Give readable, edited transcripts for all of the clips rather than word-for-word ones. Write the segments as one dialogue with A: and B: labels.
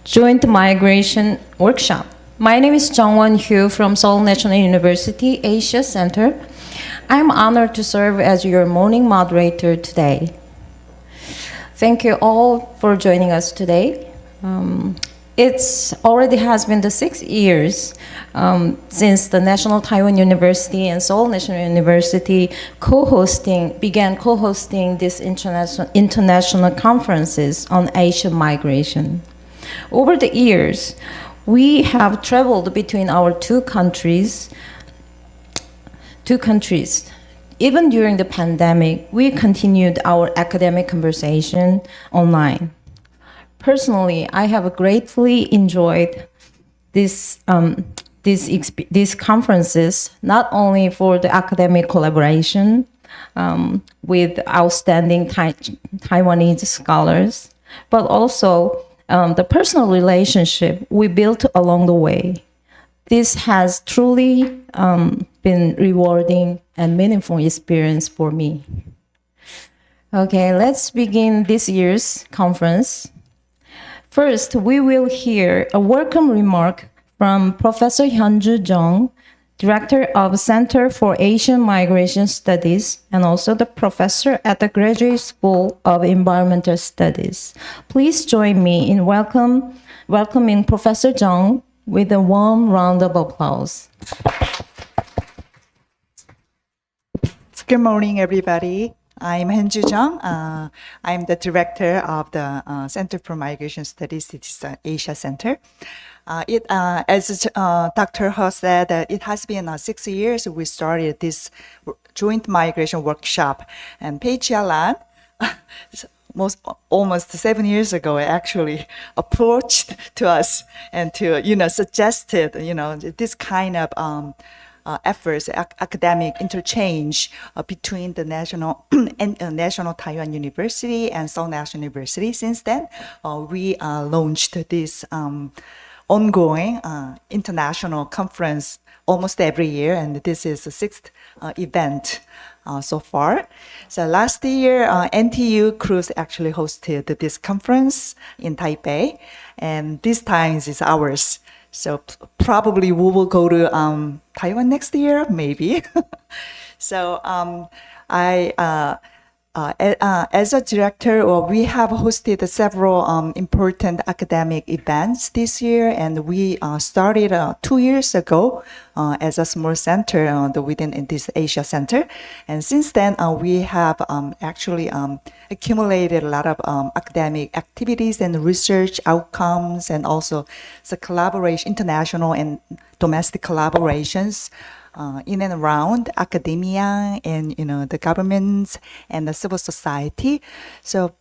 A: Joint Migration Workshop. My name is Youngwon from Seoul National University Asia Center. I'm honored to serve as your morning moderator today. Thank you all for joining us today. It's already has been the 6 years since the National Taiwan University and Seoul National University began co-hosting these international conferences on Asian migration. Over the years, we have traveled between our two countries. Even during the pandemic, we continued our academic conversation online. Personally, I have greatly enjoyed these conferences, not only for the academic collaboration with outstanding Taiwanese scholars, but also the personal relationship we built along the way. This has truly been rewarding and meaningful experience for me. Okay, let's begin this year's conference. First, we will hear a welcome remark from Professor Hyunju Jung, Director of Center for Asian Migration Studies, and also the professor at the Graduate School of Environmental Studies. Please join me in welcoming Professor Jung with a warm round of applause.
B: Good morning, everybody. I'm Hyunju Jung. I'm the director of the Center for Migration Studies. It's Asia Center. As Dr. Ho said, it has been 6 years we started this joint migration workshop. And Pei Chia-lan, almost 7 years ago, actually approached to us and suggested, this kind of efforts, academic interchange between the National Taiwan University and Seoul National University. Since then, we launched this ongoing international conference almost every year, and this is the 6th event so far. So last year, NTU Cruise actually hosted this conference in Taipei, and this time is ours. So probably we will go to Taiwan next year, maybe. So as a director, we have hosted several important academic events this year, and we started 2 years ago as a small center within this Asia Center. And since then, we have actually accumulated a lot of academic activities and research outcomes, and also the collaboration, international and domestic collaborations in and around academia and the governments and the civil society. So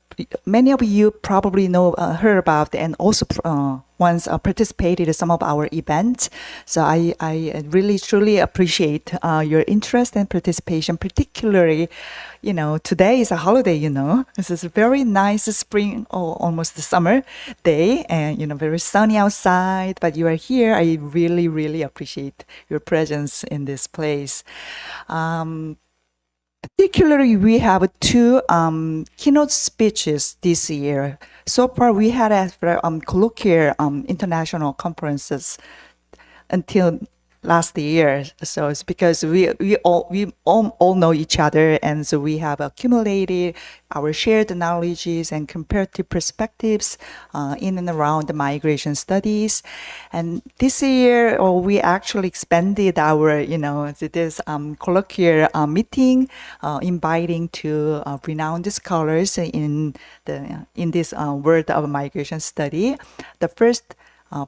B: many of you probably heard about and also once participated in some of our events. So I really truly appreciate your interest and participation, particularly today is a holiday, This is a very nice spring or almost summer day, and very sunny outside, but you are here. I really, really appreciate your presence in this place. Particularly, we have 2 keynote speeches this year. So far, we had colloquial international conferences until last year. So it's because we all know each other, and so we have accumulated our shared knowledges and comparative perspectives in and around the migration studies. And this year, we actually expanded our this colloquial meeting, inviting to renowned scholars in this world of migration study. The first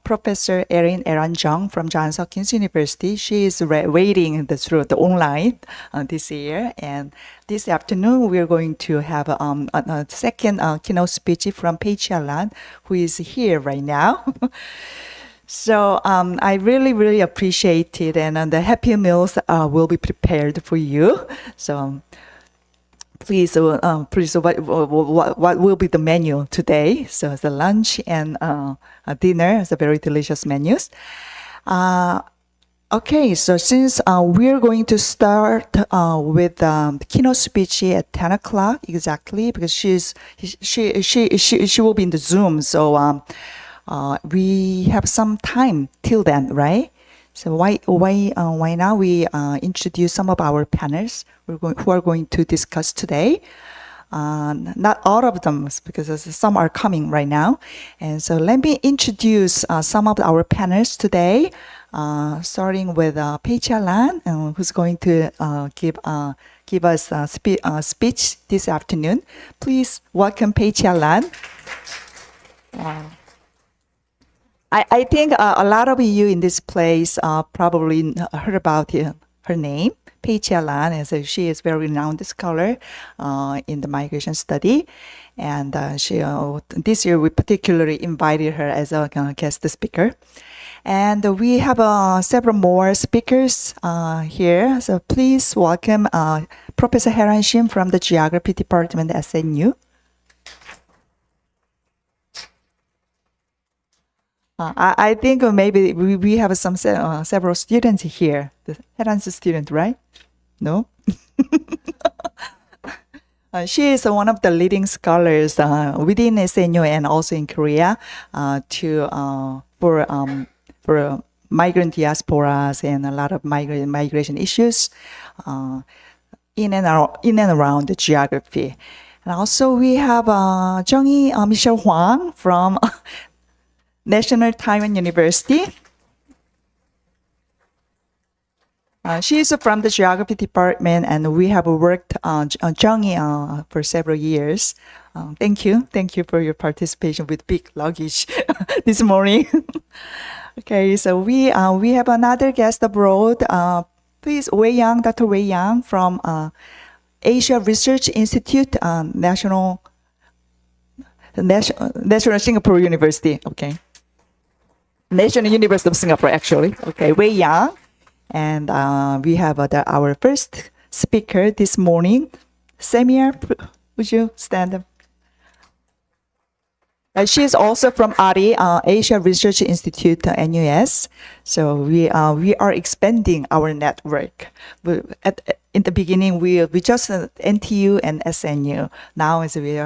B: Professor Erin Jung from Johns Hopkins University. She is waiting through the online this year. And this afternoon, we're going to have a second keynote speech from Pei Chia-lan, who is here right now. So I really, really appreciate it. And the happy meals will be prepared for you. So please, what will be the menu today? So the lunch and dinner is a very delicious menus. Okay, so since we're going to start with the keynote speech at 10 o'clock exactly, because she will be in the Zoom, so we have some time till then, right? So why now we introduce some of our panelists who are going to discuss today. Not all of them, because some are coming right now. And so let me introduce some of our panelists today, starting with Pei-Chia Lan, who's going to give us a speech this afternoon. Please welcome Pei-Chia Lan. I think a lot of you in this place probably heard about her name. Pei-Chia Lan, and so she is very renowned scholar in the migration study, and she this year we particularly invited her as a guest speaker, and we have several more speakers here. So please welcome Professor Heran Shim from the Geography Department at SNU. I think maybe we have some several students here. The Heran's student, right? No? She is one of the leading scholars within SNU and also in Korea for migrant diasporas and a lot of migration issues in and around the geography. And also we have Jung-hee Michelle Hwang from National Taiwan University. She is from the Geography Department, and we have worked on Jung-hee for several years. Thank you for your participation with big luggage this morning. Okay, so we have another guest abroad. Please, Dr. Wei Yang from Asia Research Institute, National Singapore University. Okay. National University of Singapore, actually. Okay, Wei Yang. And we have our first speaker this morning. Samir, would you stand up? She is also from ARI, Asia Research Institute, NUS. So we are expanding our network. In the beginning, we just NTU and SNU. Now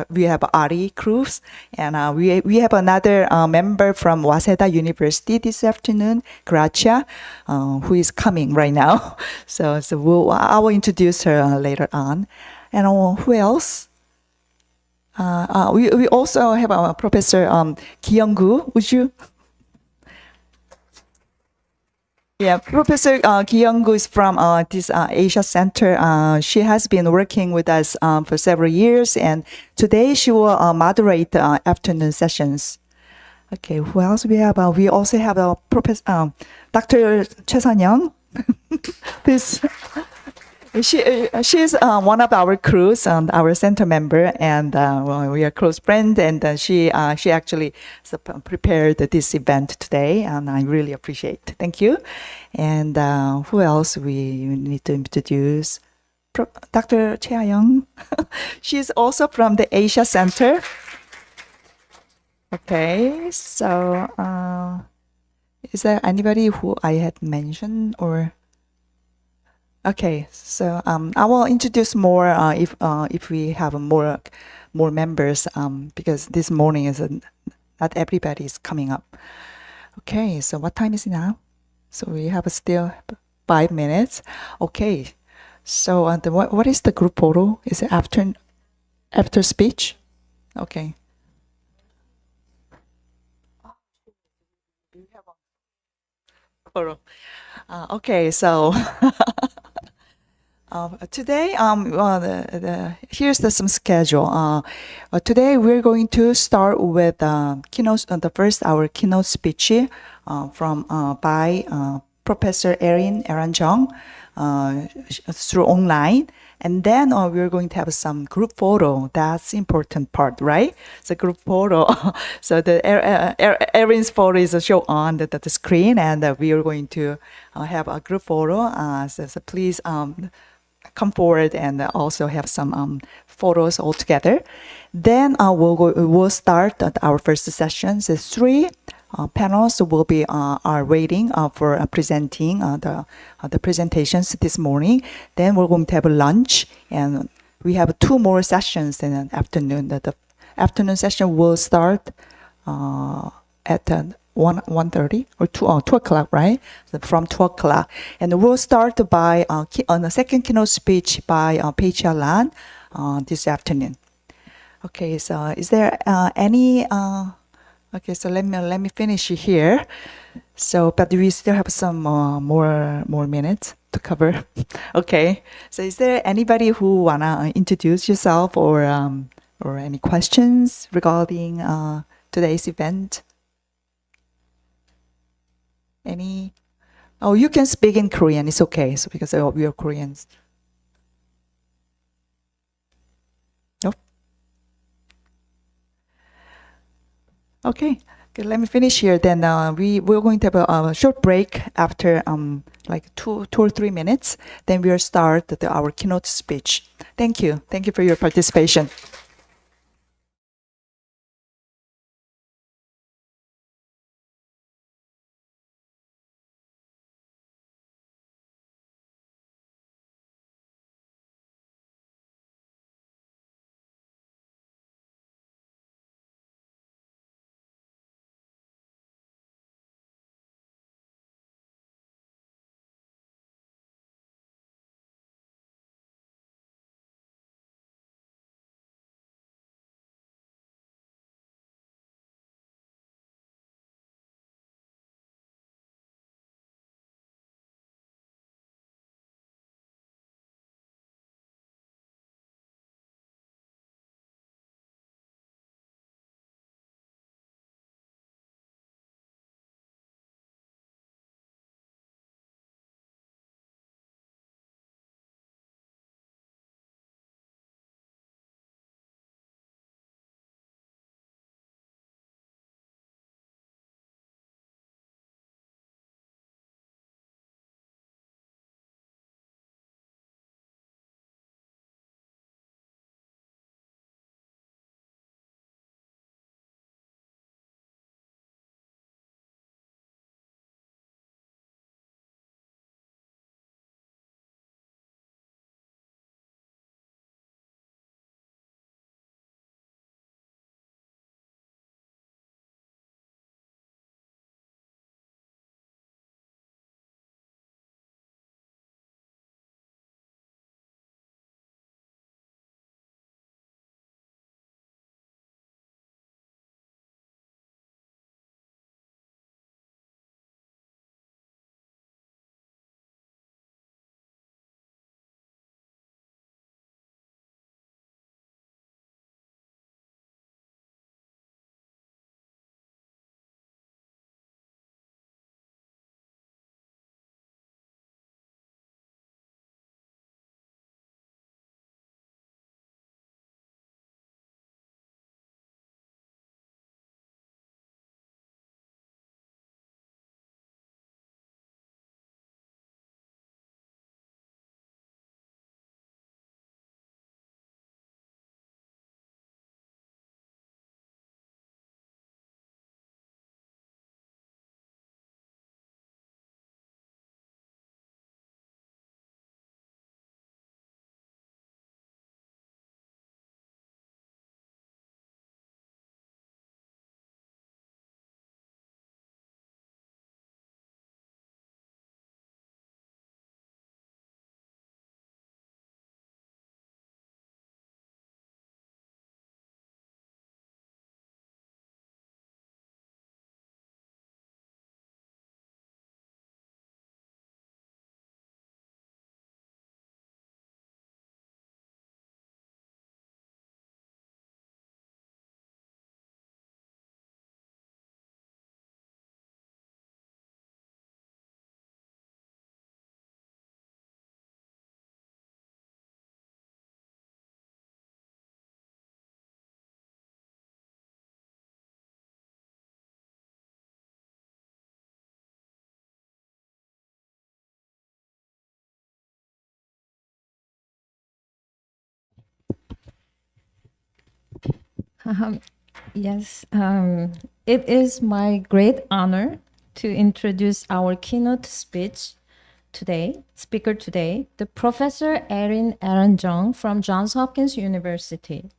B: we have ARI crews, and we have another member from Waseda University this afternoon, Gracia, who is coming right now. So I will introduce her later on. And who else? We also have Professor Ki Young-gu. Would you? Yeah, Professor Ki Young-gu is from this Asia Center. She has been working with us for several years, and today she will moderate afternoon sessions. Okay, who else we have? We also have Professor Dr. Choi Sun-young. This. She's one of our crews, our center member, and we are close friends. And she actually prepared this event today, and I really appreciate it. Thank you. And who else we need to introduce? Dr. Chea Young. She's also from the Asia Center. Okay, so is there anybody who I had mentioned or? Okay, so I will introduce more if we have more members because this morning is not everybody is coming up. Okay, so what time is it now? So we have still 5 minutes. Okay, so what is the group photo? Is it after speech? Okay. Photo. Okay, so. Today, here's some schedule. Today we're going to start with our keynote speech by Professor Erin Jung through online, and then we're going to have some group photo. That's the important part, right? So group photo. So the Erin's photo is shown on the screen, and we are going to have a group photo. So please. Come forward and also have some photos all together. Then we'll start our first session. So 3 panels will be are waiting for presenting the presentations this morning. Then we're going to have a lunch, and we have 2 more sessions in the afternoon. The afternoon session will start at 1:30 or 2 o'clock, right? So from 2 o'clock. And we'll start by on the second keynote speech by Pei Chia Lan this afternoon. Okay, so is there any... okay, so let me finish here. So, but we still have some more minutes to cover. Okay, so is there anybody who wanna introduce yourself or any questions regarding today's event? Any? Oh, you can speak in Korean. It's okay. So because we are Koreans. Nope. Okay. Okay, let me finish here. Then we're going to have a short break after like 2 or 3 minutes. Then we'll start our keynote speech. Thank you. Thank you for your participation.
A: Yes, it is my great honor to introduce our keynote speaker today, the Professor Erin Jung from Johns Hopkins University.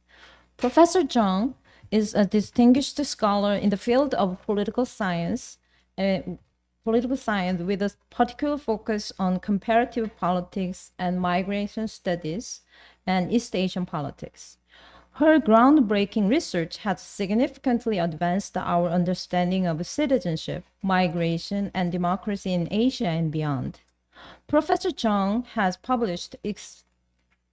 A: Professor Jung is a distinguished scholar in the field of political science with a particular focus on comparative politics and migration studies and East Asian politics. Her groundbreaking research has significantly advanced our understanding of citizenship, migration, and democracy in Asia and beyond. Professor Jung has published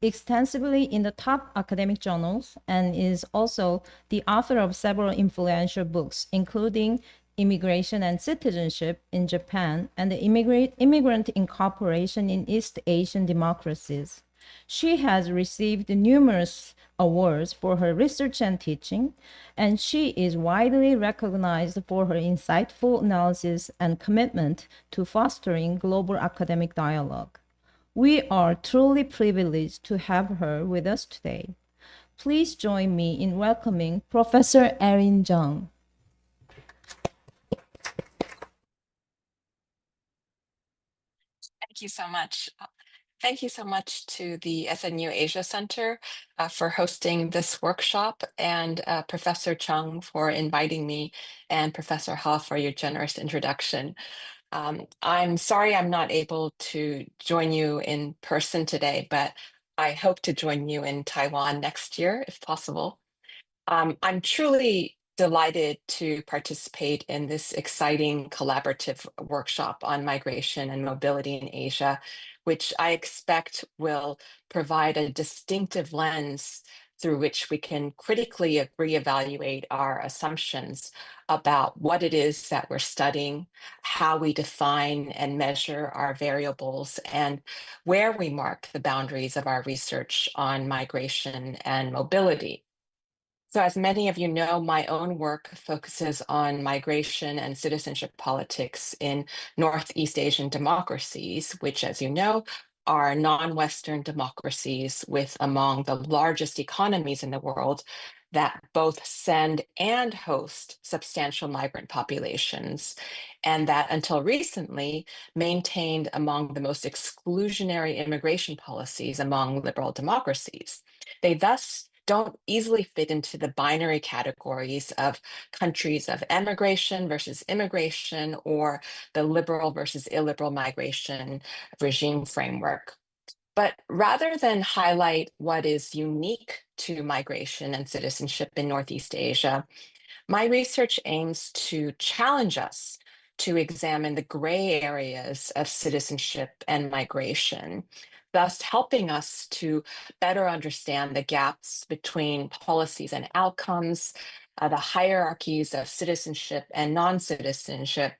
A: extensively in the top academic journals and is also the author of several influential books, including Immigration and Citizenship in Japan and the Immigrant Incorporation in East Asian Democracies. She has received numerous awards for her research and teaching, and she is widely recognized for her insightful analysis and commitment to fostering global academic dialogue. We are truly privileged to have her with us today. Please join me in welcoming Professor Erin Jung.
C: Thank you so much. Thank you so much to the SNU Asia Center for hosting this workshop, and Professor Chung for inviting me, and Professor Ha for your generous introduction. I'm sorry I'm not able to join you in person today, but I hope to join you in Taiwan next year, if possible. I'm truly delighted to participate in this exciting collaborative workshop on migration and mobility in Asia, which I expect will provide a distinctive lens through which we can critically reevaluate our assumptions about what it is that we're studying, how we define and measure our variables, and where we mark the boundaries of our research on migration and mobility. So, as many of you know, my own work focuses on migration and citizenship politics in Northeast Asian democracies, which, as you know, are non-Western democracies with among the largest economies in the world that both send and host substantial migrant populations, and that until recently maintained among the most exclusionary immigration policies among liberal democracies. They thus don't easily fit into the binary categories of countries of emigration versus immigration or the liberal versus illiberal migration regime framework. But rather than highlight what is unique to migration and citizenship in Northeast Asia, my research aims to challenge us to examine the gray areas of citizenship and migration, thus helping us to better understand the gaps between policies and outcomes, the hierarchies of citizenship and non-citizenship,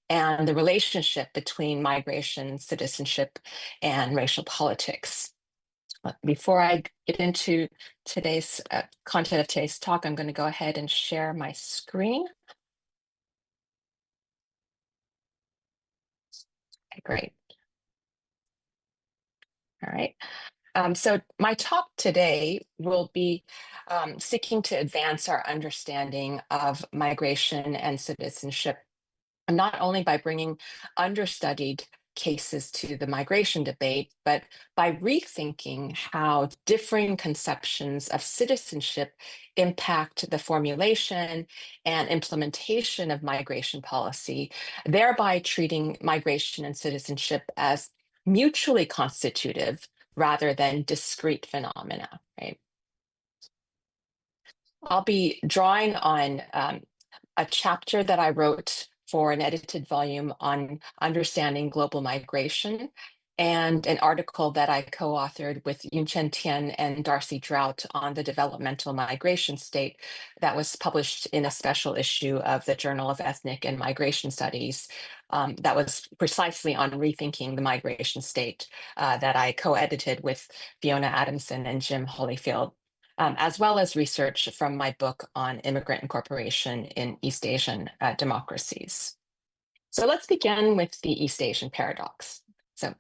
C: and the relationship between migration, citizenship, and racial politics. Before I get into today's content of today's talk, I'm going to go ahead and share my screen. Okay, great. All right. So my talk today will be seeking to advance our understanding of migration and citizenship, not only by bringing understudied cases to the migration debate, but by rethinking how differing conceptions of citizenship impact the formulation and implementation of migration policy, thereby treating migration and citizenship as mutually constitutive rather than discrete phenomena, right? I'll be drawing on a chapter that I wrote for an edited volume on understanding global migration, and an article that I co-authored with Yunchen Tian and Darcy Drought on the developmental migration state that was published in a special issue of the Journal of Ethnic and Migration Studies that was precisely on rethinking the migration state that I co-edited with Fiona Adamson and Jim Holyfield. As well as research from my book on immigrant incorporation in East Asian democracies. So let's begin with the East Asian paradox. So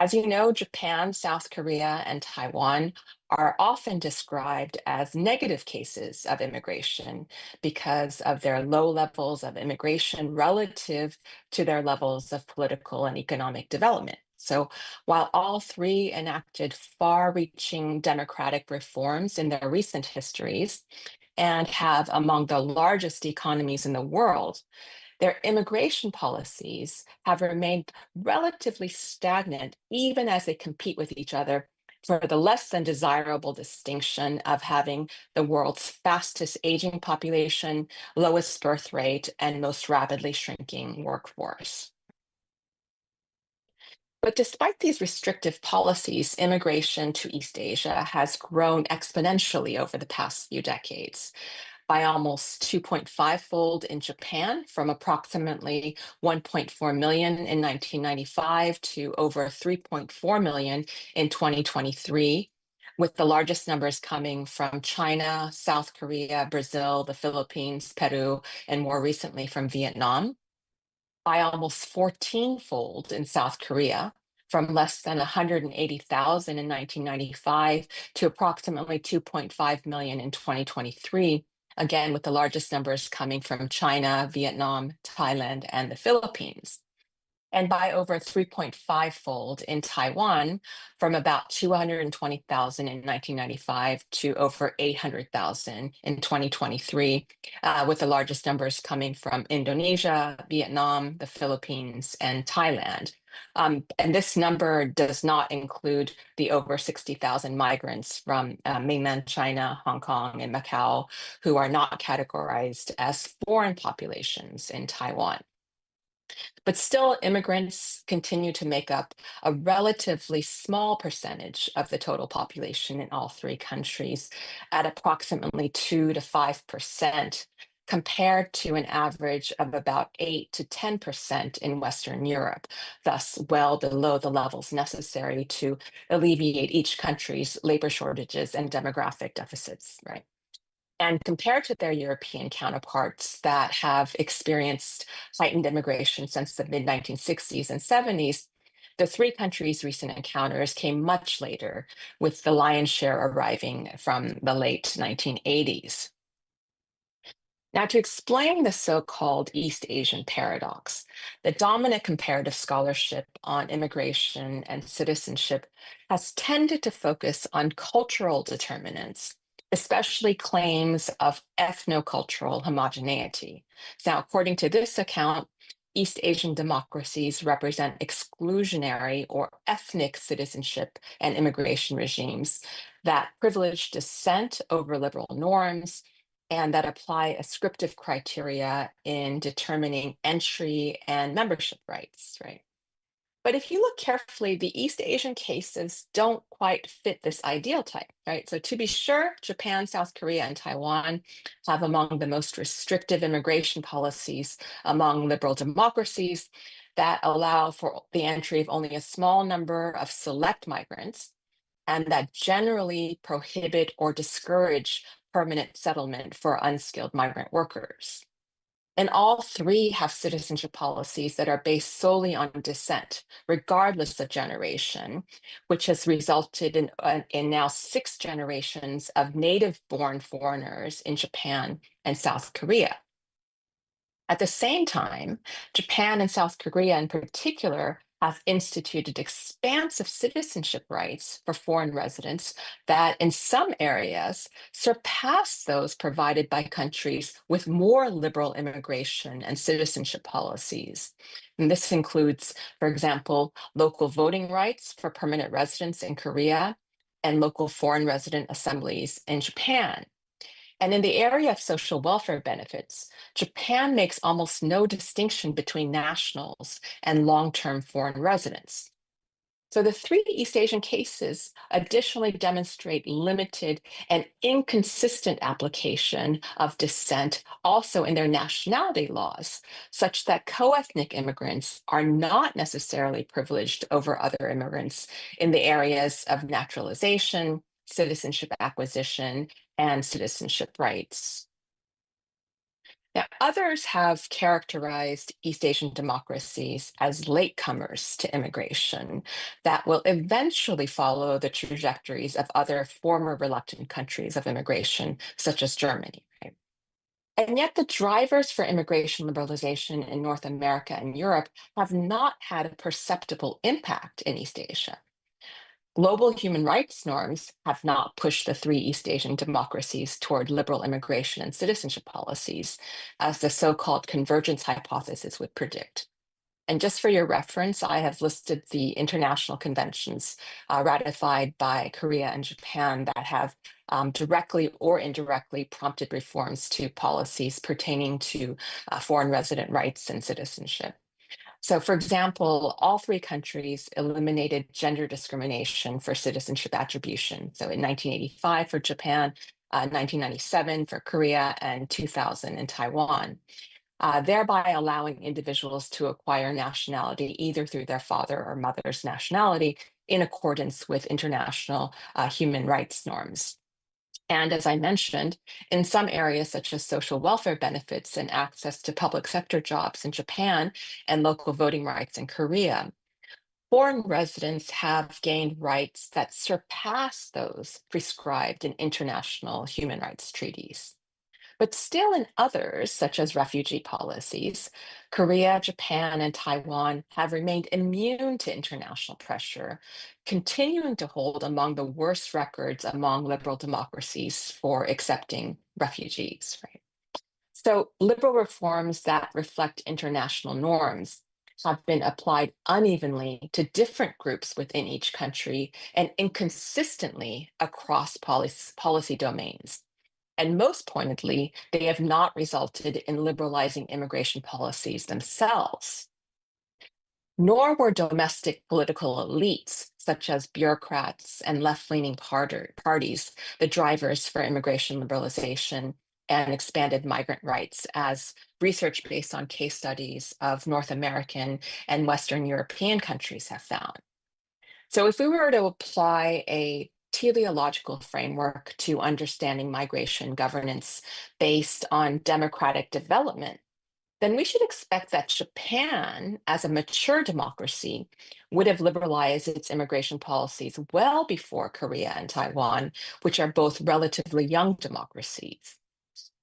C: As you know, Japan, South Korea, and Taiwan are often described as negative cases of immigration because of their low levels of immigration relative to their levels of political and economic development. So while all three enacted far-reaching democratic reforms in their recent histories and have among the largest economies in the world, their immigration policies have remained relatively stagnant, even as they compete with each other for the less than desirable distinction of having the world's fastest aging population, lowest birth rate, and most rapidly shrinking workforce. But despite these restrictive policies, immigration to East Asia has grown exponentially over the past few decades, by almost 2.5-fold in Japan, from approximately 1.4 million in 1995 to over 3.4 million in 2023, with the largest numbers coming from China, South Korea, Brazil, the Philippines, Peru, and more recently from Vietnam. By almost 14-fold in South Korea, from less than 180,000 in 1995 to approximately 2.5 million in 2023, again with the largest numbers coming from China, Vietnam, Thailand, and the Philippines. And by over 3.5-fold in Taiwan, from about 220,000 in 1995 to over 800,000 in 2023, with the largest numbers coming from Indonesia, Vietnam, the Philippines, and Thailand. And this number does not include the over 60,000 migrants from mainland China, Hong Kong, and Macau, who are not categorized as foreign populations in Taiwan. But still, immigrants continue to make up a relatively small percentage of the total population in all three countries, at approximately 2 to 5%, compared to an average of about 8 to 10% in Western Europe, thus well below the levels necessary to alleviate each country's labor shortages and demographic deficits, right? And compared to their European counterparts that have experienced heightened immigration since the mid 1960s and 70s, the three countries' recent encounters came much later, with the lion's share arriving from the late 1980s. Now, to explain the so-called East Asian paradox, the dominant comparative scholarship on immigration and citizenship has tended to focus on cultural determinants, especially claims of ethnocultural homogeneity. Now, according to this account, East Asian democracies represent exclusionary or ethnic citizenship and immigration regimes that privilege dissent over liberal norms, and that apply ascriptive criteria in determining entry and membership rights, right? But if you look carefully, the East Asian cases don't quite fit this ideal type, right? So to be sure, Japan, South Korea, and Taiwan have among the most restrictive immigration policies among liberal democracies that allow for the entry of only a small number of select migrants, and that generally prohibit or discourage permanent settlement for unskilled migrant workers. And all three have citizenship policies that are based solely on descent, regardless of generation, which has resulted in now 6 generations of native-born foreigners in Japan and South Korea. At the same time, Japan and South Korea in particular have instituted expansive citizenship rights for foreign residents that in some areas surpass those provided by countries with more liberal immigration and citizenship policies. And this includes, for example, local voting rights for permanent residents in Korea and local foreign resident assemblies in Japan. And in the area of social welfare benefits, Japan makes almost no distinction between nationals and long-term foreign residents. So the 3 East Asian cases additionally demonstrate limited and inconsistent application of descent also in their nationality laws, such that co-ethnic immigrants are not necessarily privileged over other immigrants in the areas of naturalization, citizenship acquisition, and citizenship rights. Now, others have characterized East Asian democracies as latecomers to immigration that will eventually follow the trajectories of other former reluctant countries of immigration, such as Germany. Right? And yet, the drivers for immigration liberalization in North America and Europe have not had a perceptible impact in East Asia. Global human rights norms have not pushed the three East Asian democracies toward liberal immigration and citizenship policies, as the so-called convergence hypothesis would predict. And just for your reference, I have listed the international conventions ratified by Korea and Japan that have directly or indirectly prompted reforms to policies pertaining to foreign resident rights and citizenship. So, for example, all three countries eliminated gender discrimination for citizenship attribution. So, in 1985 for Japan, 1997 for Korea, and 2000 in Taiwan, thereby allowing individuals to acquire nationality either through their father or mother's nationality in accordance with international human rights norms. And as I mentioned, in some areas such as social welfare benefits and access to public sector jobs in Japan and local voting rights in Korea, foreign residents have gained rights that surpass those prescribed in international human rights treaties. But still in others, such as refugee policies, Korea, Japan, and Taiwan have remained immune to international pressure, continuing to hold among the worst records among liberal democracies for accepting refugees. Right? So liberal reforms that reflect international norms have been applied unevenly to different groups within each country and inconsistently across policy domains. And most pointedly, they have not resulted in liberalizing immigration policies themselves. Nor were domestic political elites, such as bureaucrats and left-leaning parties, the drivers for immigration liberalization and expanded migrant rights, as research based on case studies of North American and Western European countries have found. So if we were to apply a teleological framework to understanding migration governance based on democratic development, then we should expect that Japan, as a mature democracy, would have liberalized its immigration policies well before Korea and Taiwan, which are both relatively young democracies.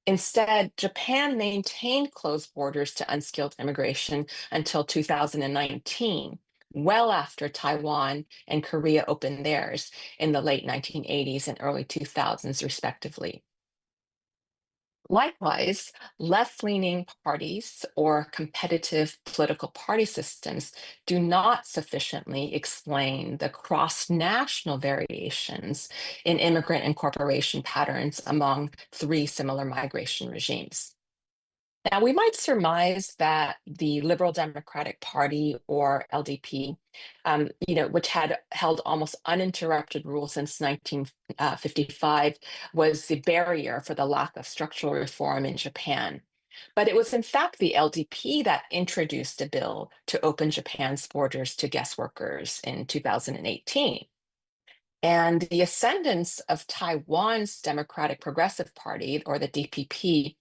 C: Instead, Japan maintained closed borders to unskilled immigration until 2019, well after Taiwan and Korea opened theirs in the late 1980s and early 2000s, respectively. Likewise, left-leaning parties or competitive political party systems do not sufficiently explain the cross-national variations in immigrant incorporation patterns among three similar migration regimes. Now, we might surmise that the Liberal Democratic Party, or LDP, which had held almost uninterrupted rule since 1955, was the barrier for the lack of structural reform in Japan. But it was in fact the LDP that introduced a bill to open Japan's borders to guest workers in 2018. And the ascendance of Taiwan's Democratic Progressive Party, or the DPP,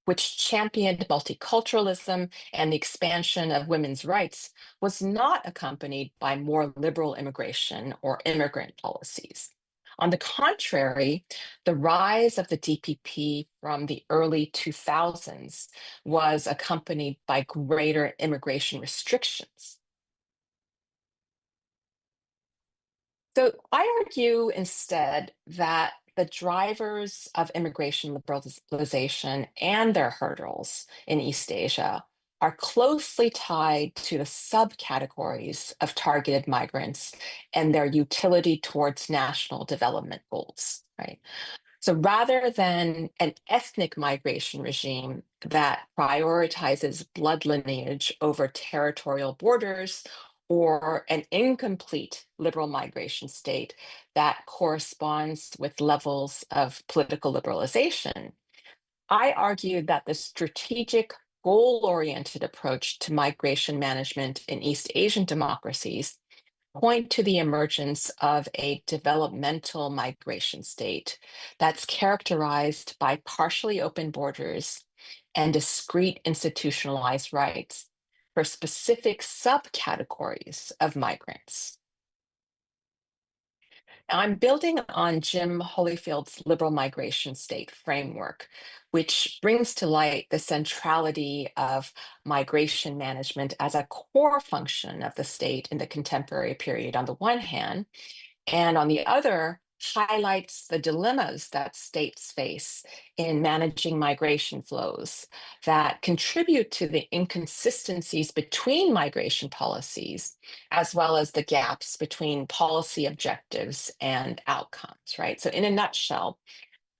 C: which championed multiculturalism and the expansion of women's rights, was not accompanied by more liberal immigration or immigrant policies. On the contrary, the rise of the DPP from the early 2000s was accompanied by greater immigration restrictions. So I argue instead that the drivers of immigration liberalization and their hurdles in East Asia are closely tied to the subcategories of targeted migrants and their utility towards national development goals, right? So rather than an ethnic migration regime that prioritizes blood lineage over territorial borders, or an incomplete liberal migration state that corresponds with levels of political liberalization, I argue that the strategic goal-oriented approach to migration management in East Asian democracies point to the emergence of a developmental migration state that's characterized by partially open borders and discrete institutionalized rights for specific subcategories of migrants. Now, I'm building on Jim Holyfield's liberal migration state framework, which brings to light the centrality of migration management as a core function of the state in the contemporary period on the one hand, and on the other, highlights the dilemmas that states face in managing migration flows that contribute to the inconsistencies between migration policies, as well as the gaps between policy objectives and outcomes, right? So in a nutshell,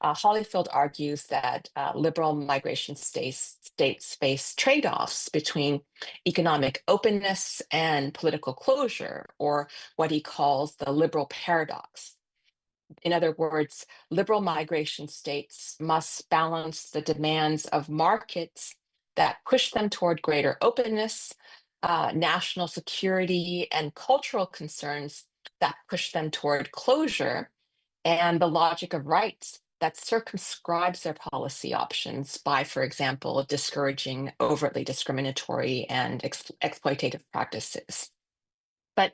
C: Holyfield argues that liberal migration states face trade-offs between economic openness and political closure, or what he calls the liberal paradox. In other words, liberal migration states must balance the demands of markets that push them toward greater openness, national security, and cultural concerns that push them toward closure, and the logic of rights that circumscribes their policy options by, for example, discouraging overtly discriminatory and exploitative practices. But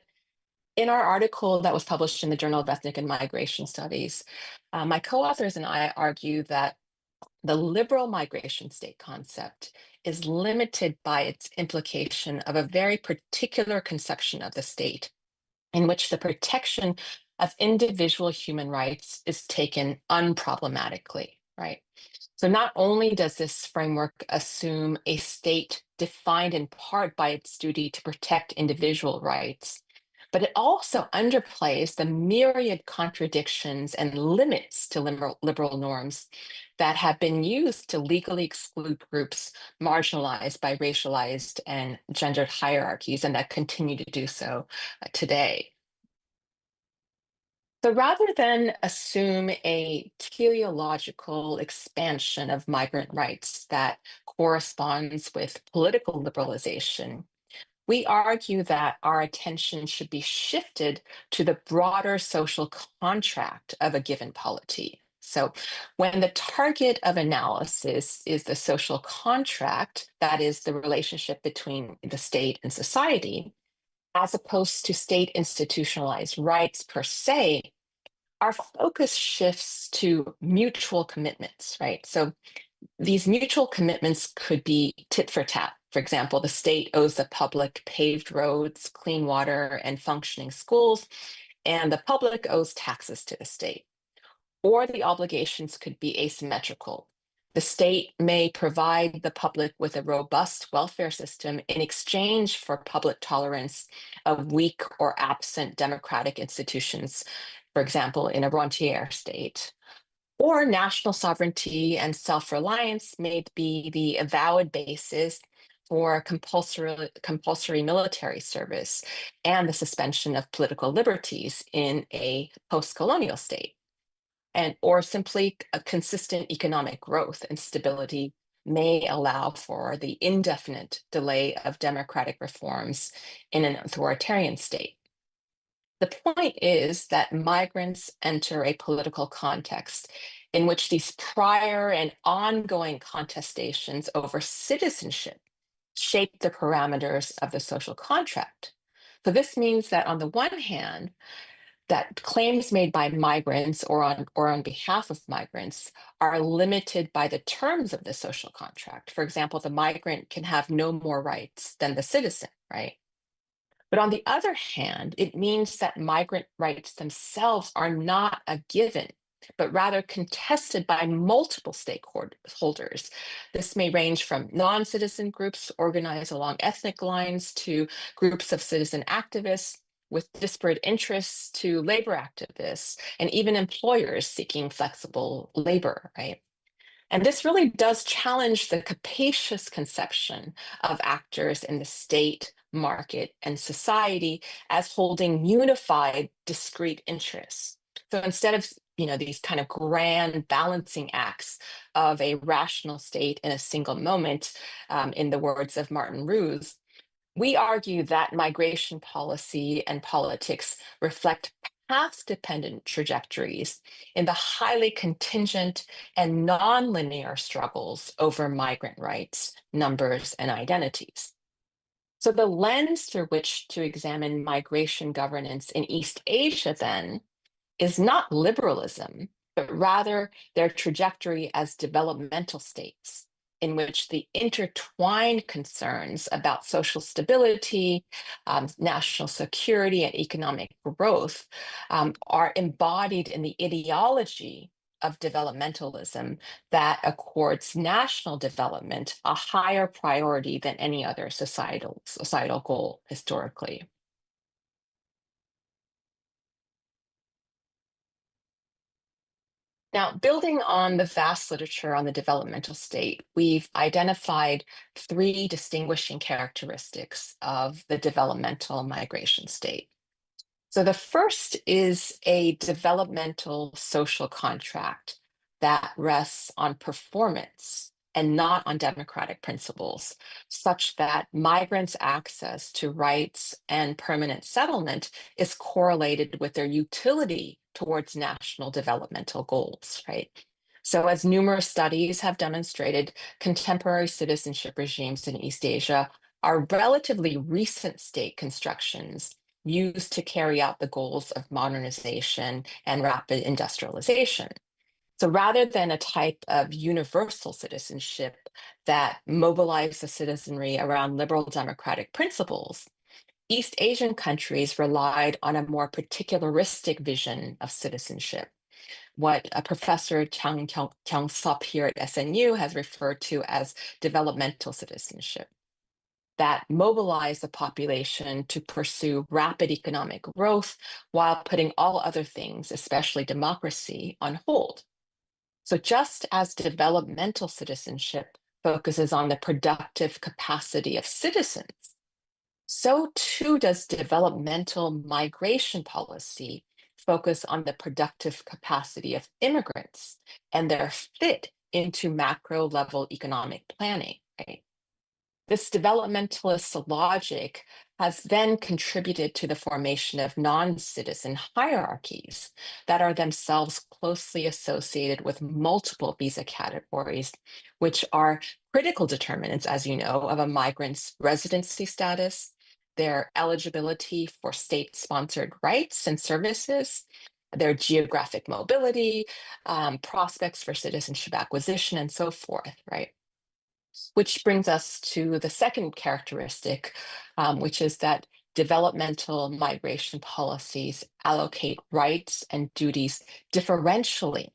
C: in our article that was published in the Journal of Ethnic and Migration Studies, my co-authors and I argue that the liberal migration state concept is limited by its implication of a very particular conception of the state, in which the protection of individual human rights is taken unproblematically, right? So not only does this framework assume a state defined in part by its duty to protect individual rights, but it also underplays the myriad contradictions and limits to liberal norms that have been used to legally exclude groups marginalized by racialized and gendered hierarchies, and that continue to do so today. So rather than assume a teleological expansion of migrant rights that corresponds with political liberalization, we argue that our attention should be shifted to the broader social contract of a given polity. So when the target of analysis is the social contract, that is the relationship between the state and society, as opposed to state institutionalized rights per se, our focus shifts to mutual commitments, right? So these mutual commitments could be tit for tat. For example, the state owes the public paved roads, clean water, and functioning schools, and the public owes taxes to the state. Or the obligations could be asymmetrical. The state may provide the public with a robust welfare system in exchange for public tolerance of weak or absent democratic institutions, for example, in a rentier state. Or national sovereignty and self-reliance may be the avowed basis for compulsory military service and the suspension of political liberties in a post-colonial state. Or simply a consistent economic growth and stability may allow for the indefinite delay of democratic reforms in an authoritarian state. The point is that migrants enter a political context in which these prior and ongoing contestations over citizenship shape the parameters of the social contract. So this means that on the one hand, that claims made by migrants or on behalf of migrants are limited by the terms of the social contract. For example, the migrant can have no more rights than the citizen, right? But on the other hand, it means that migrant rights themselves are not a given, but rather contested by multiple stakeholders. This may range from non-citizen groups organized along ethnic lines to groups of citizen activists with disparate interests to labor activists and even employers seeking flexible labor, right? And this really does challenge the capacious conception of actors in the state, market, and society as holding unified, discrete interests. So instead of these kind of grand balancing acts of a rational state in a single moment, in the words of Martin Roos, we argue that migration policy and politics reflect path-dependent trajectories in the highly contingent and nonlinear struggles over migrant rights, numbers, and identities. So the lens through which to examine migration governance in East Asia, then, is not liberalism, but rather their trajectory as developmental states, in which the intertwined concerns about social stability, national security, and economic growth are embodied in the ideology of developmentalism that accords national development a higher priority than any other societal goal historically. Now, building on the vast literature on the developmental state, we've identified three distinguishing characteristics of the developmental migration state. So the first is a developmental social contract that rests on performance and not on democratic principles, such that migrants' access to rights and permanent settlement is correlated with their utility towards national developmental goals, right? So as numerous studies have demonstrated, contemporary citizenship regimes in East Asia are relatively recent state constructions used to carry out the goals of modernization and rapid industrialization. So rather than a type of universal citizenship that mobilized the citizenry around liberal democratic principles, East Asian countries relied on a more particularistic vision of citizenship, what Professor Kyung-Sup here at SNU has referred to as developmental citizenship, that mobilize the population to pursue rapid economic growth while putting all other things, especially democracy, on hold. So just as developmental citizenship focuses on the productive capacity of citizens, so too does developmental migration policy focus on the productive capacity of immigrants and their fit into macro level economic planning, right? This developmentalist logic has then contributed to the formation of non-citizen hierarchies that are themselves closely associated with multiple visa categories, which are critical determinants, as you know, of a migrant's residency status, their eligibility for state-sponsored rights and services, their geographic mobility, prospects for citizenship acquisition, and so forth, right? Which brings us to the second characteristic, which is that developmental migration policies allocate rights and duties differentially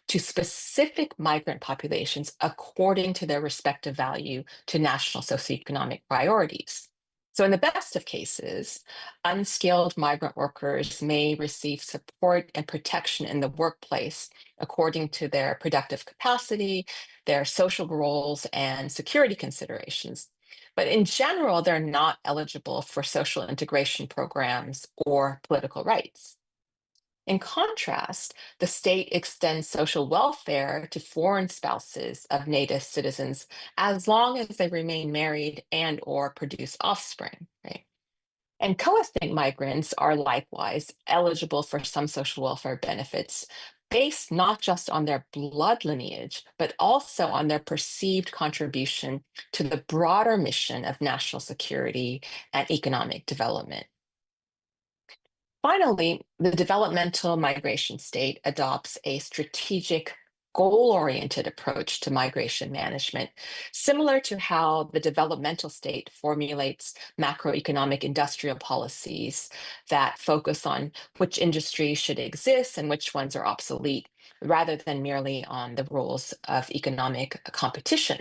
C: to specific migrant populations according to their respective value to national socioeconomic priorities. So in the best of cases, unskilled migrant workers may receive support and protection in the workplace according to their productive capacity, their social roles, and security considerations. But in general, they're not eligible for social integration programs or political rights. In contrast, the state extends social welfare to foreign spouses of native citizens as long as they remain married and or produce offspring, right? And co-ethnic migrants are likewise eligible for some social welfare benefits based not just on their blood lineage, but also on their perceived contribution to the broader mission of national security and economic development. Finally, the developmental migration state adopts a strategic, goal-oriented approach to migration management, similar to how the developmental state formulates macroeconomic industrial policies that focus on which industries should exist and which ones are obsolete, rather than merely on the rules of economic competition.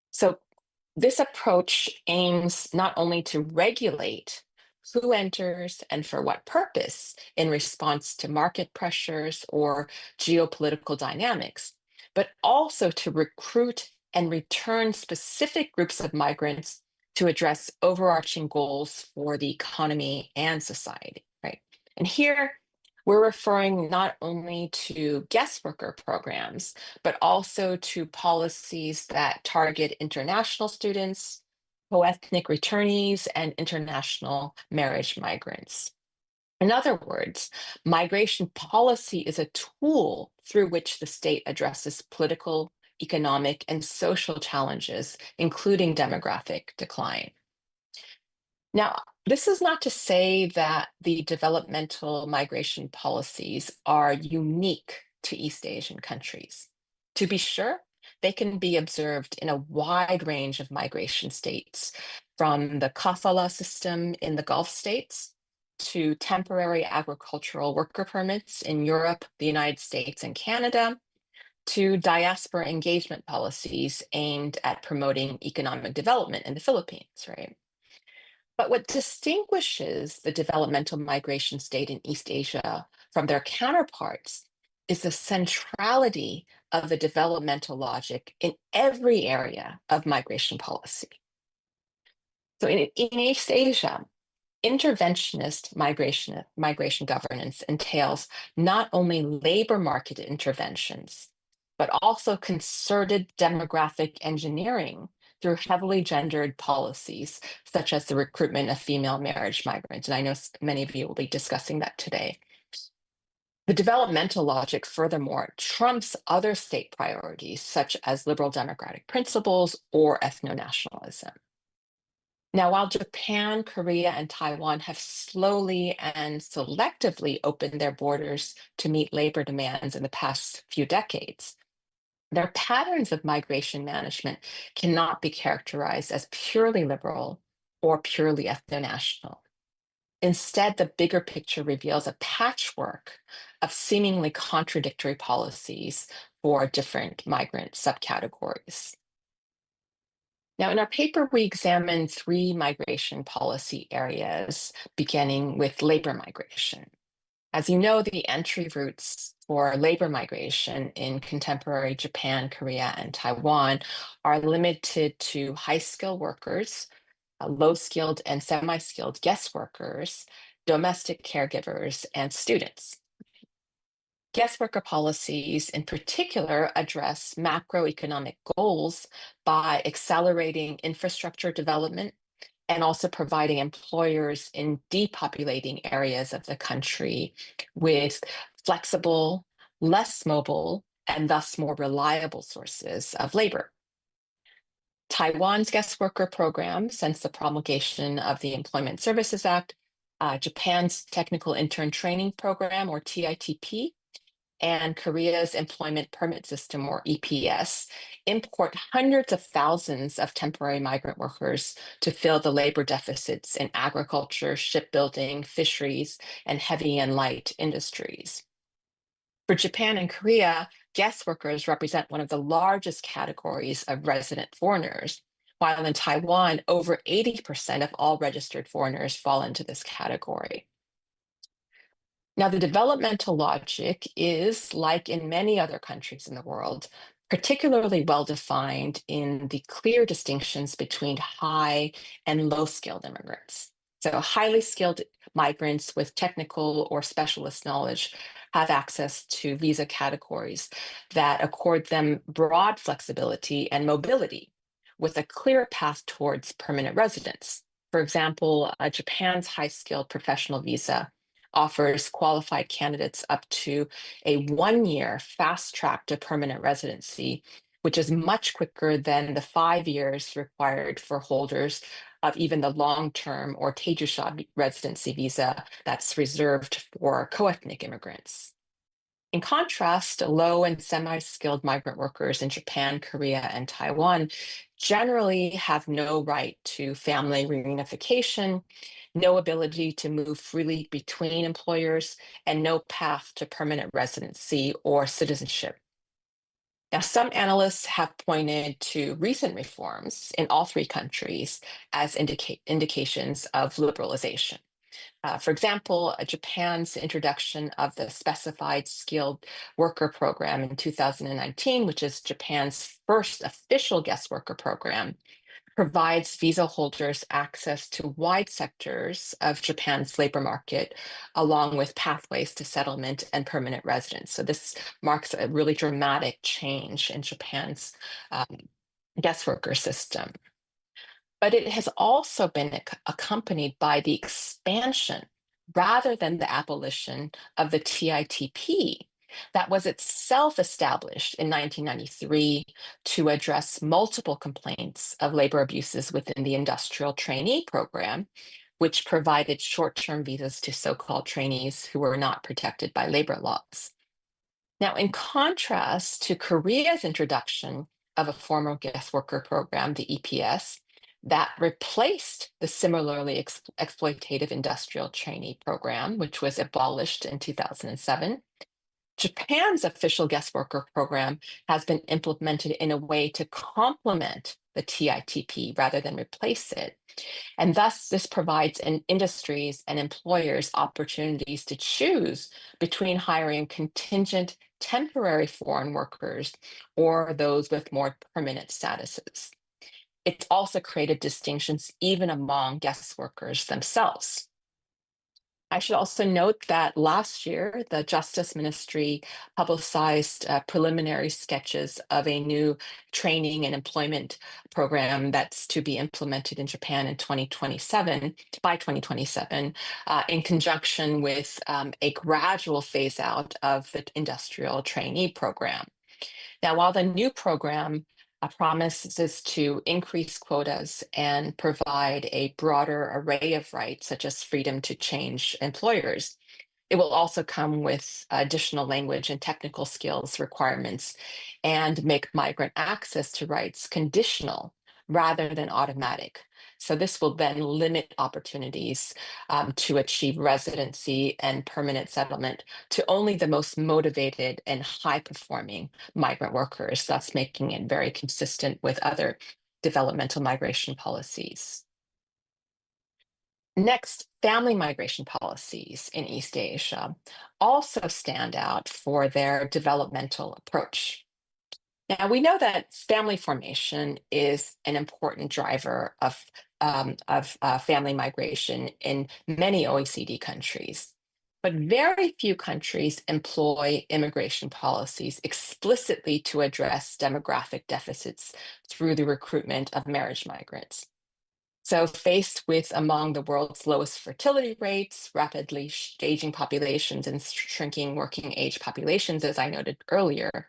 C: So this approach aims not only to regulate who enters and for what purpose in response to market pressures or geopolitical dynamics, but also to recruit and return specific groups of migrants to address overarching goals for the economy and society, right? And here we're referring not only to guest worker programs, but also to policies that target international students, co-ethnic returnees, and international marriage migrants. In other words, migration policy is a tool through which the state addresses political, economic, and social challenges, including demographic decline. Now, this is not to say that the developmental migration policies are unique to East Asian countries. To be sure, they can be observed in a wide range of migration states, from the kafala system in the Gulf states to temporary agricultural worker permits in Europe, the United States, and Canada, to diaspora engagement policies aimed at promoting economic development in the Philippines, right? But what distinguishes the developmental migration state in East Asia from their counterparts is the centrality of the developmental logic in every area of migration policy. So in East Asia, interventionist migration governance entails not only labor market interventions, but also concerted demographic engineering through heavily gendered policies, such as the recruitment of female marriage migrants. And I know many of you will be discussing that today. The developmental logic, furthermore, trumps other state priorities, such as liberal democratic principles or ethno-nationalism. Now, while Japan, Korea, and Taiwan have slowly and selectively opened their borders to meet labor demands in the past few decades, their patterns of migration management cannot be characterized as purely liberal or purely ethno-national. Instead, the bigger picture reveals a patchwork of seemingly contradictory policies for different migrant subcategories. Now, in our paper, we examined 3 migration policy areas, beginning with labor migration. As you know, the entry routes for labor migration in contemporary Japan, Korea, and Taiwan are limited to high-skilled workers, low-skilled and semi-skilled guest workers, domestic caregivers, and students. Guest worker policies, in particular, address macroeconomic goals by accelerating infrastructure development and also providing employers in depopulating areas of the country with flexible, less mobile, and thus more reliable sources of labor. Taiwan's guest worker program, since the promulgation of the Employment Services Act, Japan's Technical Intern Training Program, or TITP, and Korea's Employment Permit System, or EPS, import hundreds of thousands of temporary migrant workers to fill the labor deficits in agriculture, shipbuilding, fisheries, and heavy and light industries. For Japan and Korea, guest workers represent one of the largest categories of resident foreigners, while in Taiwan, over 80% of all registered foreigners fall into this category. Now, the developmental logic is, like in many other countries in the world, particularly well defined in the clear distinctions between high and low skilled immigrants. So, highly skilled migrants with technical or specialist knowledge have access to visa categories that accord them broad flexibility and mobility with a clear path towards permanent residence. For example, Japan's high skilled professional visa offers qualified candidates up to a 1-year fast track to permanent residency, which is much quicker than the 5 years required for holders of even the long-term or Taejusha residency visa that's reserved for co-ethnic immigrants. In contrast, low and semi-skilled migrant workers in Japan, Korea, and Taiwan generally have no right to family reunification, no ability to move freely between employers, and no path to permanent residency or citizenship. Now, some analysts have pointed to recent reforms in all 3 countries as indications of liberalization. For example, Japan's introduction of the Specified Skilled Worker Program in 2019, which is Japan's first official guest worker program, provides visa holders access to wide sectors of Japan's labor market, along with pathways to settlement and permanent residence. So this marks a really dramatic change in Japan's guest worker system. But it has also been accompanied by the expansion rather than the abolition of the TITP that was itself established in 1993 to address multiple complaints of labor abuses within the industrial trainee program, which provided short-term visas to so-called trainees who were not protected by labor laws. Now, in contrast to Korea's introduction of a formal guest worker program, the EPS, that replaced the similarly exploitative industrial trainee program, which was abolished in 2007, Japan's official guest worker program has been implemented in a way to complement the TITP rather than replace it. And thus, this provides industries and employers opportunities to choose between hiring contingent temporary foreign workers or those with more permanent statuses. It's also created distinctions even among guest workers themselves. I should also note that last year, the Justice Ministry publicized preliminary sketches of a new training and employment program that's to be implemented in Japan in 2027, by 2027, in conjunction with a gradual phase out of the industrial trainee program. Now, while the new program promises to increase quotas and provide a broader array of rights, such as freedom to change employers, it will also come with additional language and technical skills requirements and make migrant access to rights conditional rather than automatic. So this will then limit opportunities to achieve residency and permanent settlement to only the most motivated and high-performing migrant workers, thus making it very consistent with other developmental migration policies. Next, family migration policies in East Asia also stand out for their developmental approach. Now, we know that family formation is an important driver of family migration in many OECD countries, but very few countries employ immigration policies explicitly to address demographic deficits through the recruitment of marriage migrants. So faced with among the world's lowest fertility rates, rapidly aging populations, and shrinking working age populations, as I noted earlier,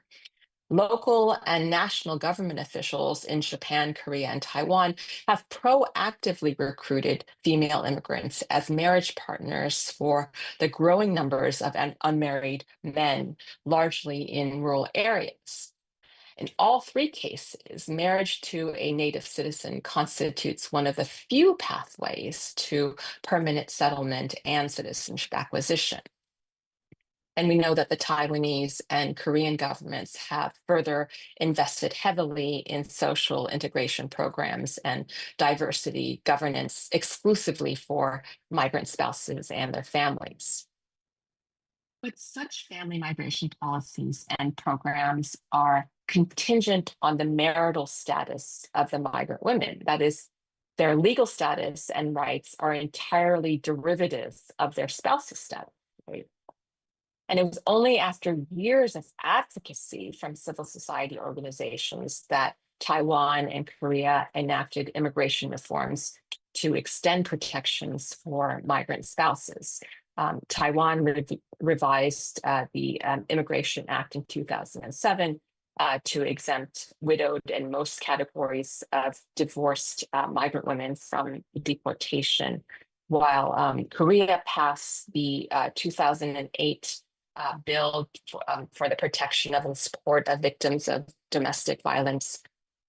C: local and national government officials in Japan, Korea, and Taiwan have proactively recruited female immigrants as marriage partners for the growing numbers of unmarried men, largely in rural areas. In all three cases, marriage to a native citizen constitutes one of the few pathways to permanent settlement and citizenship acquisition. And we know that the Taiwanese and Korean governments have further invested heavily in social integration programs and diversity governance exclusively for migrant spouses and their families. But such family migration policies and programs are contingent on the marital status of the migrant women. That is, their legal status and rights are entirely derivative of their spouse's status. Right? And it was only after years of advocacy from civil society organizations that Taiwan and Korea enacted immigration reforms to extend protections for migrant spouses. Taiwan revised the Immigration Act in 2007 to exempt widowed and most categories of divorced migrant women from deportation, while Korea passed the 2008 bill for the protection of and support of victims of domestic violence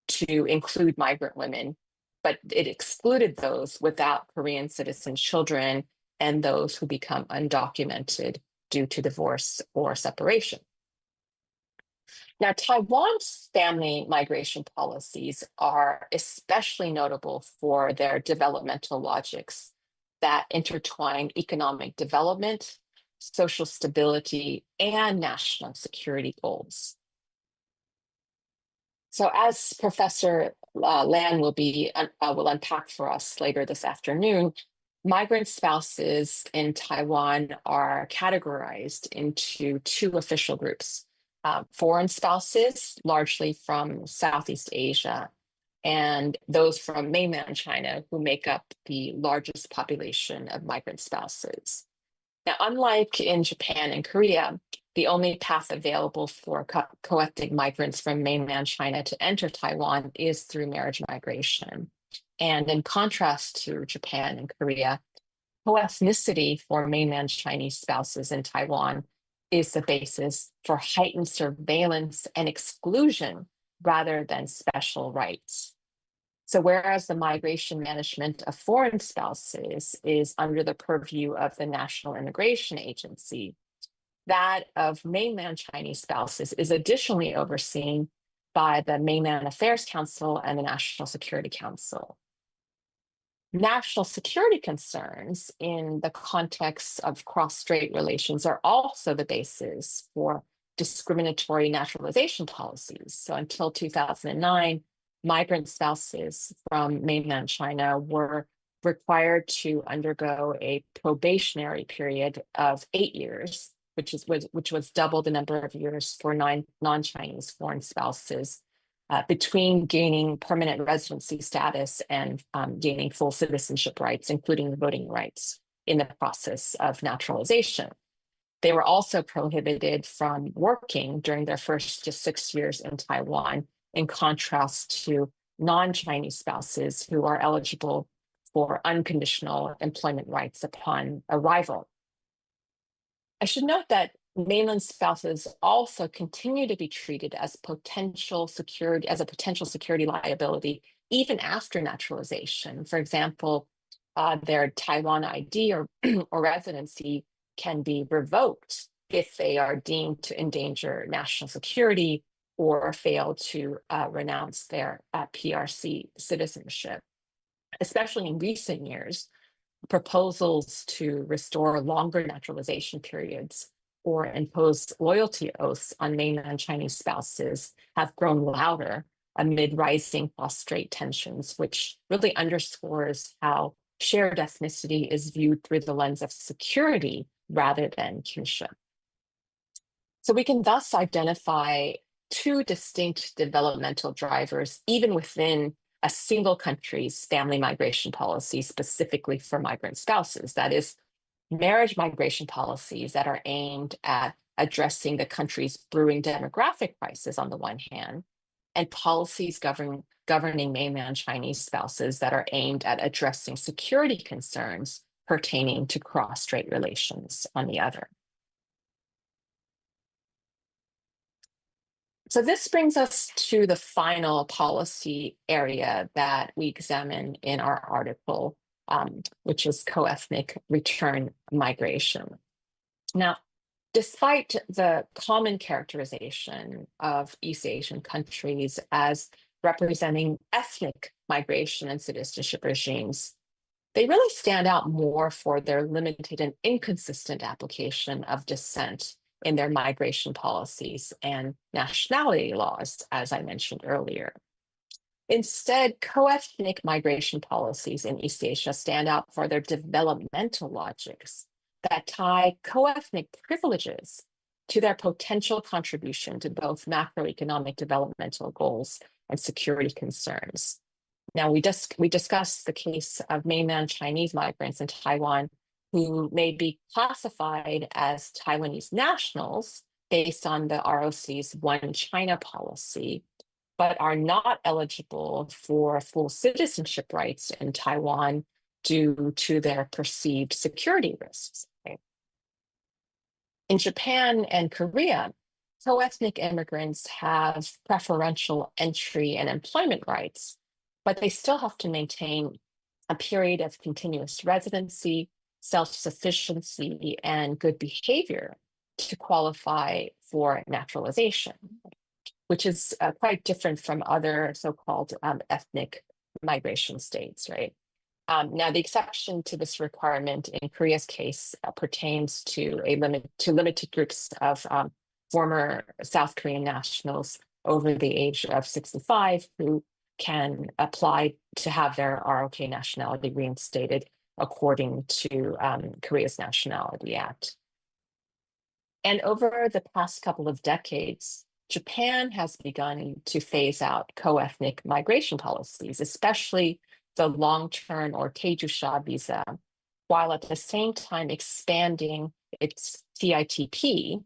C: to include migrant women, but it excluded those without Korean citizen children and those who become undocumented due to divorce or separation. Now, Taiwan's family migration policies are especially notable for their developmental logics that intertwine economic development, social stability, and national security goals. So as Professor Lan will unpack for us later this afternoon, migrant spouses in Taiwan are categorized into two official groups: foreign spouses, largely from Southeast Asia, and those from mainland China, who make up the largest population of migrant spouses. Now, unlike in Japan and Korea, the only path available for co-ethnic migrants from mainland China to enter Taiwan is through marriage migration. And in contrast to Japan and Korea, co-ethnicity for mainland Chinese spouses in Taiwan is the basis for heightened surveillance and exclusion rather than special rights. So whereas the migration management of foreign spouses is under the purview of the National Immigration Agency, that of mainland Chinese spouses is additionally overseen by the Mainland Affairs Council and the National Security Council. National security concerns in the context of cross-strait relations are also the basis for discriminatory naturalization policies. So until 2009, migrant spouses from mainland China were required to undergo a probationary period of 8 years, which was double the number of years for non-Chinese foreign spouses, between gaining permanent residency status and gaining full citizenship rights, including voting rights in the process of naturalization. They were also prohibited from working during their first just 6 years in Taiwan, in contrast to non-Chinese spouses who are eligible for unconditional employment rights upon arrival. I should note that mainland spouses also continue to be treated as a potential security liability even after naturalization. For example, their Taiwan ID or residency can be revoked if they are deemed to endanger national security or fail to renounce their PRC citizenship. Especially in recent years, proposals to restore longer naturalization periods or impose loyalty oaths on mainland Chinese spouses have grown louder amid rising cross-strait tensions, which really underscores how shared ethnicity is viewed through the lens of security rather than kinship. So we can thus identify two distinct developmental drivers, even within a single country's family migration policy specifically for migrant spouses. That is, marriage migration policies that are aimed at addressing the country's brewing demographic crisis on the one hand, and policies governing mainland Chinese spouses that are aimed at addressing security concerns pertaining to cross-strait relations on the other. So this brings us to the final policy area that we examine in our article, which is co-ethnic return migration. Now, despite the common characterization of East Asian countries as representing ethnic migration and citizenship regimes, they really stand out more for their limited and inconsistent application of descent in their migration policies and nationality laws, as I mentioned earlier. Instead, co-ethnic migration policies in East Asia stand out for their developmental logics that tie co-ethnic privileges to their potential contribution to both macroeconomic developmental goals and security concerns. Now, we discussed the case of mainland Chinese migrants in Taiwan who may be classified as Taiwanese nationals based on the ROC's One China policy, but are not eligible for full citizenship rights in Taiwan due to their perceived security risks. Okay? In Japan and Korea, co-ethnic immigrants have preferential entry and employment rights, but they still have to maintain a period of continuous residency, self-sufficiency, and good behavior to qualify for naturalization, which is quite different from other so-called ethnic migration states, right? Now, the exception to this requirement in Korea's case pertains to limited groups of former South Korean nationals over the age of 65 who can apply to have their ROK nationality reinstated according to Korea's Nationality Act. And over the past couple of decades, Japan has begun to phase out co-ethnic migration policies, especially the long-term or Teijusha visa, while at the same time expanding its TITP,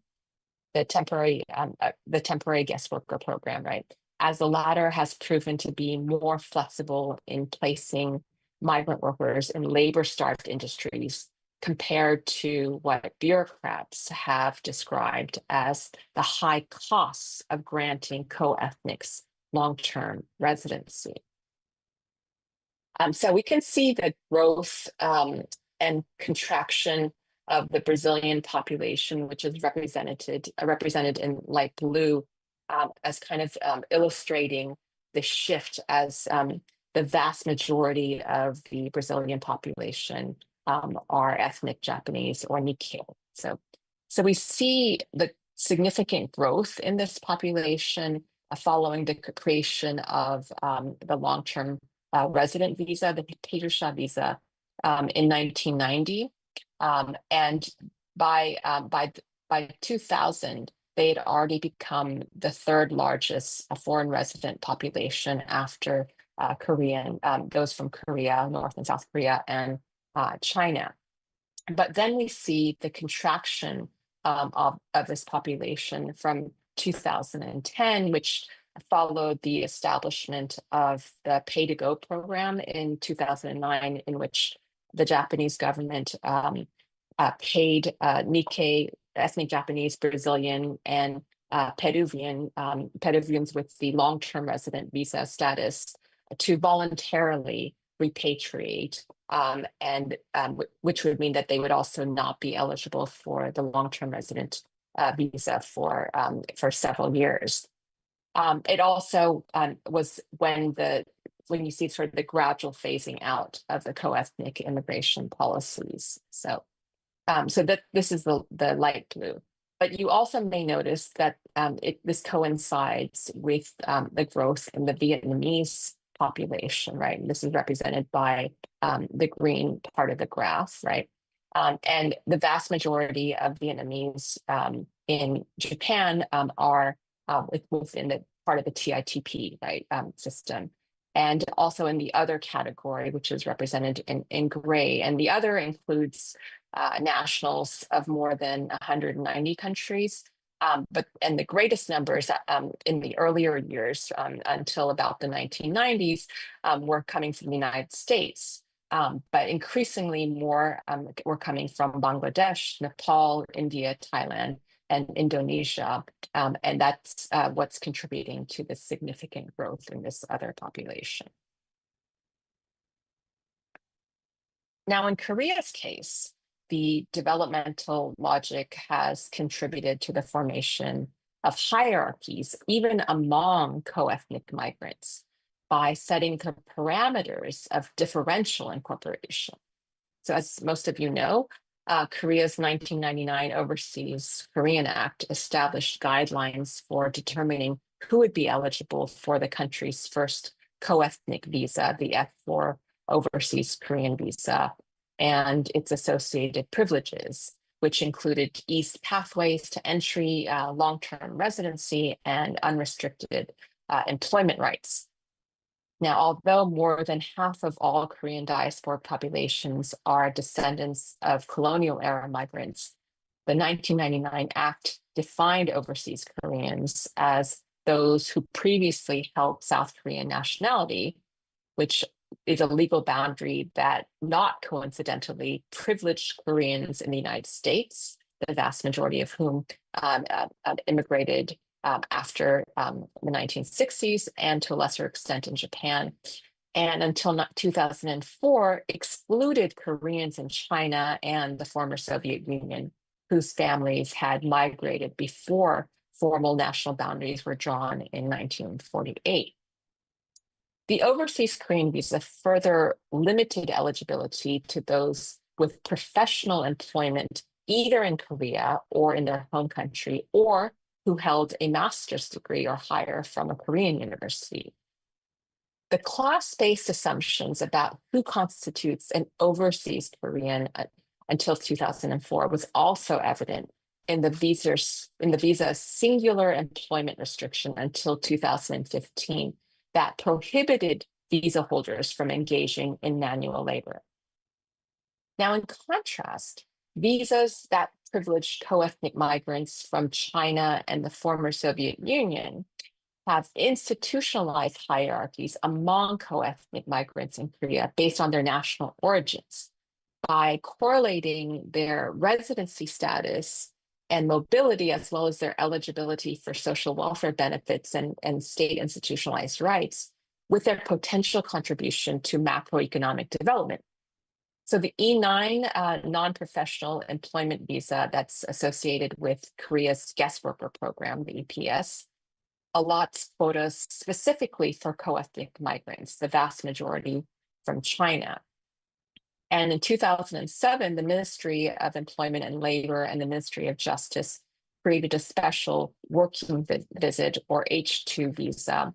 C: the temporary guest worker program, right? As the latter has proven to be more flexible in placing migrant workers in labor-starved industries compared to what bureaucrats have described as the high costs of granting co-ethnics long-term residency. So we can see the growth and contraction of the Brazilian population, which is represented in light blue, as kind of illustrating the shift as the vast majority of the Brazilian population are ethnic Japanese or Nikkei. So we see the significant growth in this population following the creation of the long-term resident visa, the Petersham visa, in 1990, and by 2000, they had already become the third largest foreign resident population after those from Korea, North and South Korea, and China. But then we see the contraction of this population from 2010, which followed the establishment of the Pay to Go program in 2009, in which the Japanese government paid Nikkei, ethnic Japanese, Brazilian, and Peruvians with the long-term resident visa status to voluntarily repatriate, which would mean that they would also not be eligible for the long-term resident visa for several years. It also was when you see sort of the gradual phasing out of the co-ethnic immigration policies. So that this is the light blue. But you also may notice that this coincides with the growth in the Vietnamese population, right? And this is represented by the green part of the graph, right? And the vast majority of Vietnamese in Japan are within the part of the TITP, right, system. And also in the other category, which is represented in gray. And the other includes nationals of more than 190 countries. And the greatest numbers in the earlier years until about the 1990s were coming from the United States. But increasingly more were coming from Bangladesh, Nepal, India, Thailand, and Indonesia. And that's what's contributing to the significant growth in this other population. Now, in Korea's case, the developmental logic has contributed to the formation of hierarchies, even among co-ethnic migrants, by setting the parameters of differential incorporation. So as most of you know, Korea's 1999 Overseas Korean Act established guidelines for determining who would be eligible for the country's first co-ethnic visa, the F4 Overseas Korean visa, and its associated privileges, which included eased pathways to entry, long-term residency, and unrestricted employment rights. Now, although more than half of all Korean diaspora populations are descendants of colonial era migrants, the 1999 Act defined overseas Koreans as those who previously held South Korean nationality, which is a legal boundary that not coincidentally privileged Koreans in the United States, the vast majority of whom immigrated after the 1960s, and to a lesser extent in Japan, and until 2004 excluded Koreans in China and the former Soviet Union, whose families had migrated before formal national boundaries were drawn in 1948. The Overseas Korean visa further limited eligibility to those with professional employment either in Korea or in their home country, or who held a master's degree or higher from a Korean university. The class-based assumptions about who constitutes an overseas Korean until 2004 was also evident in the visa's singular employment restriction until 2015 that prohibited visa holders from engaging in manual labor. Now, in contrast, visas that privilege co-ethnic migrants from China and the former Soviet Union have institutionalized hierarchies among co-ethnic migrants in Korea based on their national origins by correlating their residency status and mobility, as well as their eligibility for social welfare benefits and state institutionalized rights, with their potential contribution to macroeconomic development. So the E9 non-professional employment visa that's associated with Korea's guest worker program, the EPS, allots quotas specifically for co-ethnic migrants, the vast majority from China. And in 2007, the Ministry of Employment and Labor and the Ministry of Justice created a special working visit, or H2 visa,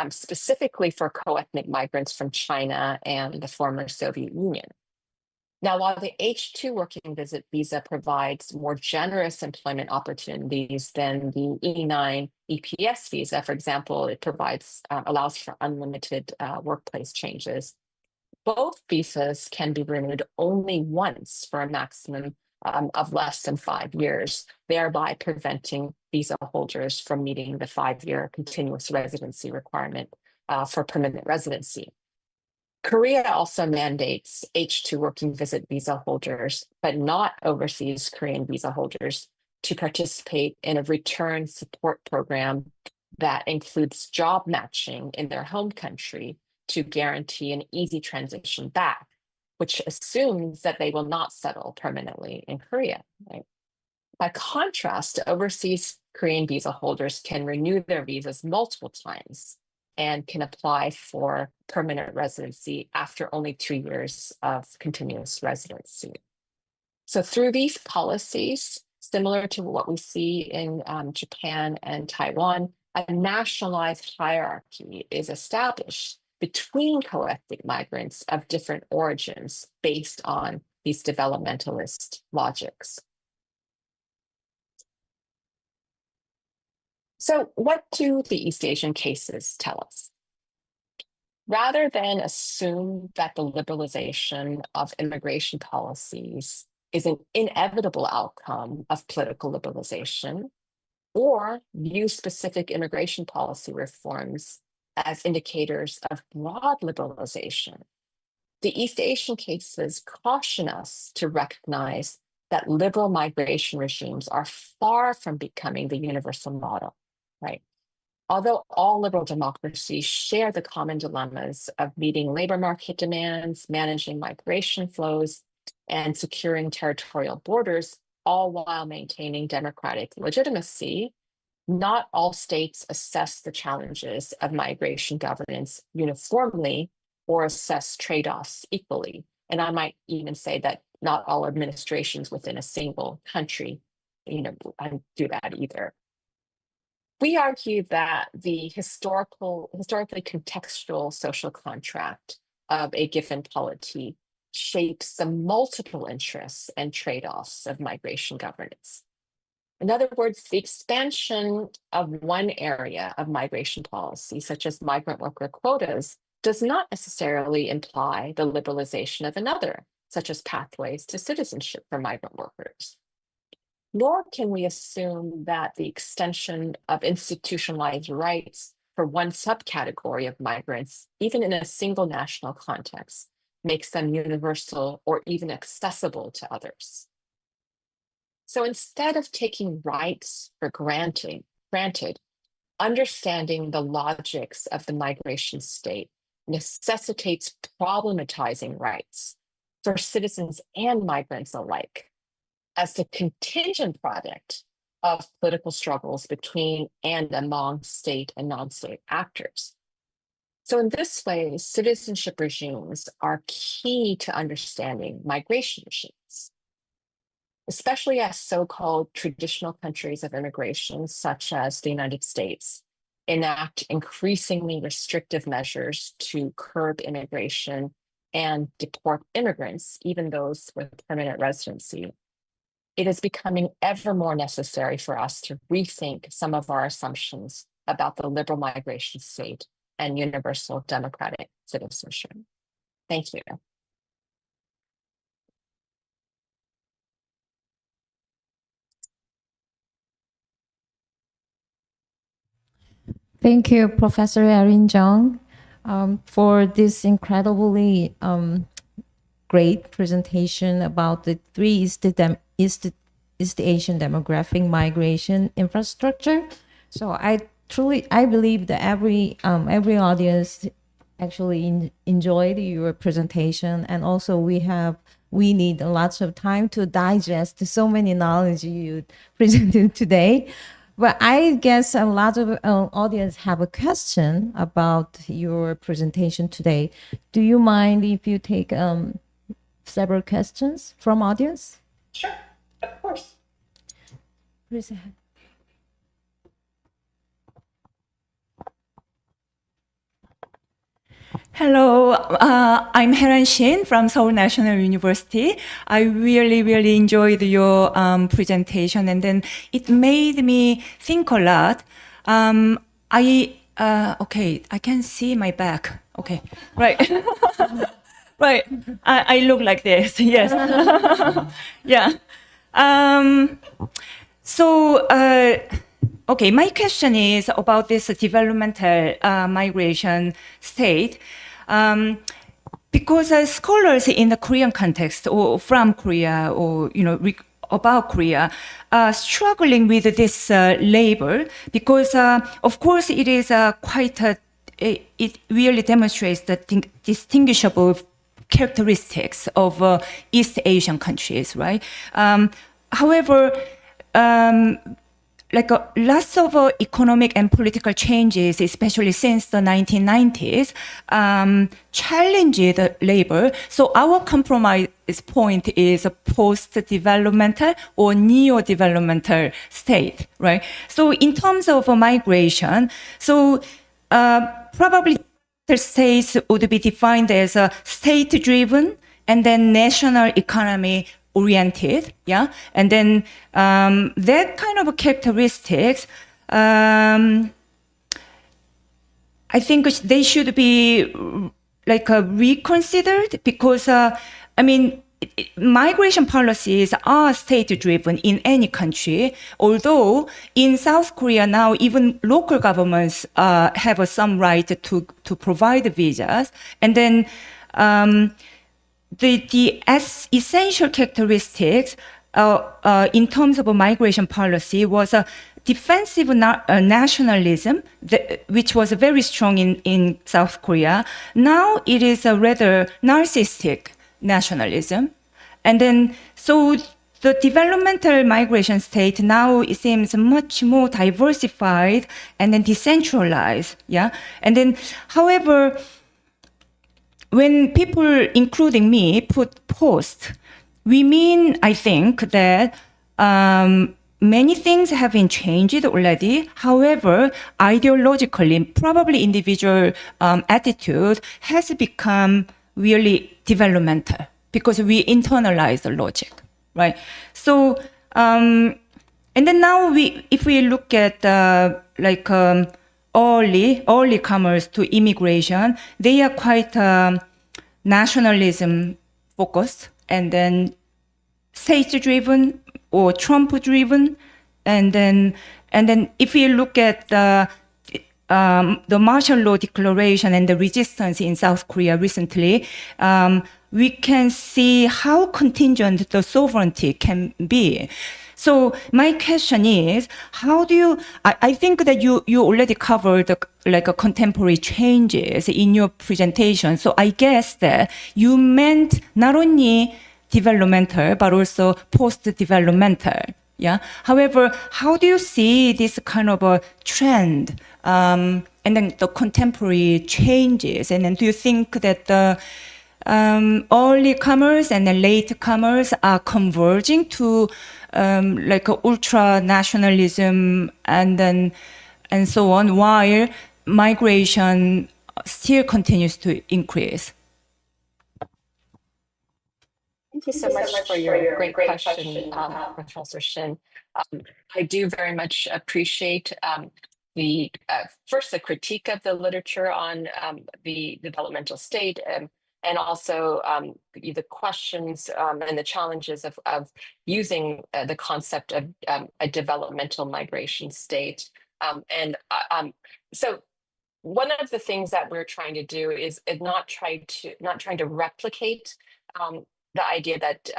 C: specifically for co-ethnic migrants from China and the former Soviet Union. Now, while the H2 working visit visa provides more generous employment opportunities than the E9 EPS visa, for example, it allows for unlimited workplace changes. Both visas can be renewed only once for a maximum of less than 5 years, thereby preventing visa holders from meeting the 5-year continuous residency requirement for permanent residency. Korea also mandates H2 working visit visa holders, but not overseas Korean visa holders, to participate in a return support program that includes job matching in their home country to guarantee an easy transition back, which assumes that they will not settle permanently in Korea. Right? By contrast, overseas Korean visa holders can renew their visas multiple times and can apply for permanent residency after only 2 years of continuous residency. So through these policies, similar to what we see in Japan and Taiwan, a nationalized hierarchy is established between co-ethnic migrants of different origins based on these developmentalist logics. So what do the East Asian cases tell us? Rather than assume that the liberalization of immigration policies is an inevitable outcome of political liberalization, or view specific immigration policy reforms as indicators of broad liberalization, the East Asian cases caution us to recognize that liberal migration regimes are far from becoming the universal model, right? Although all liberal democracies share the common dilemmas of meeting labor market demands, managing migration flows, and securing territorial borders, all while maintaining democratic legitimacy, not all states assess the challenges of migration governance uniformly or assess trade-offs equally. And I might even say that not all administrations within a single country, do that either. We argue that the historically contextual social contract of a given polity shapes the multiple interests and trade-offs of migration governance. In other words, the expansion of one area of migration policy, such as migrant worker quotas, does not necessarily imply the liberalization of another, such as pathways to citizenship for migrant workers. Nor can we assume that the extension of institutionalized rights for one subcategory of migrants, even in a single national context, makes them universal or even accessible to others. So instead of taking rights for granted, understanding the logics of the migration state necessitates problematizing rights for citizens and migrants alike as the contingent product of political struggles between and among state and non-state actors. So in this way, citizenship regimes are key to understanding migration regimes, especially as so-called traditional countries of immigration, such as the United States, enact increasingly restrictive measures to curb immigration and deport immigrants, even those with permanent residency. It is becoming ever more necessary for us to rethink some of our assumptions about the liberal migration state and universal democratic citizenship. Thank you.
A: Thank you, Professor Erin Jung, for this incredibly great presentation about the three East Asian demographic migration infrastructure. So I believe that every audience actually enjoyed your presentation, and also we need lots of time to digest so many knowledge you presented today. But I guess a lot of audience have a question about your presentation today. Do you mind if you take several questions from audience?
C: Sure, of course.
A: Please ahead.
D: Hello, I'm Heran Shin from Seoul National University. I really enjoyed your presentation, and then it made me think a lot. Okay, I can see my back. Okay, right. Right, I look like this, yes. Yeah. Okay, my question is about this developmental migration state. Because scholars in the Korean context or from Korea or, about Korea are struggling with this label because, of course, it is it really demonstrates the distinguishable characteristics of East Asian countries, right? However, lots of economic and political changes, especially since the 1990s, challenge the label. So our compromise point is a post-developmental or neo-developmental state, right? So in terms of migration, so probably the states would be defined as state-driven and then national economy oriented, yeah, and then that kind of characteristics, I think they should be reconsidered because migration policies are state-driven in any country. Although in South Korea now, even local governments have some right to provide visas, and then. The essential characteristics in terms of a migration policy was a defensive nationalism, which was very strong in South Korea. Now it is a rather narcissistic nationalism. And then, so the developmental migration state now it seems much more diversified and then decentralized. Yeah. And then, however, when people, including me, put post, we mean, I think, that many things have been changed already. However, ideologically, probably individual attitude has become really developmental because we internalize the logic, right? So, and then now if we look at early comers to immigration, they are quite nationalism focused and then state-driven or Trump-driven, and then if you look at the martial law declaration and the resistance in South Korea recently, we can see how contingent the sovereignty can be. So my question is, how do you? I think that you already covered contemporary changes in your presentation. So I guess that you meant not only developmental but also post-developmental. Yeah. However, how do you see this kind of a trend and then the contemporary changes? And then do you think that the early comers and the late comers are converging to ultra nationalism and so on, while migration still continues to increase?
C: Thank you so much for your great question, Professor Shin. I do very much appreciate the critique of the literature on the developmental state, and also the questions and the challenges of using the concept of a developmental migration state So one of the things that we're trying to do is not trying to replicate the idea that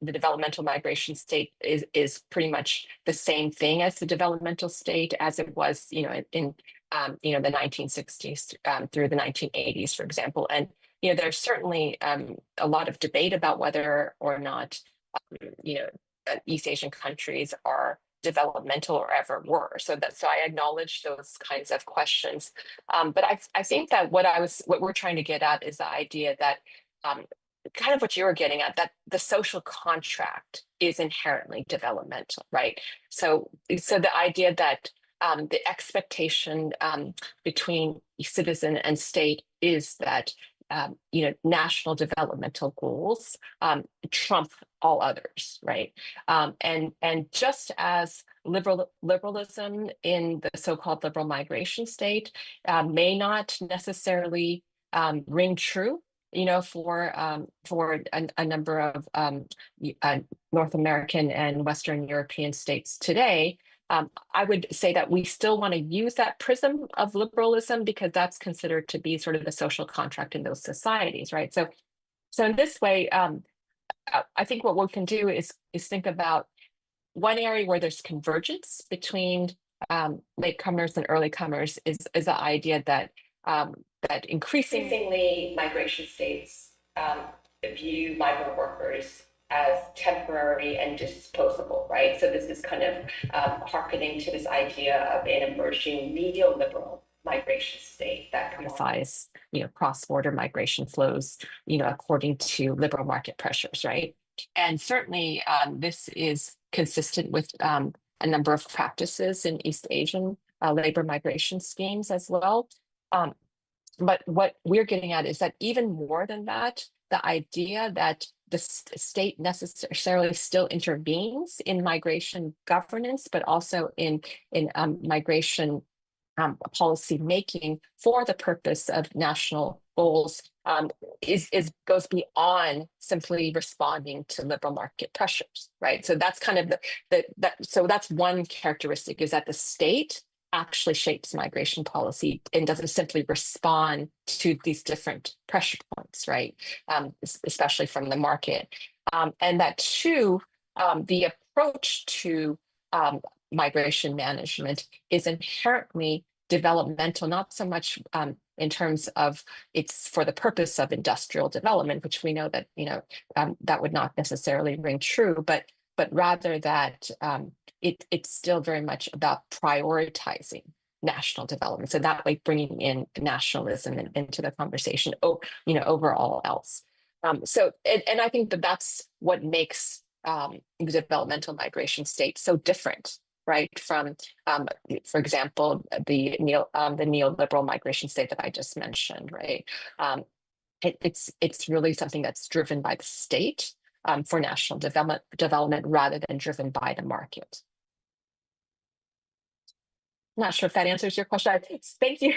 C: the developmental migration state is pretty much the same thing as the developmental state as it was, in the 1960s through the 1980s, for example. And there's certainly a lot of debate about whether or not East Asian countries are developmental or ever were. So I acknowledge those kinds of questions. But I think that what we're trying to get at is the idea that kind of what you were getting at, that the social contract is inherently developmental, right? So the idea that the expectation between citizen and state is that national developmental goals trump all others, right? And just as liberalism in the so-called liberal migration state may not necessarily ring true, for a number of North American and Western European states today. I would say that we still want to use that prism of liberalism because that's considered to be sort of the social contract in those societies, right? So in this way, I think what we can do is think about one area where there's convergence between latecomers and early comers is the idea that increasingly migration states view migrant workers as temporary and disposable, right? So this is kind of hearkening to this idea of an emerging neoliberal migration state that commodifies, cross-border migration flows, according to liberal market pressures, right? And certainly this is consistent with a number of practices in East Asian labor migration schemes as well. But what we're getting at is that even more than that, the idea that the state necessarily still intervenes in migration governance, but also in migration policy making for the purpose of national goals goes beyond simply responding to liberal market pressures, right? So that's kind of so that's one characteristic, is that the state actually shapes migration policy and doesn't simply respond to these different pressure points, right? Especially from the market. And that two, the approach to migration management is inherently developmental, not so much in terms of it's for the purpose of industrial development, which we know that, that would not necessarily ring true, but rather that it's still very much about prioritizing national development. So that way, bringing in nationalism into the conversation, over all else. And I think that's what makes the developmental migration state so different, right, from, for example, the neoliberal migration state that I just mentioned, right? It's really something that's driven by the state for national development rather than driven by the market. I'm not sure if that answers your question. Thank you.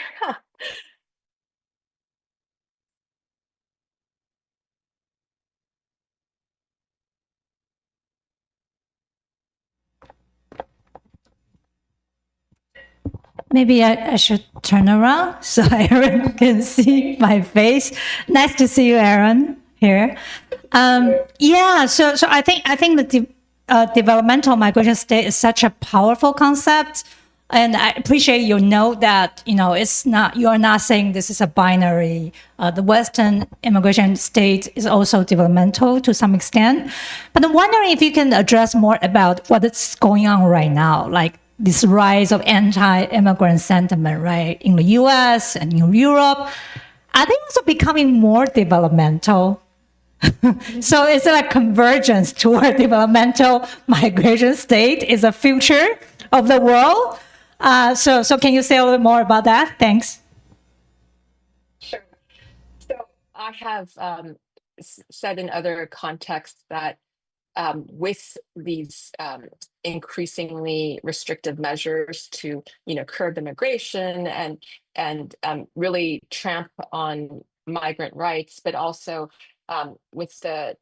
E: Maybe I should turn around so Aaron can see my face. Nice to see you, Aaron, here. Yeah, so I think the developmental migration state is such a powerful concept, and I appreciate you know that it's not, you are not saying this is a binary. The Western immigration state is also developmental to some extent, but I'm wondering if you can address more about what is going on right now, like this rise of anti-immigrant sentiment, right, in the US and in Europe. Are they also becoming more developmental? So is it a convergence toward developmental migration state is a future of the world? So can you say a little bit more about that? Thanks.
C: Sure. So I have said in other contexts that with these increasingly restrictive measures to curb immigration and really tramp on migrant rights, but also with the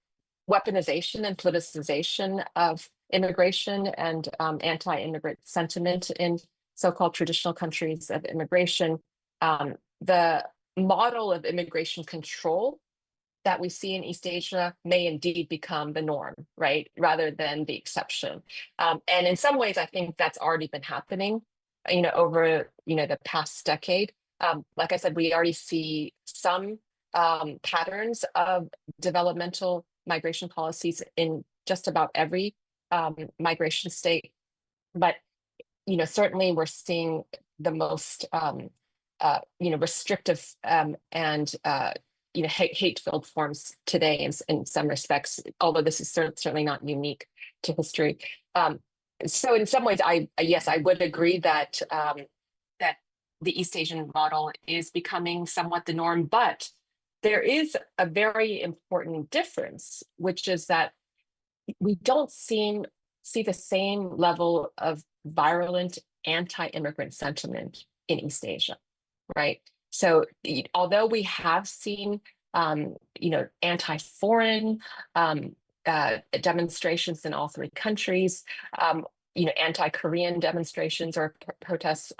C: weaponization and politicization of immigration and anti-immigrant sentiment in so-called traditional countries of immigration, the model of immigration control that we see in East Asia may indeed become the norm, right, rather than the exception. And in some ways, I think that's already been happening, over, the past decade. Like I said, we already see some patterns of developmental migration policies in just about every migration state. But, certainly we're seeing the most, restrictive and hate-filled forms today in some respects, although this is certainly not unique to history. So in some ways, I would agree that that the East Asian model is becoming somewhat the norm, but there is a very important difference, which is that we don't see the same level of virulent anti-immigrant sentiment in East Asia, right? So although we have seen, anti-foreign demonstrations in all three countries, anti-Korean demonstrations or protests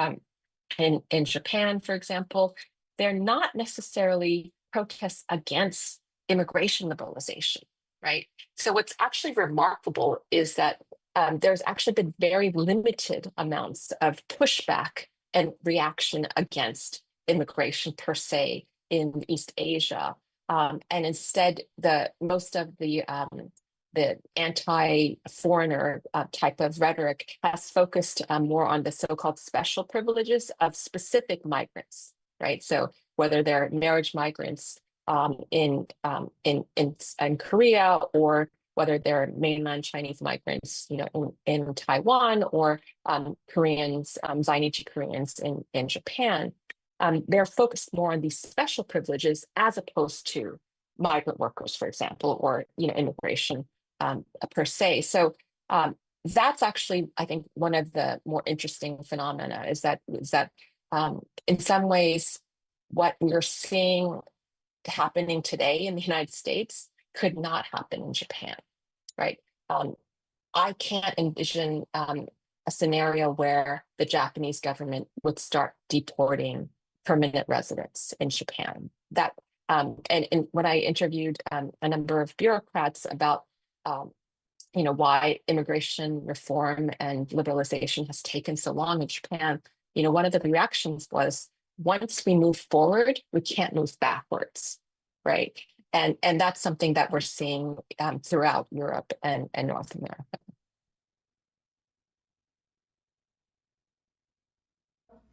C: in Japan, for example, they're not necessarily protests against immigration liberalization, right? So what's actually remarkable is that there's actually been very limited amounts of pushback and reaction against immigration per se in East Asia, and instead most of the anti-foreigner type of rhetoric has focused more on the so-called special privileges of specific migrants, right? So whether they're marriage migrants in Korea, or whether they're mainland Chinese migrants, in Taiwan, or Koreans, Zainichi Koreans in Japan. They're focused more on these special privileges as opposed to migrant workers, for example, or immigration per se. So that's actually, I think, one of the more interesting phenomena is that in some ways, what we're seeing happening today in the United States could not happen in Japan, right? I can't envision a scenario where the Japanese government would start deporting permanent residents in Japan. That and when I interviewed a number of bureaucrats about why immigration reform and liberalization has taken so long in Japan, one of the reactions was, once we move forward, we can't move backwards, right? And that's something that we're seeing throughout Europe and North America.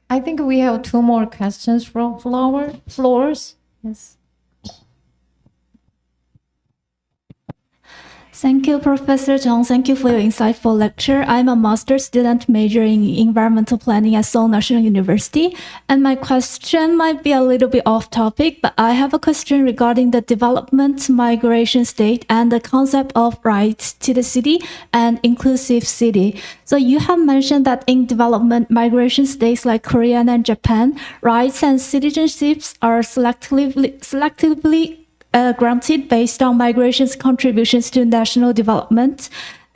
A: I think we have two more questions from floors. Yes.
F: Thank you, Professor Chung. Thank you for your insightful lecture. I'm a master's student majoring in environmental planning at Seoul National University. And my question might be a little bit off topic, but I have a question regarding the development migration state and the concept of rights to the city and inclusive city. So you have mentioned that in development migration states like Korea and Japan, rights and citizenships are selectively granted based on migration's contributions to national development.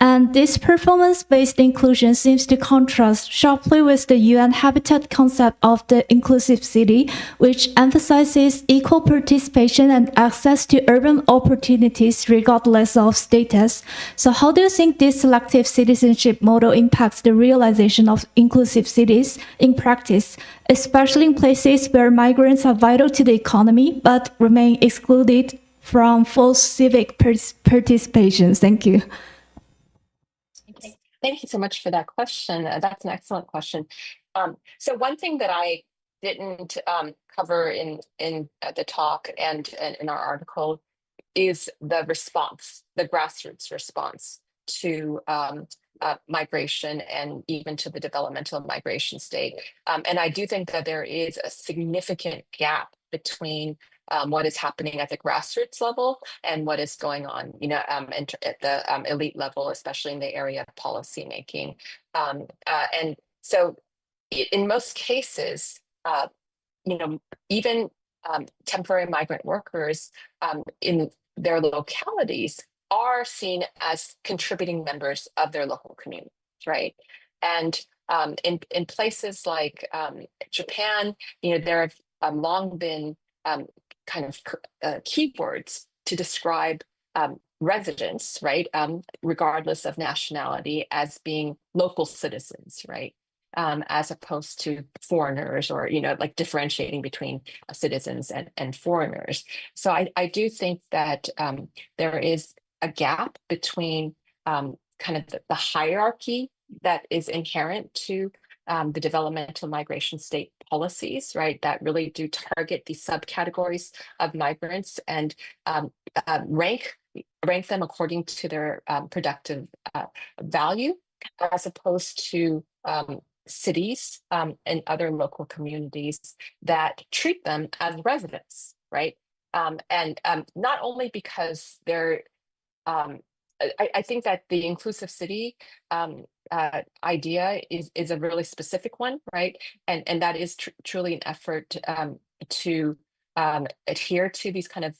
F: And this performance-based inclusion seems to contrast sharply with the UN Habitat concept of the inclusive city, which emphasizes equal participation and access to urban opportunities regardless of status. So how do you think this selective citizenship model impacts the realization of inclusive cities in practice, especially in places where migrants are vital to the economy but remain excluded from full civic participation? Thank you.
C: Thank you so much for that question. That's an excellent question. So one thing that I didn't cover in the talk and in our article is the response, the grassroots response to migration and even to the developmental migration state. And I do think that there is a significant gap between what is happening at the grassroots level and what is going on, at the elite level, especially in the area of policymaking. And so in most cases, even temporary migrant workers in their localities are seen as contributing members of their local communities, right? And in places like Japan, there have long been kind of keywords to describe residents, right, regardless of nationality, as being local citizens, right, as opposed to foreigners, or like differentiating between citizens and foreigners. So I do think that there is a gap between kind of the hierarchy that is inherent to the developmental migration state policies, right, that really do target these subcategories of migrants and rank them according to their productive value, as opposed to cities and other local communities that treat them as residents, right? And not only because they're, I think that the inclusive city idea is a really specific one, right? And that is truly an effort to adhere to these kind of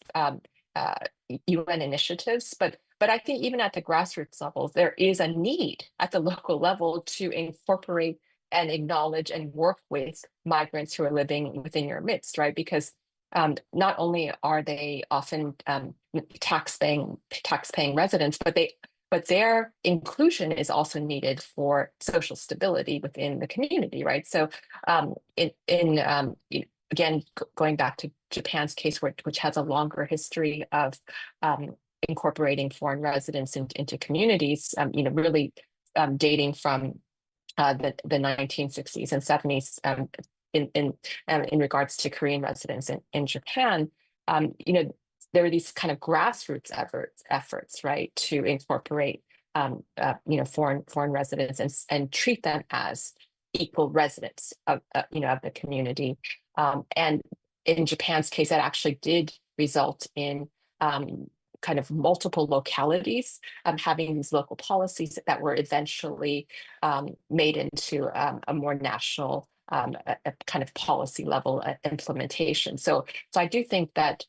C: UN initiatives, but I think even at the grassroots level, there is a need at the local level to incorporate and acknowledge and work with migrants who are living within your midst, right? Because not only are they often tax-paying residents, but their inclusion is also needed for social stability within the community, right? So again, going back to Japan's case, which has a longer history of incorporating foreign residents into communities, really dating from the 1960s and 70s in regards to Korean residents in Japan, there are these kind of grassroots efforts, right, to incorporate foreign residents and treat them as equal residents of the community. And in Japan's case, that actually did result in kind of multiple localities having these local policies that were eventually made into a more national a kind of policy level implementation. So I do think that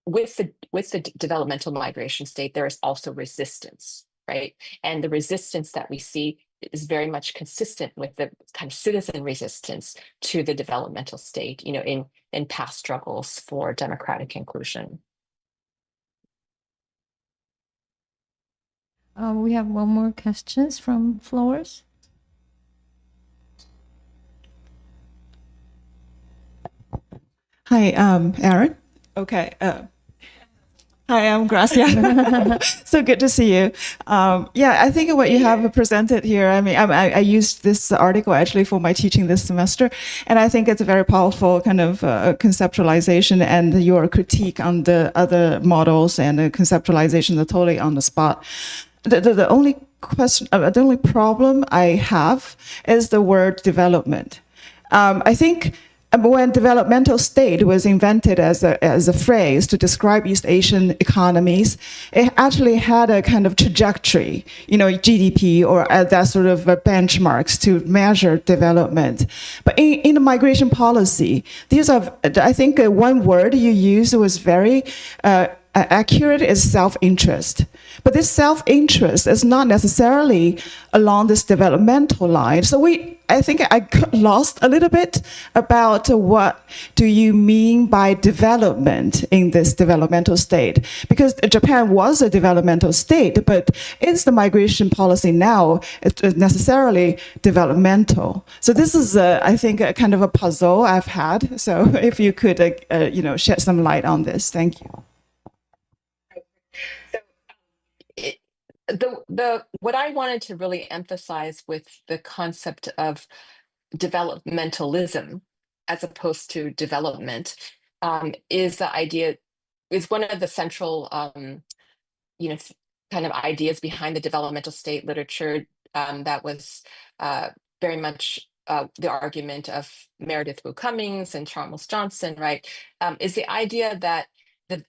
C: with the developmental migration state, there is also resistance, right? And the resistance that we see is very much consistent with the kind of citizen resistance to the developmental state, in past struggles for democratic inclusion.
A: We have one more questions from floors.
G: Hi, Aaron. Okay. Hi, I'm Gracia. So good to see you. Yeah, I think what you have presented here, I mean, I used this article actually for my teaching this semester, and I think it's a very powerful kind of conceptualization, and your critique on the other models and the conceptualization are totally on the spot. The only question, the only problem I have is the word development. I think when developmental state was invented as a phrase to describe East Asian economies, it actually had a kind of trajectory, GDP or that sort of benchmarks to measure development. But in the migration policy, these are, I think one word you used was very accurate, is self-interest. But this self-interest is not necessarily along this developmental line. So I think I got lost a little bit about what do you mean by development in this developmental state? Because Japan was a developmental state, but is the migration policy now necessarily developmental? So this is, I think, a kind of a puzzle I've had. So if you could, shed some light on this, thank you.
C: What I wanted to really emphasize with the concept of developmentalism as opposed to development is the idea, is one of the central kind of ideas behind the developmental state literature that was very much the argument of Meredith Wu Cummings and Charles Johnson, right? Is the idea that the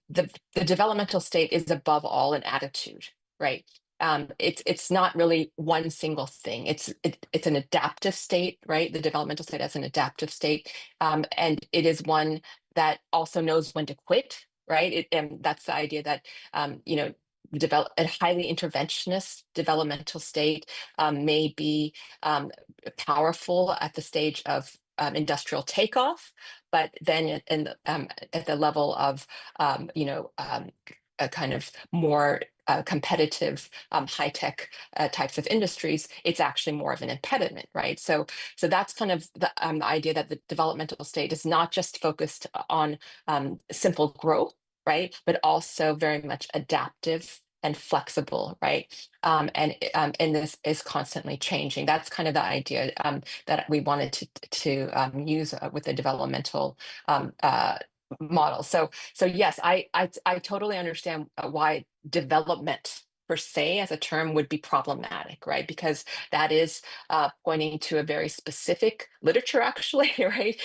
C: developmental state is above all an attitude, right? It's not really one single thing. It's an adaptive state, right? The developmental state as an adaptive state, and it is one that also knows when to quit, right? And that's the idea that a highly interventionist developmental state may be powerful at the stage of industrial takeoff, but then at the level of a kind of more competitive high-tech types of industries, it's actually more of an impediment, right? So that's kind of the idea that the developmental state is not just focused on simple growth, right, but also very much adaptive and flexible, right? And this is constantly changing. That's kind of the idea that we wanted to use with the developmental model. So yes, I totally understand why development per se as a term would be problematic, right? Because that is pointing to a very specific literature, actually, right?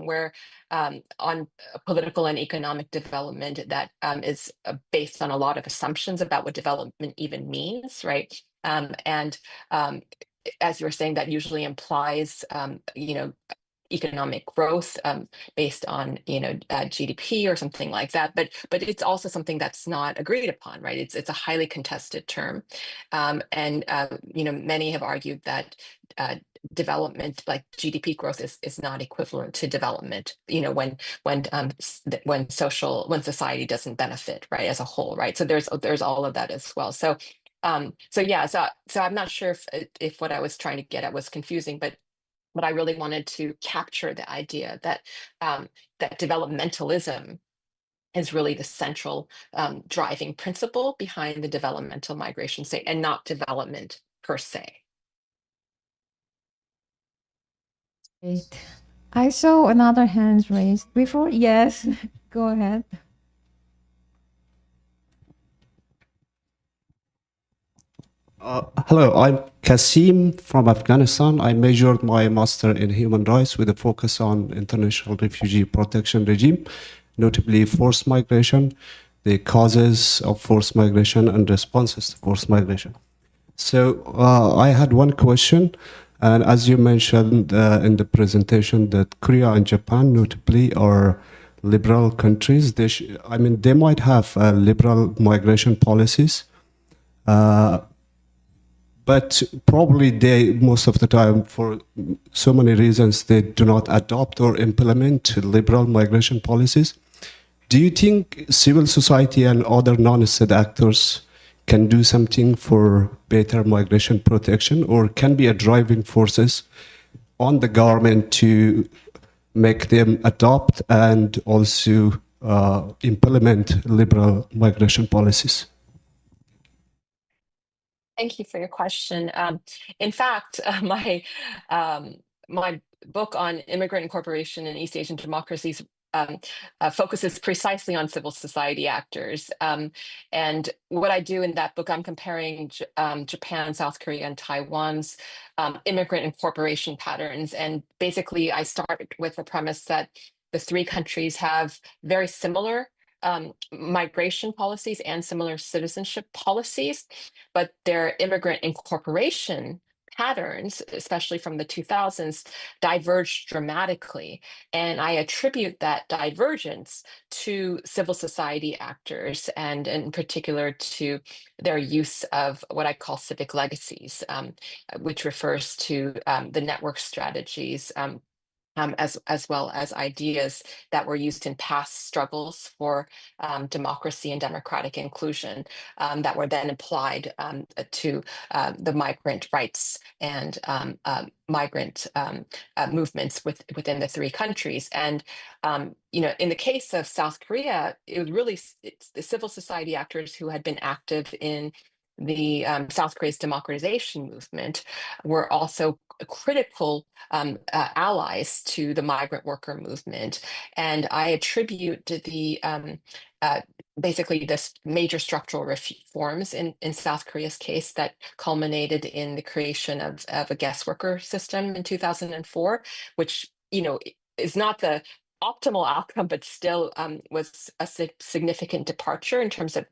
C: Where on political and economic development that is based on a lot of assumptions about what development even means, right? And as you were saying, that usually implies, economic growth based on GDP or something like that, but it's also something that's not agreed upon, right? It's a highly contested term, and many have argued that development, like GDP growth, is not equivalent to development. When society doesn't benefit, right, as a whole, right? So there's all of that as well. So I'm not sure if what I was trying to get at was confusing, but I really wanted to capture the idea that that developmentalism is really the central driving principle behind the developmental migration state, and not development per se.
A: Great. I saw another hand raised before. Yes, go ahead.
H: Hello, I'm Kasim from Afghanistan. I majored my master in human rights with a focus on international refugee protection regime, notably forced migration, the causes of forced migration and responses to forced migration. So I had one question, and as you mentioned in the presentation, that Korea and Japan notably are liberal countries. They might have liberal migration policies, but probably most of the time, for so many reasons, they do not adopt or implement liberal migration policies. Do you think civil society and other non-state actors can do something for better migration protection, or can be a driving forces on the government to make them adopt and also implement liberal migration policies?
C: Thank you for your question. In fact, my book on immigrant incorporation in East Asian democracies focuses precisely on civil society actors. And what I do in that book, I'm comparing Japan, South Korea, and Taiwan's immigrant incorporation patterns. And basically, I start with the premise that the three countries have very similar migration policies and similar citizenship policies, but their immigrant incorporation patterns, especially from the 2000s, diverged dramatically. And I attribute that divergence to civil society actors, and in particular to their use of what I call civic legacies, which refers to the network strategies, as well as ideas that were used in past struggles for democracy and democratic inclusion, that were then applied to the migrant rights and migrant movements within the three countries. And in the case of South Korea, it's the civil society actors who had been active in the South Korea's democratization movement were also critical allies to the migrant worker movement. And I attribute the basically this major structural reforms in South Korea's case that culminated in the creation of a guest worker system in 2004, which is not the optimal outcome, but still was a significant departure in terms of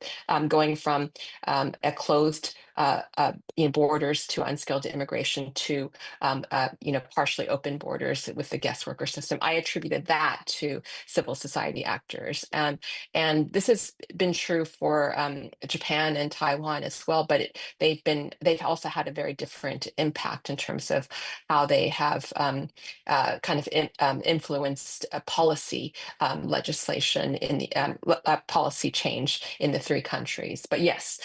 C: going from a closed borders to unskilled immigration to partially open borders with the guest worker system. I attributed that to civil society actors, and this has been true for Japan and Taiwan as well. But they've also had a very different impact in terms of how they have influenced policy legislation in the policy change in the three countries. But yes,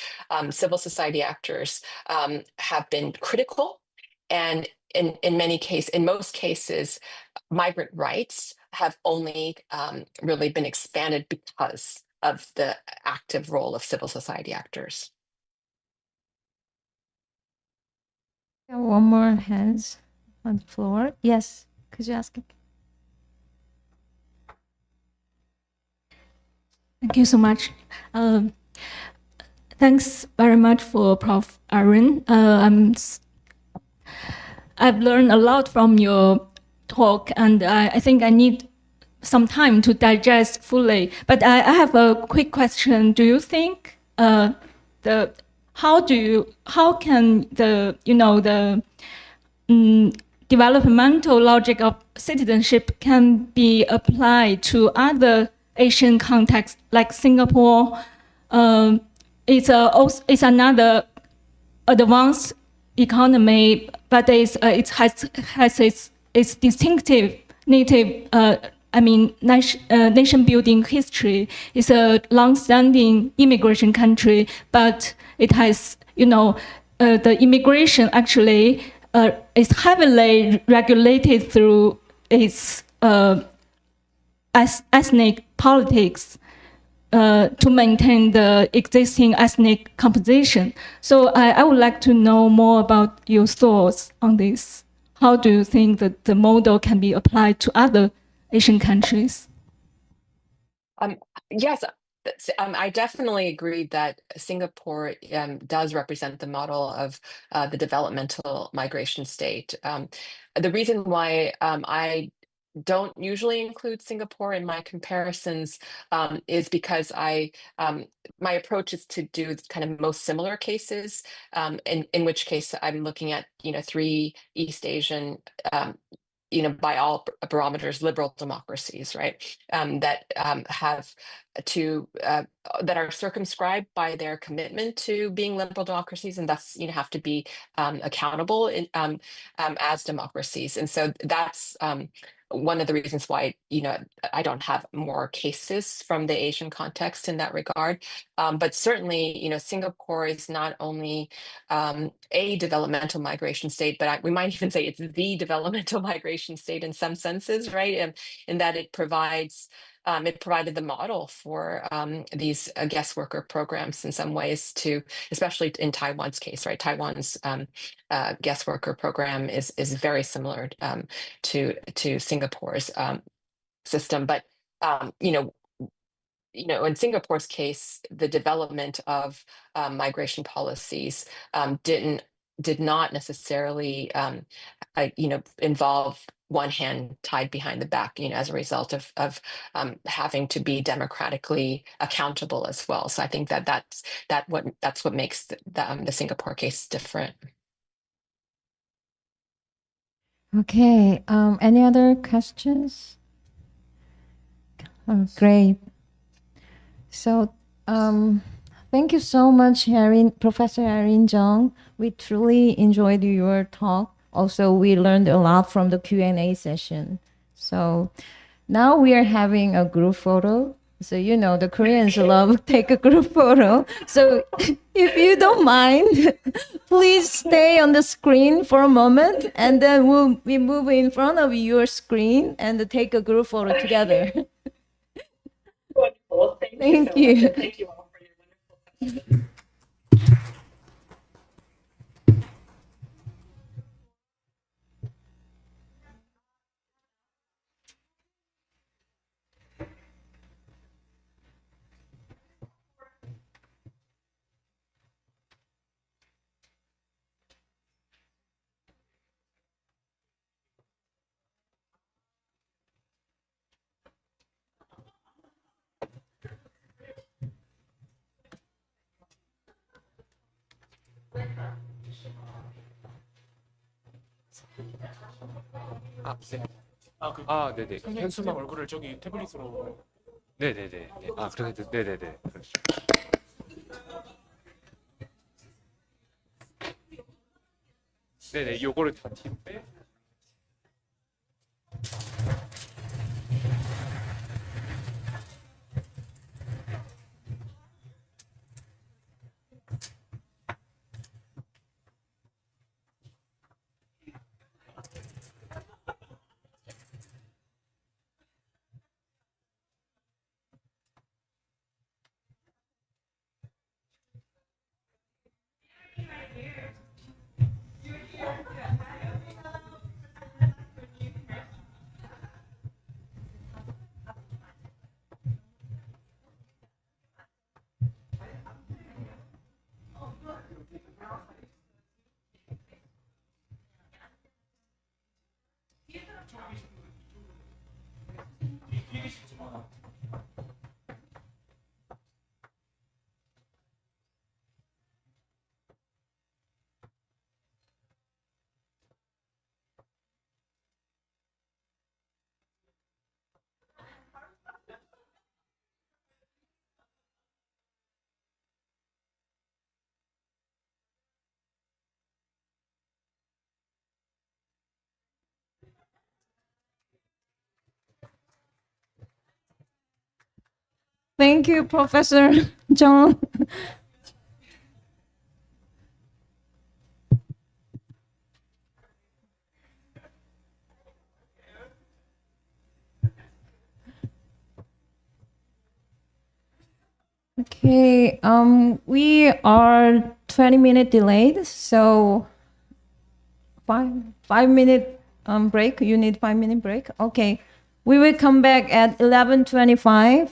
C: civil society actors have been critical, and in most cases, migrant rights have only really been expanded because of the active role of civil society actors.
A: One more hands on the floor. Yes, could you ask?
F: Thank you so much. Thanks very much for Prof. Aaron. I've learned a lot from your talk, and I think I need some time to digest fully. But I have a quick question. Do you think how can the developmental logic of citizenship can be applied to other Asian contexts like Singapore? It's another advanced economy, but it has its distinctive native nation building history. It's a long-standing immigration country, but it has the immigration actually is heavily regulated through its ethnic politics to maintain the existing ethnic composition. So I would like to know more about your thoughts on this. How do you think that the model can be applied to other Asian countries?
C: Yes, I definitely agree that Singapore does represent the model of the developmental migration state. The reason why I don't usually include Singapore in my comparisons is because my approach is to do kind of most similar cases, in which case I'm looking at three East Asian by all barometers, liberal democracies, right? That are circumscribed by their commitment to being liberal democracies, and thus have to be accountable as democracies. And so that's one of the reasons why I don't have more cases from the Asian context in that regard. But certainly, Singapore is not only a developmental migration state, but we might even say it's the developmental migration state in some senses, right? In that it provided the model for these guest worker programs in some ways, especially in Taiwan's case, right? Taiwan's guest worker program is very similar to Singapore's system, but in Singapore's case, the development of migration policies did not necessarily involve one hand tied behind the back, as a result of having to be democratically accountable as well. So I think that's what makes the Singapore case different.
A: Okay. Any other questions? Oh, great. So, thank you so much, Professor Erin Jung. We truly enjoyed your talk. Also, we learned a lot from the Q&A session. So now we are having a group photo. So, the Koreans love take a group photo. So if you don't mind, please stay on the screen for a moment, and then we move in front of your screen and take a group photo together.
C: Wonderful.
A: Thank you.
C: Thank you all for your wonderful
I: 아, 네. 네네.
J: 선생님 얼굴을 저기 태블릿으로.
I: 네네네. 네. 아, 그래도 네네네. 그렇죠. 네네. 요거를 다 뒤로 빼.
A: Thank you, Professor John. Okay, we are 20-minute delayed, so 5 minute break. You need 5-minute break. Okay, we will come back at 11:25.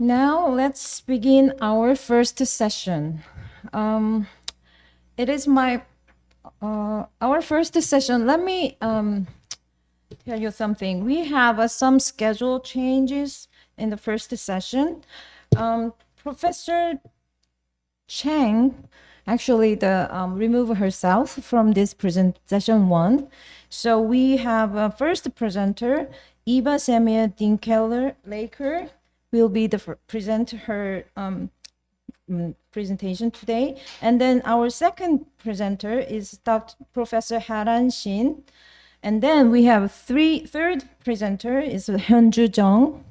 A: Now let's begin our first session. It is our first session. Let me tell you something. We have some schedule changes in the first session. Professor Chang actually removed herself from this session 1. So we have a first presenter, Eva Samia Dinkeler-Laker, will be present her presentation today. And then our second presenter is Professor Haran Shin. And then we have third presenter is Hyunju Jung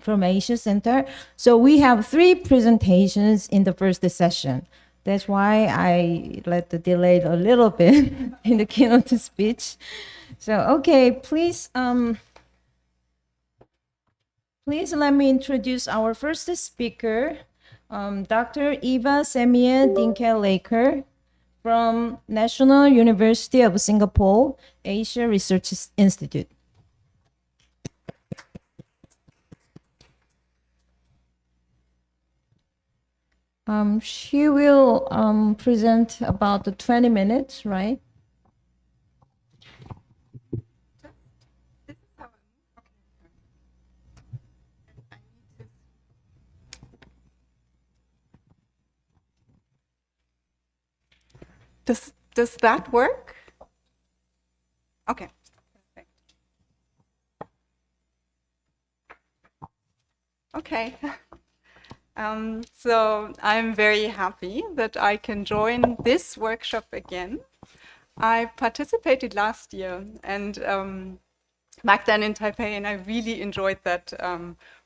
A: from Asia Center. So we have 3 presentations in the first session. That's why I let the delay a little bit in the keynote speech. So, okay, please let me introduce our first speaker, Dr. Eva Samia Dinkeler-Laker from National University of Singapore, Asia Research Institute. She will present about 20 minutes, right?
K: Does that work? Okay. Perfect. Okay. So I'm very happy that I can join this workshop again. I participated last year and back then in Taipei, and I really enjoyed that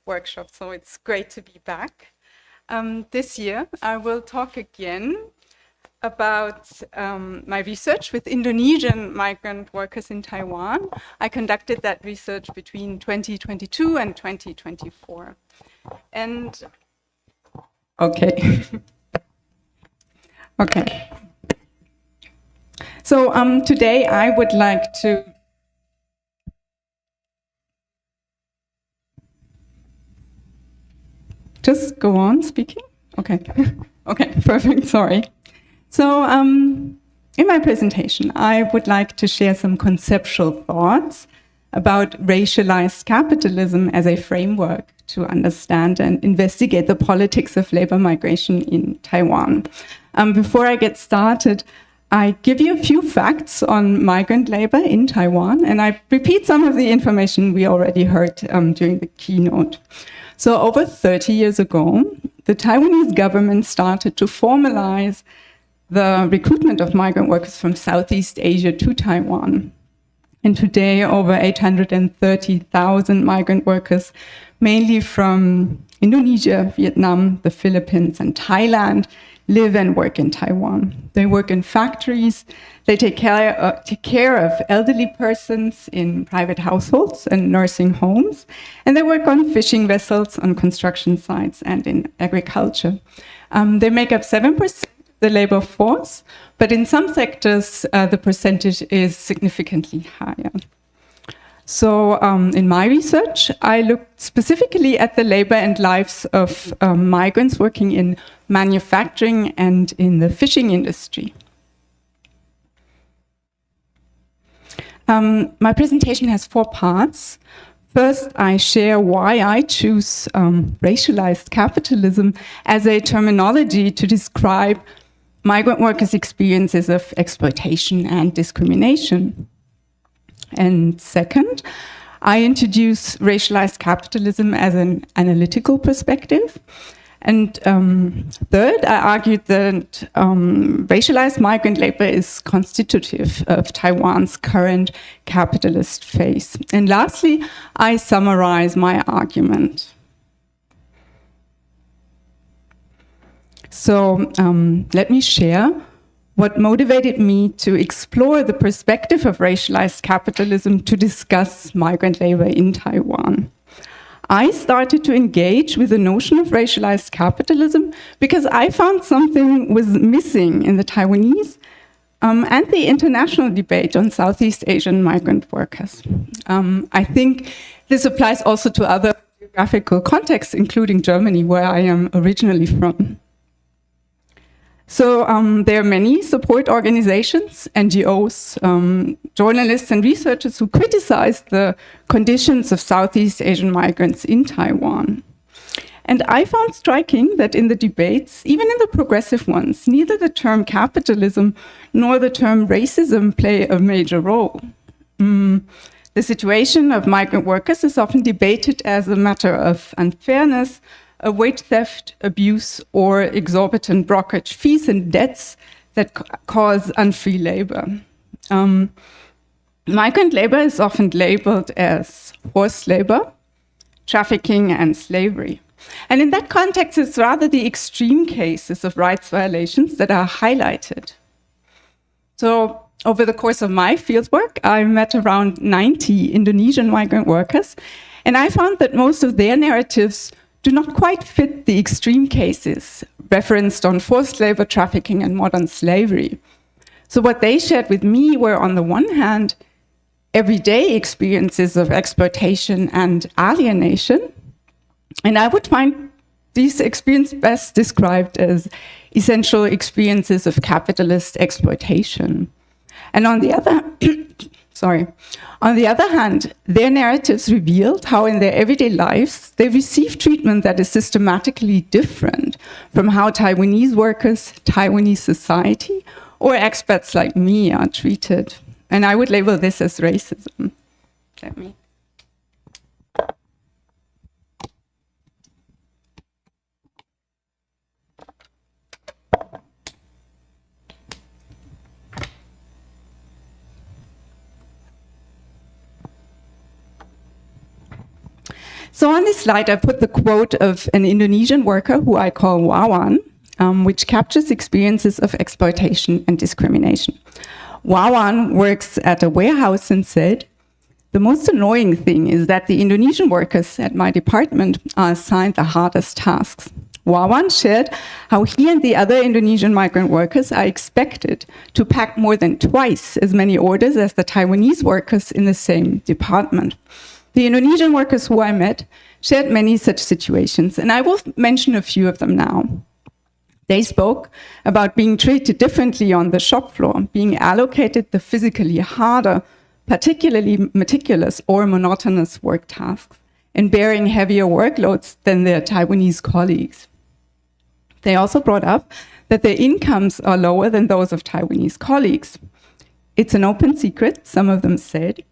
K: workshop. So it's great to be back. This year, I will talk again about my research with Indonesian migrant workers in Taiwan. I conducted that research between 2022 and 2024. And okay. Okay. So today I would like to just go on speaking. Okay. Okay, perfect, sorry. So in my presentation, I would like to share some conceptual thoughts about racialized capitalism as a framework to understand and investigate the politics of labor migration in Taiwan. Before I get started, I give you a few facts on migrant labor in Taiwan, and I repeat some of the information we already heard during the keynote. So over 30 years ago, the Taiwanese government started to formalize the recruitment of migrant workers from Southeast Asia to Taiwan. And today, over 830,000 migrant workers, mainly from Indonesia, Vietnam, the Philippines, and Thailand, live and work in Taiwan. They work in factories, they take care of elderly persons in private households and nursing homes, and they work on fishing vessels, on construction sites, and in agriculture. They make up 7% the labor force, but in some sectors, the percentage is significantly higher. So in my research, I looked specifically at the labor and lives of migrants working in manufacturing and in the fishing industry. My presentation has 4 parts. First, I share why I choose racialized capitalism as a terminology to describe migrant workers' experiences of exploitation and discrimination. And second, I introduce racialized capitalism as an analytical perspective. And third, I argued that racialized migrant labor is constitutive of Taiwan's current capitalist phase. And lastly, I summarize my argument. So let me share what motivated me to explore the perspective of racialized capitalism to discuss migrant labor in Taiwan. I started to engage with the notion of racialized capitalism because I found something was missing in the Taiwanese and the international debate on Southeast Asian migrant workers. I think this applies also to other geographical context, including Germany, where I am originally from. So there are many support organizations, NGOs, journalists and researchers who criticize the conditions of Southeast Asian migrants in Taiwan. And I found striking that in the debates, even in the progressive ones, neither the term capitalism nor the term racism play a major role. The situation of migrant workers is often debated as a matter of unfairness, wage theft, abuse, or exorbitant brokerage fees and debts that cause unfree labor. Migrant labor is often labeled as forced labor, trafficking, and slavery. And in that context, it's rather the extreme cases of rights violations that are highlighted. So over the course of my fieldwork, I met around 90 Indonesian migrant workers, and I found that most of their narratives do not quite fit the extreme cases referenced on forced labor, trafficking, and modern slavery. So what they shared with me were, on the one hand, everyday experiences of exploitation and alienation, and I would find these experiences best described as essential experiences of capitalist exploitation. And on the other, on the other hand, their narratives revealed how in their everyday lives they receive treatment that is systematically different from how Taiwanese workers, Taiwanese society, or expats like me are treated. And I would label this as racism. Let me. So on this slide, I put the quote of an Indonesian worker who I call Wawan, which captures experiences of exploitation and discrimination. Wawan works at a warehouse and said, "The most annoying thing is that the Indonesian workers at my department are assigned the hardest tasks." Wawan shared how he and the other Indonesian migrant workers are expected to pack more than twice as many orders as the Taiwanese workers in the same department. The Indonesian workers who I met shared many such situations, and I will mention a few of them now. They spoke about being treated differently on the shop floor, being allocated the physically harder, particularly meticulous or monotonous work tasks, and bearing heavier workloads than their Taiwanese colleagues. They also brought up that their incomes are lower than those of Taiwanese colleagues. It's an open secret, some of them said.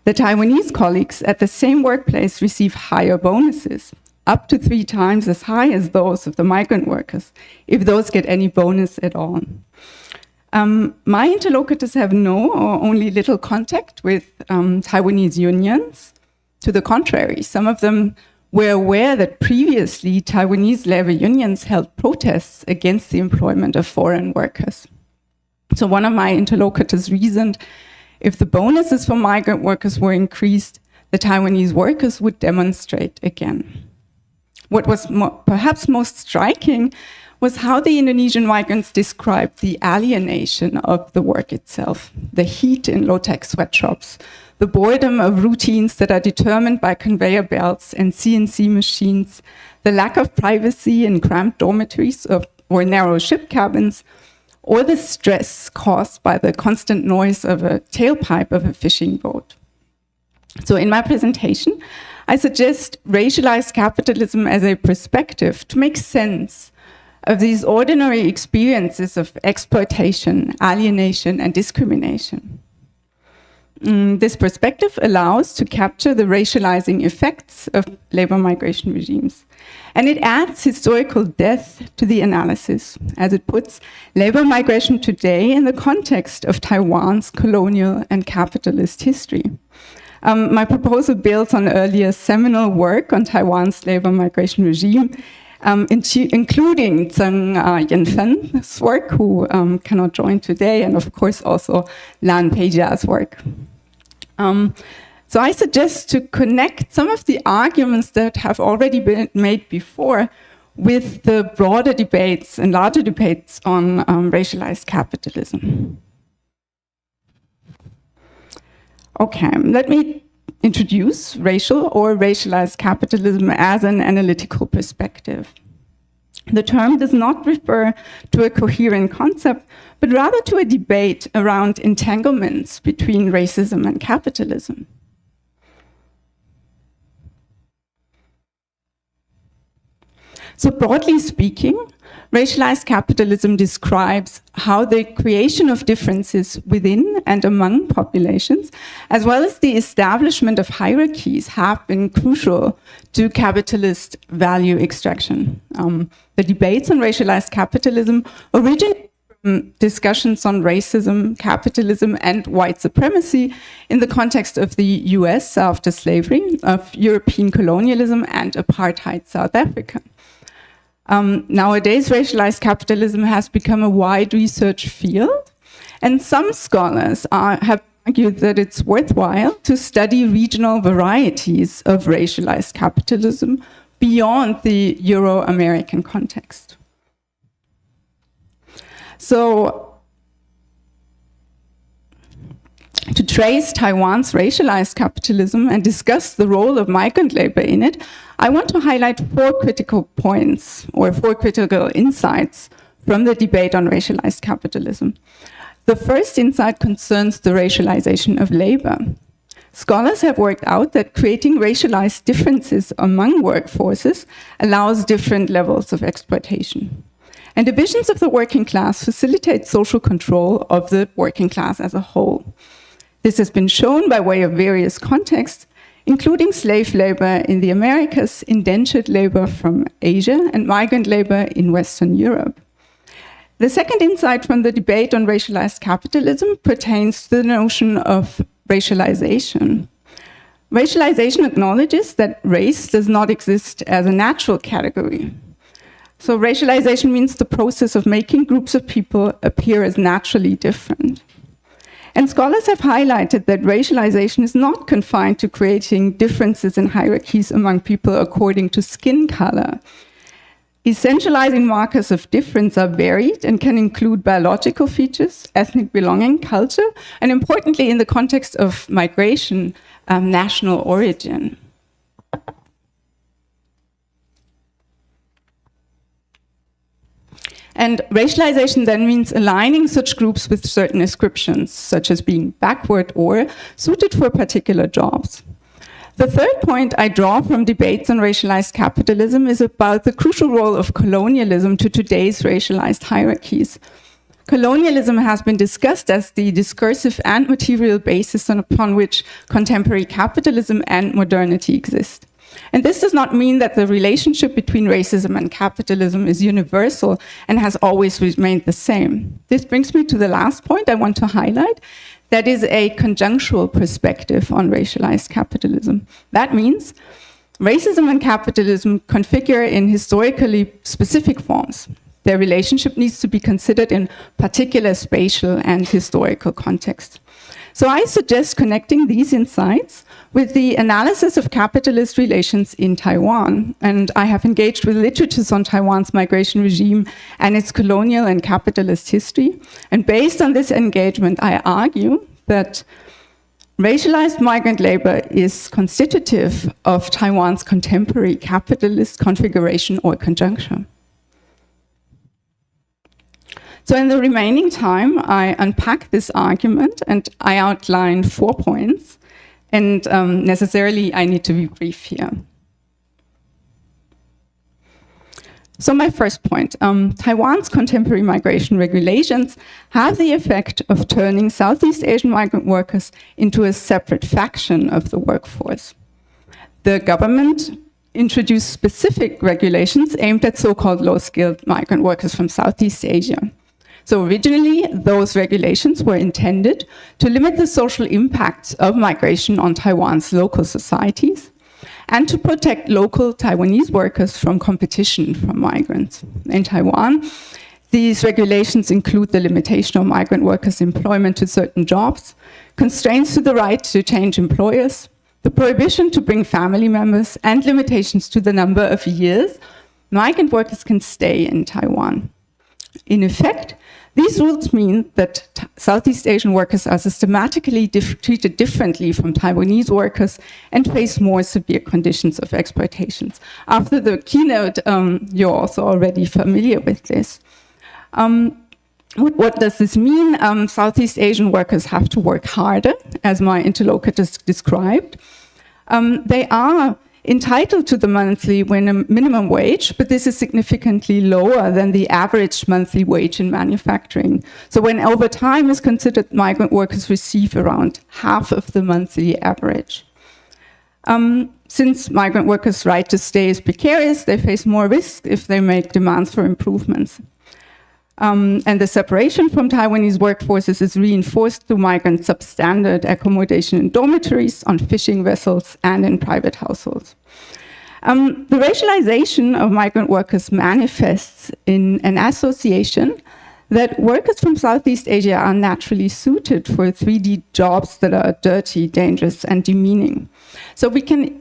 K: The Taiwanese colleagues at the same workplace receive higher bonuses, up to 3 times as high as those of the migrant workers, if those get any bonus at all. My interlocutors have no or only little contact with Taiwanese unions. To the contrary, some of them were aware that previously Taiwanese labor unions held protests against the employment of foreign workers. So one of my interlocutors reasoned, if the bonuses for migrant workers were increased, the Taiwanese workers would demonstrate again. What was perhaps most striking was how the Indonesian migrants described the alienation of the work itself, the heat in low-tech sweatshops, the boredom of routines that are determined by conveyor belts and CNC machines, the lack of privacy in cramped dormitories or narrow ship cabins, or the stress caused by the constant noise of a tailpipe of a fishing boat. So in my presentation, I suggest racialized capitalism as a perspective to make sense of these ordinary experiences of exploitation, alienation, and discrimination. This perspective allows to capture the racializing effects of labor migration regimes. And it adds historical depth to the analysis, as it puts labor migration today in the context of Taiwan's colonial and capitalist history. My proposal builds on earlier seminal work on Taiwan's labor migration regime, including Tseng Yanfen's work, who cannot join today, and of course also Lan Peijia's work. So I suggest to connect some of the arguments that have already been made before with the broader debates and larger debates on racialized capitalism. Okay, let me introduce racial or racialized capitalism as an analytical perspective. The term does not refer to a coherent concept, but rather to a debate around entanglements between racism and capitalism. So broadly speaking, racialized capitalism describes how the creation of differences within and among populations, as well as the establishment of hierarchies, have been crucial to capitalist value extraction. The debates on racialized capitalism originate from discussions on racism, capitalism, and white supremacy in the context of the US after slavery, of European colonialism, and apartheid South Africa. Nowadays, racialized capitalism has become a wide research field, and some scholars have argued that it's worthwhile to study regional varieties of racialized capitalism beyond the Euro-American context. So, to trace Taiwan's racialized capitalism and discuss the role of migrant labor in it, I want to highlight 4 critical points or 4 critical insights from the debate on racialized capitalism. The first insight concerns the racialization of labor. Scholars have worked out that creating racialized differences among workforces allows different levels of exploitation. And divisions of the working class facilitate social control of the working class as a whole. This has been shown by way of various contexts, including slave labor in the Americas, indentured labor from Asia, and migrant labor in Western Europe. The second insight from the debate on racialized capitalism pertains to the notion of racialization. Racialization acknowledges that race does not exist as a natural category. So racialization means the process of making groups of people appear as naturally different. And scholars have highlighted that racialization is not confined to creating differences in hierarchies among people according to skin color. Essentializing markers of difference are varied and can include biological features, ethnic belonging, culture, and importantly, in the context of migration, national origin. And racialization then means aligning such groups with certain descriptions, such as being backward or suited for particular jobs. The third point I draw from debates on racialized capitalism is about the crucial role of colonialism to today's racialized hierarchies. Colonialism has been discussed as the discursive and material basis upon which contemporary capitalism and modernity exist. And this does not mean that the relationship between racism and capitalism is universal and has always remained the same. This brings me to the last point I want to highlight. That is a conjunctural perspective on racialized capitalism. That means racism and capitalism configure in historically specific forms. Their relationship needs to be considered in particular spatial and historical context. So I suggest connecting these insights with the analysis of capitalist relations in Taiwan. And I have engaged with literatures on Taiwan's migration regime and its colonial and capitalist history. And based on this engagement, I argue that racialized migrant labor is constitutive of Taiwan's contemporary capitalist configuration or conjuncture. So in the remaining time, I unpack this argument and I outline 4 points. And necessarily, I need to be brief here. So my first point, Taiwan's contemporary migration regulations have the effect of turning Southeast Asian migrant workers into a separate faction of the workforce. The government introduced specific regulations aimed at so-called low-skilled migrant workers from Southeast Asia. So originally, those regulations were intended to limit the social impacts of migration on Taiwan's local societies and to protect local Taiwanese workers from competition from migrants. In Taiwan, these regulations include the limitation of migrant workers' employment to certain jobs, constraints to the right to change employers, the prohibition to bring family members, and limitations to the number of years migrant workers can stay in Taiwan. In effect, these rules mean that Southeast Asian workers are systematically treated differently from Taiwanese workers and face more severe conditions of exploitations. After the keynote, you're also already familiar with this. What does this mean? Southeast Asian workers have to work harder, as my interlocutors described. They are entitled to the monthly minimum wage, but this is significantly lower than the average monthly wage in manufacturing. So when overtime is considered, migrant workers receive around half of the monthly average. Since migrant workers' right to stay is precarious, they face more risk if they make demands for improvements. And the separation from Taiwanese workforces is reinforced through migrant substandard accommodation in dormitories, on fishing vessels, and in private households. The racialization of migrant workers manifests in an association that workers from Southeast Asia are naturally suited for 3D jobs that are dirty, dangerous, and demeaning. So we can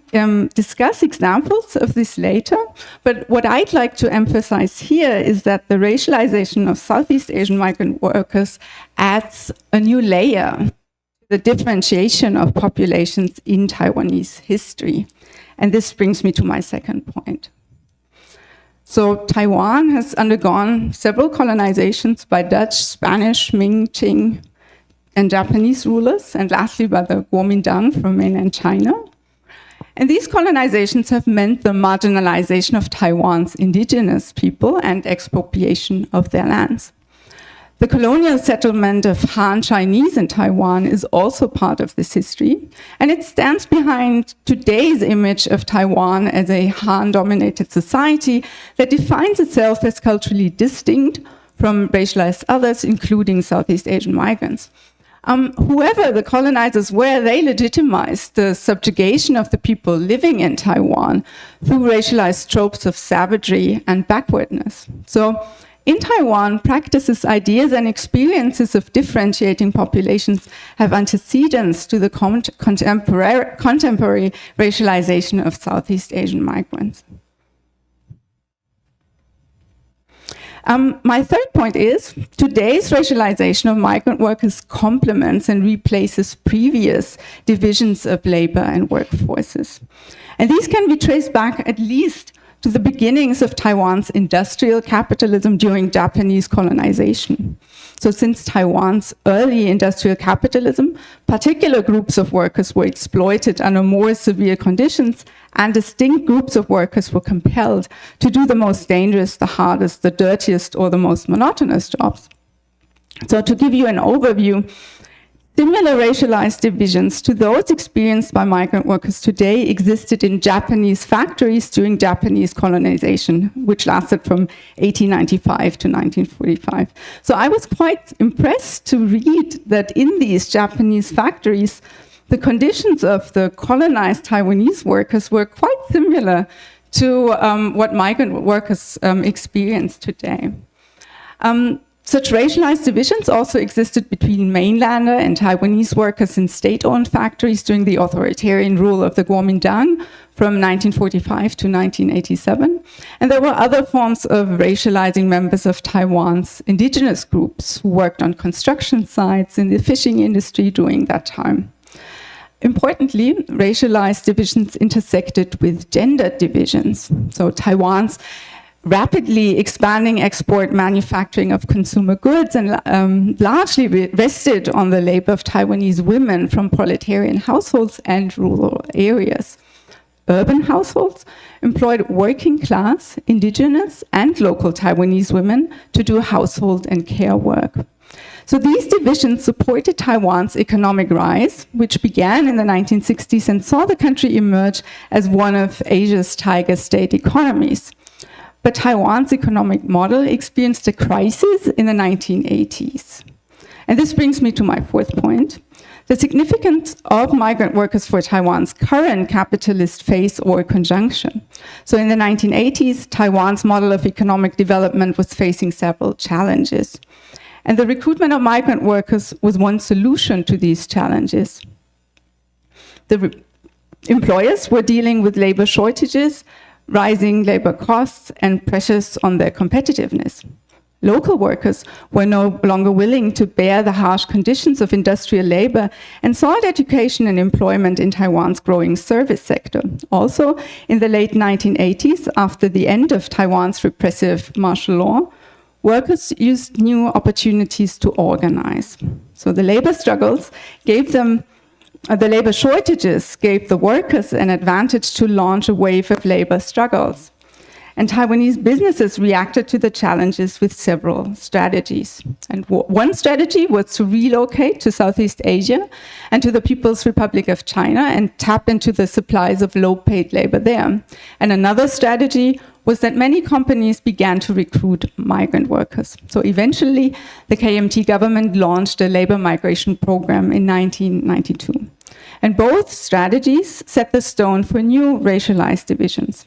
K: discuss examples of this later, but what I'd like to emphasize here is that the racialization of Southeast Asian migrant workers adds a new layer to the differentiation of populations in Taiwanese history. And this brings me to my second point. So Taiwan has undergone several colonizations by Dutch, Spanish, Ming, Qing, and Japanese rulers, and lastly by the Kuomintang from mainland China. And these colonizations have meant the marginalization of Taiwan's indigenous people and expropriation of their lands. The colonial settlement of Han Chinese in Taiwan is also part of this history, and it stands behind today's image of Taiwan as a Han-dominated society that defines itself as culturally distinct from racialized others, including Southeast Asian migrants. Whoever the colonizers were, they legitimized the subjugation of the people living in Taiwan through racialized tropes of savagery and backwardness. So in Taiwan, practices, ideas, and experiences of differentiating populations have antecedents to the contemporary racialization of Southeast Asian migrants. My third point is, today's racialization of migrant workers complements and replaces previous divisions of labor and workforces. And these can be traced back at least to the beginnings of Taiwan's industrial capitalism during Japanese colonization. So since Taiwan's early industrial capitalism, particular groups of workers were exploited under more severe conditions, and distinct groups of workers were compelled to do the most dangerous, the hardest, the dirtiest, or the most monotonous jobs. So to give you an overview, similar racialized divisions to those experienced by migrant workers today existed in Japanese factories during Japanese colonization, which lasted from 1895 to 1945. So I was quite impressed to read that in these Japanese factories, the conditions of the colonized Taiwanese workers were quite similar to what migrant workers experience today. Such racialized divisions also existed between mainlander and Taiwanese workers in state-owned factories during the authoritarian rule of the Kuomintang from 1945 to 1987. And there were other forms of racializing members of Taiwan's indigenous groups who worked on construction sites in the fishing industry during that time. Importantly, racialized divisions intersected with gender divisions. So Taiwan's rapidly expanding export manufacturing of consumer goods and largely rested on the labor of Taiwanese women from proletarian households and rural areas. Urban households employed working class, indigenous, and local Taiwanese women to do household and care work. So these divisions supported Taiwan's economic rise, which began in the 1960s and saw the country emerge as one of Asia's tiger state economies. But Taiwan's economic model experienced a crisis in the 1980s. And this brings me to my fourth point, the significance of migrant workers for Taiwan's current capitalist phase or conjunction. So in the 1980s, Taiwan's model of economic development was facing several challenges. And the recruitment of migrant workers was one solution to these challenges. The employers were dealing with labor shortages, rising labor costs, and pressures on their competitiveness. Local workers were no longer willing to bear the harsh conditions of industrial labor and sought education and employment in Taiwan's growing service sector. Also, in the late 1980s, after the end of Taiwan's repressive martial law, workers used new opportunities to organize. So the labor struggles gave them the labor shortages gave the workers an advantage to launch a wave of labor struggles. And Taiwanese businesses reacted to the challenges with several strategies. And one strategy was to relocate to Southeast Asia and to the People's Republic of China and tap into the supplies of low-paid labor there. And another strategy was that many companies began to recruit migrant workers. So eventually, the KMT government launched a labor migration program in 1992. And both strategies set the stone for new racialized divisions.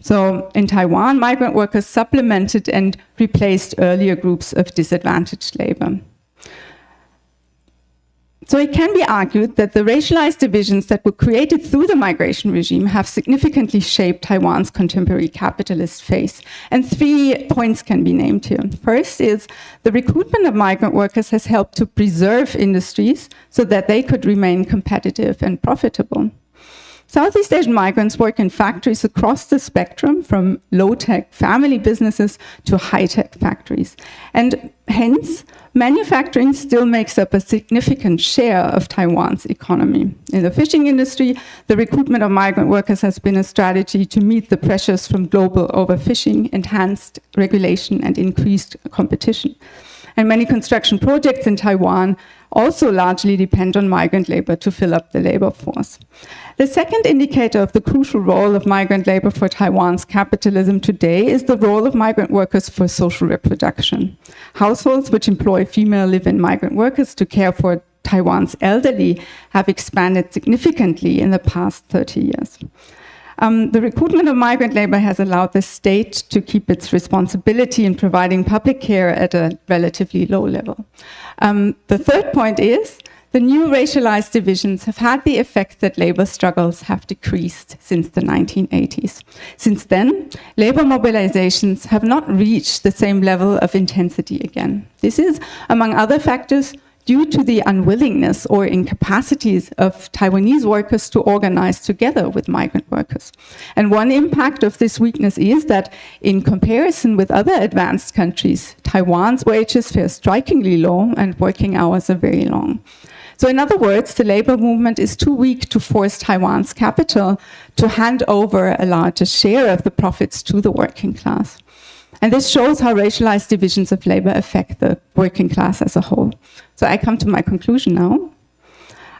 K: So in Taiwan, migrant workers supplemented and replaced earlier groups of disadvantaged labor. So it can be argued that the racialized divisions that were created through the migration regime have significantly shaped Taiwan's contemporary capitalist phase. And 3 points can be named here. First is the recruitment of migrant workers has helped to preserve industries so that they could remain competitive and profitable. Southeast Asian migrants work in factories across the spectrum, from low-tech family businesses to high-tech factories. And hence, manufacturing still makes up a significant share of Taiwan's economy. In the fishing industry, the recruitment of migrant workers has been a strategy to meet the pressures from global overfishing, enhanced regulation, and increased competition. And many construction projects in Taiwan also largely depend on migrant labor to fill up the labor force. The second indicator of the crucial role of migrant labor for Taiwan's capitalism today is the role of migrant workers for social reproduction. Households which employ female live-in migrant workers to care for Taiwan's elderly have expanded significantly in the past 30 years. The recruitment of migrant labor has allowed the state to keep its responsibility in providing public care at a relatively low level. The third point is the new racialized divisions have had the effect that labor struggles have decreased since the 1980s. Since then, labor mobilizations have not reached the same level of intensity again. This is, among other factors, due to the unwillingness or incapacities of Taiwanese workers to organize together with migrant workers. And one impact of this weakness is that, in comparison with other advanced countries, Taiwan's wages fare strikingly low and working hours are very long. So in other words, the labor movement is too weak to force Taiwan's capital to hand over a larger share of the profits to the working class. And this shows how racialized divisions of labor affect the working class as a whole. So I come to my conclusion now.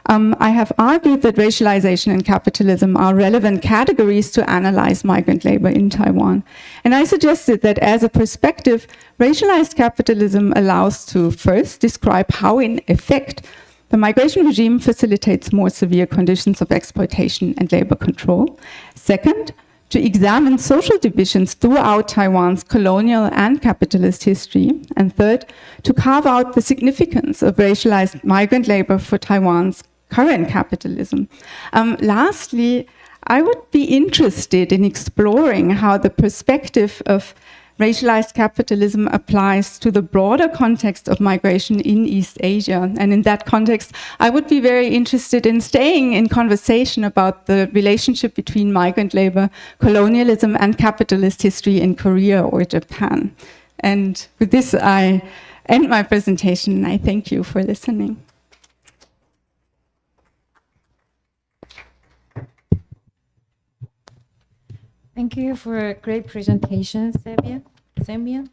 K: I have argued that racialization and capitalism are relevant categories to analyze migrant labor in Taiwan. And I suggested that as a perspective, racialized capitalism allows to first describe how, in effect, the migration regime facilitates more severe conditions of exploitation and labor control. Second, to examine social divisions throughout Taiwan's colonial and capitalist history. And third, to carve out the significance of racialized migrant labor for Taiwan's current capitalism. Lastly, I would be interested in exploring how the perspective of racialized capitalism applies to the broader context of migration in East Asia. And in that context, I would be very interested in staying in conversation about the relationship between migrant labor, colonialism, and capitalist history in Korea or Japan. And with this, I end my presentation, and I thank you for listening.
A: Thank you for a great presentation, Samia.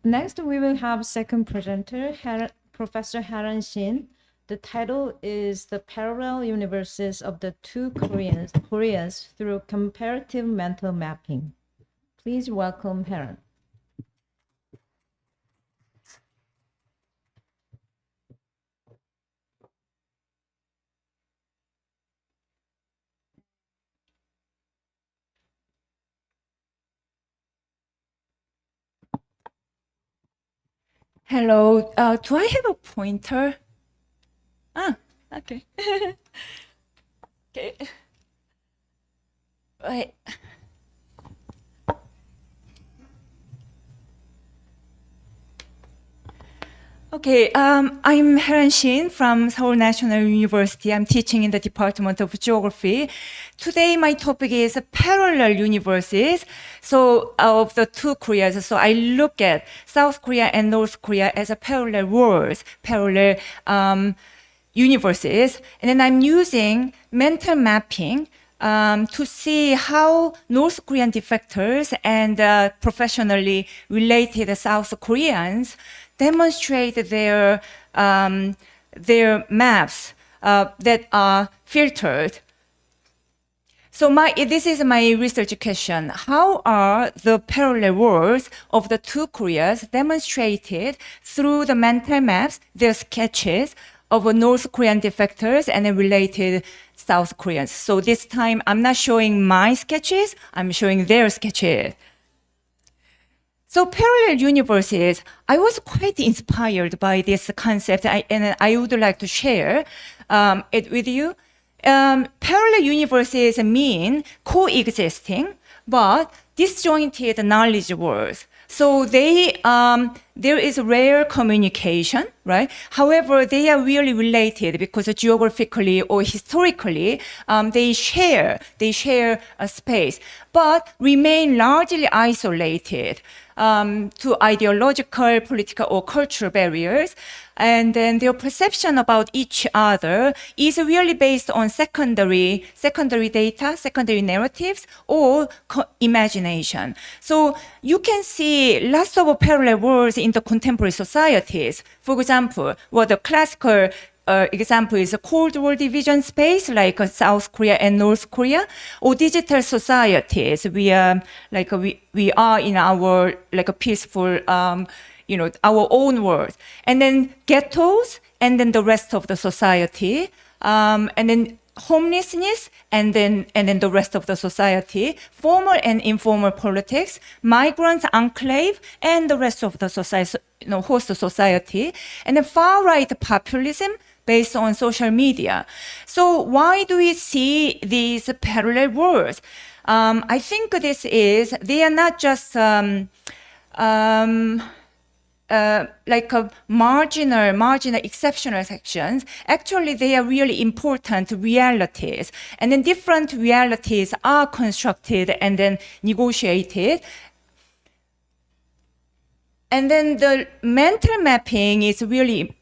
A: Next, we will have second presenter, Professor Haran Shin. The title is The Parallel Universes of the Two Koreas Through Comparative Mental Mapping. Please welcome Haran.
D: Hello, do I have a pointer? Okay. Okay. Wait. Okay, I'm Heran Shin from Seoul National University. I'm teaching in the Department of Geography. Today, my topic is parallel universes. So, of the two Koreas, so I look at South Korea and North Korea as a parallel worlds, parallel universes. And then I'm using mental mapping to see how North Korean defectors and professionally related South Koreans demonstrate their maps that are filtered. So this is my research question. How are the parallel worlds of the two Koreas demonstrated through the mental maps, their sketches of North Korean defectors and related South Koreans? So this time I'm not showing my sketches, I'm showing their sketches. So parallel universes, I was quite inspired by this concept, and I would like to share it with you. Parallel universes mean coexisting, but disjointed knowledge worlds. So there is rare communication, right? However, they are really related because geographically or historically, they share a space, but remain largely isolated to ideological, political, or cultural barriers. And then their perception about each other is really based on secondary data, secondary narratives, or imagination. So you can see lots of parallel worlds in the contemporary societies. For example, the classical example is a Cold War division space, like South Korea and North Korea, or digital societies. We are in our a peaceful, our own world, and then ghettos, and then the rest of the society, and then homelessness, and then the rest of the society, formal and informal politics, migrants enclave, and the rest of the society, host society, and then far-right populism based on social media. So why do we see these parallel worlds? I think they are not just like a marginal exceptional sections. Actually, they are really important realities. And then different realities are constructed and then negotiated. And then the mental mapping is really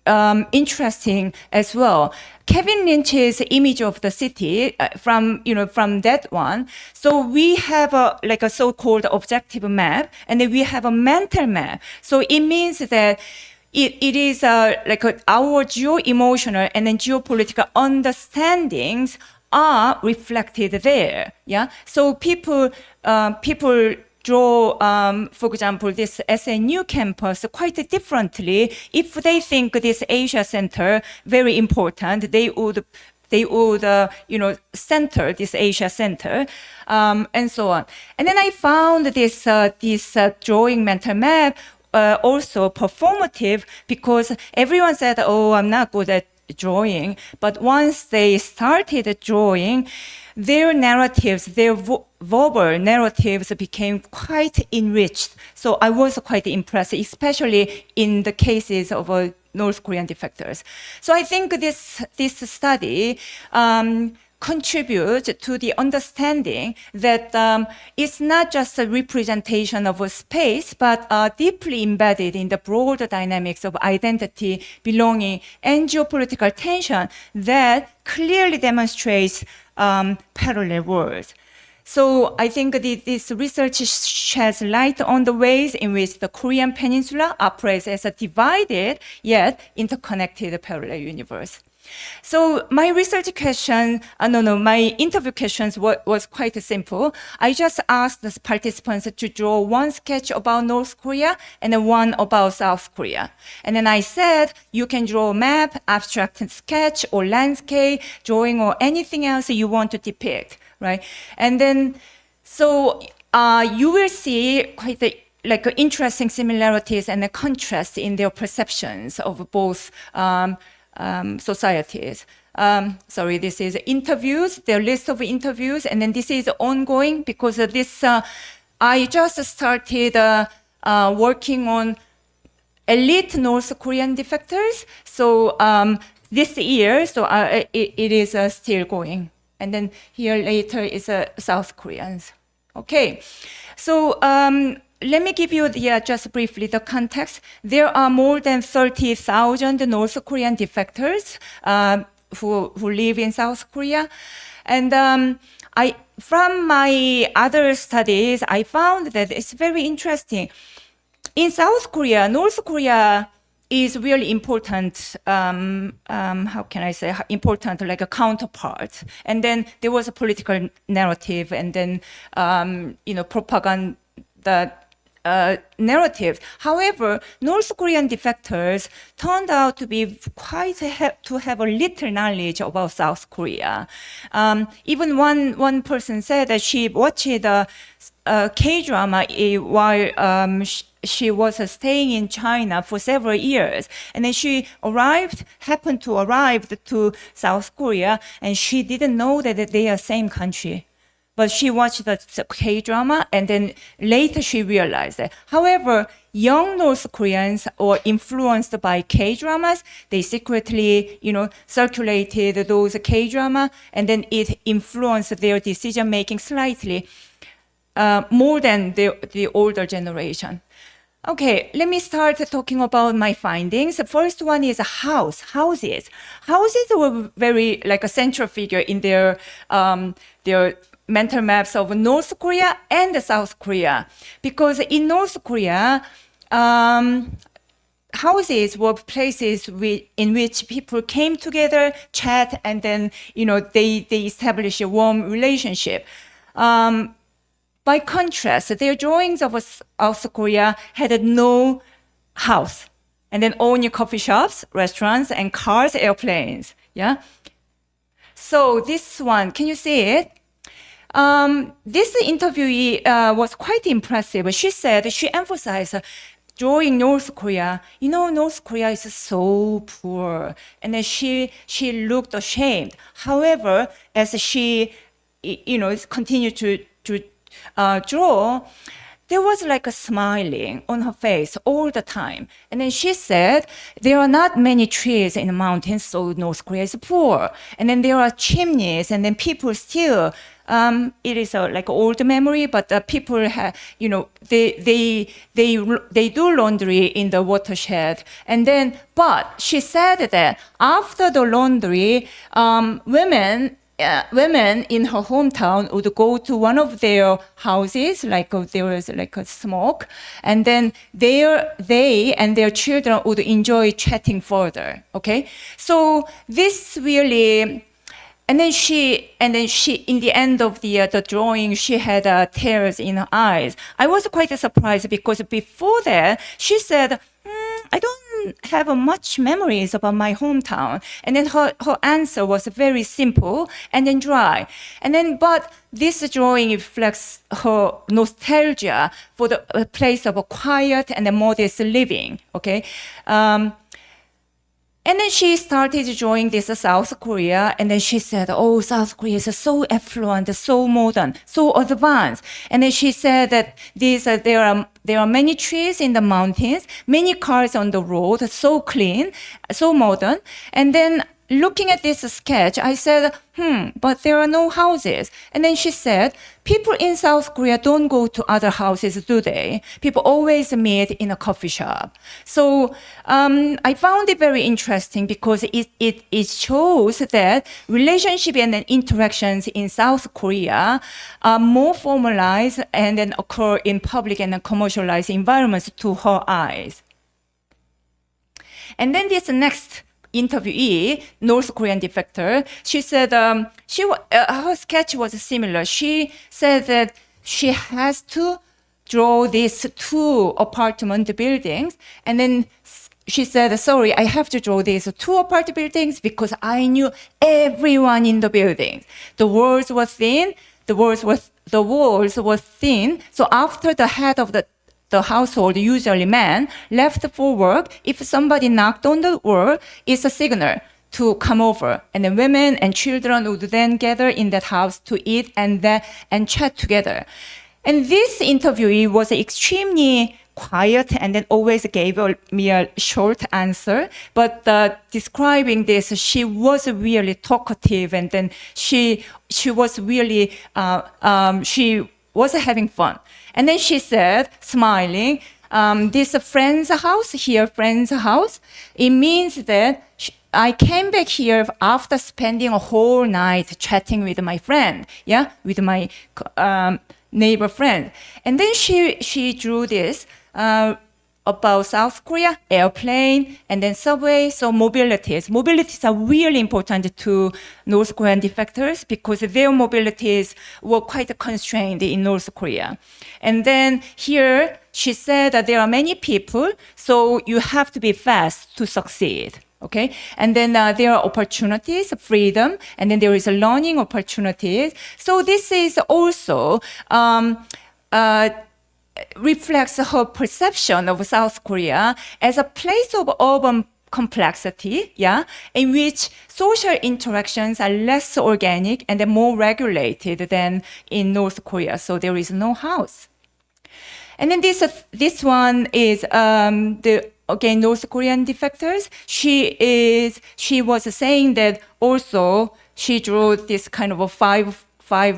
D: interesting as well. Kevin Lynch's image of the city from that one. So we have a so-called objective map, and then we have a mental map. So it means that it is our geo-emotional and then geopolitical understandings are reflected there. Yeah. So people draw, for example, this SNU campus quite differently. If they think this Asia Center very important, they would center this Asia Center, and so on. And then I found this drawing mental map also performative, because everyone said, "Oh, I'm not good at drawing," but once they started drawing, their narratives, their verbal narratives became quite enriched. So I was quite impressed, especially in the cases of North Korean defectors. So I think this study contributes to the understanding that it's not just a representation of a space, but deeply embedded in the broader dynamics of identity, belonging, and geopolitical tension that clearly demonstrates parallel worlds. So I think this research sheds light on the ways in which the Korean Peninsula operates as a divided yet interconnected parallel universe. So my research question, my interview questions was quite simple. I just asked the participants to draw one sketch about North Korea and then one about South Korea. And then I said, you can draw a map, abstract sketch, or landscape, drawing, or anything else you want to depict, right? And then, so you will see quite interesting similarities and a contrast in their perceptions of both societies. Sorry, this is interviews, their list of interviews, and then this is ongoing because of this, I just started working on elite North Korean defectors. So this year, so it is still going. And then here later is South Koreans. Okay, so let me give you just briefly the context. There are more than 30,000 North Korean defectors who live in South Korea. And from my other studies, I found that it's very interesting. In South Korea, North Korea is really important, how can I say, important like a counterpart. And then there was a political narrative and then, propaganda narrative. However, North Korean defectors turned out to be to have a little knowledge about South Korea. Even one person said that she watched the K-drama while she was staying in China for several years. And then she happened to arrive to South Korea, and she didn't know that they are same country. But she watched the K-drama, and then later she realized that. However, young North Koreans or influenced by K-dramas, they secretly, circulated those K-drama, and then it influenced their decision-making slightly more than the older generation. Okay, let me start talking about my findings. The first one is houses. Houses were very like a central figure in their mental maps of North Korea and South Korea. Because in North Korea, houses were places in which people came together, chat, and then, they established a warm relationship. By contrast, their drawings of South Korea had no house, and then only coffee shops, restaurants, and cars, airplanes. Yeah. So this one, can you see it? This interviewee was quite impressive. She said she emphasized drawing North Korea. North Korea is so poor, and then she looked ashamed. However, as she continued to draw, there was like a smiling on her face all the time. And then she said, there are not many trees in the mountains, so North Korea is poor. And then there are chimneys, and then people still, it is like old memory, but people have, they do laundry in the watershed. And then, but she said that after the laundry, women in her hometown would go to one of their houses, like there was like a smoke, and then they and their children would enjoy chatting further. Okay, so this really, and then she in the end of the drawing, she had tears in her eyes. I was quite surprised because before that she said, I don't have much memories about my hometown. And then her answer was very simple and then dry. And then, but this drawing reflects her nostalgia for the place of a quiet and a modest living, okay? And then she started drawing this South Korea, and then she said, oh, South Korea is so affluent, so modern, so advanced. And then she said that there are many trees in the mountains, many cars on the road, so clean, so modern. And then looking at this sketch, I said, but there are no houses. And then she said, people in South Korea don't go to other houses, do they? People always meet in a coffee shop. So I found it very interesting because it shows that relationship and interactions in South Korea are more formalized and then occur in public and commercialized environments to her eyes. And then this next interviewee, North Korean defector, she said her sketch was similar. She said that she has to draw these 2 apartment buildings, and then she said, sorry, I have to draw these 2 apartment buildings because I knew everyone in the buildings. The walls were thin. So after the head of the household, usually man, left for work, if somebody knocked on the door, it's a signal to come over. And then women and children would then gather in that house to eat and chat together. And this interviewee was extremely quiet and then always gave me a short answer. But describing this, she was really talkative, and then she was really she was having fun. And then she said, smiling, this friend's house, it means that I came back here after spending a whole night chatting with my friend, with my neighbor friend. And then she drew this about South Korea, airplane, and then subway, so mobilities. Mobilities are really important to North Korean defectors because their mobilities were quite constrained in North Korea. And then here, she said that there are many people, so you have to be fast to succeed. Okay, and then there are opportunities, freedom, and then there is a learning opportunities. So this is also reflects her perception of South Korea as a place of urban complexity, in which social interactions are less organic and more regulated than in North Korea. So there is no house. And then this one is again North Korean defectors. She was saying that also she drew this kind of a five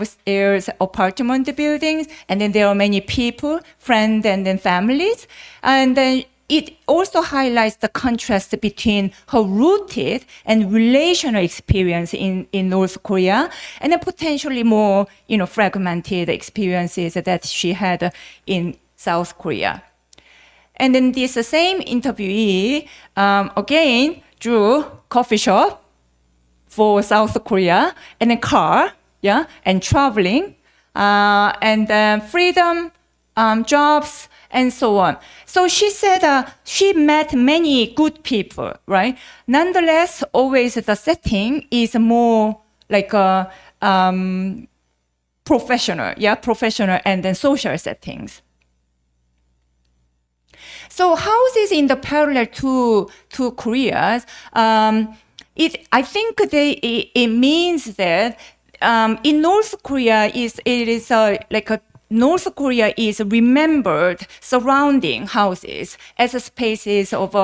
D: stairs apartment buildings, and then there are many people, friends, and then families. And then it also highlights the contrast between her rooted and relational experience in North Korea, and then potentially more, fragmented experiences that she had in South Korea. And then this same interviewee, again, drew coffee shop for South Korea, and a car, and traveling, and then freedom, jobs, and so on. So she said she met many good people, right? Nonetheless, always the setting is more like a professional and then social settings. So houses in the parallel to Korea's, I think it means that in North Korea North Korea is remembered surrounding houses as spaces of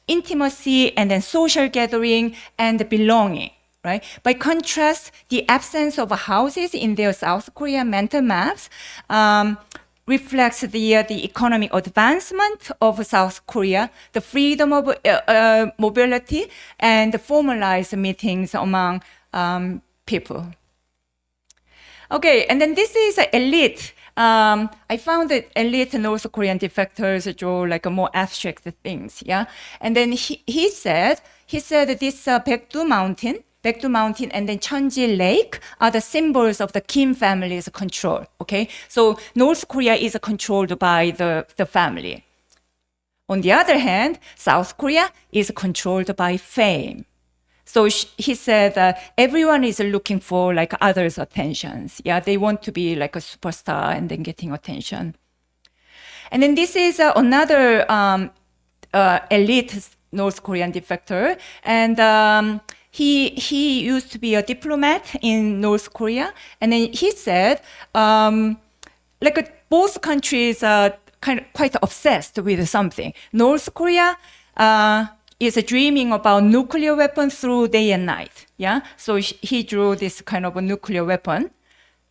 D: intimacy and then social gathering and belonging. Right? By contrast, the absence of houses in their South Korean mental maps reflects the economic advancement of South Korea, the freedom of mobility, and the formalized meetings among people. Okay, and then this is elite. I found that elite North Korean defectors draw like a more abstract things, And then he said this Baekdu Mountain, and then Cheonji Lake are the symbols of the Kim family's control. Okay, so North Korea is controlled by the family. On the other hand, South Korea is controlled by fame. So he said that everyone is looking for like others' attentions. They want to be like a superstar and then getting attention. And then this is another elite North Korean defector, and he used to be a diplomat in North Korea, and then he said, both countries are quite obsessed with something. North Korea is dreaming about nuclear weapons through day and night. So he drew this kind of a nuclear weapon,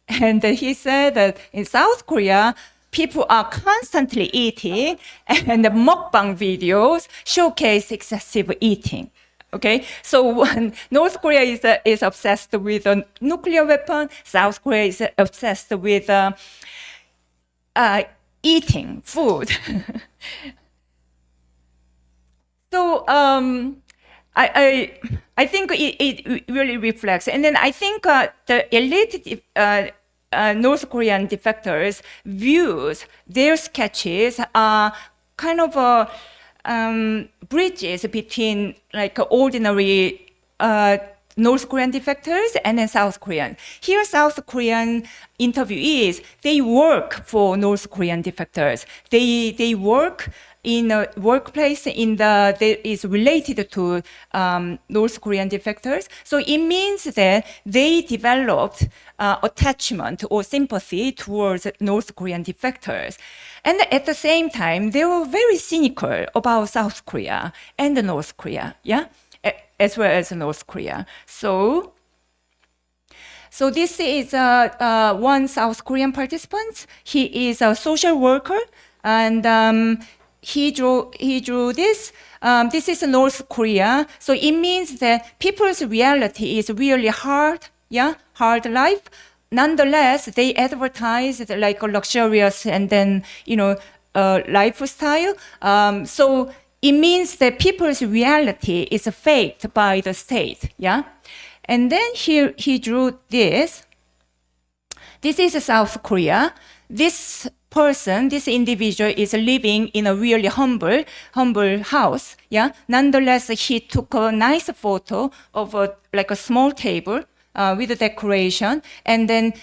D: and he said that in South Korea, people are constantly eating, and the mukbang videos showcase excessive eating. Okay, so when North Korea is obsessed with a nuclear weapon, South Korea is obsessed with eating food. So I think it really reflects, and then I think the elite North Korean defectors views their sketches are kind of bridges between like ordinary North Korean defectors and then South Korean. Here, South Korean interviewees, they work for North Korean defectors. They work in a workplace that is related to North Korean defectors. So it means that they developed attachment or sympathy towards North Korean defectors. And at the same time, they were very cynical about South Korea and North Korea, as well as North Korea. So this is one South Korean participant. He is a social worker, and he drew this. This is North Korea. So it means that people's reality is really hard, hard life. Nonetheless, they advertise like a luxurious and then, lifestyle. So it means that people's reality is faked by the state, And then here he drew this. This is South Korea. This person, this individual is living in a really humble house, Nonetheless, he took a nice photo of a small table with a decoration and then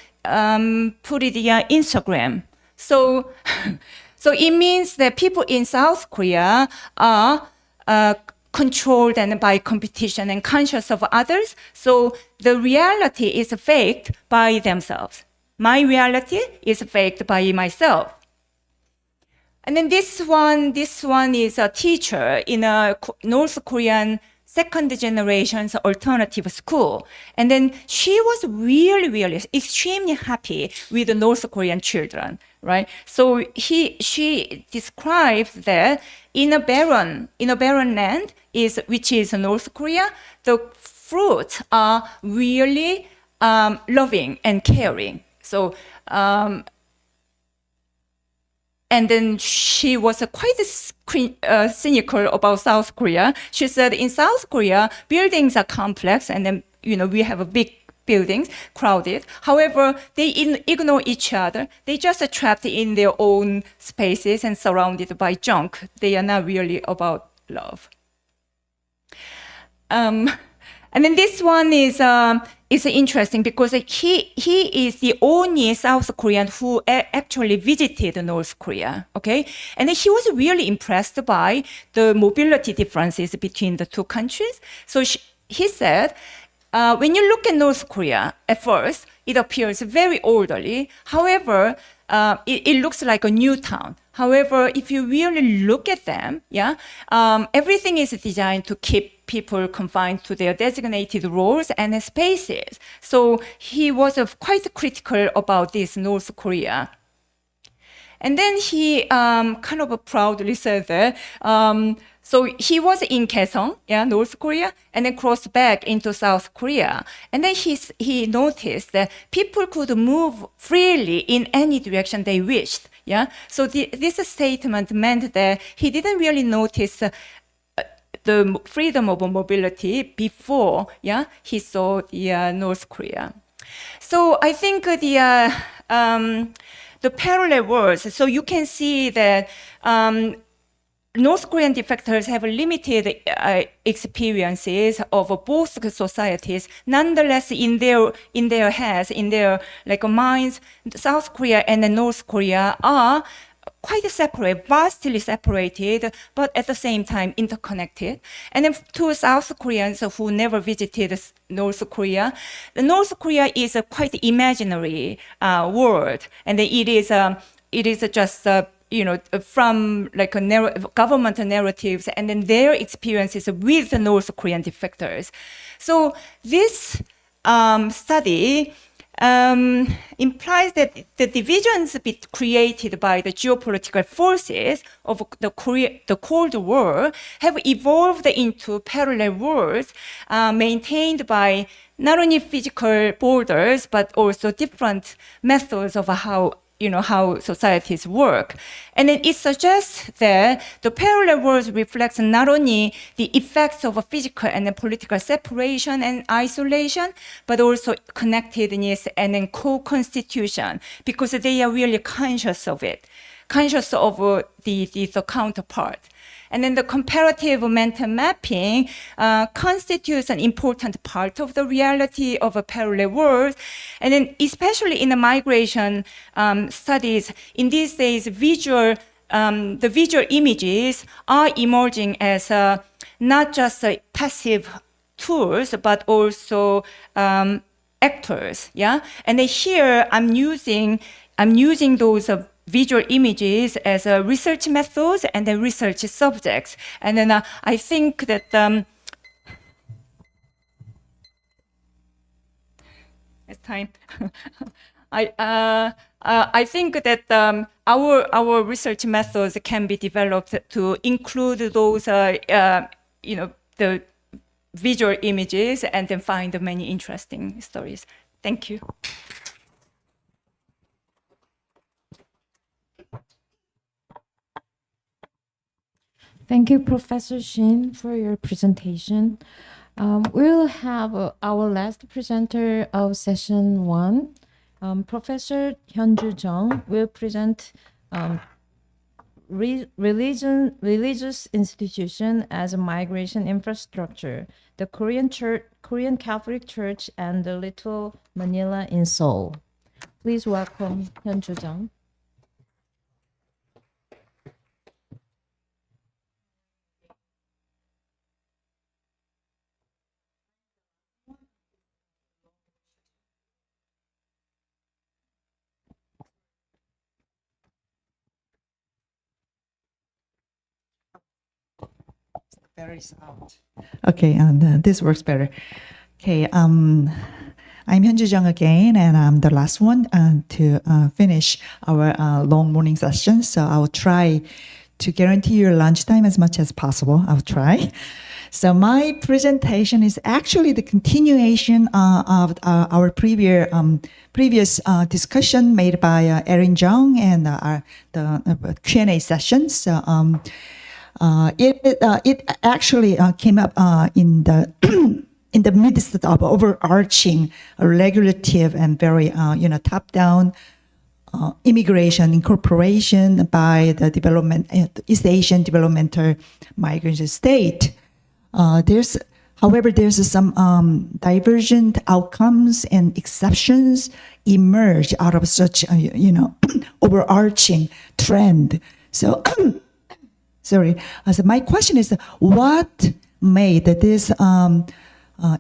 D: put it on Instagram. So it means that people in South Korea are controlled and by competition and conscious of others. So the reality is faked by themselves. My reality is faked by myself. And then this one is a teacher in a North Korean second generation's alternative school. And then she was really extremely happy with the North Korean children, right? So she describes that in a barren land which is North Korea, the fruits are really loving and caring. So and then she was quite cynical about South Korea. She said in South Korea, buildings are complex and then, we have big buildings, crowded. However, they ignore each other. They just are trapped in their own spaces and surrounded by junk. They are not really about love. And then this one is interesting because he is the only South Korean who actually visited North Korea, okay? And he was really impressed by the mobility differences between the two countries. So he said, when you look at North Korea, at first, it appears very orderly. However, it looks like a new town. However, if you really look at them, everything is designed to keep people confined to their designated roles and spaces. So he was quite critical about this North Korea. And then he kind of proudly said that, so he was in Kaesong, North Korea, and then crossed back into South Korea. And then he noticed that people could move freely in any direction they wished. So this statement meant that he didn't really notice the freedom of mobility before, he saw the North Korea. So I think the parallel worlds. So you can see that North Korean defectors have limited experiences of both societies. Nonetheless, in their heads, in their minds, South Korea and North Korea are quite separate, vastly separated, but at the same time interconnected. And then to South Koreans who never visited North Korea, the North Korea is a quite imaginary world, and it is just from government narratives and then their experiences with the North Korean defectors. So this study implies that the divisions created by the geopolitical forces of the Cold War have evolved into parallel worlds maintained by not only physical borders but also different methods of how societies work. And then it suggests that the parallel worlds reflects not only the effects of a physical and political separation and isolation, but also connectedness and then co-constitution, because they are really conscious of it, conscious of the counterpart. And then the comparative mental mapping constitutes an important part of the reality of a parallel world. And then especially in the migration studies, in these days, visual the visual images are emerging as not just passive tools, but also actors. Yeah, and then here I'm using those visual images as research methods and then research subjects. And then I think that it's time. I think that our research methods can be developed to include those the visual images and then find many interesting stories. Thank you.
A: Thank you, Professor Shin, for your presentation. We'll have our last presenter of session 1. Professor Hyunju Jung will present religious institution as a migration infrastructure, the Korean Catholic Church and the Little Manila in Seoul. Please welcome Hyunju Jung.
B: Very soft. Okay, and this works better. Okay, I'm Hyunju Jung again, and I'm the last one to finish our long morning session. So I'll try to guarantee your lunchtime as much as possible. I'll try. So my presentation is actually the continuation of our previous discussion made by Erin Jung and the Q&A sessions. So, it actually came up in the in the midst of overarching regulative and very top-down immigration incorporation by the East Asian developmental migrant state. However, there's some divergent outcomes and exceptions emerge out of such overarching trend. So. Sorry. So my question is, what made these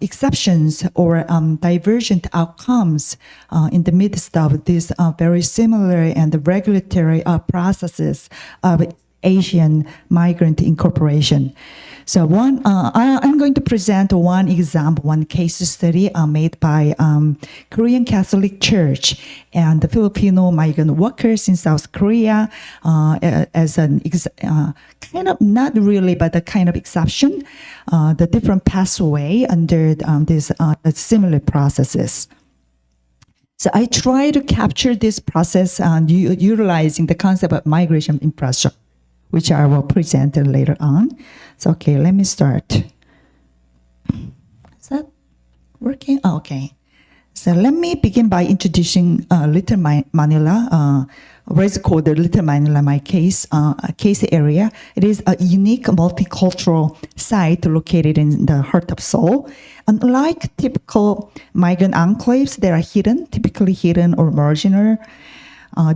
B: exceptions or divergent outcomes in the midst of these very similar and regulatory processes of Asian migrant incorporation? So I'm going to present one example, one case study made by Korean Catholic Church and the Filipino migrant workers in South Korea as an kind of, not really, but a kind of exception, the different pathway under these similar processes. So I try to capture this process utilizing the concept of migration infrastructure, which I will present later on. So, okay, let me start. Is that working? Oh, okay. So let me begin by introducing Little Manila, what is called the Little Manila, my case area. It is a unique multicultural site located in the heart of Seoul. Unlike typical migrant enclaves that are typically hidden or marginal,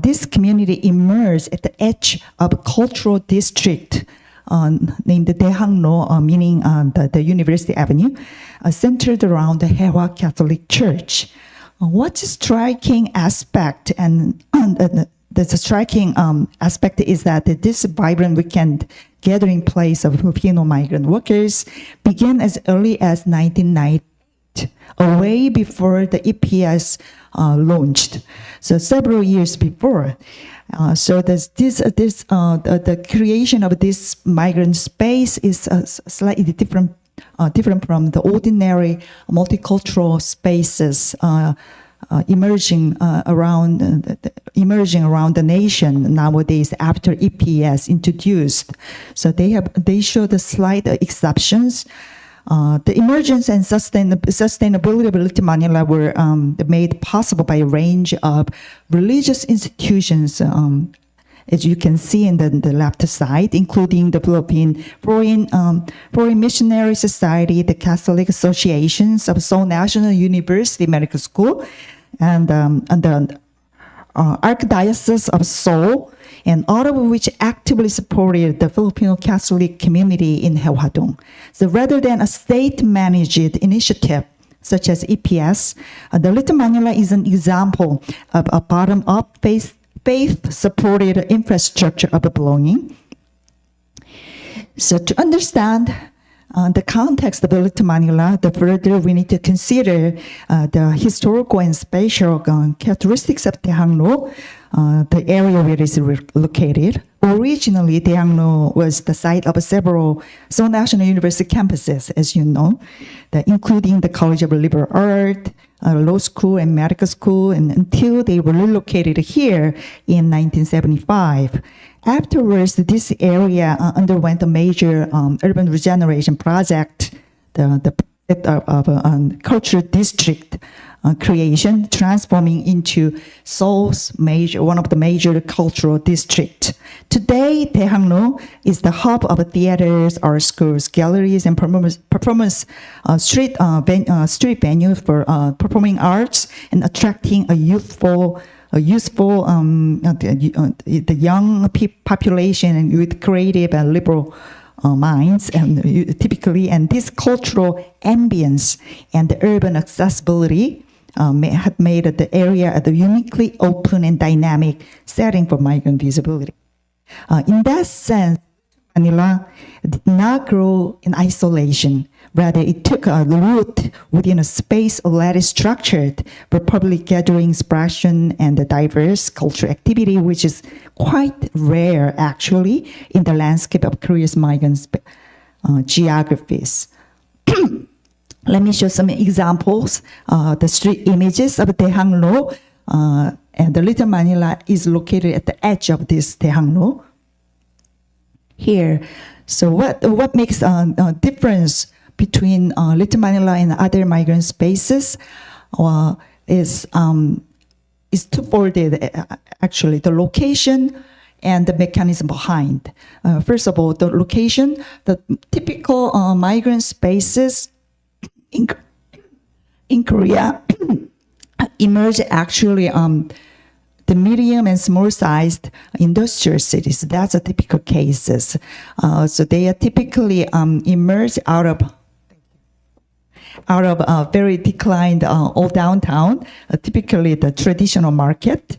B: this community emerged at the edge of a cultural district named Daehangno, meaning the University Avenue, centered around the Haewa Catholic Church. What's a striking aspect, and the striking aspect is that this vibrant weekend gathering place of Filipino migrant workers began as early as 1998, way before the EPS launched. So several years before. So the creation of this migrant space is slightly different from the ordinary multicultural spaces emerging around the nation nowadays after EPS introduced. So they show the slight exceptions. The emergence and sustainability of Little Manila were made possible by a range of religious institutions, as you can see in the left side, including the Philippine Foreign Missionary Society, the Catholic Associations of Seoul National University Medical School, and Archdiocese of Seoul, and all of which actively supported the Filipino Catholic community in Hwadong. So rather than a state-managed initiative such as EPS, the Little Manila is an example of a bottom-up faith-supported infrastructure of belonging. So to understand the context of Little Manila, the further we need to consider the historical and spatial characteristics of Daehangno, the area where it is located. Originally, Daehangno was the site of several Seoul National University campuses, as you know, including the College of Liberal Arts, law school and medical school, and until they were relocated here in 1975. Afterwards, this area underwent a major urban regeneration project, the cultural district creation, transforming into Seoul's one of the major cultural districts. Today, Daehangno is the hub of theaters, art schools, galleries, and performance street venue for performing arts and attracting a the young population and with creative and liberal minds, and typically, and this cultural ambience and the urban accessibility have made the area a uniquely open and dynamic setting for migrant visibility. In that sense, Manila did not grow in isolation. Rather, it took a root within a space already structured for public gathering, expression, and the diverse cultural activity, which is quite rare, actually, in the landscape of Korea's migrant geographies. Let me show some examples. The street images of Daehangno, and the Little Manila is located at the edge of this Daehangno here. So what makes a difference between Little Manila and other migrant spaces is twofold, actually, the location and the mechanism behind. First of all, the location, the typical migrant spaces in Korea emerge actually the medium and small-sized industrial cities. That's a typical cases. So they are typically emerge out of very declined old downtown, typically the traditional market.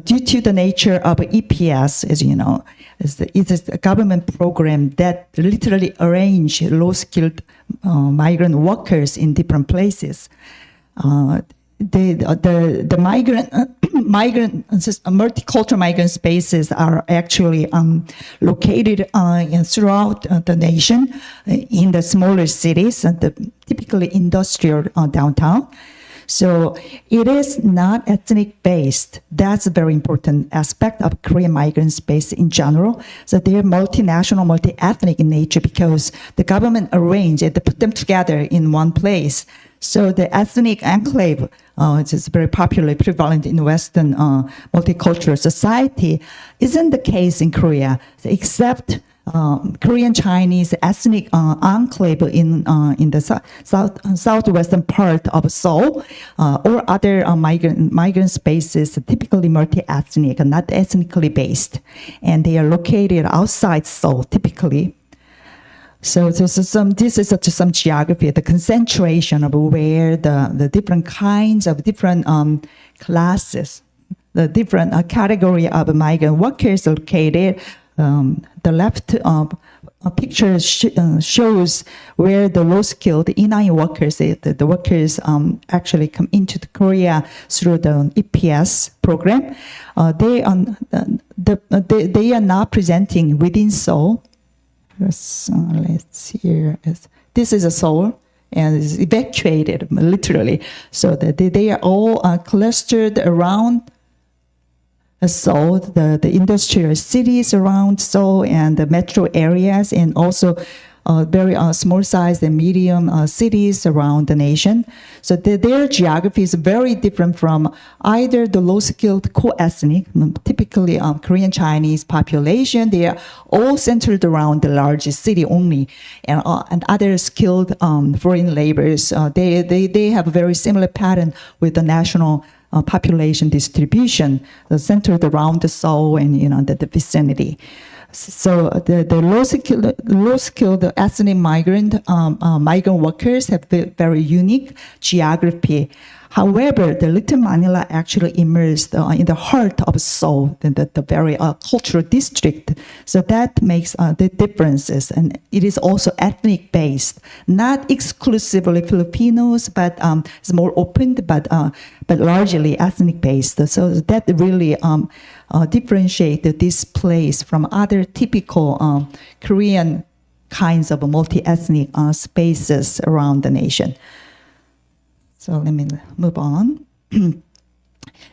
B: Due to the nature of EPS, as you know, it is a government program that literally arrange low-skilled migrant workers in different places. The multicultural migrant spaces are actually located throughout the nation in the smaller cities, typically industrial downtown. So it is not ethnic based. That's a very important aspect of Korean migrant space in general. So they are multinational, multi-ethnic in nature because the government arranged it to put them together in one place. So the ethnic enclave, which is very popular, prevalent in Western multicultural society, isn't the case in Korea, except Korean Chinese ethnic enclave in the southwestern part of Seoul, or other migrant spaces, typically multi-ethnic, not ethnically based, and they are located outside Seoul, typically. So this is some geography, the concentration of where the different kinds of different classes, the different category of migrant workers located. The left picture shows where the low-skilled E9 workers, the workers actually come into Korea through the EPS program. They are not presenting within Seoul. Let's see here. This is a Seoul, and it's evacuated literally. So that they are all clustered around Seoul, the industrial cities around Seoul and the metro areas, and also very small sized and medium cities around the nation. So their geography is very different from either the low-skilled co-ethnic, typically Korean Chinese population. They are all centered around the largest city only, and other skilled foreign laborers. They have a very similar pattern with the national population distribution centered around the Seoul and the vicinity. So the low skilled ethnic migrant workers have very unique geography. However, the Little Manila actually immersed in the heart of Seoul, the very cultural district. So that makes the differences, and it is also ethnic based, not exclusively Filipinos, but it's more open, but largely ethnic based. So that really differentiate this place from other typical Korean kinds of multi-ethnic spaces around the nation. So let me move on.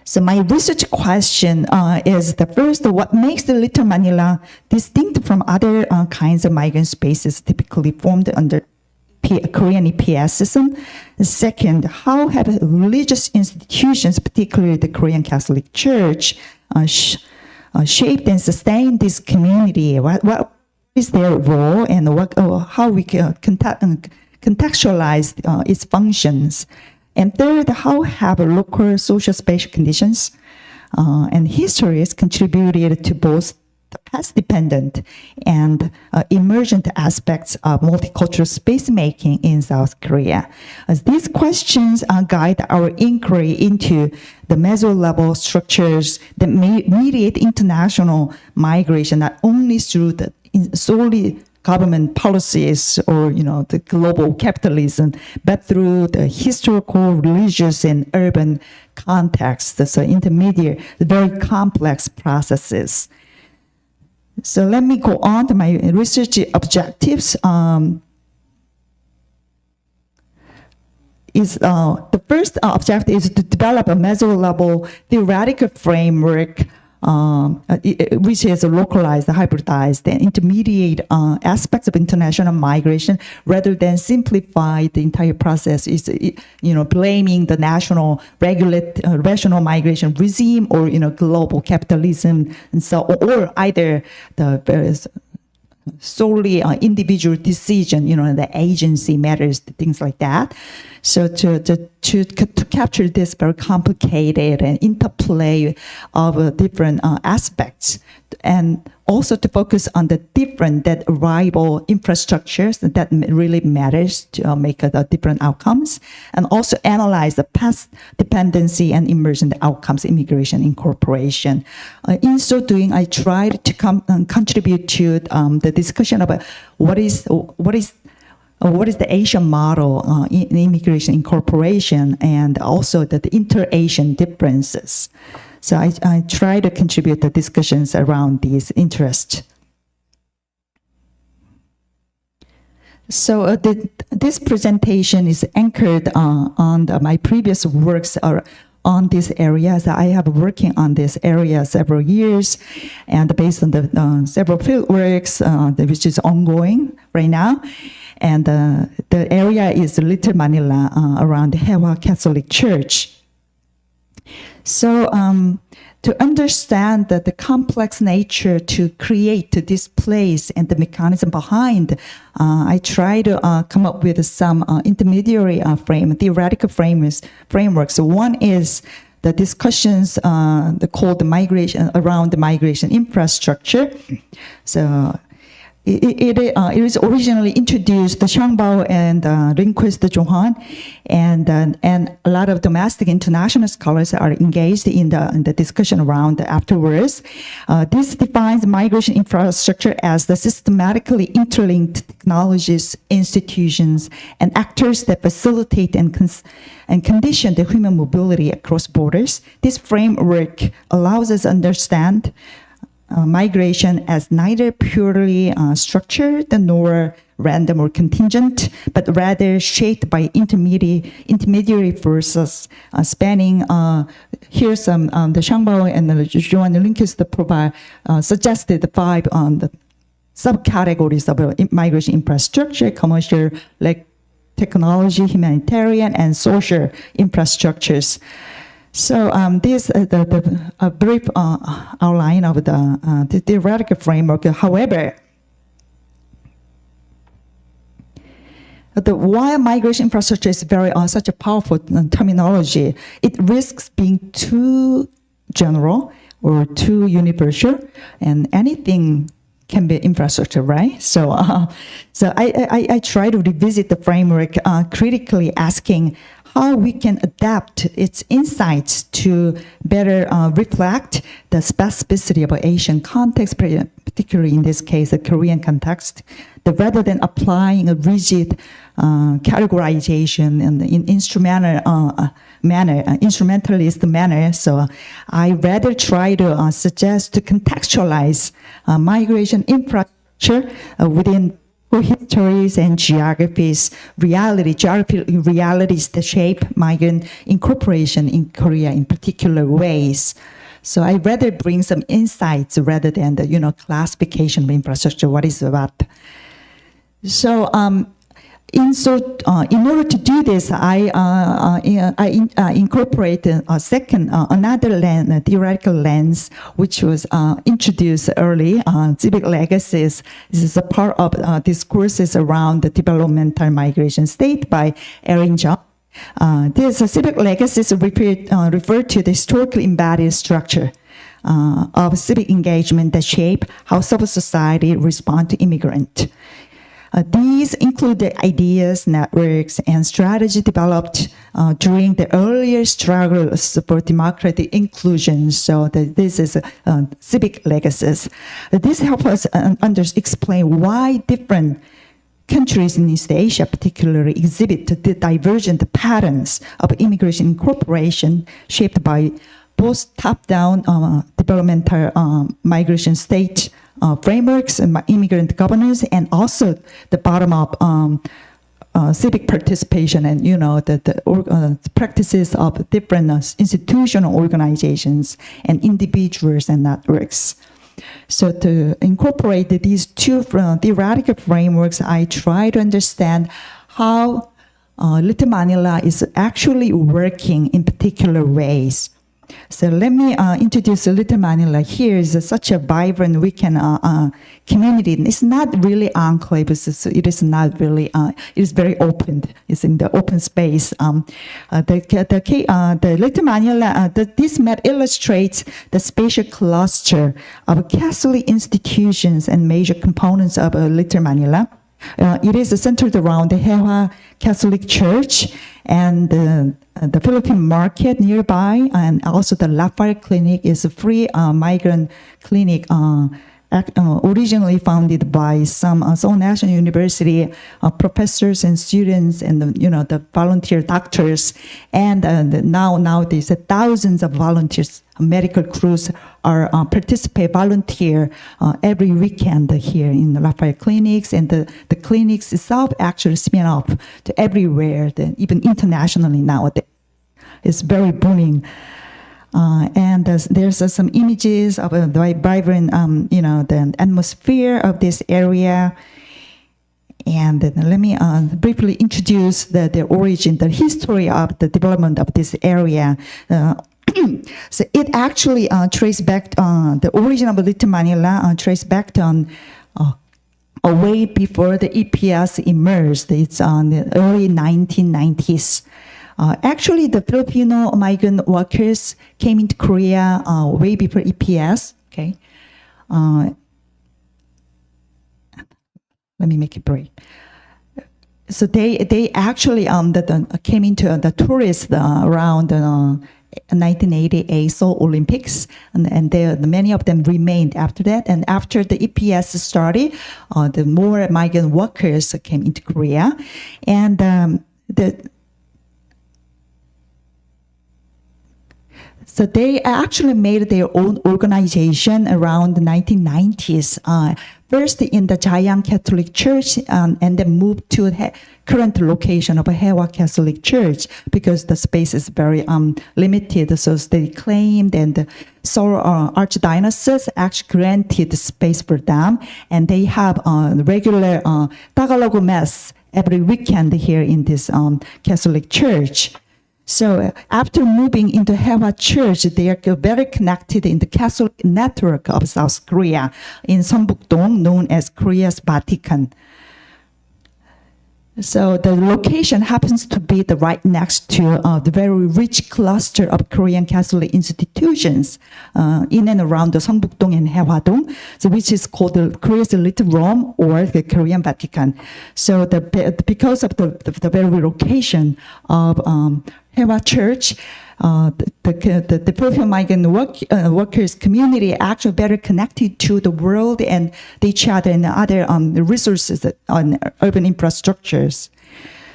B: So my research question is the first, what makes the Little Manila distinct from other kinds of migrant spaces typically formed under Korean EPS system? The second, how have religious institutions, particularly the Korean Catholic Church, shaped and sustained this community? What is their role, and how we can contextualize its functions? And third, how have local social spatial conditions and histories contributed to both the past-dependent and emergent aspects of multicultural space-making in South Korea? As these questions guide our inquiry into the meso-level structures that mediate international migration, not only through the solely government policies or the global capitalism, but through the historical, religious, and urban context. So intermediate, very complex processes. So let me go on to my research objectives. The first objective is to develop a meso-level theoretical framework which is localized, hybridized, and intermediate aspects of international migration, rather than simplify the entire process. Is blaming the national rational migration regime or global capitalism, and so, or either the various solely individual decision, the agency matters, things like that. So to capture this very complicated and interplay of different aspects, and also to focus on the different that rival infrastructures that really matters to make the different outcomes, and also analyze the past dependency and emergent outcomes, immigration incorporation. In so doing, I tried to contribute to the discussion about what is the Asian model in immigration incorporation, and also the inter-Asian differences. So I try to contribute to discussions around these interests. So this presentation is anchored on my previous works on these areas. I have been working on this area several years, and based on the several field works, which is ongoing right now. And the area is Little Manila around the Haewa Catholic Church. So to understand the complex nature to create this place and the mechanism behind, I try to come up with some intermediary theoretical frameworks. So one is the discussions called the migration around the migration infrastructure. So it was originally introduced the Shangbao and Lindquist Johan, and a lot of domestic international scholars are engaged in the discussion around afterwards. This defines migration infrastructure as the systematically interlinked technologies, institutions, and actors that facilitate and condition the human mobility across borders. This framework allows us to understand migration as neither purely structured nor random or contingent, but rather shaped by intermediary forces spanning. Here's some the Shangbao and the Joan Linkist provide suggested 5 the subcategories of migration infrastructure: commercial, like technology, humanitarian, and social infrastructures. So this is a brief outline of the theoretical framework. However, While migration infrastructure is very such a powerful terminology, it risks being too general or too universal, and anything can be infrastructure, right? So I try to revisit the framework, critically asking how we can adapt its insights to better reflect the specificity of an Asian context, particularly in this case, the Korean context, rather than applying a rigid categorization in instrumentalist manner. So I rather try to suggest to contextualize migration infrastructure within histories and geographies, realities that shape migrant incorporation in Korea in particular ways. So I rather bring some insights rather than the classification of infrastructure. What is about? So in order to do this, I incorporated a second, another theoretical lens, which was introduced early, civic legacies. This is a part of discourses around the developmental migration state by Erin Jung. These civic legacies refer to the historically embodied structure of civic engagement that shape how civil society respond to immigrant. These include the ideas, networks, and strategy developed during the earlier struggles for democratic inclusion. So this is civic legacies. This helps us explain why different countries in East Asia particularly exhibit the divergent patterns of immigration incorporation shaped by both top-down developmental migration state frameworks and immigrant governance, and also the bottom-up civic participation and the practices of different institutional organizations and individuals and networks. So to incorporate these two theoretical frameworks, I try to understand how Little Manila is actually working in particular ways. So let me introduce Little Manila. Here is such a vibrant weekend community. It's not really enclave. It is not really. It is very open. It's in the open space. The Little Manila. This map illustrates the spatial cluster of Catholic institutions and major components of Little Manila. It is centered around the Hewa Catholic Church and the Philippine market nearby, and also the Lafayette Clinic is a free migrant clinic originally founded by some Seoul National University professors and students and the volunteer doctors, and nowadays thousands of volunteers, medical crews are volunteer every weekend here in the Lafayette clinics, and the clinics itself actually spin off to everywhere, even internationally nowadays. It's very booming. And there's some images of the vibrant, the atmosphere of this area. And let me briefly introduce the origin, the history of the development of this area. So it actually traced back the origin of Little Manila traced back to way before the EPS emerged. It's on the early 1990s. Actually, the Filipino migrant workers came into Korea way before EPS. Okay, let me make it brief. So they actually came into the tourists around 1988 Seoul Olympics, and many of them remained after that. And after the EPS started, the more migrant workers came into Korea, and so they actually made their own organization around the 1990s. First in the Jayang Catholic Church, and then moved to the current location of a Hewa Catholic Church because the space is very limited. So they claimed, and the Seoul Archdiocese actually granted space for them, and they have regular Tagalog Mass every weekend here in this Catholic Church. So after moving into Hewa Church, they are very connected in the Catholic network of South Korea in Seonbuk-dong, known as Korea's Vatican. So the location happens to be right next to the very rich cluster of Korean Catholic institutions in and around the Seongbuk-dong and Haewa-dong, so which is called the Korea's Little Rome or the Korean Vatican. So because of the very location of Haewa Church, the Filipino migrant workers community actually better connected to the world and each other and other resources on urban infrastructures.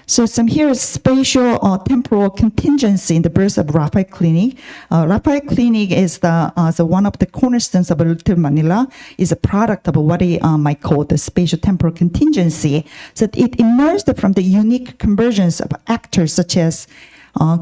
B: So some here is spatial temporal contingency in the birth of Raphael Clinic. Raphael Clinic is the one of the cornerstones of Little Manila, is a product of what I might call the spatial temporal contingency. So it emerged from the unique convergence of actors such as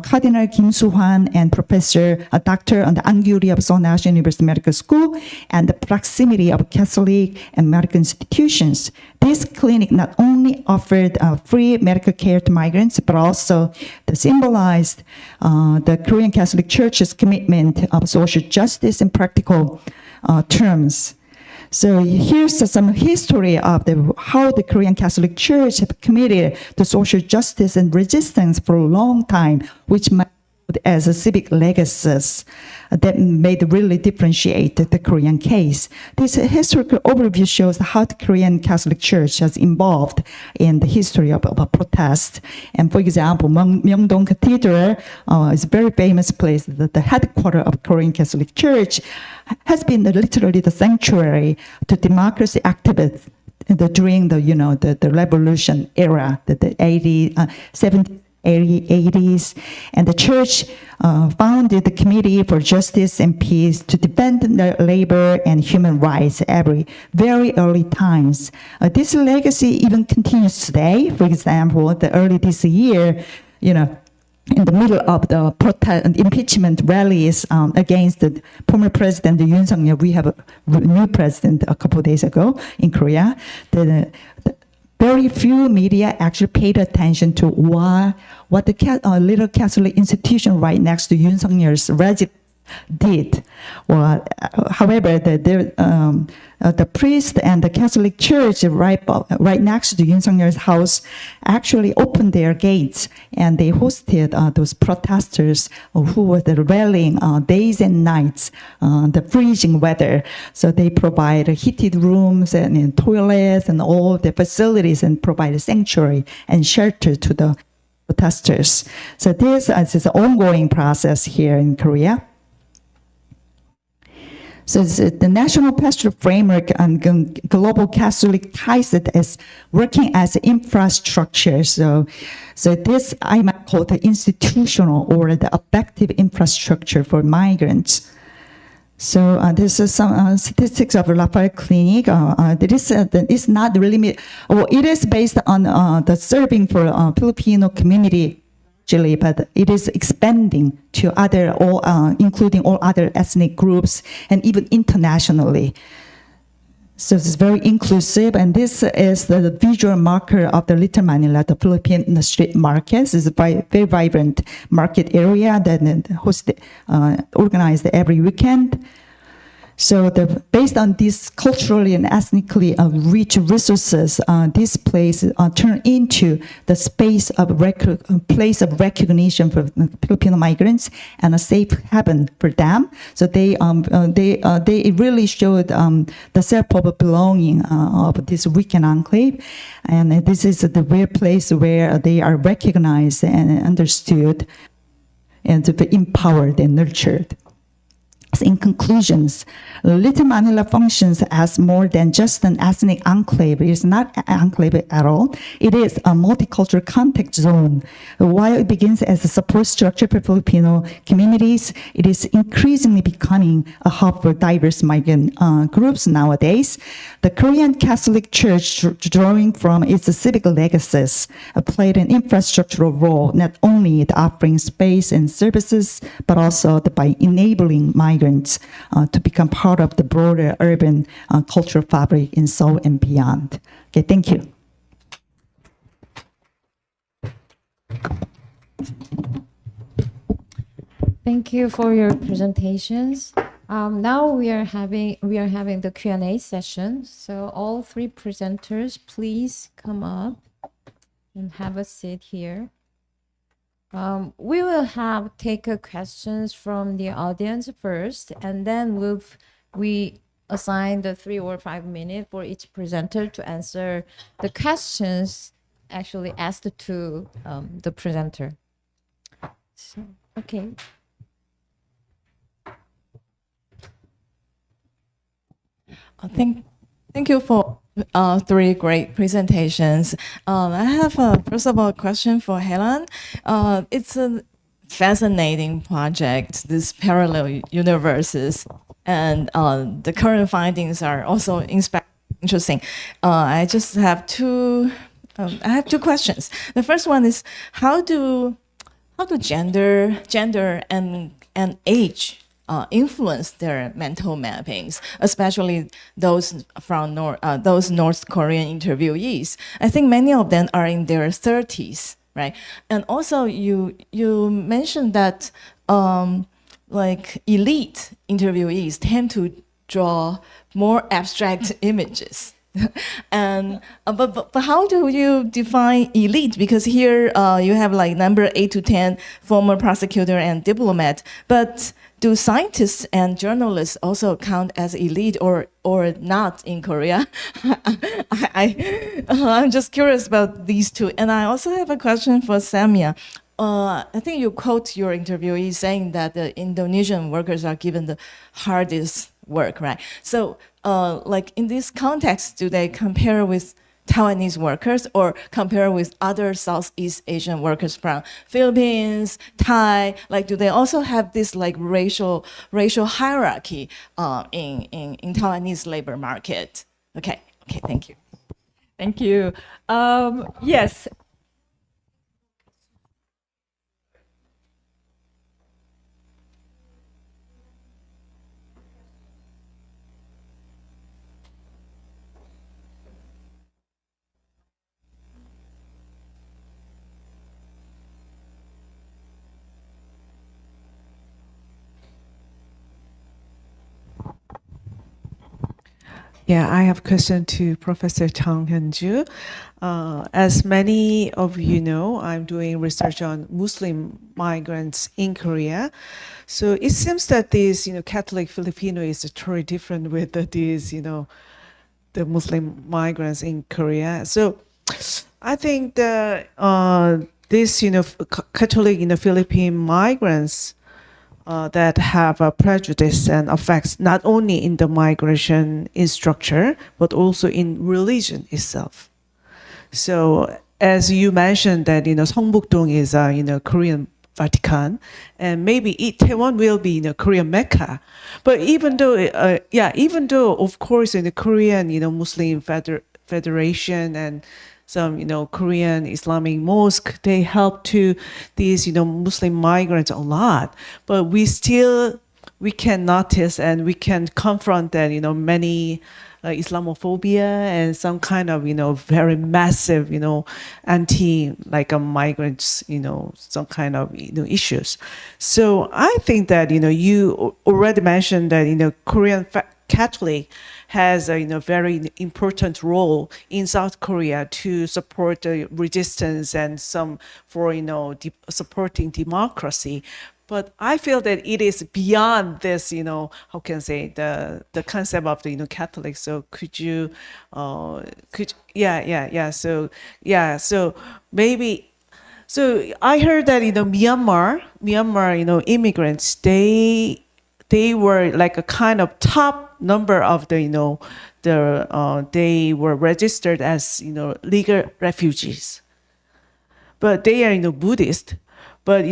B: Cardinal Kim Soo-hwan and Professor Dr. An Gyuri of Seoul National University Medical School, and the proximity of Catholic and medical institutions. This clinic not only offered free medical care to migrants, but also symbolized the Korean Catholic Church's commitment of social justice in practical terms. So here's some history of how the Korean Catholic Church have committed to social justice and resistance for a long time, which might as a civic legacies that made really differentiate the Korean case. This historical overview shows how the Korean Catholic Church has involved in the history of protest. And for example, Myeongdong Cathedral is a very famous place. The headquarters of Korean Catholic Church has been literally the sanctuary to democracy activists during the revolution era, the 70s. 80s, and the church founded the Committee for Justice and Peace to defend the labor and human rights very early times. This legacy even continues today. For example, early this year, in the middle of the protest and impeachment rallies against the former president Yoon Suk-yeol, we have a new president a couple of days ago in Korea. Very few media actually paid attention to what the little Catholic institution right next to Yoon Suk-yeol's residence did. Well, however, the priest and the Catholic Church right next to Yoon Suk-yeol's house actually opened their gates, and they hosted those protesters who were rallying days and nights, the freezing weather. So they provide heated rooms and toilets and all the facilities and provide sanctuary and shelter to the protesters. So this is an ongoing process here in Korea. So the National Pastoral Framework and Global Catholic ties it as working as infrastructure. So this I might call the institutional or the effective infrastructure for migrants. So this is some statistics of Raphael Clinic. It's not really, it is based on the serving for Filipino community, actually, but it is expanding to including all other ethnic groups and even internationally. So it's very inclusive, and this is the visual marker of the Little Manila, the Philippine street markets. It's a very vibrant market area that organized every weekend. So based on these culturally and ethnically rich resources, this place turned into the place of recognition for Filipino migrants and a safe haven for them. So they really showed the sense of belonging of this weekend enclave, and this is the real place where they are recognized and understood, and to be empowered and nurtured. In conclusions, Little Manila functions as more than just an ethnic enclave. It is not an enclave at all. It is a multicultural contact zone. While it begins as a support structure for Filipino communities, it is increasingly becoming a hub for diverse migrant groups nowadays. The Korean Catholic Church, drawing from its civic legacies, played an infrastructural role, not only offering space and services, but also by enabling migrants to become part of the broader urban cultural fabric in Seoul and beyond. Okay, thank you.
A: Thank you for your presentations. Now we are having the Q&A session. So all three presenters, please come up. and have a seat here. We will take questions from the audience first, and then we assign the 3 or 5 minutes for each presenter to answer the questions actually asked to the presenter. So, okay.
L: Thank you for 3 great presentations. I have first of all a question for Helen. It's a fascinating project, these parallel universes, and the current findings are also interesting. I just have two. I have 2 questions. The first one is how do gender and age influence their mental mappings, especially those from those North Korean interviewees. I think many of them are in their 30s, right? And also, you mentioned that like elite interviewees tend to draw more abstract images. And but how do you define elite? Because here you have like number 8 to 10 former prosecutor and diplomat, but do scientists and journalists also count as elite or not in Korea? I'm just curious about these 2. And I also have a question for Samia. I think you quote your interviewee saying that the Indonesian workers are given the hardest work, right? So, like in this context, do they compare with Taiwanese workers or compare with other Southeast Asian workers from Philippines, Thai? Like, do they also have this like racial hierarchy in Taiwanese labor market? Okay, thank you.
D: Thank you. Yes.
M: Yeah, I have a question to Professor Chang Hyun-ju. As many of you know, I'm doing research on Muslim migrants in Korea. So it seems that these, Catholic Filipino is totally different with these, the Muslim migrants in Korea. So I think that this, Catholic, Philippine migrants that have a prejudice and effects not only in the migration in structure, but also in religion itself. So as you mentioned that, Seongbuk-dong is, Korean Vatican, and maybe Taiwan will be Korean Mecca. But even though, of course, in the Korean, Muslim Federation and some, Korean Islamic mosque, they help to these, Muslim migrants a lot. But we can notice and we can confront that, many Islamophobia and some kind of, very massive, migrants, some kind of, issues. So I think that, you already mentioned that, Korean Catholic has a very important role in South Korea to support the resistance and some for supporting democracy. But I feel that it is beyond this, how can I say the concept of the Catholic. So could you, So maybe. So I heard that Myanmar, immigrants, they were like a kind of top number of the they were registered as legal refugees, but they are Buddhist. But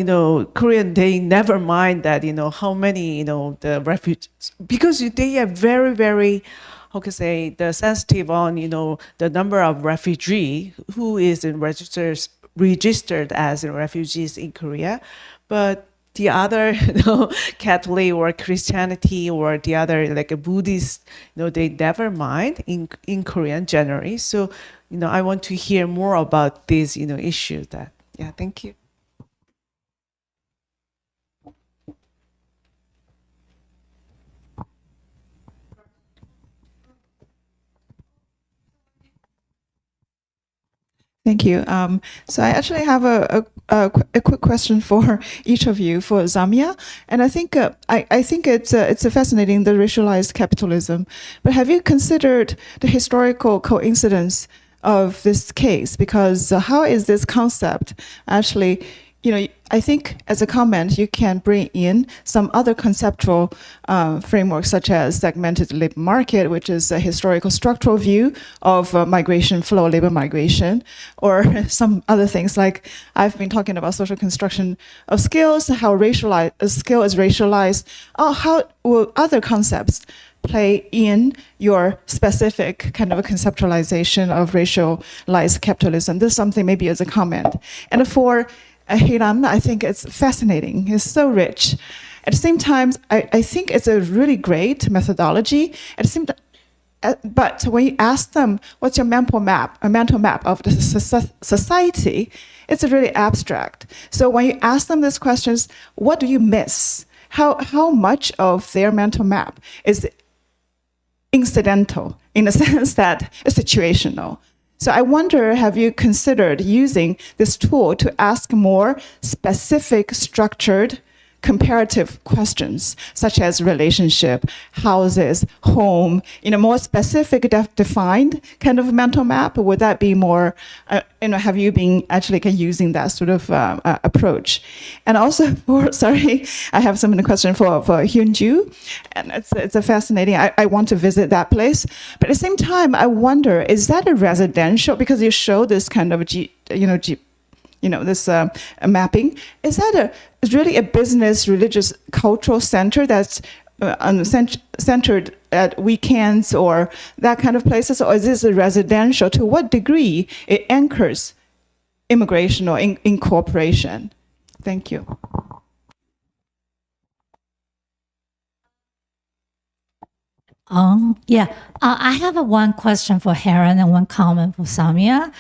M: Korean, they never mind that how many the refugees, because they are very, very, how can I say, the sensitive on the number of refugee who is registered as refugees in Korea. But the other, Catholic or Christianity or the other like a Buddhist, they never mind in Korean generally. So, I want to hear more about this, issue. Thank you.
G: Thank you. So I actually have a quick question for each of you, for Zamia, and I think it's a fascinating, the racialized capitalism. But have you considered the historical coincidence of this case? Because how is this concept actually? I think as a comment, you can bring in some other conceptual frameworks, such as segmented labor market, which is a historical structural view of migration flow, labor migration, or some other things like I've been talking about social construction of skills, how a skill is racialized. How will other concepts play in your specific kind of a conceptualization of racialized capitalism? This is something maybe as a comment. And for Hiram, I think it's fascinating. It's so rich. At the same time, I think it's a really great methodology. At the same time, but when you ask them, what's your mental map of the society, it's really abstract. So when you ask them these questions, what do you miss? How much of their mental map is incidental, in the sense that it's situational? So I wonder, have you considered using this tool to ask more specific, structured, comparative questions, such as relationship, houses, home, in a more specific, defined kind of mental map? Would that be more, have you been actually using that sort of approach? And also, I have some question for Hyunju, and it's a fascinating, I want to visit that place. But at the same time, I wonder, is that a residential, because you show this kind of this mapping, is that really a business, religious, cultural center that's centered at weekends or that kind of places, or is this a residential? To what degree it anchors immigration or incorporation? Thank you.
E: I have one question for Heron and one comment for Samia.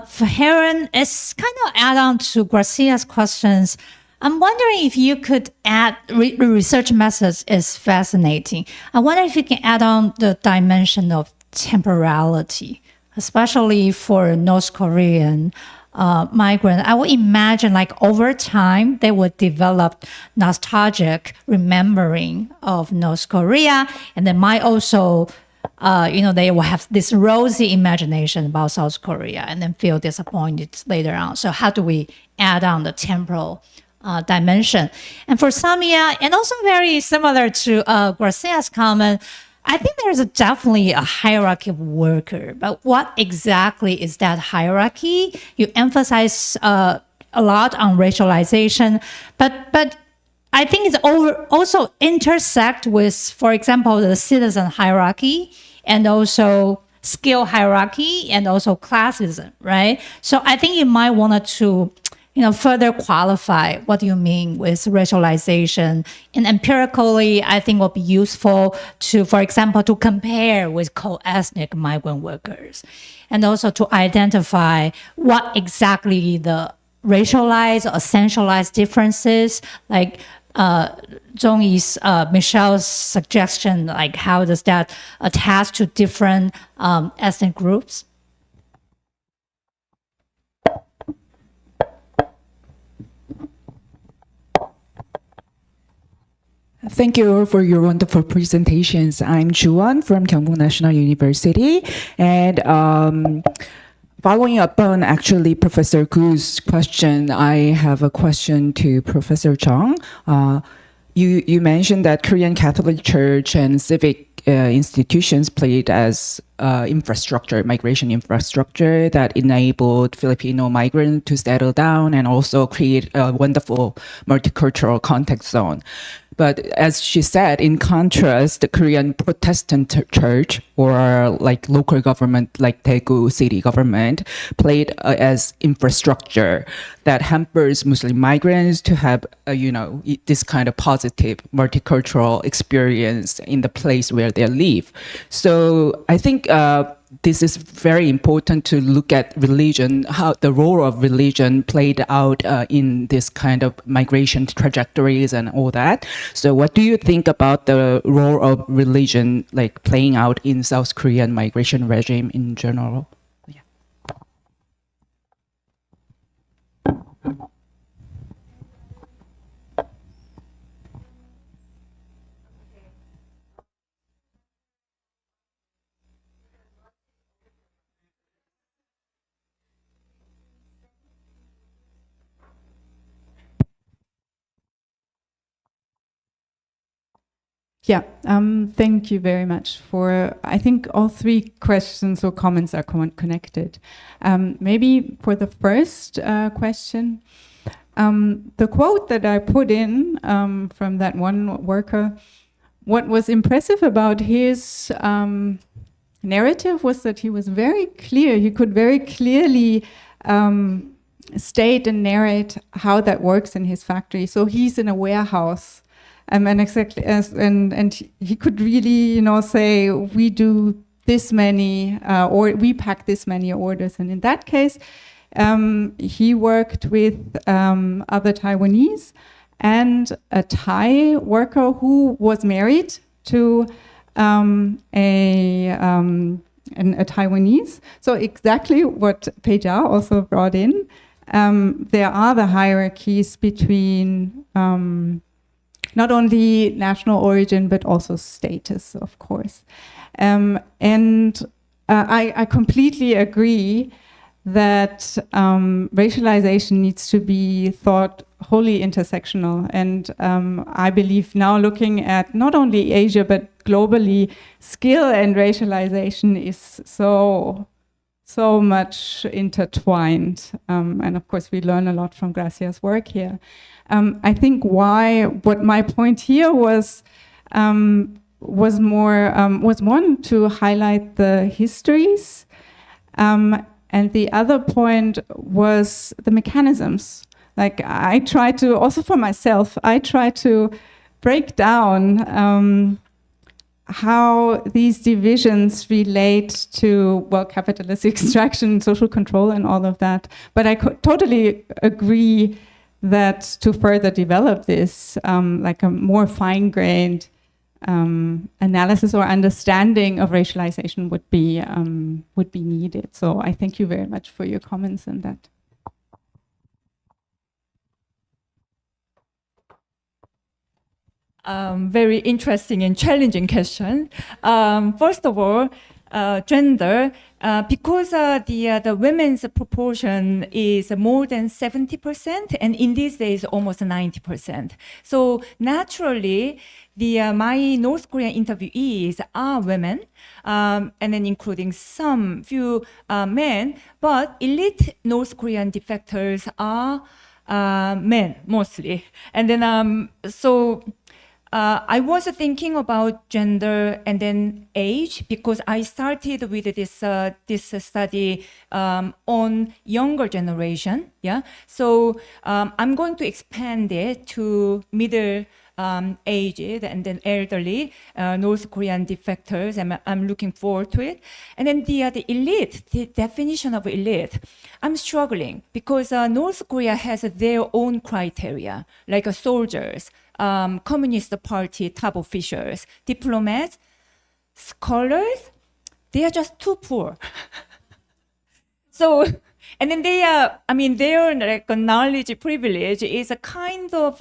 E: For Heron, it's kind of add on to Gracia's questions. I'm wondering if you could add, research methods is fascinating. I wonder if you can add on the dimension of temporality, especially for North Korean migrant. I would imagine like over time, they would develop nostalgic remembering of North Korea, and they might also they will have this rosy imagination about South Korea and then feel disappointed later on. So how do we add on the temporal dimension? And for Samia, and also very similar to Gracia's comment, I think there's definitely a hierarchy of worker, but what exactly is that hierarchy? You emphasize a lot on racialization, but I think it's also intersect with, for example, the citizen hierarchy and also skill hierarchy and also classism, right? So I think you might want to, further qualify what you mean with racialization. And empirically, I think will be useful to, for example, to compare with co-ethnic migrant workers and also to identify what exactly the racialized or essentialized differences, like Zhongyi's, Michelle's suggestion, like how does that attach to different ethnic groups?
N: Thank you for your wonderful presentations. I'm Juwon from Youngwon National University, and following up on actually Professor Gu's question, I have a question to Professor Chung. You mentioned that Korean Catholic Church and civic institutions played as migration infrastructure that enabled Filipino migrants to settle down and also create a wonderful multicultural context zone. But as she said, in contrast, the Korean Protestant church or like local government, like Daegu city government, played as infrastructure that hampers Muslim migrants to have, this kind of positive multicultural experience in the place where they live. So I think this is very important to look at religion, how the role of religion played out in this kind of migration trajectories and all that. So what do you think about the role of religion like playing out in South Korean migration regime in general?
K: Yeah, thank you very much for, I think all three questions or comments are connected. Maybe for the first question, the quote that I put in from that one worker, what was impressive about his narrative was that he was very clear. He could very clearly state and narrate how that works in his factory. So he's in a warehouse. And exactly and he could really, say, we do this many, or we pack this many orders. And in that case, he worked with other Taiwanese and a Thai worker who was married to a Taiwanese. So exactly what Peja also brought in. There are the hierarchies between not only national origin, but also status, of course. I completely agree that racialization needs to be thought wholly intersectional. And I believe now, looking at not only Asia, but globally, skill and racialization is so much intertwined. And of course, we learn a lot from Gracia's work here. I think what my point here was one, to highlight the histories, and the other point was the mechanisms. Like, I try to, also for myself, I try to break down how these divisions relate to, capitalist extraction, social control, and all of that. But I totally agree that to further develop this, like a more fine-grained analysis or understanding of racialization would be needed. So I thank you very much for your comments on that.
D: Very interesting and challenging question. First of all, gender, because the women's proportion is more than 70%, and in these days almost 90%. So naturally, my North Korean interviewees are women, and then including some few men, but elite North Korean defectors are men mostly. And then I was thinking about gender and then age, because I started with this study on younger generation. Yeah, so I'm going to expand it to middle aged and then elderly North Korean defectors, and I'm looking forward to it. And then the elite, the definition of elite, I'm struggling because North Korea has their own criteria, like soldiers, Communist Party top officials, diplomats, scholars. They are just too poor. So, and then they are, their like knowledge privilege is a kind of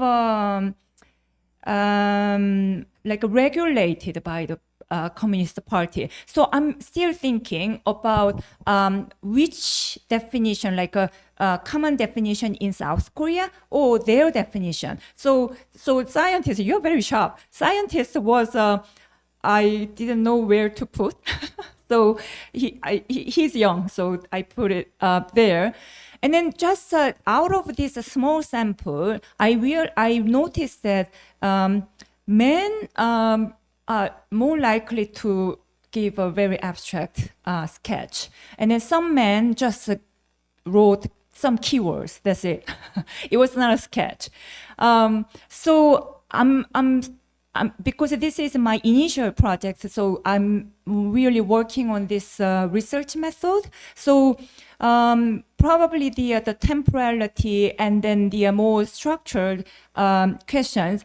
D: like regulated by the Communist Party. So I'm still thinking about which definition, like a common definition in South Korea or their definition. So scientists, you're very sharp. Scientist was, I didn't know where to put. So he's young, so I put it there. And then just out of this small sample, I noticed that men are more likely to give a very abstract sketch. And then some men just wrote some keywords, that's it. It was not a sketch. So I'm because this is my initial project, so I'm really working on this research method. So probably the temporality and then the more structured questions,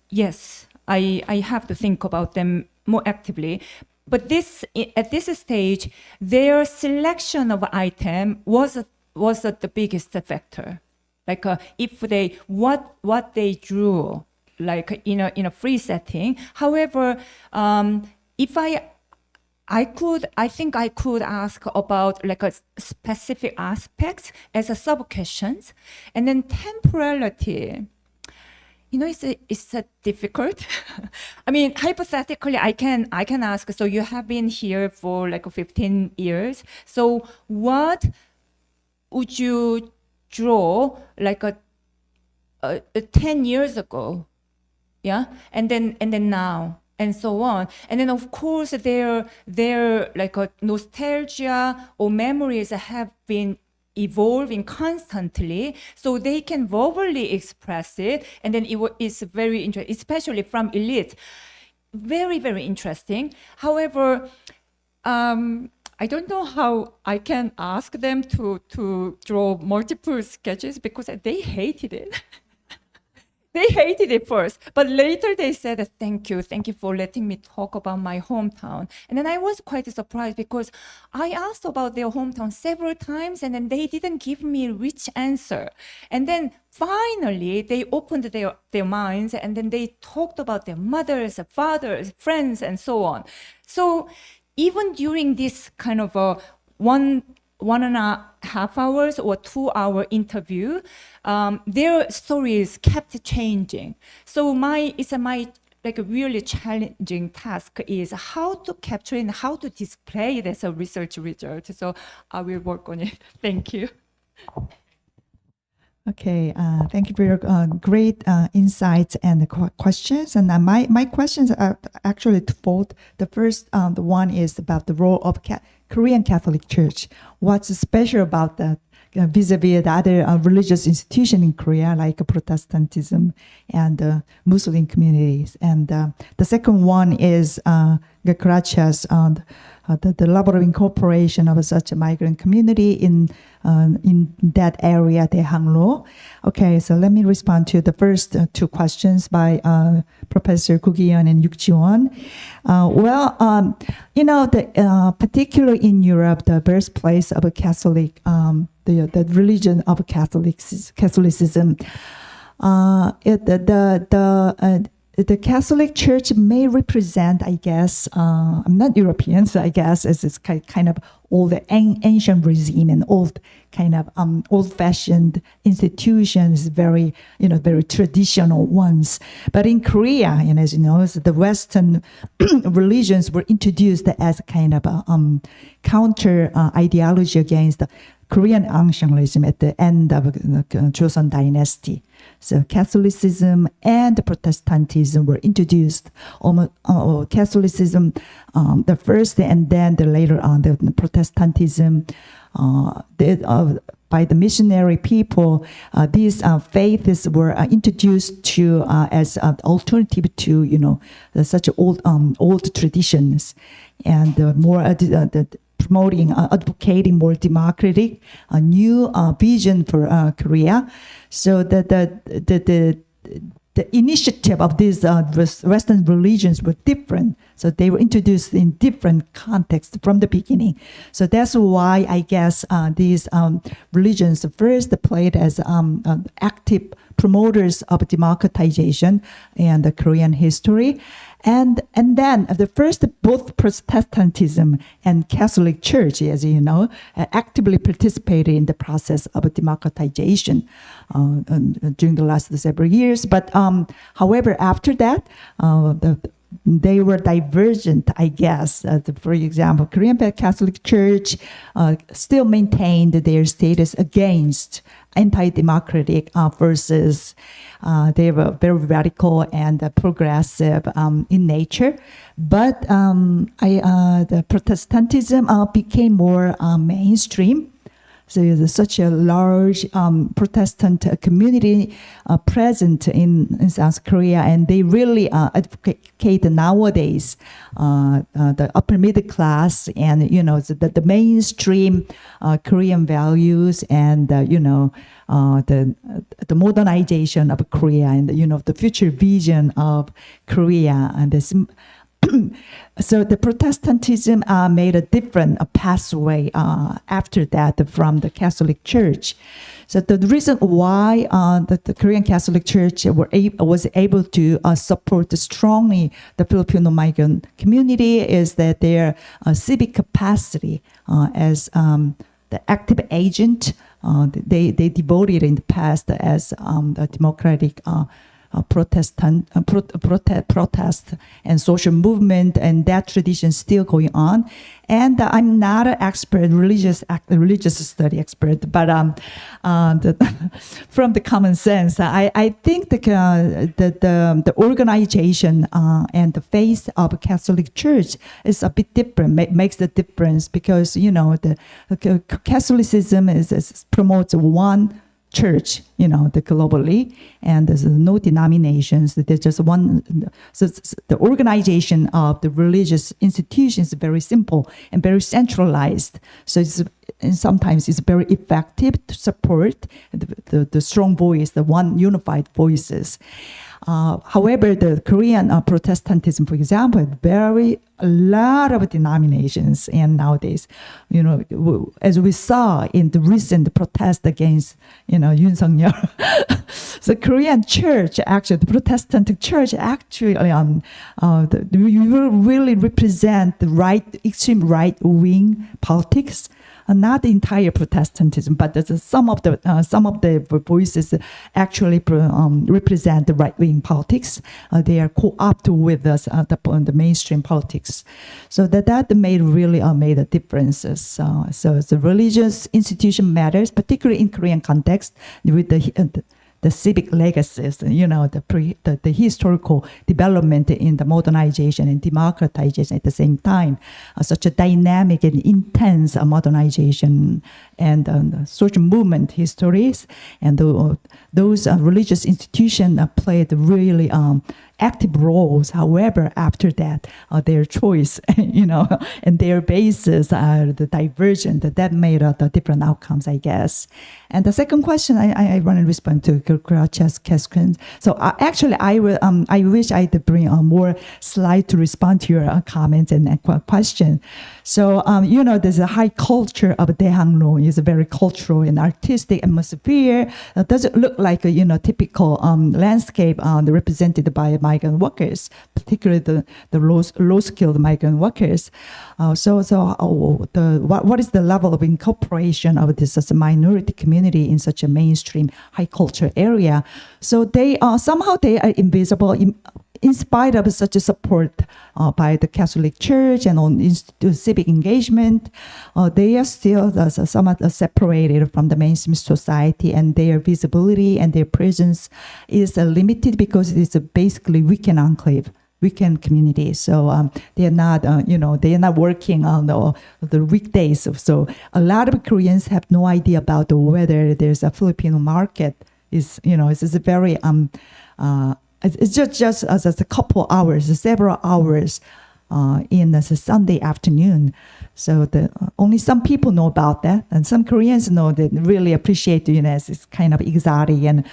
D: yes, I have to think about them more actively. But at this stage, their selection of item was the biggest factor. Like if they what they drew, like in a free setting. However, if I think I could ask about like a specific aspects as a sub questions, and then temporality. it's difficult. I mean, hypothetically, I can ask. So you have been here for like 15 years. So what would you draw like a 10 years ago? Yeah, and then now, and so on. And then of course their like a nostalgia or memories have been evolving constantly, so they can verbally express it, and then it's very interesting, especially from elite. Very, very interesting. However, I don't know how I can ask them to draw multiple sketches because they hated it. They hated it first, but later they said, thank you for letting me talk about my hometown. And then I was quite surprised because I asked about their hometown several times and then they didn't give me a rich answer. And then finally they opened their minds and then they talked about their mothers, fathers, friends, and so on. So even during this kind of a one and a half hours or 2 hour interview, their stories kept changing. So my like a really challenging task is how to capture and how to display it as a research result. So I will work on it. Thank you.
B: Okay, thank you for your great insights and questions. And my questions are actually twofold. The first, the one is about the role of Korean Catholic Church. What's special about that vis-a-vis the other religious institution in Korea, like Protestantism and Muslim communities? And the second one is Gracias, the level of incorporation of such a migrant community in that area, Daehanglo. Okay, so let me respond to the first two questions by Professor Koo Gi-yeon and Yuk Ji-won. Particularly in Europe, the birthplace of a Catholic, the religion of Catholicism, the Catholic Church may represent, I guess, I'm not European, so I guess it's kind of all the ancient regime and old kind of old-fashioned institutions, very traditional ones. But in Korea, as you know, the Western religions were introduced as a kind of a counter ideology against the Korean nationalism at the end of the Joseon dynasty. So Catholicism and Protestantism were introduced. Catholicism, the first, and then later on the Protestantism by the missionary people. These faiths were introduced to as an alternative to such old traditions, and more promoting, advocating more democratic, a new vision for Korea. So the initiative of these Western religions were different. So they were introduced in different contexts from the beginning. So that's why I guess these religions first played as active promoters of democratization and the Korean history. And then both Protestantism and Catholic Church, as you know, actively participated in the process of democratization during the last several years. But however, after that, they were divergent, I guess. For example, Korean Catholic Church still maintained their status against anti-democratic versus they were very radical and progressive in nature. But the Protestantism became more mainstream. So there's such a large Protestant community present in South Korea, and they really advocate nowadays the upper middle class and the mainstream Korean values and the modernization of Korea and the future vision of Korea and this. So the Protestantism made a different pathway after that from the Catholic Church. So the reason why the Korean Catholic Church was able to support strongly the Filipino migrant community is that their civic capacity as the active agent, they devoted in the past as the democratic protest and social movement, and that tradition still going on. And I'm not an expert, religious study expert, but from the common sense, I think the organization and the face of Catholic Church is a bit different. Makes the difference because the Catholicism promotes one church, the globally, and there's no denominations. There's just one. So the organization of the religious institutions is very simple and very centralized. So and sometimes it's very effective to support the strong voice, the one unified voices. However, the Korean Protestantism, for example, a lot of denominations, and nowadays, as we saw in the recent protest against, Yoon Suk-yeol, the Korean church, actually, the Protestant church, actually, really represent the extreme right-wing politics. Not the entire Protestantism, but some of the voices actually represent the right-wing politics. They are co-opted with the mainstream politics, so that made a difference. So the religious institution matters, particularly in Korean context, with the civic legacies, the historical development in the modernization and democratization at the same time, such a dynamic and intense modernization and social movement histories, and those religious institutions played really active roles. However, after that, their choice, and their bases are the divergent. That made the different outcomes, I guess. And the second question, I want to respond to Gracia's question. So actually, I wish I could bring more slide to respond to your comments and question. So there's a high culture of Daehangno. It's a very cultural and artistic atmosphere. It doesn't look like a typical landscape represented by migrant workers, particularly the low-skilled migrant workers. What is the level of incorporation of this as a minority community in such a mainstream high culture area? So they are invisible in spite of such a support by the Catholic Church and on civic engagement. They are still somewhat separated from the mainstream society, and their visibility and their presence is limited because it's basically weekend enclave, weekend community. So they are not, they are not working on the weekdays. So a lot of Koreans have no idea about whether there's a Filipino market. It's a very it's just as a couple hours, several hours in a Sunday afternoon. So only some people know about that, and some Koreans know that really appreciate as it's kind of exotic and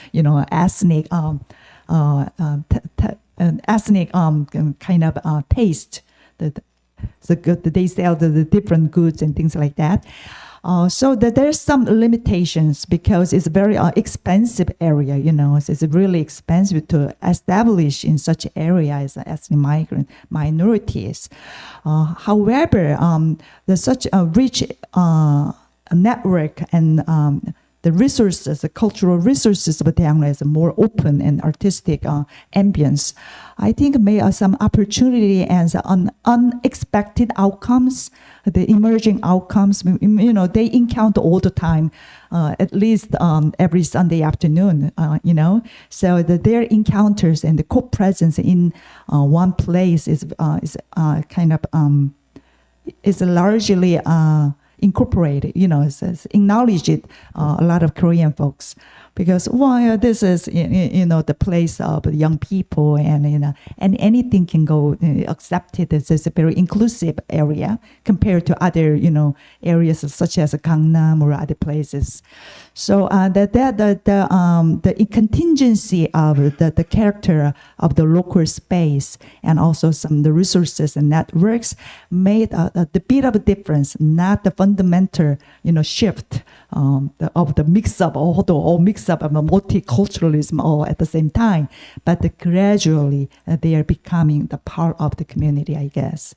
B: ethnic ethnic kind of taste. They sell the different goods and things like that. So there's some limitations because it's a very expensive area, it's really expensive to establish in such area as ethnic migrant minorities. However, there's such a rich network and the resources, the cultural resources of Daehangno is a more open and artistic ambience. I think may some opportunity and unexpected outcomes, the emerging outcomes, they encounter all the time, at least every Sunday afternoon, So their encounters and the co-presence in one place is kind of is largely incorporated, it's acknowledged a lot of Korean folks because this is the place of young people and and anything can go accepted. It's a very inclusive area compared to other areas such as Gangnam or other places. So the contingency of the character of the local space and also the resources and networks made the bit of a difference, not the fundamental shift of the mix-up, all mix-up of multiculturalism all at the same time, but gradually they are becoming the part of the community, I guess.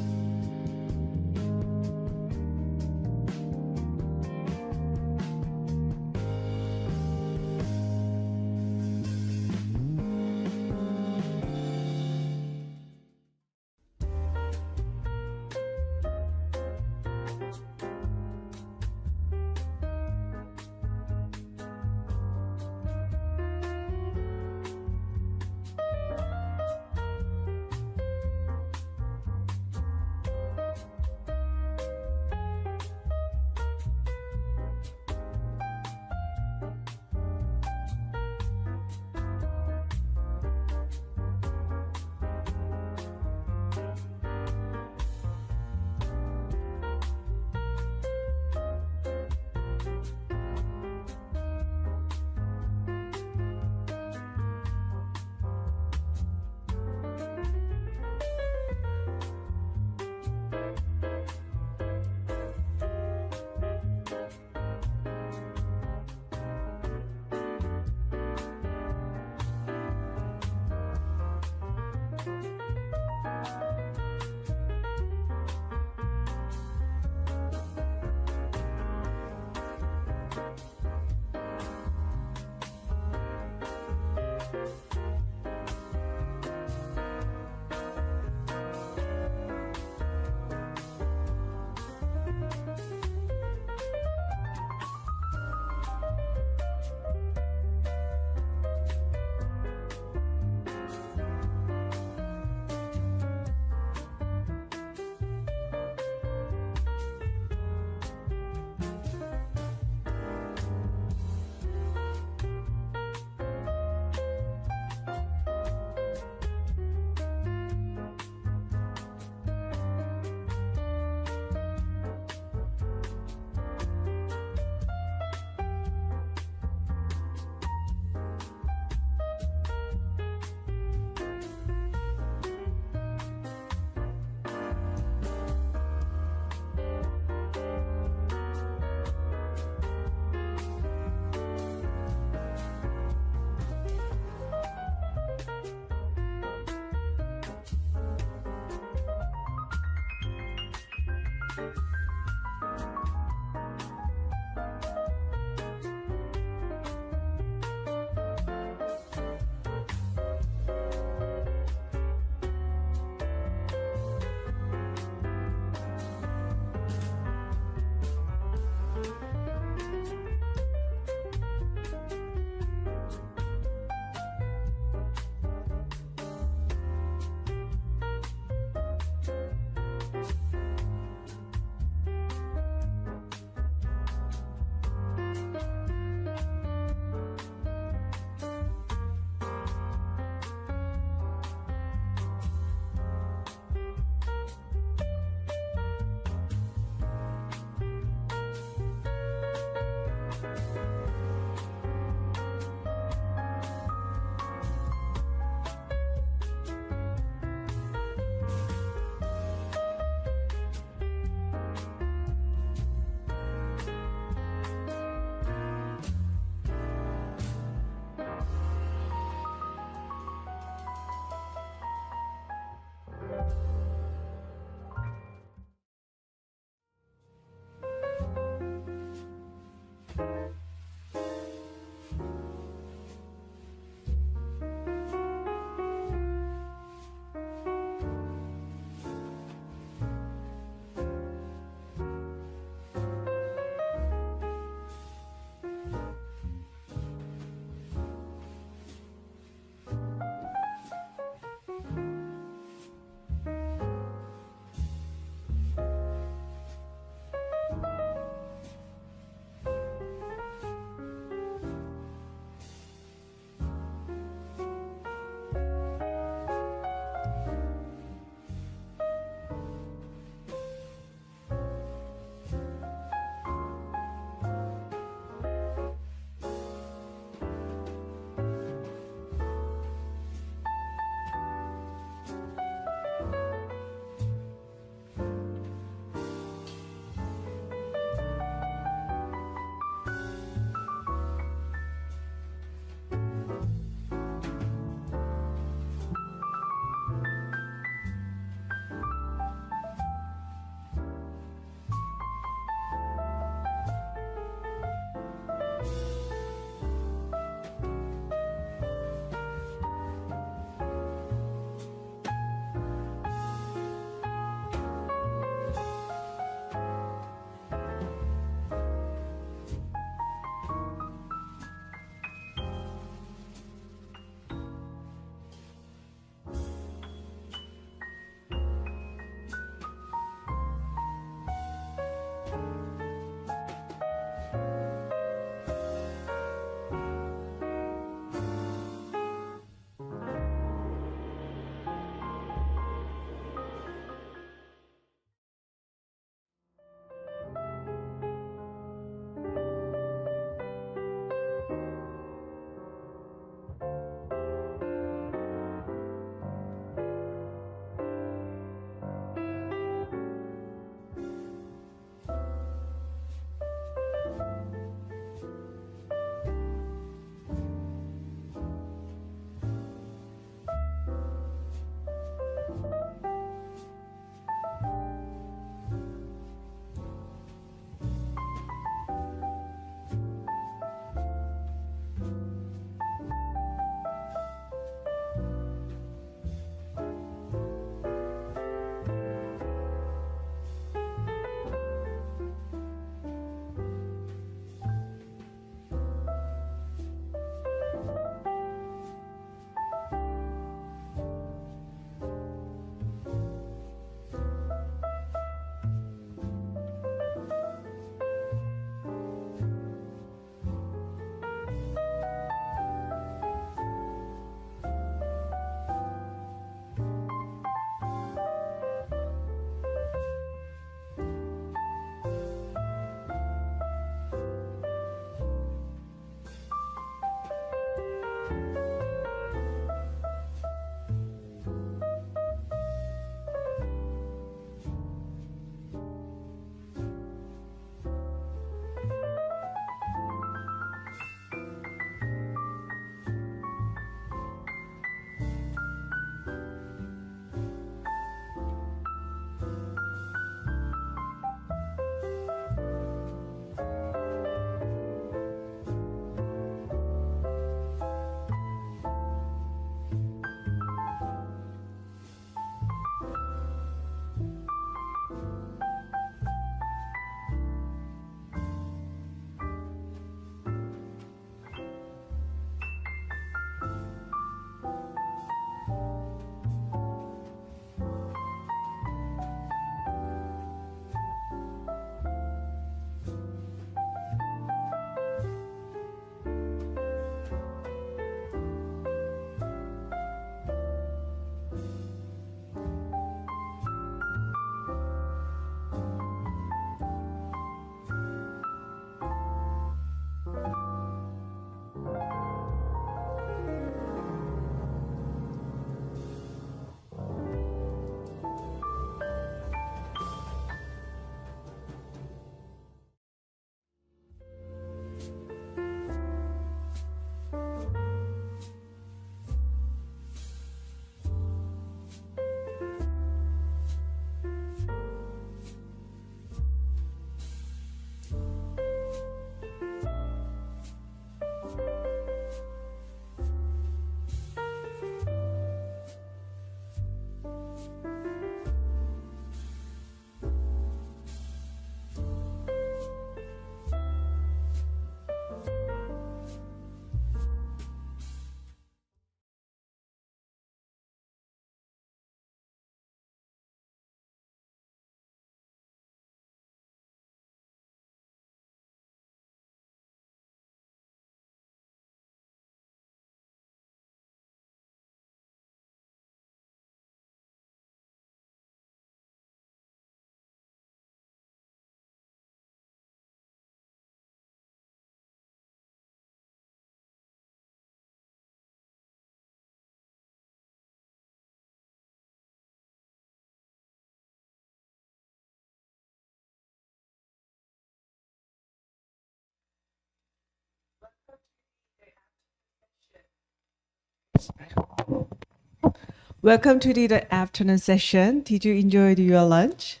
M: Welcome to the afternoon session. Did you enjoy your lunch?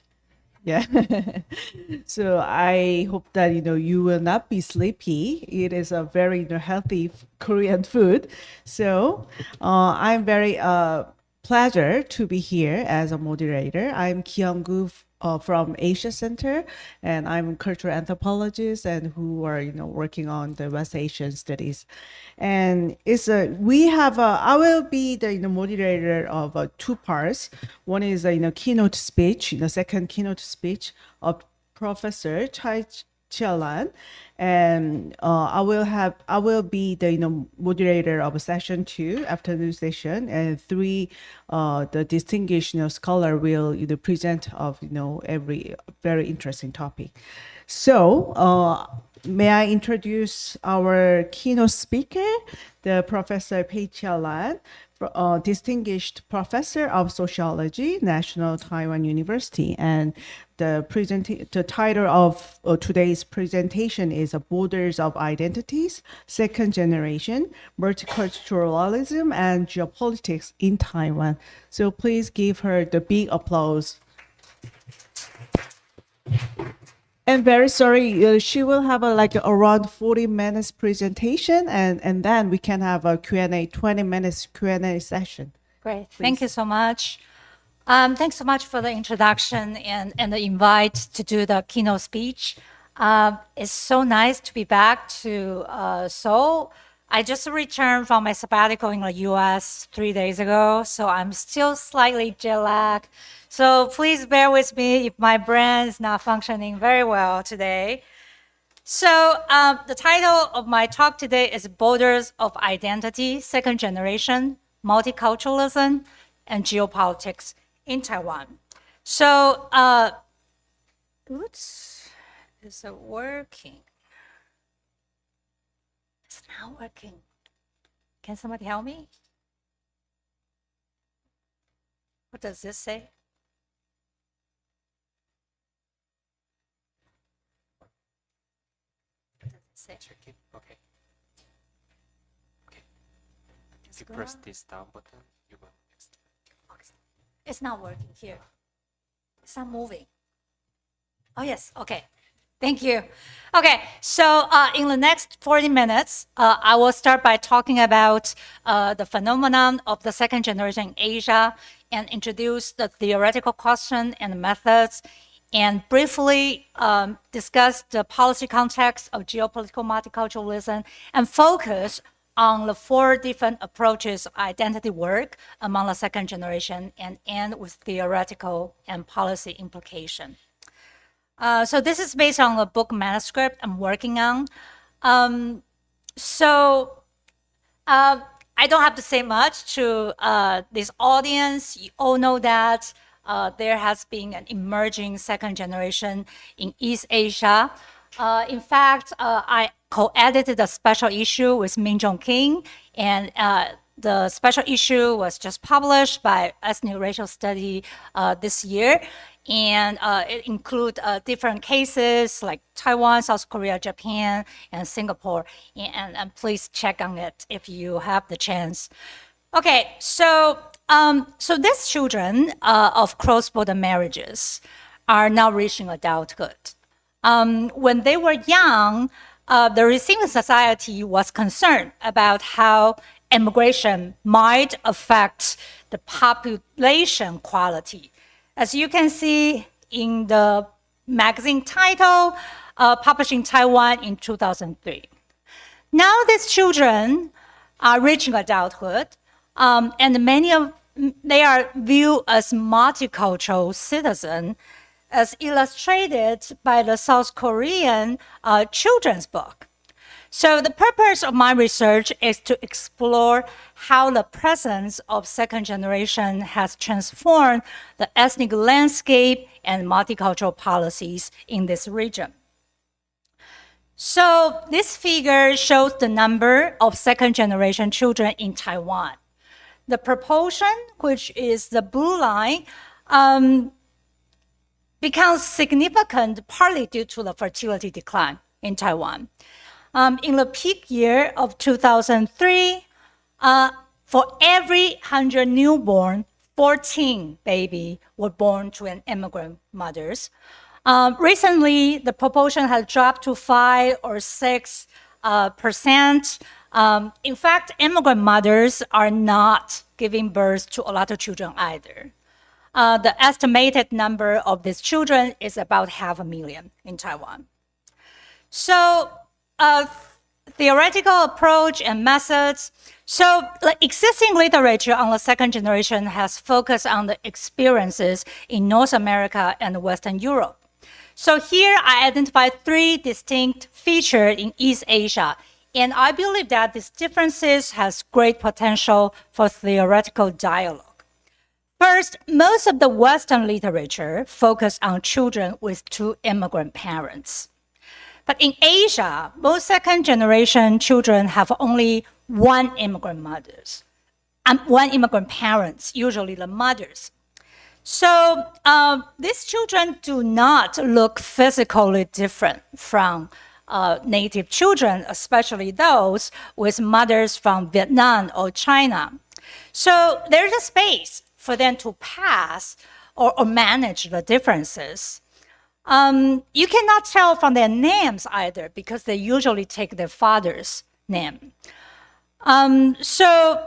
M: Yeah. So I hope that you will not be sleepy. It is a very healthy Korean food. So I'm very pleasure to be here as a moderator. I'm Kyung-gu from Asia Center, and I'm a cultural anthropologist and who are working on the West Asian studies. And I will be the moderator of two parts. One is a keynote speech, the second keynote speech of Professor Chai Chia-lan, and I will be the moderator of session 2, afternoon session, and 3 the distinguished scholar will present of every very interesting topic. So may I introduce our keynote speaker, the Professor Pei Chia-lan, distinguished professor of sociology, National Taiwan University, and the title of today's presentation is Borders of Identities, Second Generation, Multiculturalism and Geopolitics in Taiwan. So please give her the big applause. And very sorry, she will have around 40 minutes presentation, and then we can have a Q&A, 20 minutes Q&A session.
E: Great. Thank you so much. Thanks so much for the introduction and the invite to do the keynote speech. It's so nice to be back to Seoul. I just returned from my sabbatical in the US 3 days ago, so I'm still slightly jet lagged. So please bear with me if my brain is not functioning very well today. So the title of my talk today is Borders of Identity, Second Generation, Multiculturalism, and Geopolitics in Taiwan. So, oops, is it working? It's not working. Can somebody help me? What does this say? What does it say?
I: Check it. Okay. Okay. If you press this down button, you will next.
E: It's not working here. It's not moving. Oh, yes. Okay. Thank you. Okay. So in the next 40 minutes, I will start by talking about the phenomenon of the second generation in Asia and introduce the theoretical question and methods, and briefly discuss the policy context of geopolitical multiculturalism and focus on the 4 different approaches of identity work among the second generation, and end with theoretical and policy implication. So this is based on the book manuscript I'm working on. I don't have to say much to this audience. You all know that there has been an emerging second generation in East Asia. In fact, I co-edited a special issue with Min Jong King, and the special issue was just published by SNUAC Racial Study this year, and it includes different cases like Taiwan, South Korea, Japan, and Singapore, and please check on it if you have the chance. Okay, so these children of cross-border marriages are now reaching adulthood. When they were young, the receiving society was concerned about how immigration might affect the population quality. As you can see in the magazine title, published in Taiwan in 2003. Now these children are reaching adulthood, and many of they are viewed as multicultural citizens, as illustrated by the South Korean children's book. So the purpose of my research is to explore how the presence of second generation has transformed the ethnic landscape and multicultural policies in this region. So this figure shows the number of second generation children in Taiwan. The proportion, which is the blue line, becomes significant partly due to the fertility decline in Taiwan. In the peak year of 2003, for every 100 newborn, 14 baby were born to an immigrant mothers. Recently, the proportion has dropped to 5 or 6%. In fact, immigrant mothers are not giving birth to a lot of children either. The estimated number of these children is about 500,000 in Taiwan. So, theoretical approach and methods. So, existing literature on the second generation has focused on the experiences in North America and Western Europe. So here I identified 3 distinct features in East Asia, and I believe that these differences has great potential for theoretical dialogue. First, most of the Western literature focus on children with 2 immigrant parents. But in Asia, most second-generation children have only 1 immigrant mothers, and 1 immigrant parents, usually the mothers. So these children do not look physically different from native children, especially those with mothers from Vietnam or China. So there's a space for them to pass or manage the differences. You cannot tell from their names either because they usually take their father's name. So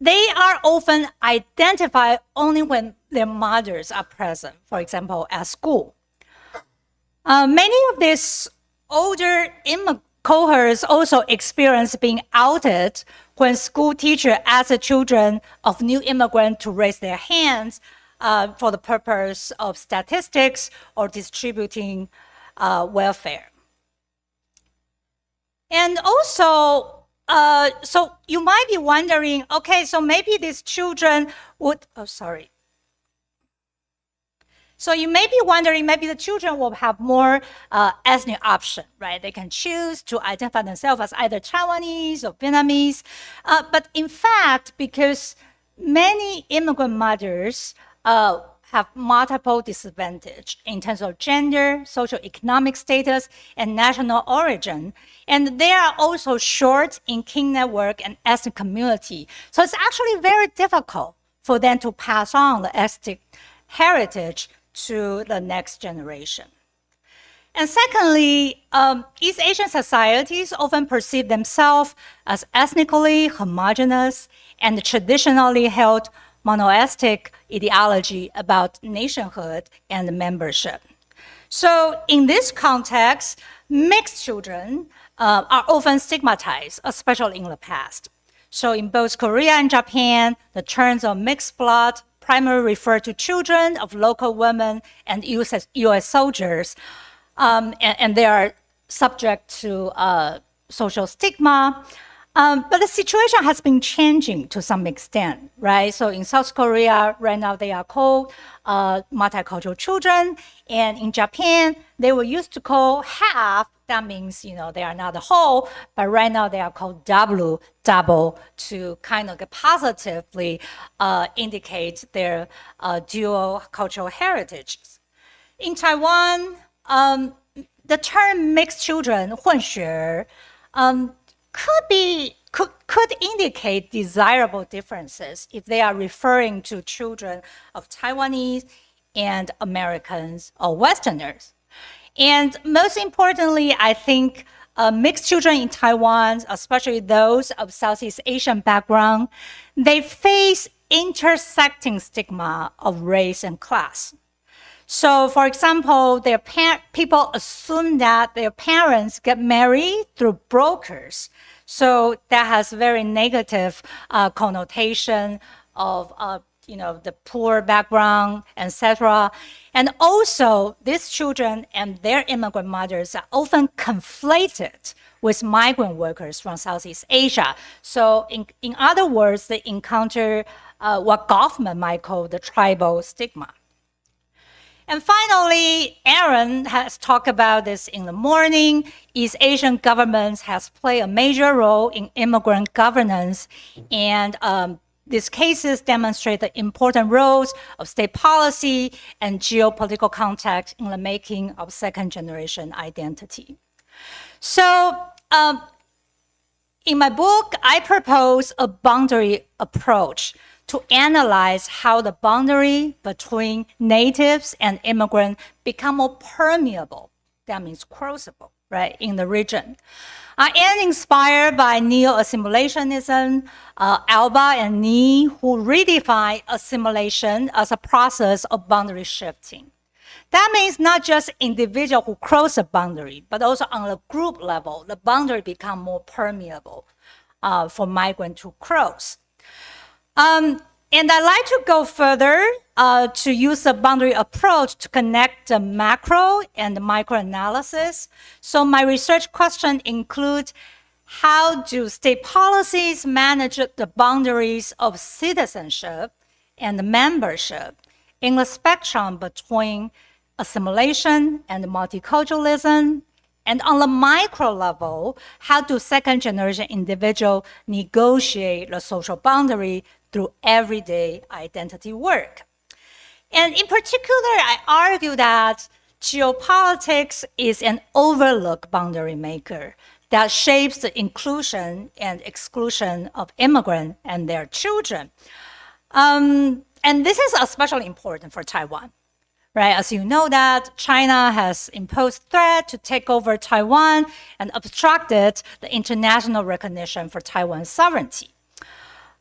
E: they are often identified only when their mothers are present, for example, at school. Many of these older cohorts also experience being outed when school teacher asks the children of new immigrants to raise their hands for the purpose of statistics or distributing welfare. And also, so you might be wondering, okay, so maybe these children would, So you may be wondering, maybe the children will have more ethnic option, right? They can choose to identify themselves as either Taiwanese or Vietnamese. But in fact, because many immigrant mothers have multiple disadvantage in terms of gender, socioeconomic status, and national origin. And they are also short in kin network and ethnic community. So it's actually very difficult for them to pass on the ethnic heritage to the next generation. And secondly, East Asian societies often perceive themselves as ethnically homogeneous and traditionally held monotheistic ideology about nationhood and membership. So in this context, mixed children are often stigmatized, especially in the past. So in both Korea and Japan, the terms of mixed blood primarily refer to children of local women and US soldiers, and they are subject to social stigma. But the situation has been changing to some extent, right? So in South Korea, right now they are called multicultural children. And in Japan, they were used to call half. That means, they are not the whole, but right now they are called double, to kind of positively indicate their dual cultural heritage. In Taiwan, the term mixed children, 混血, could indicate desirable differences if they are referring to children of Taiwanese and Americans or Westerners. And most importantly, I think mixed children in Taiwan, especially those of Southeast Asian background, they face intersecting stigma of race and class. So, for example, people assume that their parents get married through brokers. So that has very negative connotation of, the poor background, etc. And also, these children and their immigrant mothers are often conflated with migrant workers from Southeast Asia. So, in other words, they encounter what Goffman might call the tribal stigma. And finally, Aaron has talked about this in the morning. East Asian governments has played a major role in immigrant governance, and these cases demonstrate the important roles of state policy and geopolitical context in the making of second-generation identity. So, in my book, I propose a boundary approach to analyze how the boundary between natives and immigrants become more permeable. That means crossable, right, in the region. I am inspired by neo-assimilationism, Alba and Ni, who redefine assimilation as a process of boundary shifting. That means not just individual who cross a boundary, but also on a group level, the boundary become more permeable for migrants to cross. And I like to go further to use the boundary approach to connect the macro and the micro analysis. So my research question includes how do state policies manage the boundaries of citizenship and membership in the spectrum between assimilation and multiculturalism? And on the micro level, how do second generation individuals negotiate the social boundary through everyday identity work? And in particular, I argue that geopolitics is an overlooked boundary maker that shapes the inclusion and exclusion of immigrants and their children. And this is especially important for Taiwan. Right, as you know that China has imposed threat to take over Taiwan and obstructed the international recognition for Taiwan's sovereignty.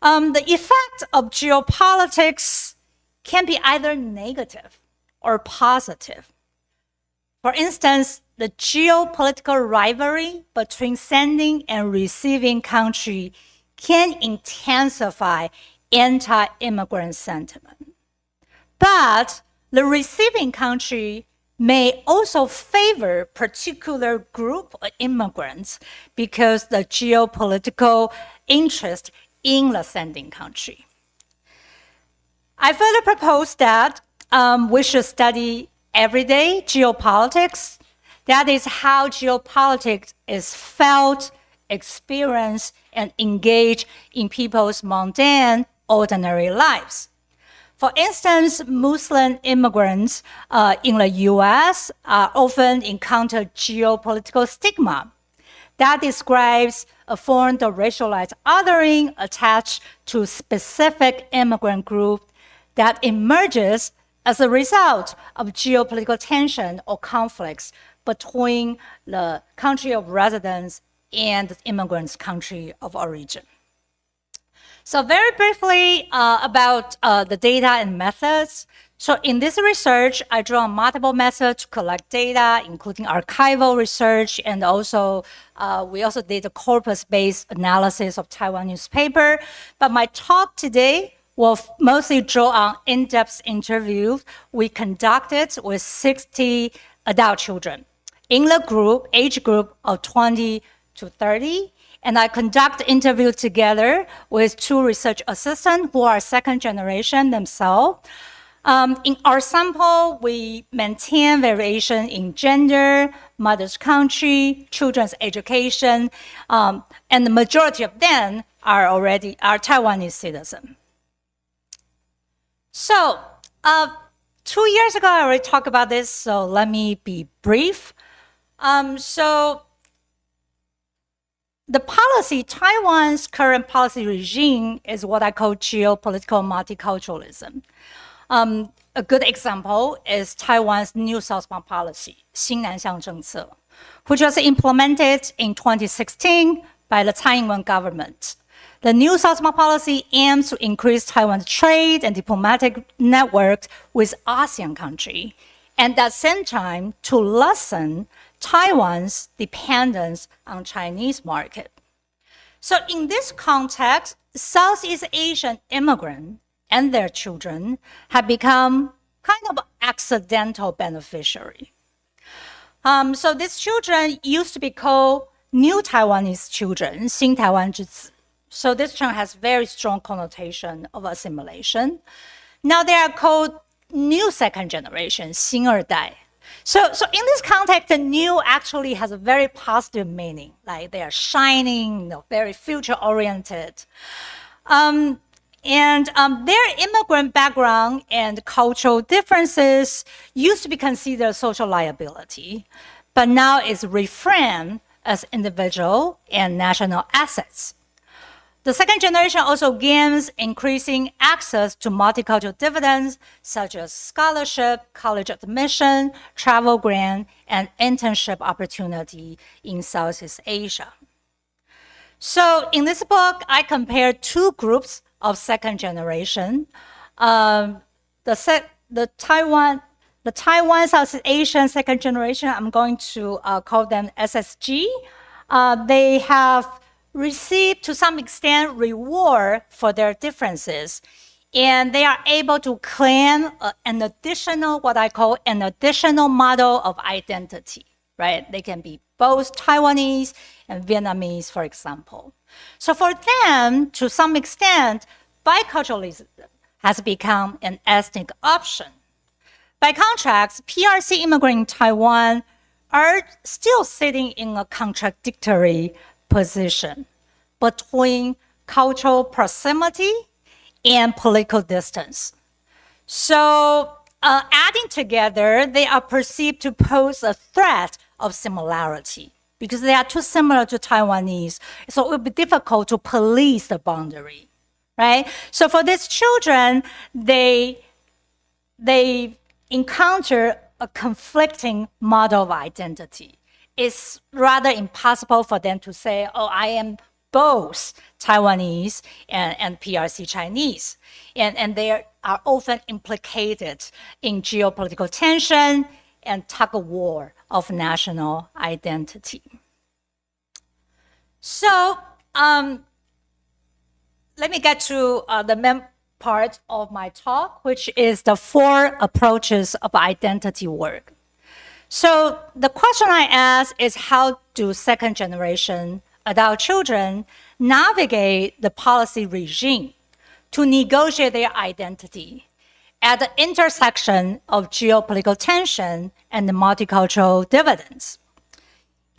E: The effect of geopolitics can be either negative or positive. For instance, the geopolitical rivalry between sending and receiving country can intensify anti-immigrant sentiment. But the receiving country may also favor particular group of immigrants because the geopolitical interest in the sending country. I further propose that we should study everyday geopolitics. That is how geopolitics is felt, experienced, and engaged in people's mundane, ordinary lives. For instance, Muslim immigrants in the US often encounter geopolitical stigma. That describes a form of racialized othering attached to specific immigrant group that emerges as a result of geopolitical tension or conflicts between the country of residence and the immigrant's country of origin. So very briefly about the data and methods. So in this research, I draw on multiple methods to collect data, including archival research, and also we also did a corpus-based analysis of Taiwan newspaper. But my talk today will mostly draw on in-depth interviews we conducted with 60 adult children in the age group of 20 to 30. And I conduct interviews together with 2 research assistants who are second generation themselves. In our sample, we maintain variation in gender, mother's country, children's education, and the majority of them are Taiwanese citizens. So 2 years ago, I already talked about this, so let me be brief. The policy, Taiwan's current policy regime is what I call geopolitical multiculturalism. A good example is Taiwan's New Southbound policy, 新南向政策, which was implemented in 2016 by the Tsai Ing-wen government. The New Southbound policy aims to increase Taiwan's trade and diplomatic network with ASEAN countries, and at the same time to lessen Taiwan's dependence on Chinese market. So in this context, Southeast Asian immigrants and their children have become kind of accidental beneficiary. So these children used to be called New Taiwanese children, 新台湾之子. So this term has very strong connotation of assimilation. Now they are called new second generation, 新二代. So in this context, the new actually has a very positive meaning, like they are shining, very future-oriented. And their immigrant background and cultural differences used to be considered social liability, but now is reframed as individual and national assets. The second generation also gains increasing access to multicultural dividends such as scholarship, college admission, travel grant, and internship opportunity in Southeast Asia. So in this book, I compared two groups of second generation. The Taiwan Southeast Asian second generation, I'm going to call them SSG. They have received to some extent reward for their differences, and they are able to claim an additional, what I call an additional model of identity, right? They can be both Taiwanese and Vietnamese, for example. So for them, to some extent, biculturalism has become an ethnic option. By contrast, PRC immigrants in Taiwan are still sitting in a contradictory position between cultural proximity and political distance. So adding together, they are perceived to pose a threat of similarity because they are too similar to Taiwanese. So it would be difficult to police the boundary, right? So for these children, they encounter a conflicting model of identity. It's rather impossible for them to say, oh, I am both Taiwanese and PRC Chinese. And they are often implicated in geopolitical tension and tug-of-war of national identity. So let me get to the main part of my talk, which is the 4 approaches of identity work. So the question I ask is, how do second generation adult children navigate the policy regime to negotiate their identity at the intersection of geopolitical tension and the multicultural dividends?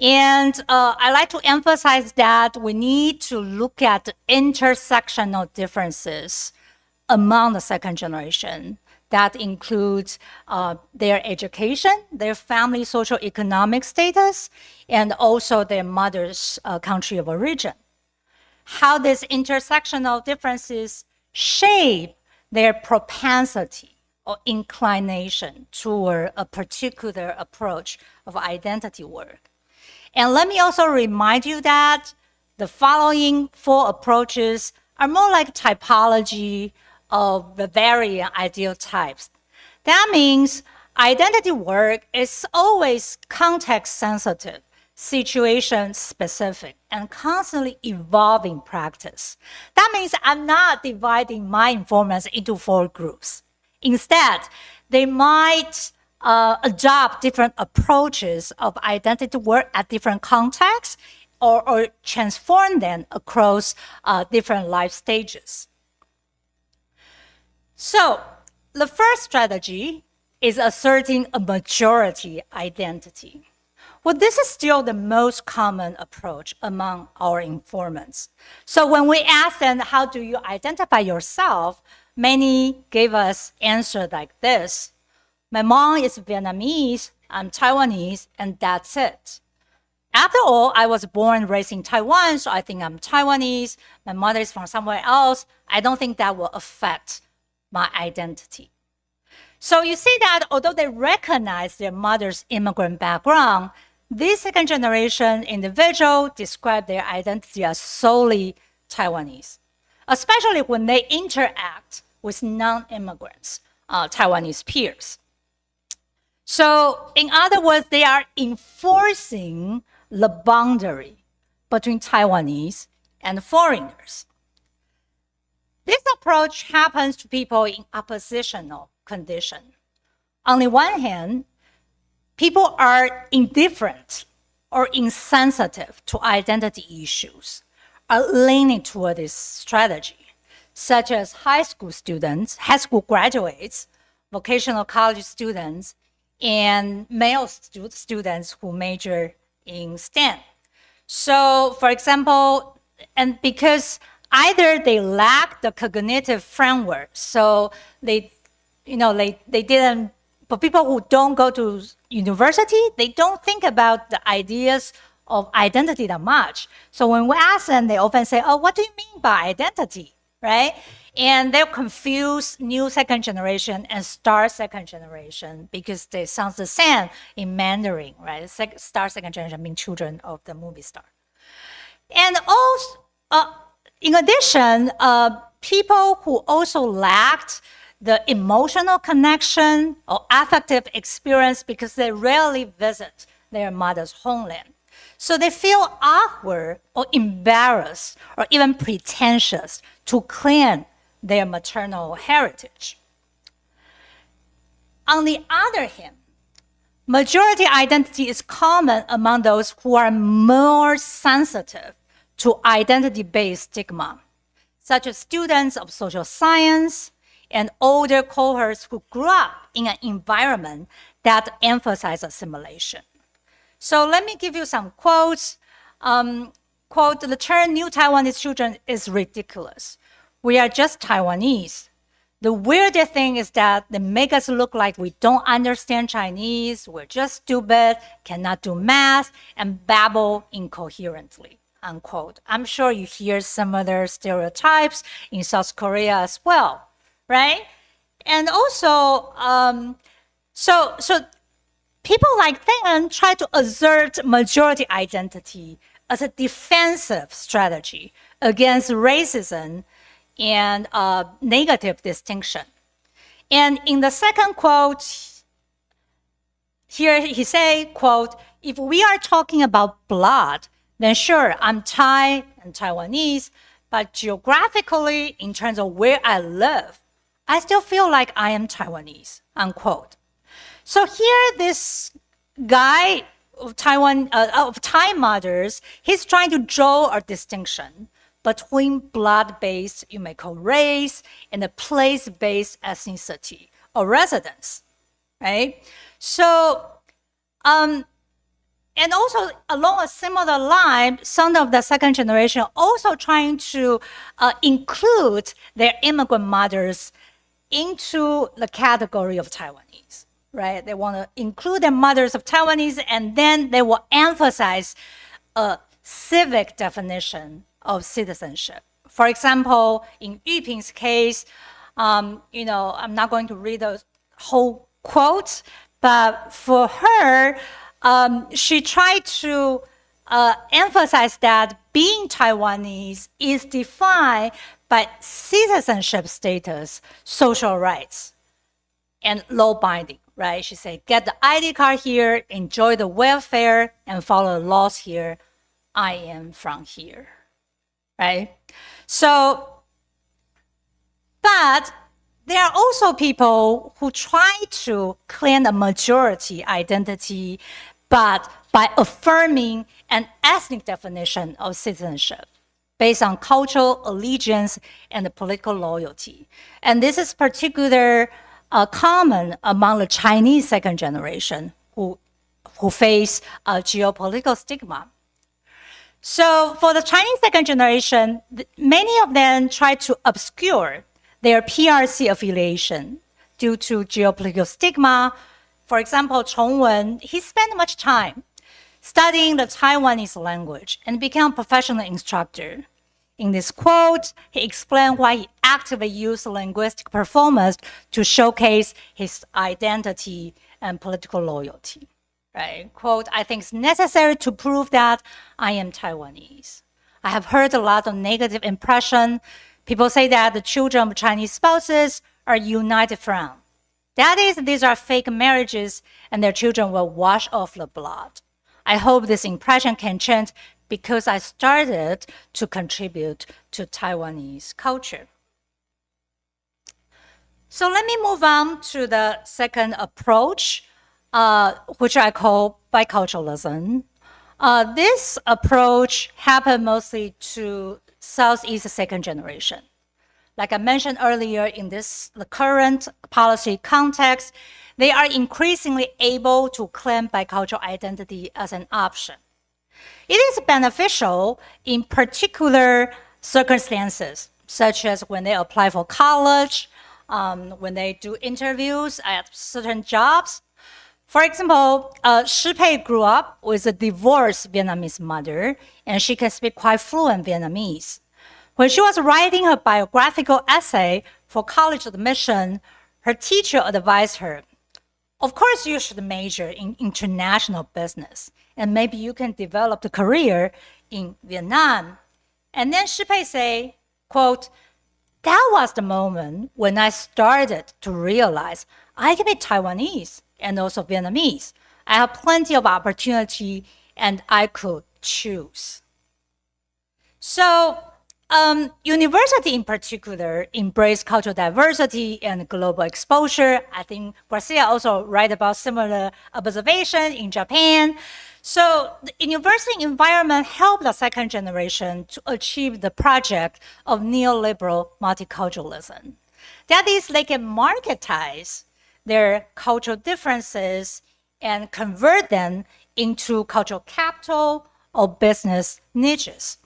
E: And I like to emphasize that we need to look at the intersectional differences among the second generation. That includes their education, their family socioeconomic status, and also their mother's country of origin. How these intersectional differences shape their propensity or inclination toward a particular approach of identity work. And let me also remind you that the following 4 approaches are more like typology of the variant ideal types. That means identity work is always context sensitive, situation specific, and constantly evolving practice. That means I'm not dividing my informants into 4 groups. Instead, they might adopt different approaches of identity work at different contexts or transform them across different life stages. So the first strategy is asserting a majority identity. Well, this is still the most common approach among our informants. So when we ask them, how do you identify yourself? Many gave us answers like this. My mom is Vietnamese, I'm Taiwanese, and that's it. After all, I was born and raised in Taiwan, so I think I'm Taiwanese. My mother is from somewhere else. I don't think that will affect my identity. So you see that although they recognize their mother's immigrant background, these second generation individuals describe their identity as solely Taiwanese, especially when they interact with non-immigrants, Taiwanese peers. So in other words, they are enforcing the boundary between Taiwanese and foreigners. This approach happens to people in oppositional condition. On the one hand, people are indifferent or insensitive to identity issues, are leaning toward this strategy, such as high school students, high school graduates, vocational college students, and male students who major in STEM. So, for example, and because either they lack the cognitive framework, so they didn't, for people who don't go to university, they don't think about the ideas of identity that much. So when we ask them, they often say, oh, what do you mean by identity, right? And they'll confuse new second generation and star second generation because they sound the same in Mandarin, right? Star second generation mean children of the movie star. And also, in addition, people who also lacked the emotional connection or affective experience because they rarely visit their mother's homeland. So they feel awkward or embarrassed or even pretentious to claim their maternal heritage. On the other hand, majority identity is common among those who are more sensitive to identity-based stigma, such as students of social science and older cohorts who grew up in an environment that emphasizes assimilation. So let me give you some quotes. Quote, the term new Taiwanese children is ridiculous. We are just Taiwanese. The weirdest thing is that they make us look like we don't understand Chinese, we're just stupid, cannot do math, and babble incoherently, unquote. I'm sure you hear similar stereotypes in South Korea as well, right? And also, so people like them try to assert majority identity as a defensive strategy against racism and negative distinction. And in the second quote, here he say, quote, if we are talking about blood, then sure, I'm Thai and Taiwanese, but geographically, in terms of where I live, I still feel like I am Taiwanese, unquote. So here, this guy of Thai mothers, he's trying to draw a distinction between blood-based, you may call race, and the place-based ethnicity or residence, right? So, and also along a similar line, some of the second generation also trying to include their immigrant mothers into the category of Taiwanese, right? They want to include their mothers of Taiwanese, and then they will emphasize a civic definition of citizenship. For example, in Yuping's case, I'm not going to read the whole quote, but for her, she tried to emphasize that being Taiwanese is defined by citizenship status, social rights, and law binding, right? She said, get the ID card here, enjoy the welfare, and follow the laws here. I am from here, right? So, but there are also people who try to claim a majority identity, but by affirming an ethnic definition of citizenship based on cultural allegiance and political loyalty. And this is particularly common among the Chinese second generation who face geopolitical stigma. So for the Chinese second generation, many of them try to obscure their PRC affiliation due to geopolitical stigma. For example, Chongwen, he spent much time studying the Taiwanese language and became a professional instructor. In this quote, he explained why he actively used linguistic performance to showcase his identity and political loyalty. Right? Quote, I think it's necessary to prove that I am Taiwanese. I have heard a lot of negative impression. People say that the children of Chinese spouses are united from. That is, these are fake marriages and their children will wash off the blood. I hope this impression can change because I started to contribute to Taiwanese culture. So let me move on to the second approach, which I call biculturalism. This approach happened mostly to Southeast second generation. Like I mentioned earlier, in the current policy context, they are increasingly able to claim bicultural identity as an option. It is beneficial in particular circumstances, such as when they apply for college, when they do interviews at certain jobs. For example, Shi Pei grew up with a divorced Vietnamese mother, and she can speak quite fluent Vietnamese. When she was writing her biographical essay for college admission, her teacher advised her, of course, you should major in international business, and maybe you can develop a career in Vietnam. And then Shi Pei say, quote, that was the moment when I started to realize I can be Taiwanese and also Vietnamese. I have plenty of opportunity and I could choose. So, university in particular embrace cultural diversity and global exposure. I think Garcia also write about similar observation in Japan. So the university environment helped the second generation to achieve the project of neoliberal multiculturalism. That is, they can marketize their cultural differences and convert them into cultural capital or business niches.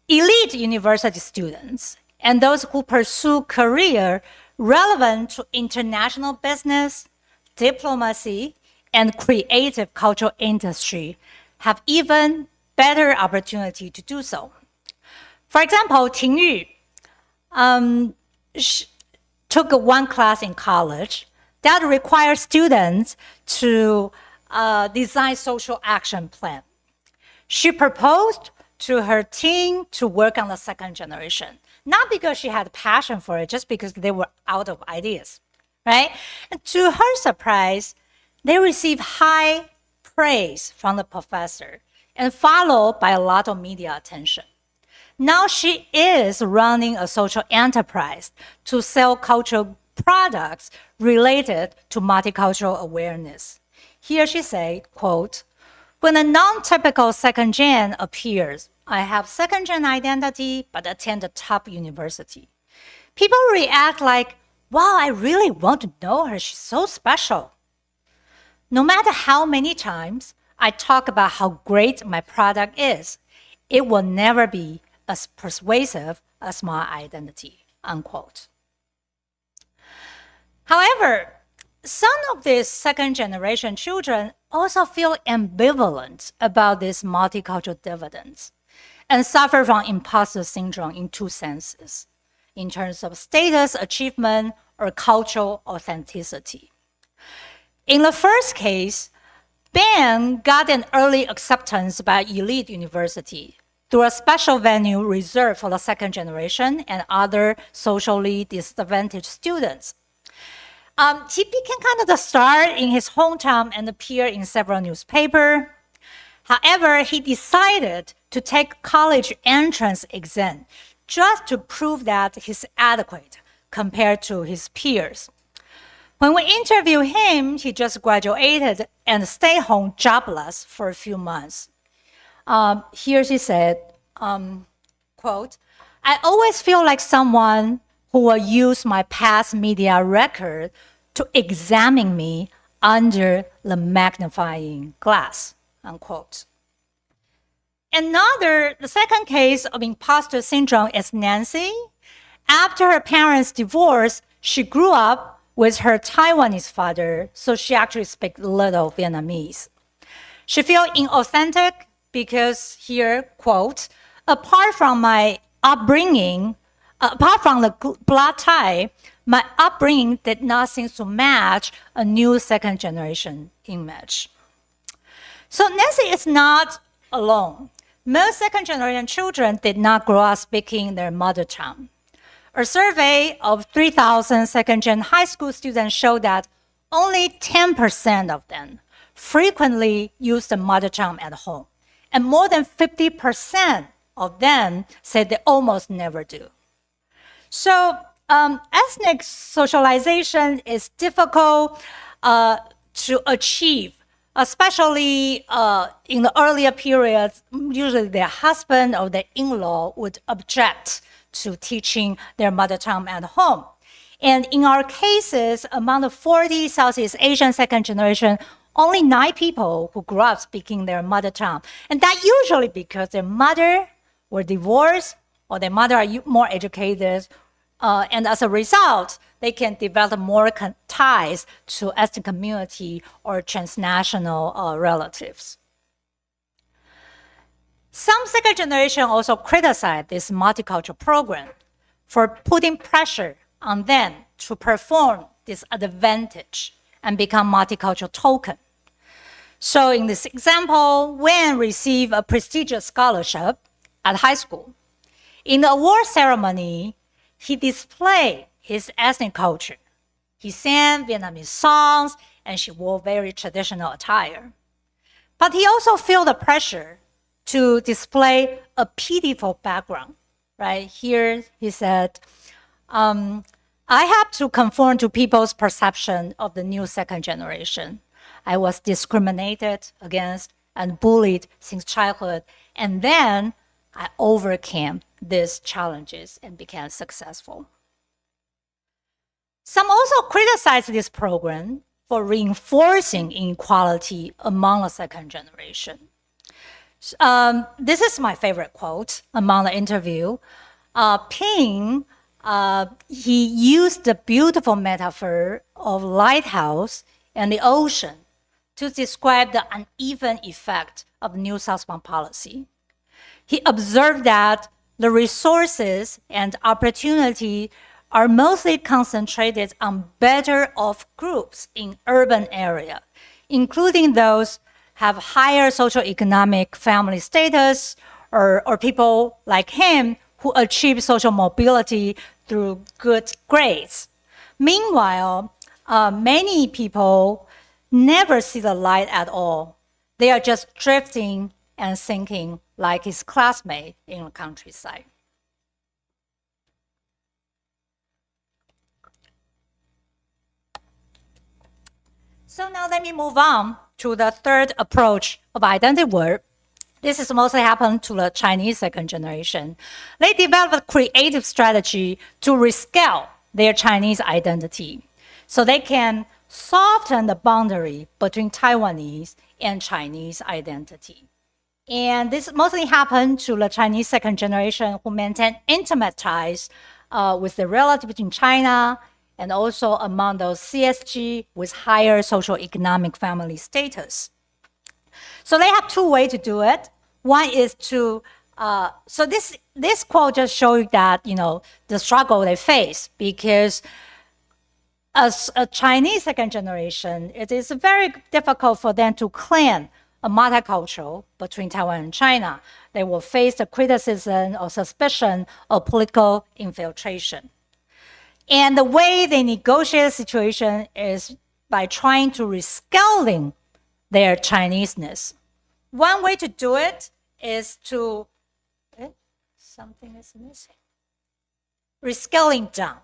E: Elite university students and those who pursue career relevant to international business, diplomacy, and creative cultural industry have even better opportunity to do so. For example, Ting Yu took one class in college that requires students to design social action plan. She proposed to her team to work on the second generation, not because she had passion for it, just because they were out of ideas, right? And to her surprise, they received high praise from the professor and followed by a lot of media attention. Now she is running a social enterprise to sell cultural products related to multicultural awareness. Here she said, quote, when a non-typical second gen appears, I have second gen identity but attend a top university. People react like, wow, I really want to know her, she's so special. No matter how many times I talk about how great my product is, it will never be as persuasive as my identity, unquote. However, some of these second generation children also feel ambivalent about these multicultural dividends and suffer from imposter syndrome in two senses, in terms of status, achievement, or cultural authenticity. In the first case, Ben got an early acceptance by elite university through a special venue reserved for the second generation and other socially disadvantaged students. He became kind of the star in his hometown and appeared in several newspapers. However, he decided to take college entrance exam just to prove that he's adequate compared to his peers. When we interviewed him, he just graduated and stayed home jobless for a few months. Here she said, quote, I always feel like someone who will use my past media record to examine me under the magnifying glass, unquote. The second case of imposter syndrome is Nancy. After her parents' divorce, she grew up with her Taiwanese father, so she actually speaks little Vietnamese. She feels inauthentic because here, quote, apart from my upbringing, apart from the blood tie, my upbringing did not seem to match a new second generation image. So Nancy is not alone. Most second generation children did not grow up speaking their mother tongue. A survey of 3,000 second gen high school students showed that only 10% of them frequently use the mother tongue at home. And more than 50% of them said they almost never do. So ethnic socialization is difficult to achieve, especially in the earlier periods. Usually their husband or their in-law would object to teaching their mother tongue at home. And in our cases, among the 40 Southeast Asian second generation, only 9 people who grew up speaking their mother tongue. And that usually because their mother were divorced or their mother are more educated And as a result, they can develop more ties to ethnic community or transnational relatives. Some second generation also criticize this multicultural program for putting pressure on them to perform this advantage and become multicultural token. So in this example, Wen received a prestigious scholarship at high school. In the award ceremony, he displayed his ethnic culture. He sang Vietnamese songs and she wore very traditional attire. But he also felt the pressure to display a pitiful background, right? Here he said, I have to conform to people's perception of the new second generation. I was discriminated against and bullied since childhood. And then I overcame these challenges and became successful. Some also criticize this program for reinforcing inequality among the second generation. This is my favorite quote among the interview. Ping, he used the beautiful metaphor of lighthouse and the ocean to describe the uneven effect of New Southbound policy. He observed that the resources and opportunity are mostly concentrated on better off groups in urban area, including those have higher socioeconomic family status or people like him who achieve social mobility through good grades. Meanwhile, many people never see the light at all. They are just drifting and sinking like his classmate in the countryside. So now let me move on to the third approach of identity work. This is mostly happened to the Chinese second generation. They developed a creative strategy to rescale their Chinese identity so they can soften the boundary between Taiwanese and Chinese identity. And this mostly happened to the Chinese second generation who maintain intimate ties with the relative in China and also among those CSG with higher socioeconomic family status. So they have two ways to do it. One is to, so this quote just shows that, the struggle they face, because as a Chinese second generation, it is very difficult for them to claim a multicultural between Taiwan and China. They will face the criticism or suspicion of political infiltration. And the way they negotiate the situation is by trying to rescaling their Chineseness. One way to do it is to, something is missing. Rescaling down,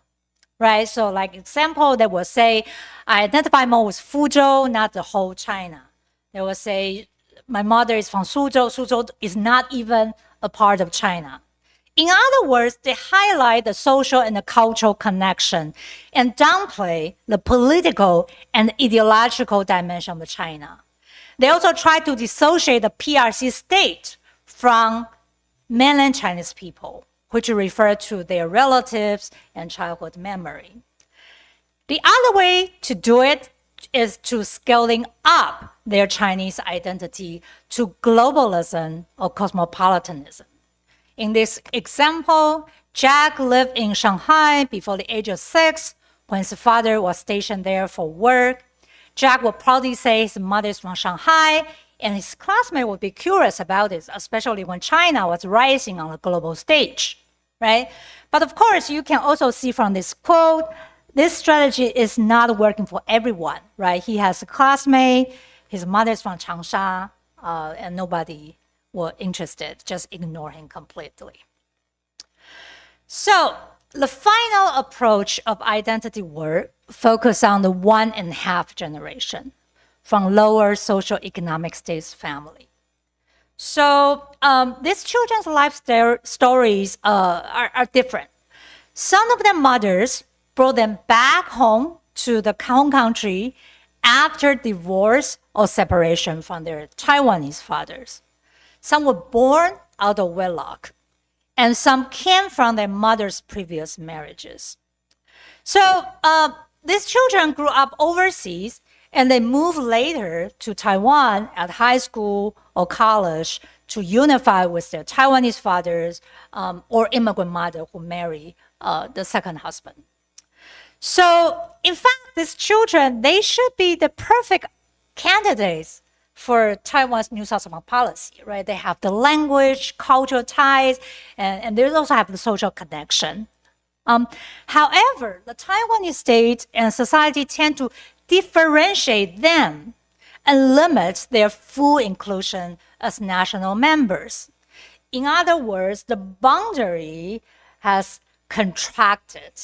E: right? So like example, they will say, I identify more with Fuzhou, not the whole China. They will say, my mother is from Suzhou. Suzhou is not even a part of China. In other words, they highlight the social and the cultural connection and downplay the political and ideological dimension of China. They also try to dissociate the PRC state from mainland Chinese people, which refer to their relatives and childhood memory. The other way to do it is to scaling up their Chinese identity to globalism or cosmopolitanism. In this example, Jack lived in Shanghai before the age of 6 when his father was stationed there for work. Jack would proudly say his mother is from Shanghai, and his classmates would be curious about this, especially when China was rising on the global stage, right? But of course, you can also see from this quote, this strategy is not working for everyone, right? He has a classmate, his mother is from Changsha, and nobody were interested, just ignore him completely. So the final approach of identity work focus on the 1.5 generation from lower socioeconomic status family. So these children's life stories are different. Some of their mothers brought them back home to the home country after divorce or separation from their Taiwanese fathers. Some were born out of wedlock. and some came from their mother's previous marriages. So these children grew up overseas, and they moved later to Taiwan at high school or college to unify with their Taiwanese fathers or immigrant mother who marry the second husband. So in fact, these children, they should be the perfect candidates for Taiwan's New Settlement policy, right? They have the language, cultural ties, and they also have the social connection. However, the Taiwanese state and society tend to differentiate them and limit their full inclusion as national members. In other words, the boundary has contracted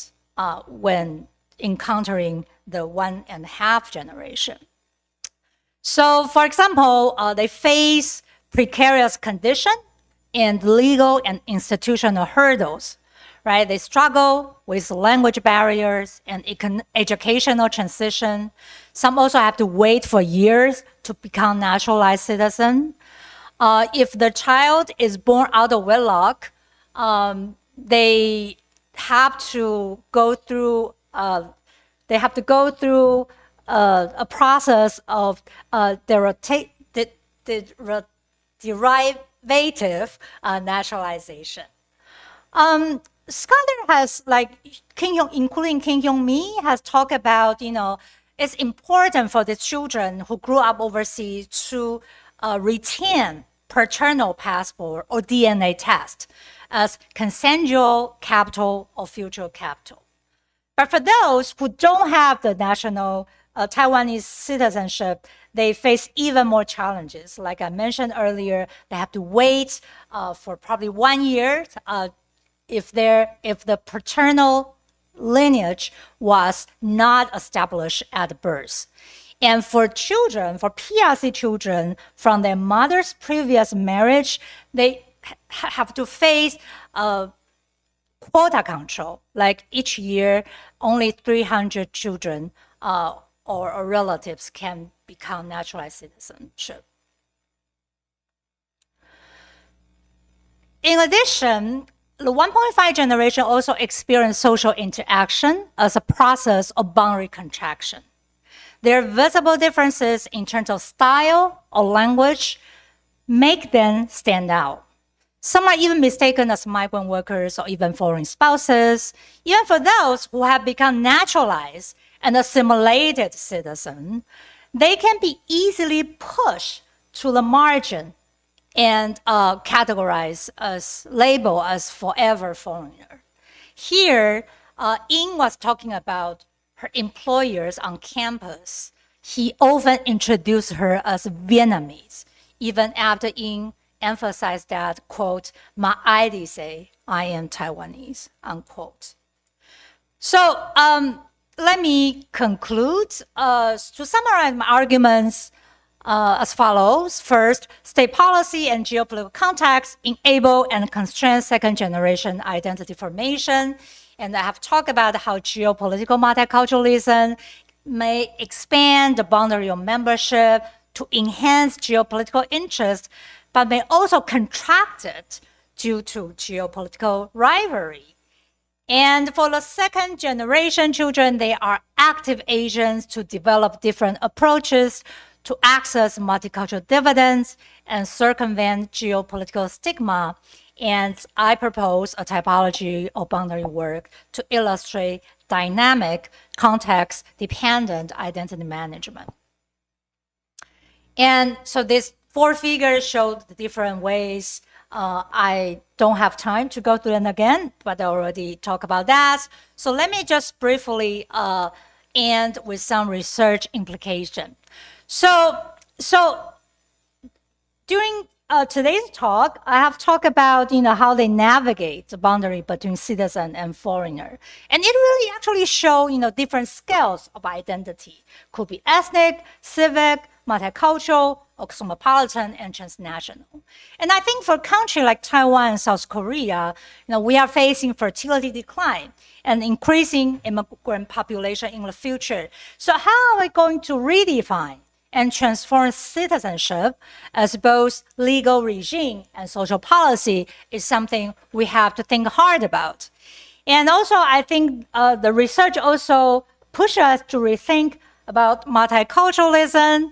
E: when encountering the 1.5 generation. So, for example, they face precarious condition and legal and institutional hurdles, right? They struggle with language barriers and educational transition. Some also have to wait for years to become naturalized citizen. If the child is born out of wedlock, they have to go through a process of derivative naturalization. Scholar has, like including Kim Hyung-mi, has talked about, it's important for the children who grew up overseas to retain paternal passport or DNA test as consensual capital or future capital. But for those who don't have the national Taiwanese citizenship, they face even more challenges. Like I mentioned earlier, they have to wait for probably 1 year if the paternal lineage was not established at birth. And for children, for PRC children from their mother's previous marriage, they have to face quota control. Like each year, only 300 children or relatives can become naturalized citizenship. In addition, the 1.5 generation also experienced social interaction as a process of boundary contraction. Their visible differences in terms of style or language make them stand out. Some are even mistaken as migrant workers or even foreign spouses. Even for those who have become naturalized and assimilated citizens, they can be easily pushed to the margin and categorized as labeled as forever foreigner. Here, Ying was talking about her employers on campus. He often introduced her as Vietnamese, even after Ying emphasized that, quote, my ID say I am Taiwanese, unquote. So let me conclude. To summarize my arguments as follows. First, state policy and geopolitical context enable and constrain second-generation identity formation. And I have talked about how geopolitical multiculturalism may expand the boundary of membership to enhance geopolitical interest, but may also contract it due to geopolitical rivalry. And for the second generation children, they are active agents to develop different approaches to access multicultural dividends and circumvent geopolitical stigma. And I propose a typology of boundary work to illustrate dynamic, context-dependent identity management. And so these 4 figures show the different ways. I don't have time to go through them again, but I already talked about that. So let me just briefly end with some research implication. So during today's talk, I have talked about how they navigate the boundary between citizen and foreigner, and it really actually shows different scales of identity. Could be ethnic, civic, multicultural, or cosmopolitan, and transnational. And I think for a country like Taiwan and South Korea, we are facing fertility decline and increasing immigrant population in the future. So how are we going to redefine and transform citizenship as both legal regime and social policy is something we have to think hard about. And also, I think the research also pushes us to rethink about multiculturalism.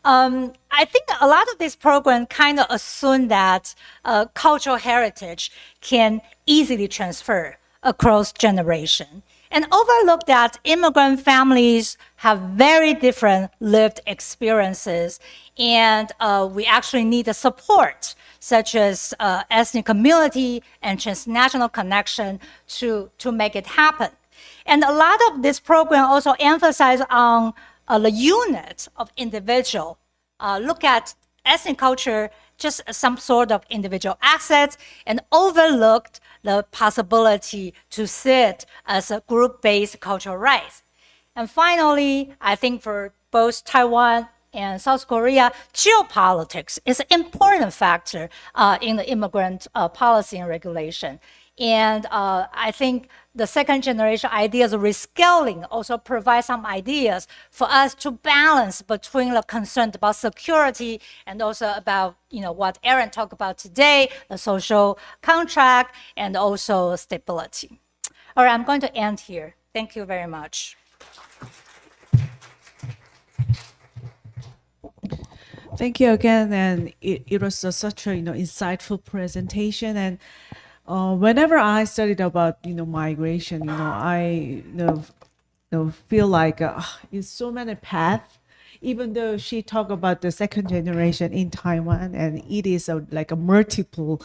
E: I think a lot of this program kind of assume that cultural heritage can easily transfer across generation, and overlook that immigrant families have very different lived experiences, and we actually need the support, such as ethnic community and transnational connection to make it happen. And a lot of this program also emphasize on the unit of individual, look at ethnic culture just as some sort of individual assets, and overlooked the possibility to see it as a group-based cultural rights. And finally, I think for both Taiwan and South Korea, geopolitics is an important factor in the immigrant policy and regulation. And I think the second generation ideas of rescaling also provide some ideas for us to balance between the concern about security and also about what Aaron talked about today, the social contract and also stability. All right, I'm going to end here. Thank you very much.
M: Thank you again, and it was such a insightful presentation. And whenever I studied about migration, I feel like it's so many paths. Even though she talked about the second generation in Taiwan, and it is like a multiple,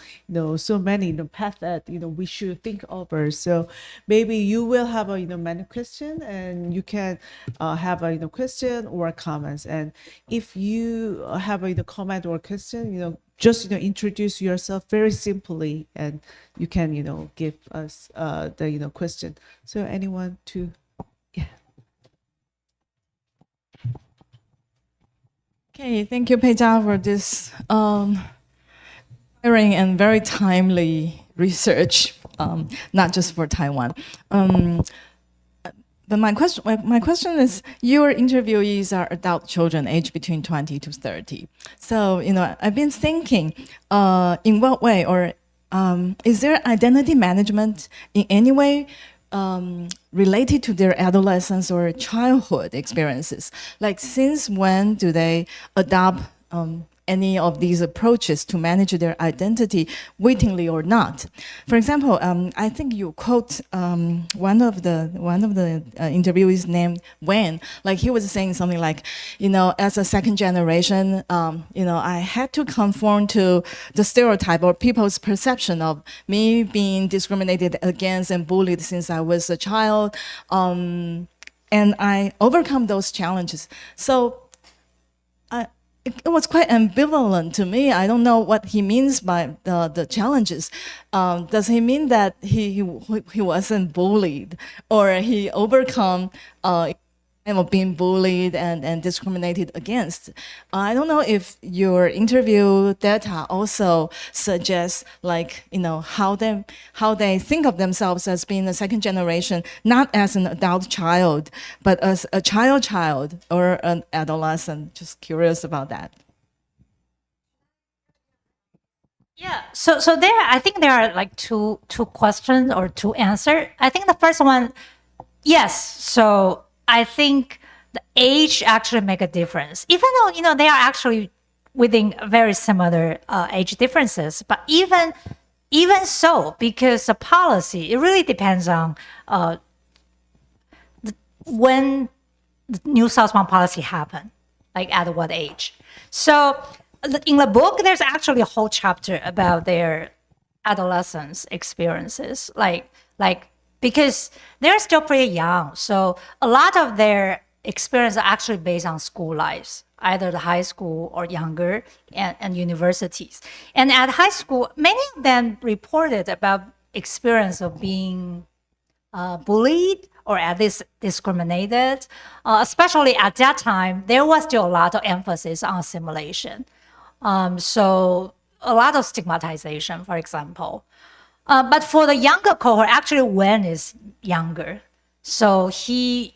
M: so many paths that we should think over. So maybe you will have a many question, and you can have a question or comments. And if you have a comment or question, just introduce yourself very simply, and you can give us the question. So anyone to
L: Okay, thank you, Peja, for this inspiring and very timely research, not just for Taiwan. But my question is, your interviewees are adult children aged between 20 to 30. So, I've been thinking, in what way, or is there identity management in any way related to their adolescence or childhood experiences? Like, since when do they adopt any of these approaches to manage their identity, wittingly or not? For example, I think you quote one of the interviewees named Wen. Like, he was saying something like, as a second generation, I had to conform to the stereotype or people's perception of me being discriminated against and bullied since I was a child, and I overcome those challenges. So it was quite ambivalent to me. I don't know what he means by the challenges. Does he mean that he wasn't bullied, or he overcome being bullied and discriminated against? I don't know if your interview data also suggests, like, how they think of themselves as being a second generation, not as an adult child, but as a child or an adolescent. Just curious about that.
E: Yeah, so I think there are like two questions or two answers. I think the first one, yes. So I think the age actually make a difference, even though they are actually within very similar age differences. But even so, because the policy, it really depends on when the New Southbound policy happened, like at what age. So in the book, there's actually a whole chapter about their adolescence experiences, like because they're still pretty young. So a lot of their experience are actually based on school lives, either the high school or younger, and universities. And at high school, many of them reported about experience of being bullied or at least discriminated. Especially at that time, there was still a lot of emphasis on assimilation. So a lot of stigmatization, for example. But for the younger cohort, actually Wen is younger. So he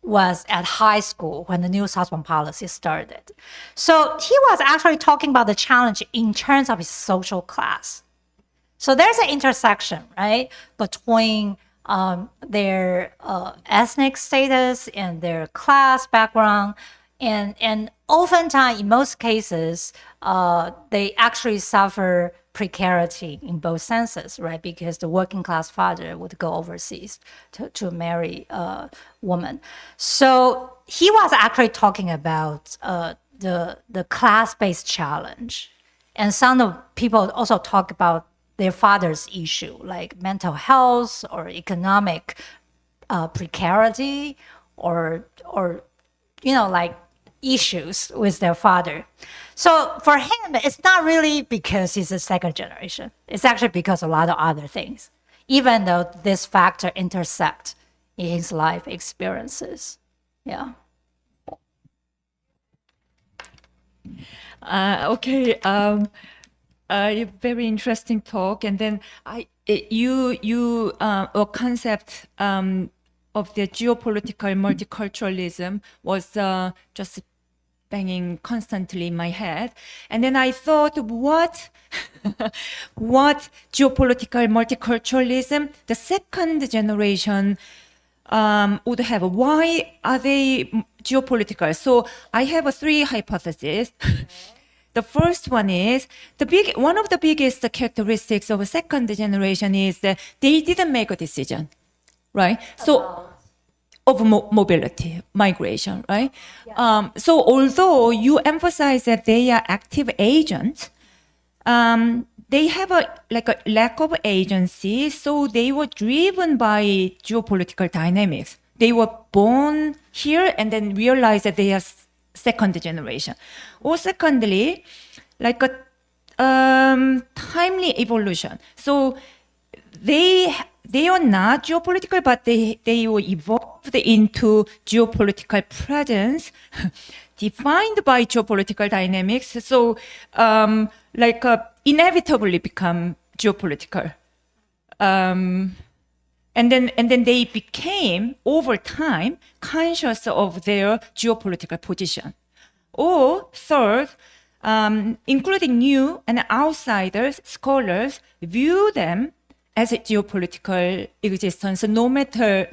E: was at high school when the new husband policy started. So he was actually talking about the challenge in terms of his social class. So there's an intersection, right, between their ethnic status and their class background. And oftentimes, in most cases, they actually suffer precarity in both senses, right? Because the working class father would go overseas to marry a woman. So he was actually talking about the class-based challenge. And some of people also talk about their father's issue, like mental health or economic precarity or like issues with their father. So for him, it's not really because he's a second generation. It's actually because of a lot of other things, even though this factor intersect in his life experiences. Yeah.
D: Okay. A very interesting talk, and then a concept of the geopolitical multiculturalism was just banging constantly in my head, and then I thought, what geopolitical multiculturalism the second generation would have? Why are they geopolitical? So I have three hypotheses. The first one is one of the biggest characteristics of a second generation is that they didn't make a decision, right? So of mobility, migration, right? Yeah. So although you emphasize that they are active agents, they have a lack of agency. So they were driven by geopolitical dynamics. They were born here and then realized that they are second generation. Or secondly, like a timely evolution. So they are not geopolitical, but they were evolved into geopolitical presence defined by geopolitical dynamics. So inevitably become geopolitical. And then they became, over time, conscious of their geopolitical position. Or third, including new and outsiders, scholars view them as a geopolitical existence, no matter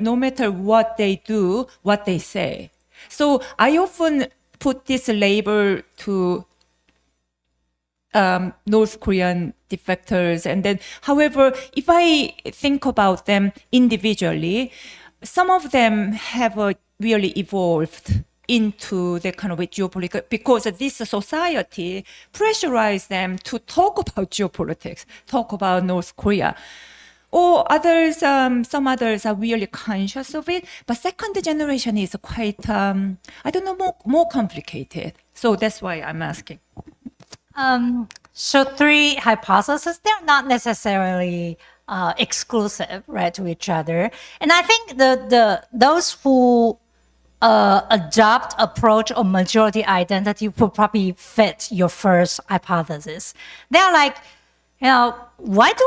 D: what they do, what they say. So I often put this label to North Korean defectors. And then, however, if I think about them individually, some of them have really evolved into the kind of a geopolitical, because this society pressurized them to talk about geopolitics, talk about North Korea. Or others, some others are really conscious of it, but second generation is quite, more complicated. So that's why I'm asking.
E: So three hypotheses, they're not necessarily exclusive, right, to each other. And I think those who adopt approach or majority identity will probably fit your first hypothesis. They're like, why do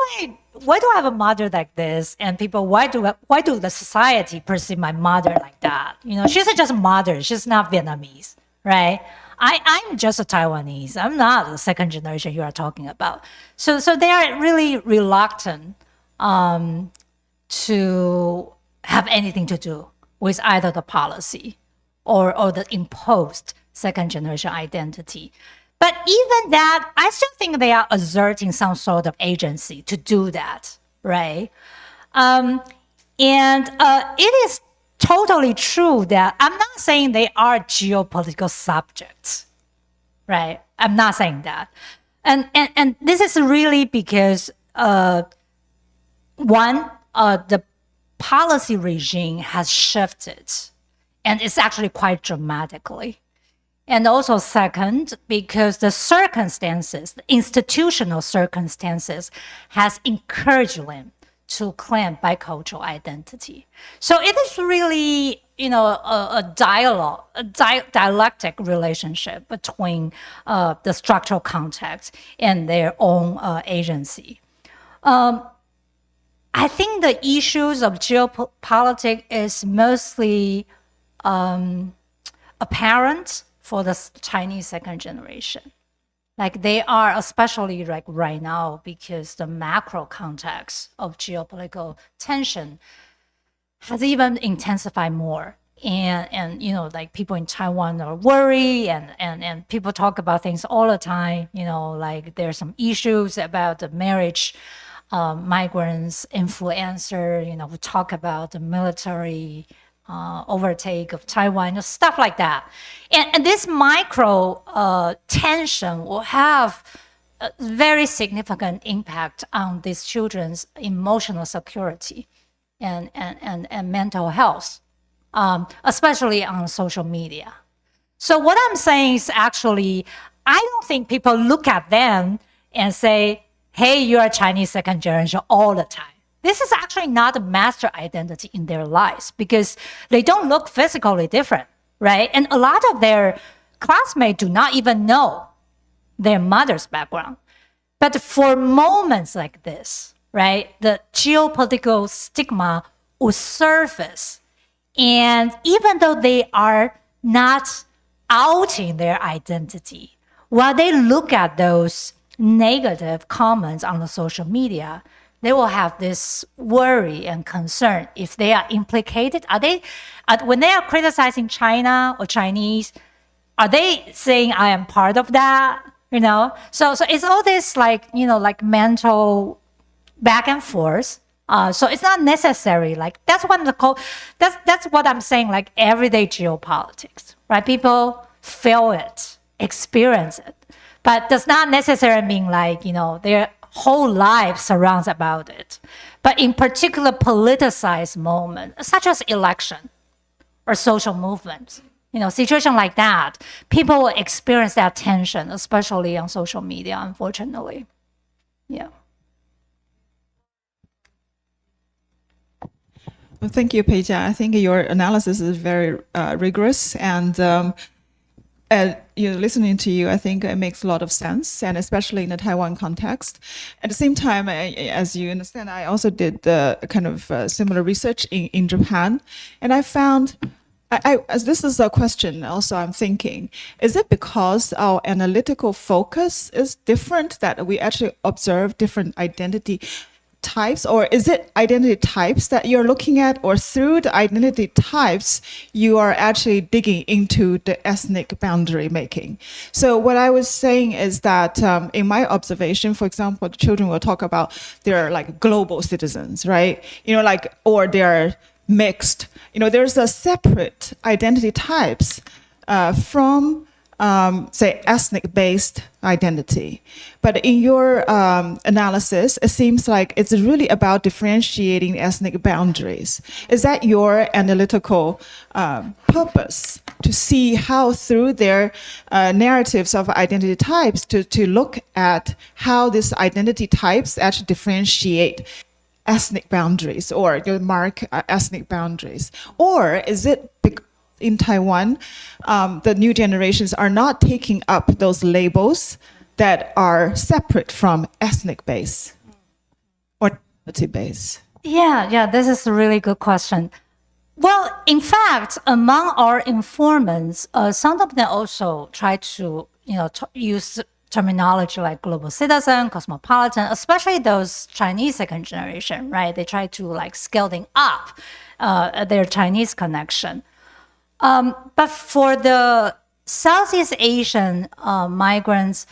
E: I have a mother like this? And people, why do the society perceive my mother like that? She's just a mother. She's not Vietnamese, right? I'm just a Taiwanese. I'm not the second generation you are talking about. So they are really reluctant to have anything to do with either the policy or the imposed second generation identity. But even that, I still think they are exerting some sort of agency to do that, right? And it is totally true that I'm not saying they are geopolitical subjects, right? I'm not saying that. And this is really because, one, the policy regime has shifted, and it's actually quite dramatically. And also second, because the circumstances, the institutional circumstances has encouraged them to claim bicultural identity. So it is really, a dialogue, dialectic relationship between the structural context and their own agency. I think the issues of geopolitics is mostly apparent for the Chinese second generation. Like they are, especially like right now, because the macro context of geopolitical tension has even intensified more. And you know, like people in Taiwan are worried, and people talk about things all the time. You know, like there's some issues about the marriage, migrants, influencer, you know, who talk about the military overtake of Taiwan, just stuff like that. And this micro tension will have a very significant impact on these children's emotional security and mental health, especially on social media. So what I'm saying is actually, I don't think people look at them and say, hey, you're a Chinese second generation all the time. This is actually not a master identity in their lives because they don't look physically different, right? And a lot of their classmates do not even know their mother's background. But for moments like this, right, the geopolitical stigma will surface. And even though they are not outing their identity, while they look at those negative comments on the social media, they will have this worry and concern if they are implicated. Are they, when they are criticizing China or Chinese, are they saying I am part of that? You know, so it's all this like, you know, like mental back and forth. So it's not necessary. Like that's what I'm saying. Like everyday geopolitics, right? People feel it, experience it, but does not necessarily mean like, you know, their whole life surrounds about it. But in particular politicized moments, such as election or social movements, you know, situation like that, people will experience that tension, especially on social media, unfortunately. Yeah.
G: Well, thank you, Peija. I think your analysis is very rigorous, and you know, listening to you, I think it makes a lot of sense, and especially in the Taiwan context. At the same time, as you understand, I also did kind of similar research in Japan, and I found, as this is a question also I'm thinking, is it because our analytical focus is different that we actually observe different identity types, or is it identity types that you're looking at, or through the identity types you are actually digging into the ethnic boundary making? So what I was saying is that in my observation, for example, the children will talk about they're like global citizens, right? You know, like, or they're mixed. You know, there's a separate identity types from say ethnic-based identity. But in your analysis, it seems like it's really about differentiating ethnic boundaries. Is that your analytical purpose, to see how through their narratives of identity types to look at how these identity types actually differentiate ethnic boundaries or mark ethnic boundaries? Or is it in Taiwan, the new generations are not taking up those labels that are separate from ethnic base or nationality base?
E: Yeah, this is a really good question. Well, in fact, among our informants, some of them also try to, you know, use terminology like global citizen, cosmopolitan, especially those Chinese second generation, right? They try to like scaling up their Chinese connection. But for the Southeast Asian migrants,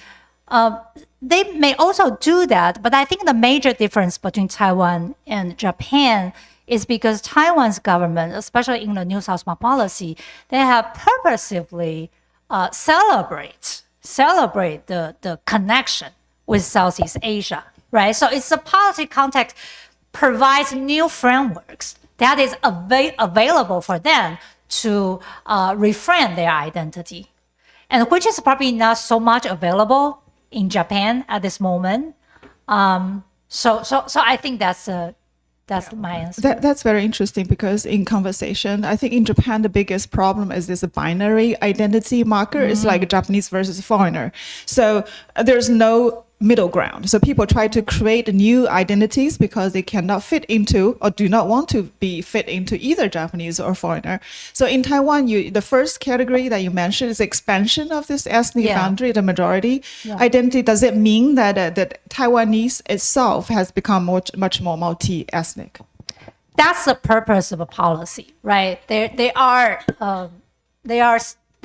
E: they may also do that. But I think the major difference between Taiwan and Japan is because Taiwan's government, especially in the New South Wales policy, they have purposively celebrate the connection with Southeast Asia, right? So it's the policy context provides new frameworks that is available for them to reframe their identity, and which is probably not so much available in Japan at this moment. So I think that's my answer.
G: That's very interesting, because in conversation, I think in Japan, the biggest problem is this binary identity marker. It's like Japanese versus foreigner. So there's no middle ground. So people try to create new identities because they cannot fit into or do not want to be fit into either Japanese or foreigner. So in Taiwan, the first category that you mentioned is expansion of this ethnic boundary, the majority identity. Does it mean that that Taiwanese itself has become much more multi-ethnic?
E: That's the purpose of a policy, right? They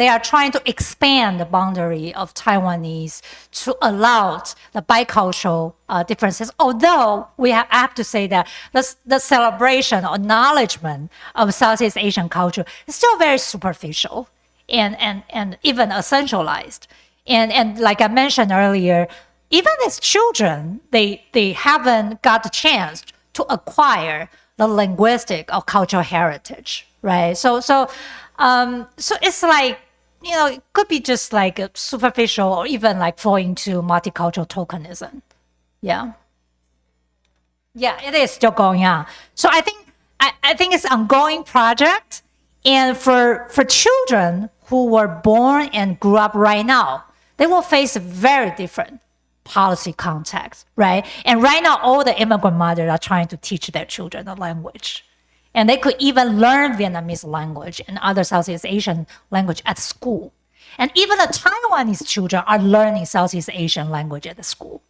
E: are trying to expand the boundary of Taiwanese to allow the bicultural differences. Although I have to say that the celebration or acknowledgement of Southeast Asian culture is still very superficial and even essentialized. And like I mentioned earlier, even as children, they haven't got the chance to acquire the linguistic or cultural heritage, right? So it's like, it could be just like a superficial or even like fall into multicultural tokenism. Yeah, it is still going on. So I think it's an ongoing project. And for children who were born and grew up right now, they will face a very different policy context, right? And right now, all the immigrant mothers are trying to teach their children the language. And they could even learn Vietnamese language and other Southeast Asian language at school. And even the Taiwanese children are learning Southeast Asian language at the school.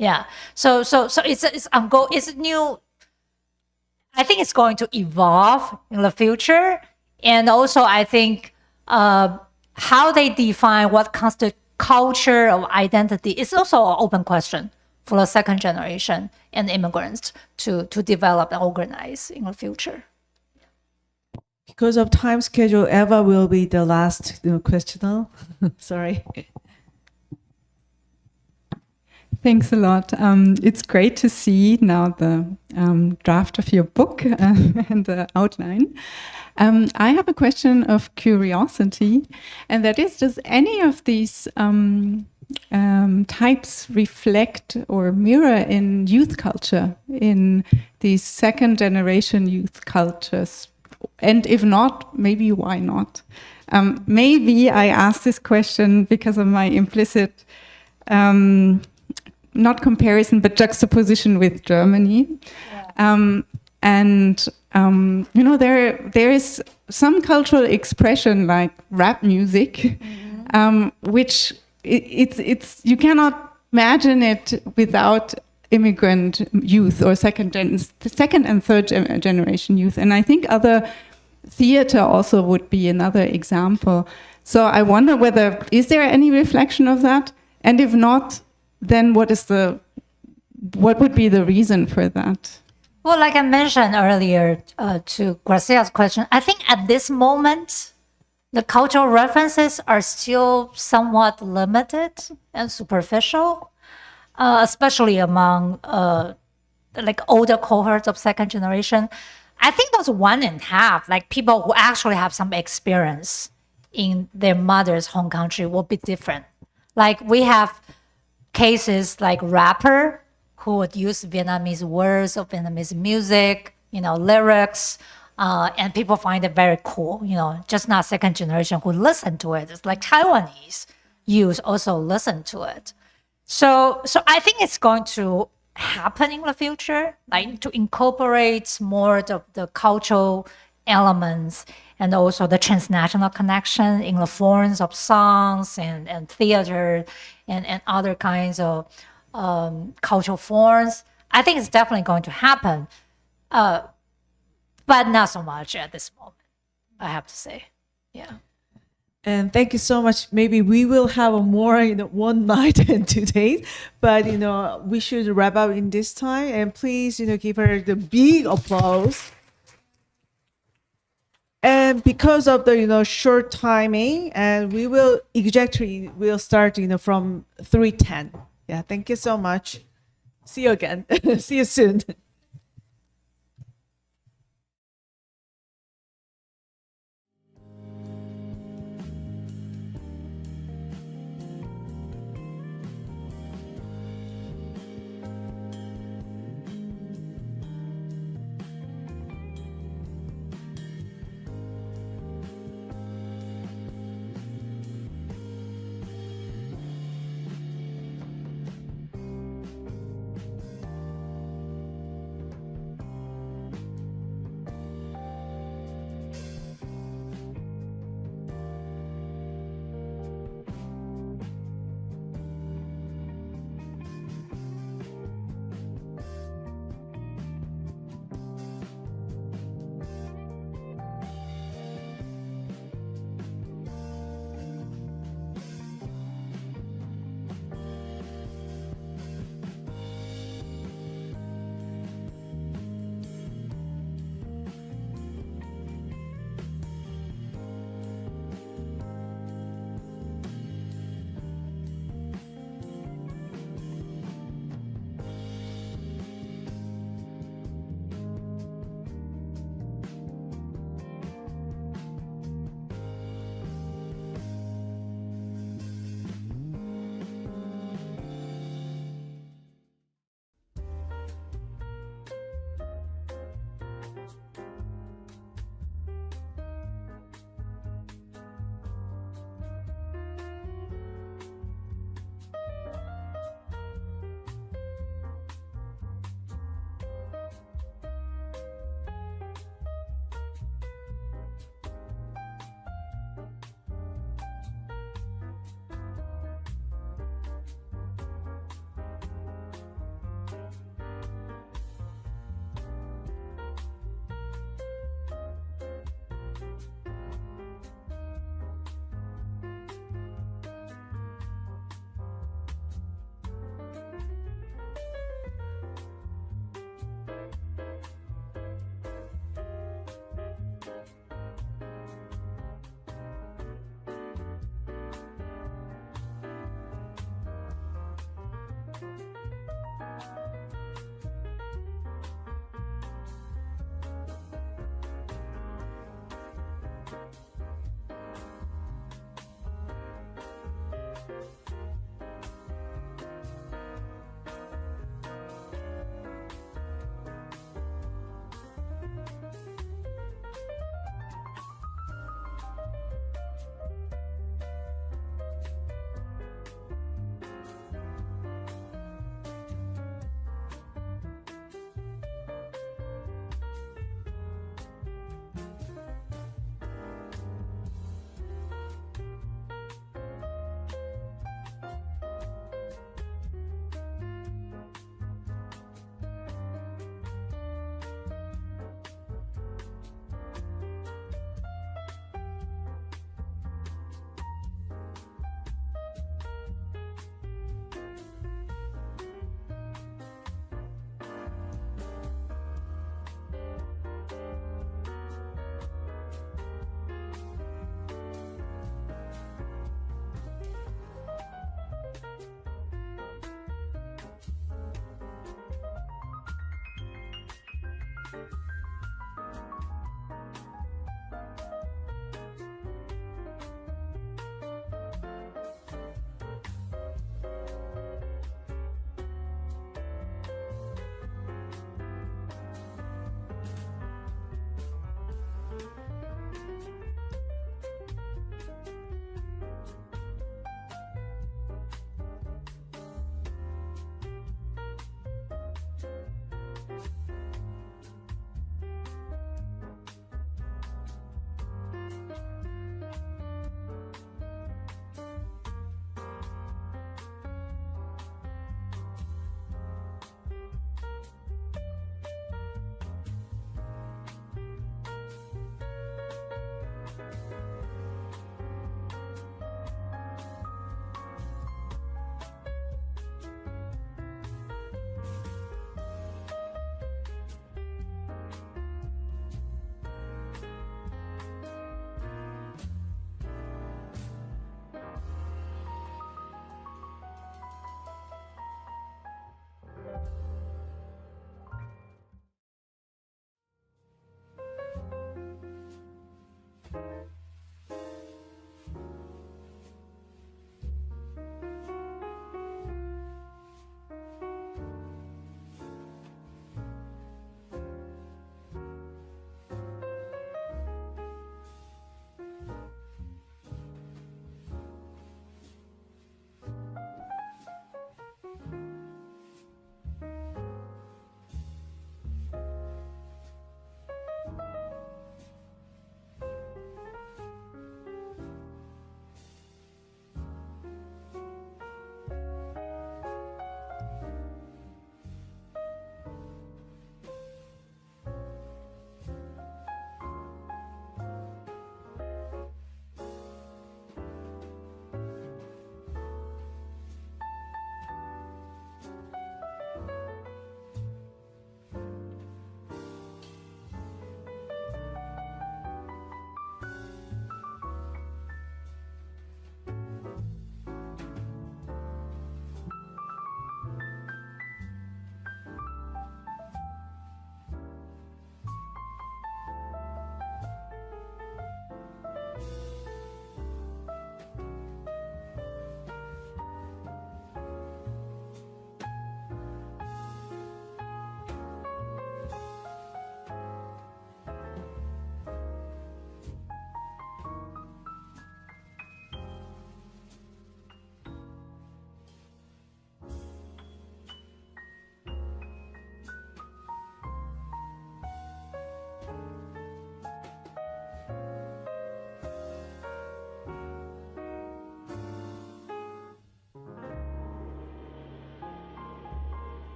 E: Yeah. So it's ongoing. It's new. I think it's going to evolve in the future. And also, I think how they define what constitutes culture or identity is also an open question for the second generation and immigrants to develop and organize in the future.
M: Because of time schedule, Eva will be the last questioner. Sorry.
K: Thanks a lot. It's great to see now the draft of your book and the outline. I have a question of curiosity, and that is, does any of these types reflect or mirror in youth culture, in these second generation youth cultures? And if not, maybe why not? Maybe I ask this question because of my implicit, not comparison, but juxtaposition with Germany. There is some cultural expression like rap music, which it's you cannot imagine it without immigrant youth or second and third generation youth. And I think other theater also would be another example. So I wonder is there any reflection of that? And if not, then what would be the reason for that?
E: Well, like I mentioned earlier to Gracia's question, I think at this moment, the cultural references are still somewhat limited and superficial, especially among like older cohorts of second generation. I think those 1.5, like people who actually have some experience in their mother's home country will be different. Like we have cases like rapper who would use Vietnamese words or Vietnamese music, lyrics, and people find it very cool, just not second generation who listen to it. It's like Taiwanese youth also listen to it. So I think it's going to happen in the future, like to incorporate more of the cultural elements and also the transnational connection in the forms of songs and theater and other kinds of cultural forms. I think it's definitely going to happen, but not so much at this moment, I have to say. Yeah.
M: And thank you so much. Maybe we will have a more one night and 2 days, but we should wrap up in this time. And please, give her the big applause. And because of the short timing, and we will start from 3:10. Yeah, thank you so much. See you again. See you soon.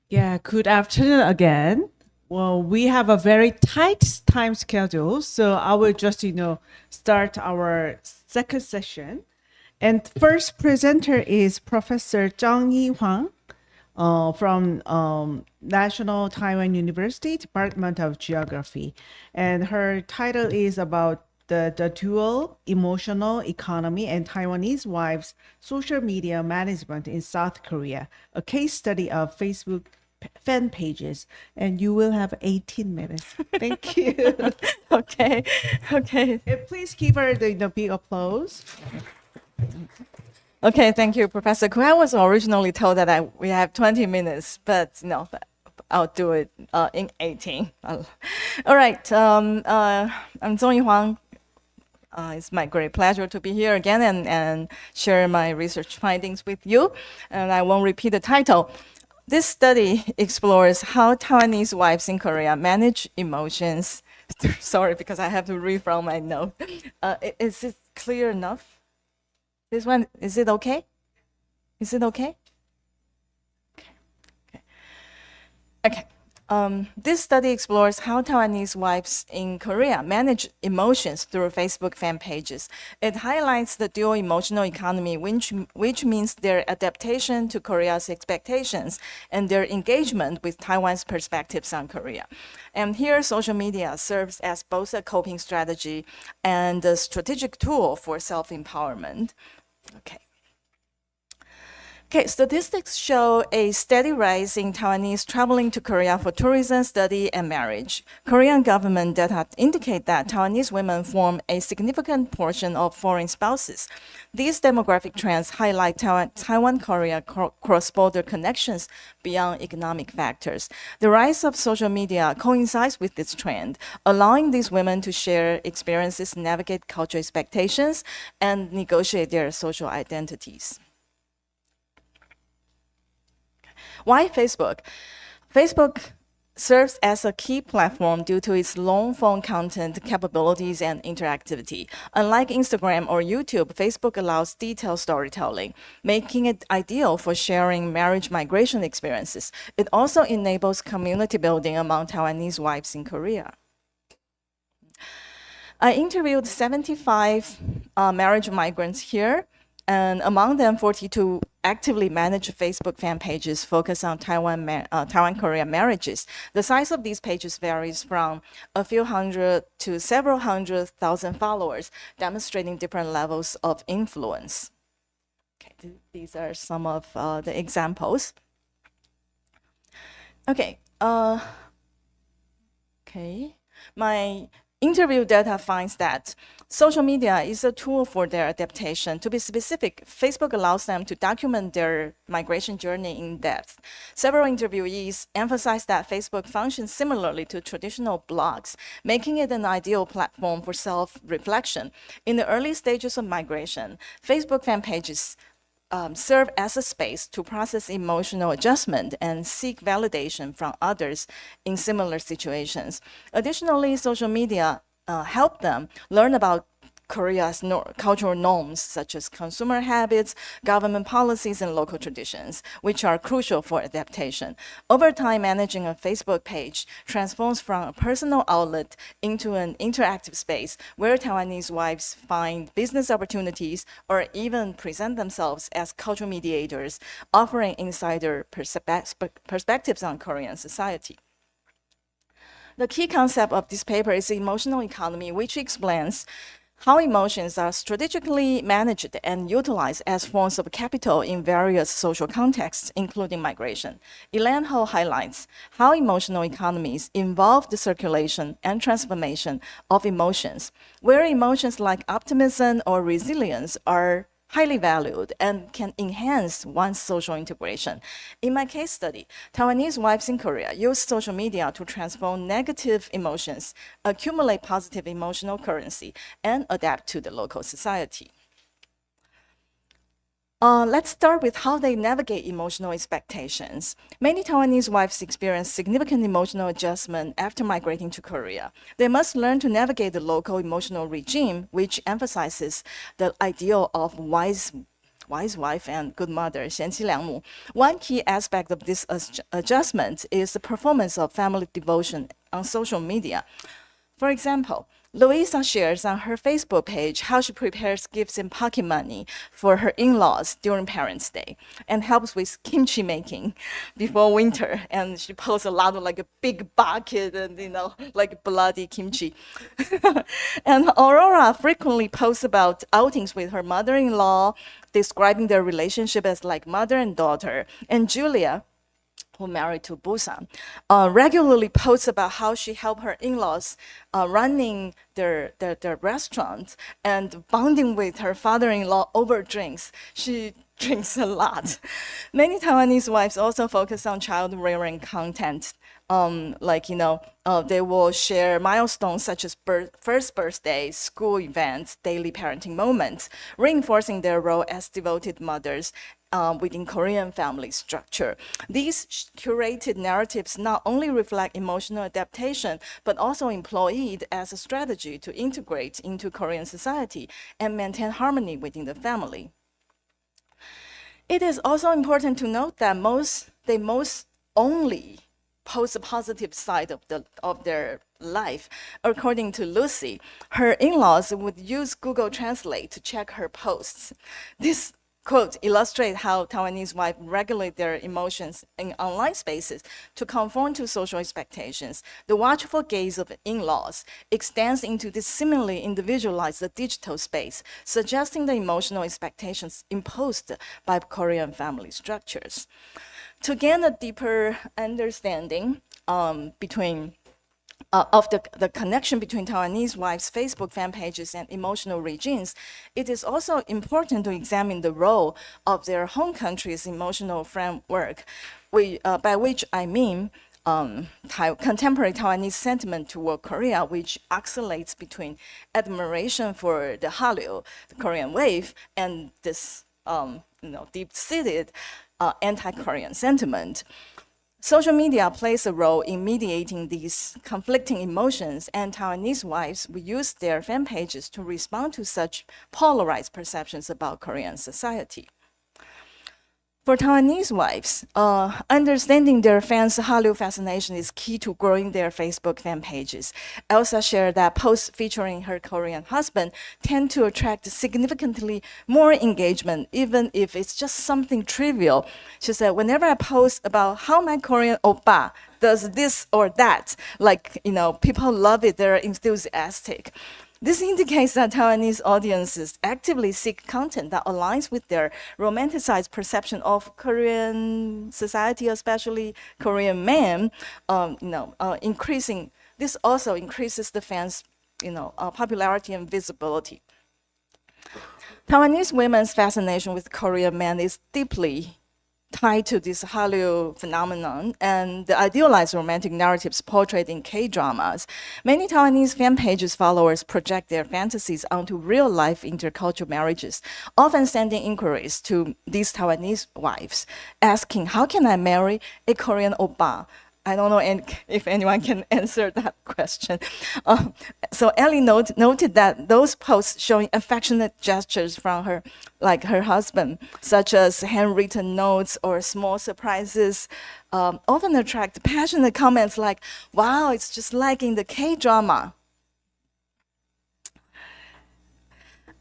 M: Yeah, good afternoon again. Well, we have a very tight time schedule, so I will just, start our second session. And first presenter is Professor Zhang Yi-Huang from National Taiwan University, Department of Geography. And her title is about the dual emotional economy and Taiwanese wives' social media management in South Korea, a case study of Facebook fan pages. And you will have 18 minutes. Thank you.
L: Okay.
M: And please give her the big applause.
L: Okay, thank you, Professor Ku. I was originally told that we have 20 minutes, but I'll do it in 18. All right, I'm Zhong Yi-Huang. It's my great pleasure to be here again and share my research findings with you. And I won't repeat the title. This study explores how Taiwanese wives in Korea manage emotions. Sorry, because I have to read from my note. Is it clear enough? This one, is it okay? Is it okay? Okay. This study explores how Taiwanese wives in Korea manage emotions through Facebook fan pages. It highlights the dual emotional economy, which means their adaptation to Korea's expectations and their engagement with Taiwan's perspectives on Korea. And here, social media serves as both a coping strategy and a strategic tool for self-empowerment. Okay, statistics show a steady rise in Taiwanese traveling to Korea for tourism, study, and marriage. Korean government data indicate that Taiwanese women form a significant portion of foreign spouses. These demographic trends highlight Taiwan-Korea cross-border connections beyond economic factors. The rise of social media coincides with this trend, allowing these women to share experiences, navigate cultural expectations, and negotiate their social identities. Why Facebook? Facebook serves as a key platform due to its long-form content capabilities and interactivity. Unlike Instagram or YouTube, Facebook allows detailed storytelling, making it ideal for sharing marriage migration experiences. It also enables community building among Taiwanese wives in Korea. I interviewed 75 marriage migrants here, and among them, 42 actively manage Facebook fan pages focused on Taiwan-Korea marriages. The size of these pages varies from a few hundred to several 100,000 followers, demonstrating different levels of influence. Okay, these are some of the examples. Okay, my interview data finds that social media is a tool for their adaptation. To be specific, Facebook allows them to document their migration journey in depth. Several interviewees emphasize that Facebook functions similarly to traditional blogs, making it an ideal platform for self-reflection. In the early stages of migration, Facebook fan pages serve as a space to process emotional adjustment and seek validation from others in similar situations. Additionally, social media help them learn about Korea's cultural norms, such as consumer habits, government policies, and local traditions, which are crucial for adaptation. Over time, managing a Facebook page transforms from a personal outlet into an interactive space where Taiwanese wives find business opportunities or even present themselves as cultural mediators, offering insider perspectives on Korean society. The key concept of this paper is emotional economy, which explains how emotions are strategically managed and utilized as forms of capital in various social contexts, including migration. Elaine Ho highlights how emotional economies involve the circulation and transformation of emotions, where emotions like optimism or resilience are highly valued and can enhance one's social integration. In my case study, Taiwanese wives in Korea use social media to transform negative emotions, accumulate positive emotional currency, and adapt to the local society. Let's start with how they navigate emotional expectations. Many Taiwanese wives experience significant emotional adjustment after migrating to Korea. They must learn to navigate the local emotional regime, which emphasizes the ideal of wise wife and good mother, 贤妻良母. One key aspect of this adjustment is the performance of family devotion on social media. For example, Louisa shares on her Facebook page how she prepares gifts and pocket money for her in-laws during Parents' Day and helps with kimchi making before winter. And she posts a lot of like a big bucket and, like bloody kimchi. And Aurora frequently posts about outings with her mother-in-law, describing their relationship as like mother and daughter. And Julia, who married to Busan, regularly posts about how she helped her in-laws running their restaurant and bonding with her father-in-law over drinks. She drinks a lot. Many Taiwanese wives also focus on child-rearing content. They will share milestones such as first birthdays, school events, daily parenting moments, reinforcing their role as devoted mothers within Korean family structure. These curated narratives not only reflect emotional adaptation, but also employed as a strategy to integrate into Korean society and maintain harmony within the family. It is also important to note that they most only post the positive side of their life. According to Lucy, her in-laws would use Google Translate to check her posts. This quote illustrates how Taiwanese wives regulate their emotions in online spaces to conform to social expectations. The watchful gaze of in-laws extends into this seemingly individualized digital space, suggesting the emotional expectations imposed by Korean family structures. To gain a deeper understanding of the connection between Taiwanese wives' Facebook fan pages and emotional regimes, it is also important to examine the role of their home country's emotional framework, by which I mean contemporary Taiwanese sentiment toward Korea, which oscillates between admiration for the Hallyu, the Korean wave, and this deep-seated anti-Korean sentiment. Social media plays a role in mediating these conflicting emotions, and Taiwanese wives will use their fan pages to respond to such polarized perceptions about Korean society. For Taiwanese wives, understanding their fans' Hallyu fascination is key to growing their Facebook fan pages. Elsa shared that posts featuring her Korean husband tend to attract significantly more engagement, even if it's just something trivial. She said, whenever I post about how my Korean oppa does this or that, people love it, they're enthusiastic. This indicates that Taiwanese audiences actively seek content that aligns with their romanticized perception of Korean society, especially Korean men. This also increases the fans' popularity and visibility. Taiwanese women's fascination with Korean men is deeply tied to this Hallyu phenomenon and the idealized romantic narratives portrayed in K-dramas. Many Taiwanese fan pages followers project their fantasies onto real-life intercultural marriages, often sending inquiries to these Taiwanese wives, asking, how can I marry a Korean oppa? I don't know if anyone can answer that question. So Ellie noted that those posts showing affectionate gestures from her husband, such as handwritten notes or small surprises, often attract passionate comments like, wow, it's just like in the K-drama.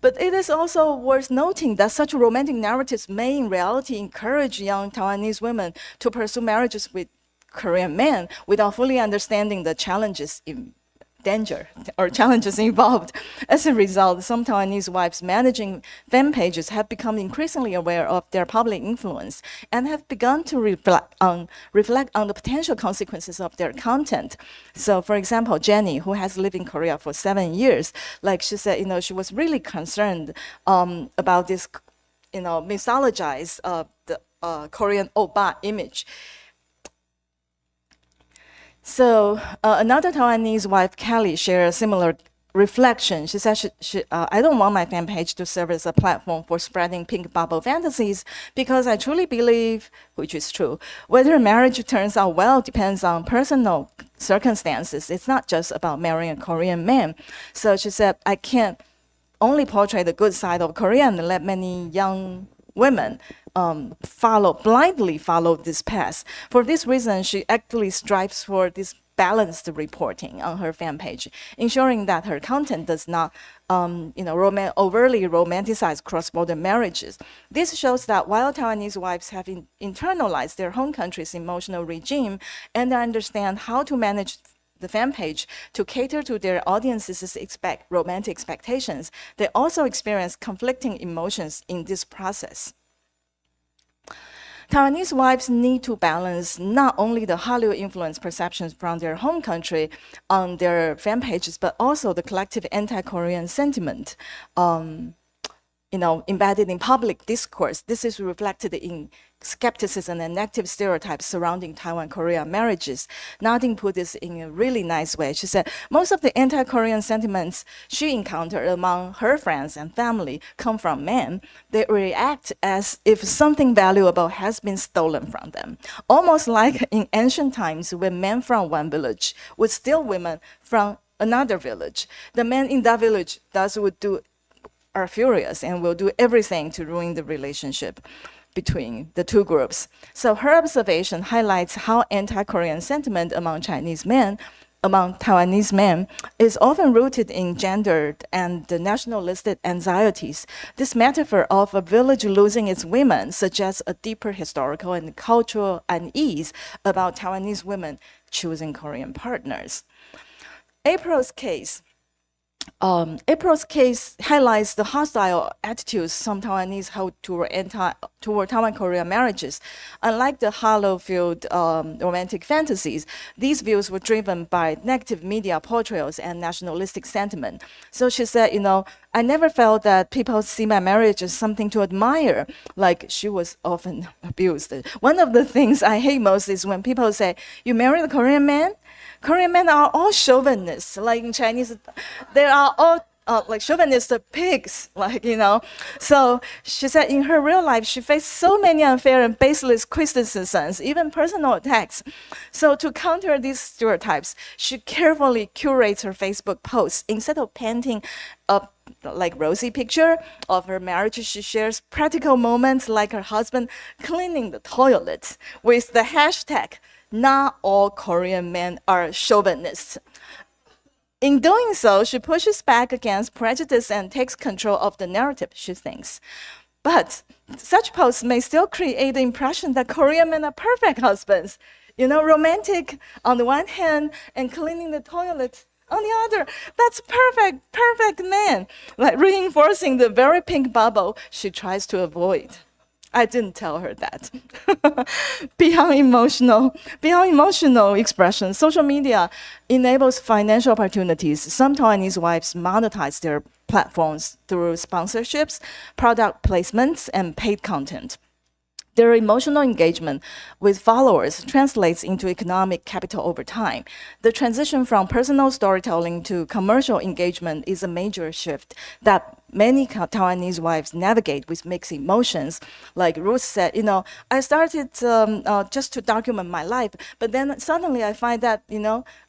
L: But it is also worth noting that such romantic narratives may in reality encourage young Taiwanese women to pursue marriages with Korean men without fully understanding the challenges involved. As a result, some Taiwanese wives managing fan pages have become increasingly aware of their public influence and have begun to reflect on the potential consequences of their content. So, for example, Jenny, who has lived in Korea for 7 years, she said, she was really concerned about this, mythologized the Korean oppa image. So another Taiwanese wife, Kelly, shared a similar reflection. She said, I don't want my fan page to serve as a platform for spreading pink bubble fantasies because I truly believe, which is true, whether a marriage turns out well depends on personal circumstances. It's not just about marrying a Korean man. So she said, I can't only portray the good side of Korea and let many young women blindly follow this path. For this reason, she actually strives for this balanced reporting on her fan page, ensuring that her content does not overly romanticize cross-border marriages. This shows that while Taiwanese wives have internalized their home country's emotional regime and understand how to manage the fan page to cater to their audience's romantic expectations, they also experience conflicting emotions in this process. Taiwanese wives need to balance not only the Hallyu influence perceptions from their home country on their fan pages, but also the collective anti-Korean sentiment, embedded in public discourse. This is reflected in skepticism and negative stereotypes surrounding Taiwan-Korea marriages. Nadine put this in a really nice way. She said, most of the anti-Korean sentiments she encountered among her friends and family come from men. They react as if something valuable has been stolen from them. Almost like in ancient times when men from one village would steal women from another village. The men in that village are furious and will do everything to ruin the relationship between the two groups. So her observation highlights how anti-Korean sentiment among Taiwanese men is often rooted in gendered and nationalistic anxieties. This metaphor of a village losing its women suggests a deeper historical and cultural unease about Taiwanese women choosing Korean partners. April's case highlights the hostile attitudes some Taiwanese hold toward Taiwan-Korea marriages. Unlike the Hallyu-filled romantic fantasies, these views were driven by negative media portrayals and nationalistic sentiment. So she said, I never felt that people see my marriage as something to admire, like she was often abused. One of the things I hate most is when people say, you married a Korean man? Korean men are all chauvinists, like in Chinese, they are all like chauvinist pigs, So she said in her real life, she faced so many unfair and baseless criticisms, even personal attacks. So to counter these stereotypes, she carefully curates her Facebook posts. Instead of painting a rosy picture of her marriage, she shares practical moments like her husband cleaning the toilet with the hashtag, not all Korean men are chauvinists. In doing so, she pushes back against prejudice and takes control of the narrative, she thinks. But such posts may still create the impression that Korean men are perfect husbands, romantic on the one hand and cleaning the toilet on the other. That's perfect man, reinforcing the very pink bubble she tries to avoid. I didn't tell her that. Beyond emotional expression, social media enables financial opportunities. Some Taiwanese wives monetize their platforms through sponsorships, product placements, and paid content. Their emotional engagement with followers translates into economic capital over time. The transition from personal storytelling to commercial engagement is a major shift that many Taiwanese wives navigate with mixed emotions. Like Ruth said, I started just to document my life, but then suddenly I find that,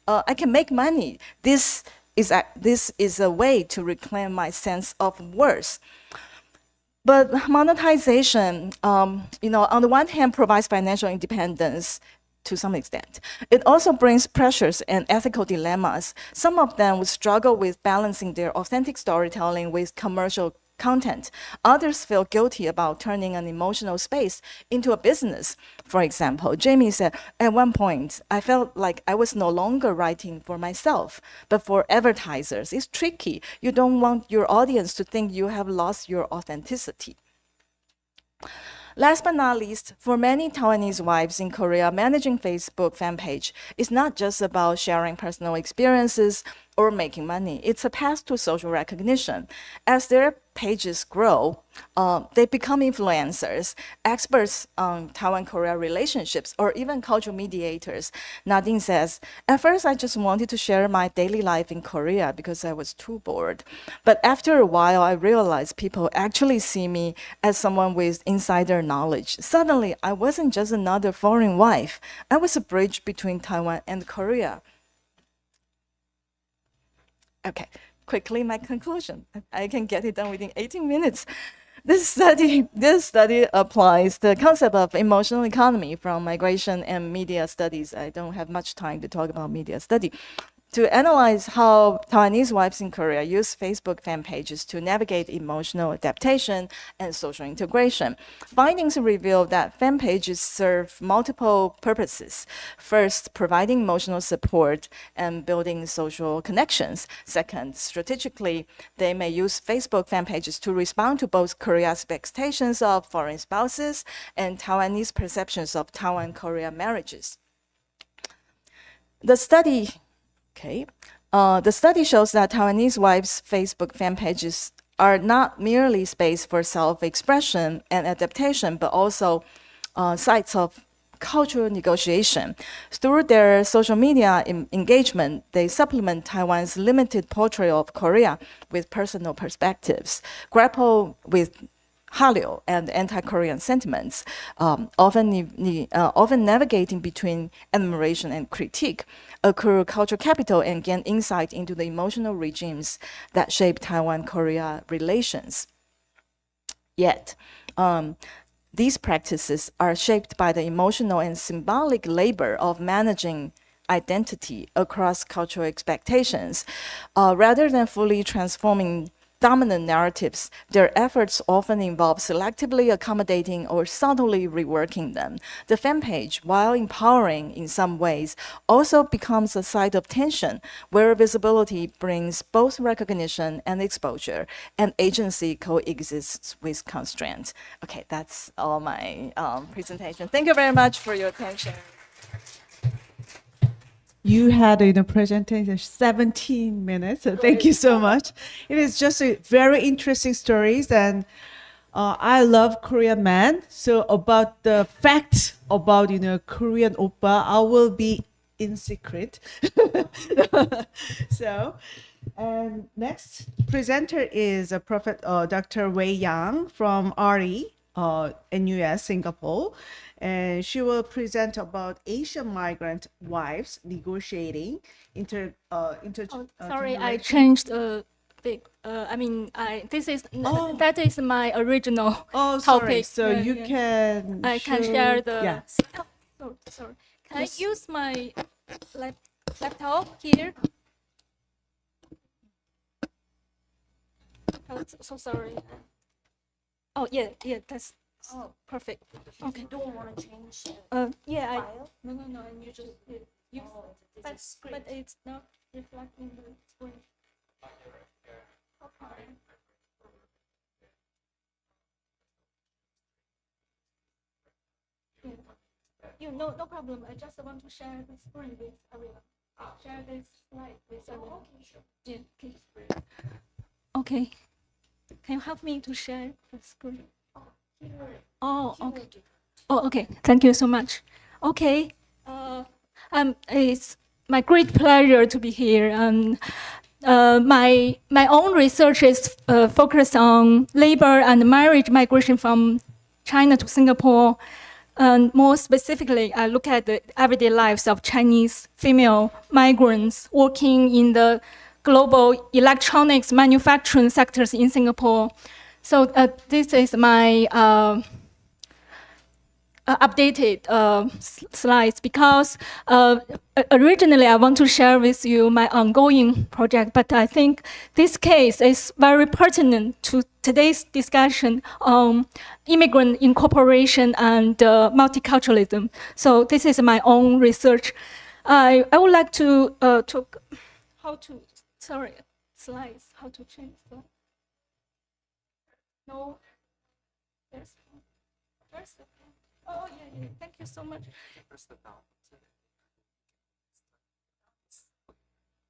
L: I can make money. This is a way to reclaim my sense of worth. But monetization, on the one hand, provides financial independence to some extent. It also brings pressures and ethical dilemmas. Some of them would struggle with balancing their authentic storytelling with commercial content. Others feel guilty about turning an emotional space into a business. For example, Jamie said, at one point, I felt like I was no longer writing for myself, but for advertisers. It's tricky. You don't want your audience to think you have lost your authenticity. Last but not least, for many Taiwanese wives in Korea, managing Facebook fan page is not just about sharing personal experiences or making money. It's a path to social recognition. As their pages grow, they become influencers, experts on Taiwan-Korea relationships, or even cultural mediators. Nadine says, at first I just wanted to share my daily life in Korea because I was too bored. But after a while, I realized people actually see me as someone with insider knowledge. Suddenly, I wasn't just another foreign wife. I was a bridge between Taiwan and Korea. Okay, quickly my conclusion. I can get it done within 18 minutes. This study applies the concept of emotional economy from migration and media studies. I don't have much time to talk about media study. To analyze how Taiwanese wives in Korea use Facebook fan pages to navigate emotional adaptation and social integration. Findings reveal that fan pages serve multiple purposes. First, providing emotional support and building social connections. Second, strategically, they may use Facebook fan pages to respond to both Korea's expectations of foreign spouses and Taiwanese perceptions of Taiwan-Korea marriages. The study shows that Taiwanese wives' Facebook fan pages are not merely space for self-expression and adaptation, but also sites of cultural negotiation. Through their social media engagement, they supplement Taiwan's limited portrayal of Korea with personal perspectives, grapple with Hallyu and anti-Korean sentiments, often navigating between admiration and critique, accrue cultural capital and gain insight into the emotional regimes that shape Taiwan-Korea relations. Yet, these practices are shaped by the emotional and symbolic labor of managing identity across cultural expectations. Rather than fully transforming dominant narratives, their efforts often involve selectively accommodating or subtly reworking them. The fan page, while empowering in some ways, also becomes a site of tension where visibility brings both recognition and exposure, and agency coexists with constraint. Okay, that's all my presentation. Thank you very much for your attention.
M: You had in a presentation 17 minutes, so thank you so much. It is just a very interesting stories, and I love Korean man. So about the facts about Korean oppa, I will be in secret. So, and next presenter is Dr. Wei Yang from RE, NUS Singapore. And she will present about Asian migrant wives negotiating
F: sorry, I changed a bit. This is that is my original
M: sorry.
F: topic.
M: So you can.
F: I can share the.
M: Yeah.
F: Oh, sorry. Can I use my laptop here? Oh, so sorry. Oh yeah, that's. Oh, perfect. Okay. You don't want to change yeah, file? No, and you just use but it's not reflecting the screen. Okay. No problem. I just want to share the screen with everyone. Share this slide with everyone. Yeah, okay. Okay. Can you help me to share the screen? Oh, okay. Oh, okay. Thank you so much. Okay. It's my great pleasure to be here. My own research is focused on labor and marriage migration from China to Singapore. And more specifically, I look at the everyday lives of Chinese female migrants working in the global electronics manufacturing sectors in Singapore. So this is my updated slides because originally I want to share with you my ongoing project, but I think this case is very pertinent to today's discussion on immigrant incorporation and multiculturalism. So this is my own research. I would like to talk how to, slides, how to change slides. No, there's the pen. Oh, yeah, thank you so much.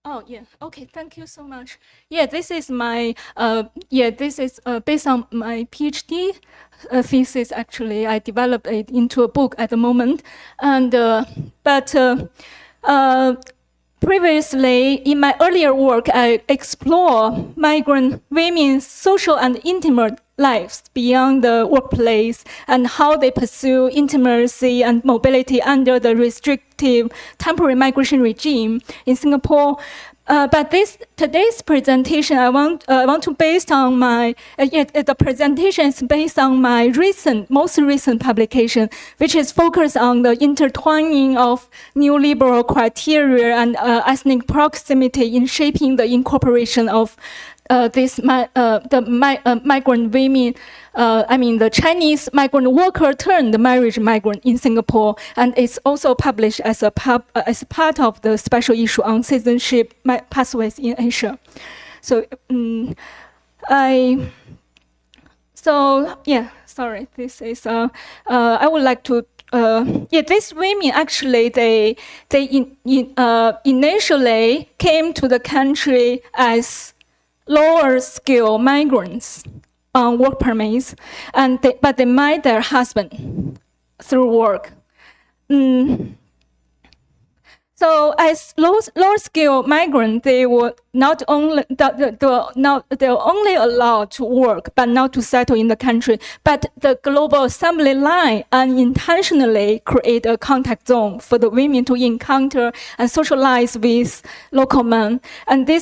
F: Oh, yeah, okay, thank you so much. Yeah, this is my, this is based on my PhD thesis, actually. I developed it into a book at the moment. And, previously, in my earlier work, I explore migrant women's social and intimate lives beyond the workplace and how they pursue intimacy and mobility under the restrictive temporary migration regime in Singapore. But today's presentation, I want to based on my the presentation is based on my most recent publication, which is focused on the intertwining of neoliberal criteria and ethnic proximity in shaping the incorporation of migrant women. The Chinese migrant worker turned marriage migrant in Singapore, and it's also published as part of the special issue on citizenship pathways in Asia. So, this is. I would like to. These women actually they initially came to the country as lower skill migrants on work permits, but they met their husband through work. So as lower skill migrants, they were not only they're only allowed to work, but not to settle in the country. But the global assembly line unintentionally create a contact zone for the women to encounter and socialize with local men. And their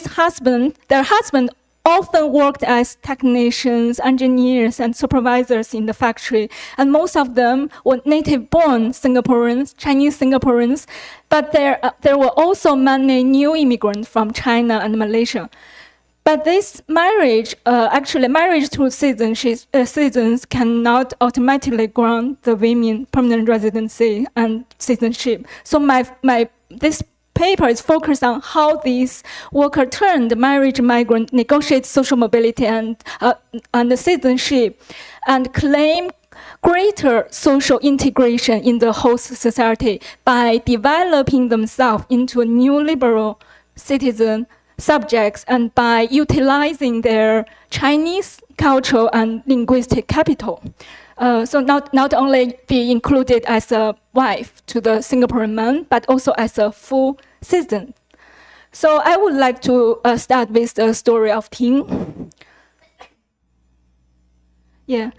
F: husband often worked as technicians, engineers, and supervisors in the factory. And most of them were native-born Singaporeans, Chinese Singaporeans, but there were also many new immigrants from China and Malaysia. But this marriage through citizens cannot automatically grant the women permanent residency and citizenship. So this paper is focused on how these worker turned marriage migrant negotiate social mobility and the citizenship and claim greater social integration in the host society by developing themselves into new liberal citizen subjects and by utilizing their Chinese cultural and linguistic capital. So not only be included as a wife to the Singaporean man, but also as a full citizen. So I would like to start with the story of Ting. Ting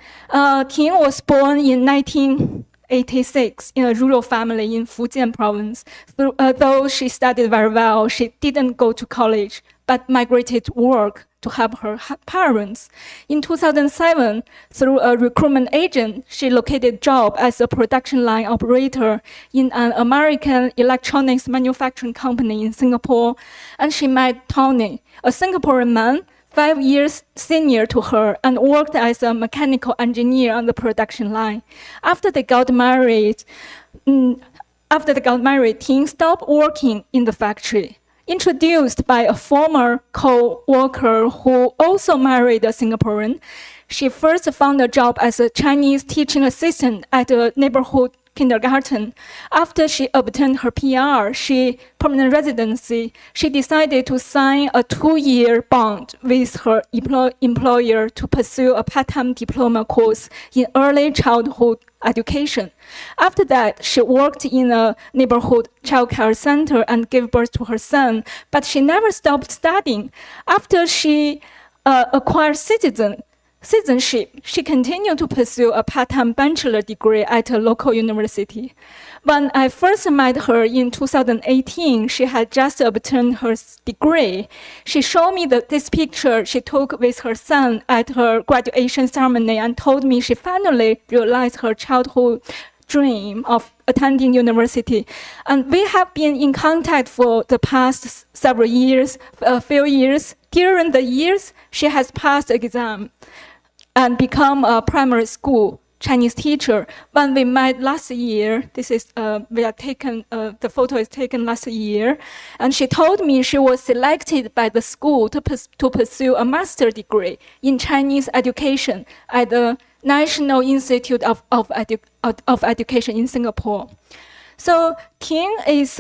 F: was born in 1986 in a rural family in Fujian province. Though she studied very well, she didn't go to college, but migrated to work to help her parents. In 2007, through a recruitment agent, she located a job as a production line operator in an American electronics manufacturing company in Singapore. And she met Tony, a Singaporean man, 5 years senior to her, and worked as a mechanical engineer on the production line. After they got married, Ting stopped working in the factory. Introduced by a former co-worker who also married a Singaporean, she first found a job as a Chinese teaching assistant at a neighborhood kindergarten. After she obtained her PR, permanent residency, she decided to sign a 2-year bond with her employer to pursue a part-time diploma course in early childhood education. After that, she worked in a neighborhood childcare center and gave birth to her son, but she never stopped studying. After she acquired citizenship, she continued to pursue a part-time bachelor degree at a local university. When I first met her in 2018, she had just obtained her degree. She showed me this picture she took with her son at her graduation ceremony and told me she finally realized her childhood dream of attending university. And we have been in contact for the past a few years. During the years, she has passed exam and become a primary school Chinese teacher. When we met last year, the photo is taken last year, and she told me she was selected by the school to pursue a master's degree in Chinese education at the National Institute of Education in Singapore. So Ting is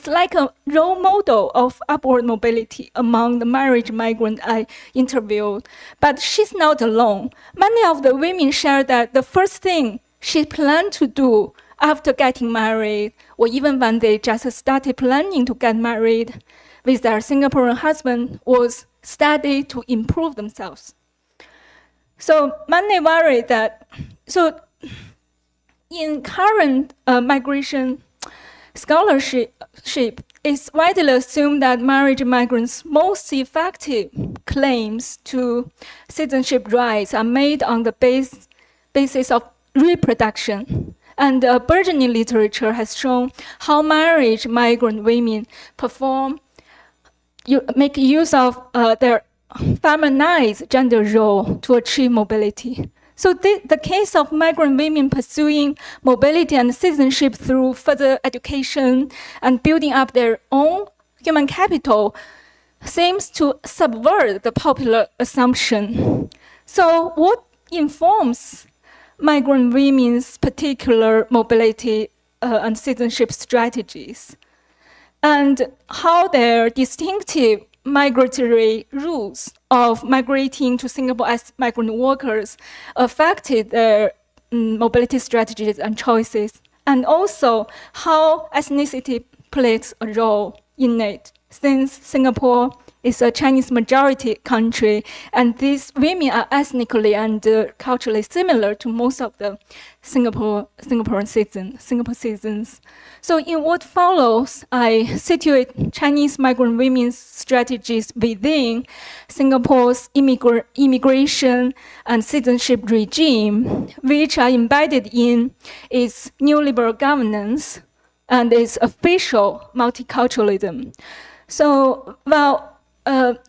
F: like a role model of upward mobility among the marriage migrants I interviewed. But she's not alone. Many of the women share that the first thing she planned to do after getting married, or even when they just started planning to get married with their Singaporean husband, was study to improve themselves. So many worry that, in current migration scholarship, it's widely assumed that marriage migrants' most effective claims to citizenship rights are made on the basis of reproduction. And burgeoning literature has shown how marriage migrant women make use of their feminized gender role to achieve mobility. So the case of migrant women pursuing mobility and citizenship through further education and building up their own human capital seems to subvert the popular assumption. So what informs migrant women's particular mobility and citizenship strategies? And how their distinctive migratory rules of migrating to Singapore as migrant workers affected their mobility strategies and choices, and also how ethnicity plays a role in it, since Singapore is a Chinese majority country, and these women are ethnically and culturally similar to most of the Singapore citizens. So in what follows, I situate Chinese migrant women's strategies within Singapore's immigration and citizenship regime, which are embedded in its neoliberal governance and its official multiculturalism. So,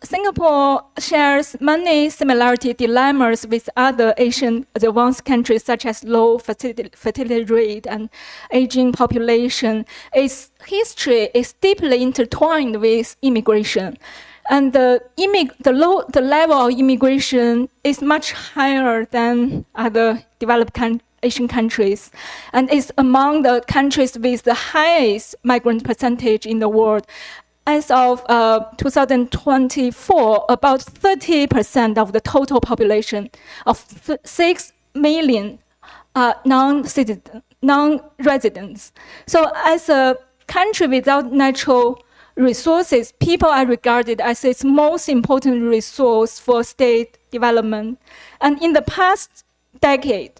F: Singapore shares many similarity dilemmas with other Asian advanced countries, such as low fertility rate and aging population. Its history is deeply intertwined with immigration, and the level of immigration is much higher than other developed Asian countries, and is among the countries with the highest migrant percentage in the world. As of 2024, about 30% of the total population of 6 million are non-residents. So as a country without natural resources, people are regarded as its most important resource for state development. And in the past decade,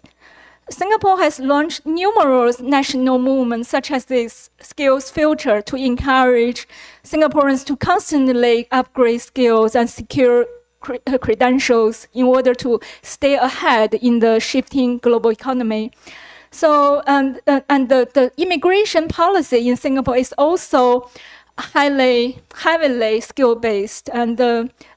F: Singapore has launched numerous national movements, such as this skills filter, to encourage Singaporeans to constantly upgrade skills and secure credentials in order to stay ahead in the shifting global economy. So, and the immigration policy in Singapore is also heavily skill-based and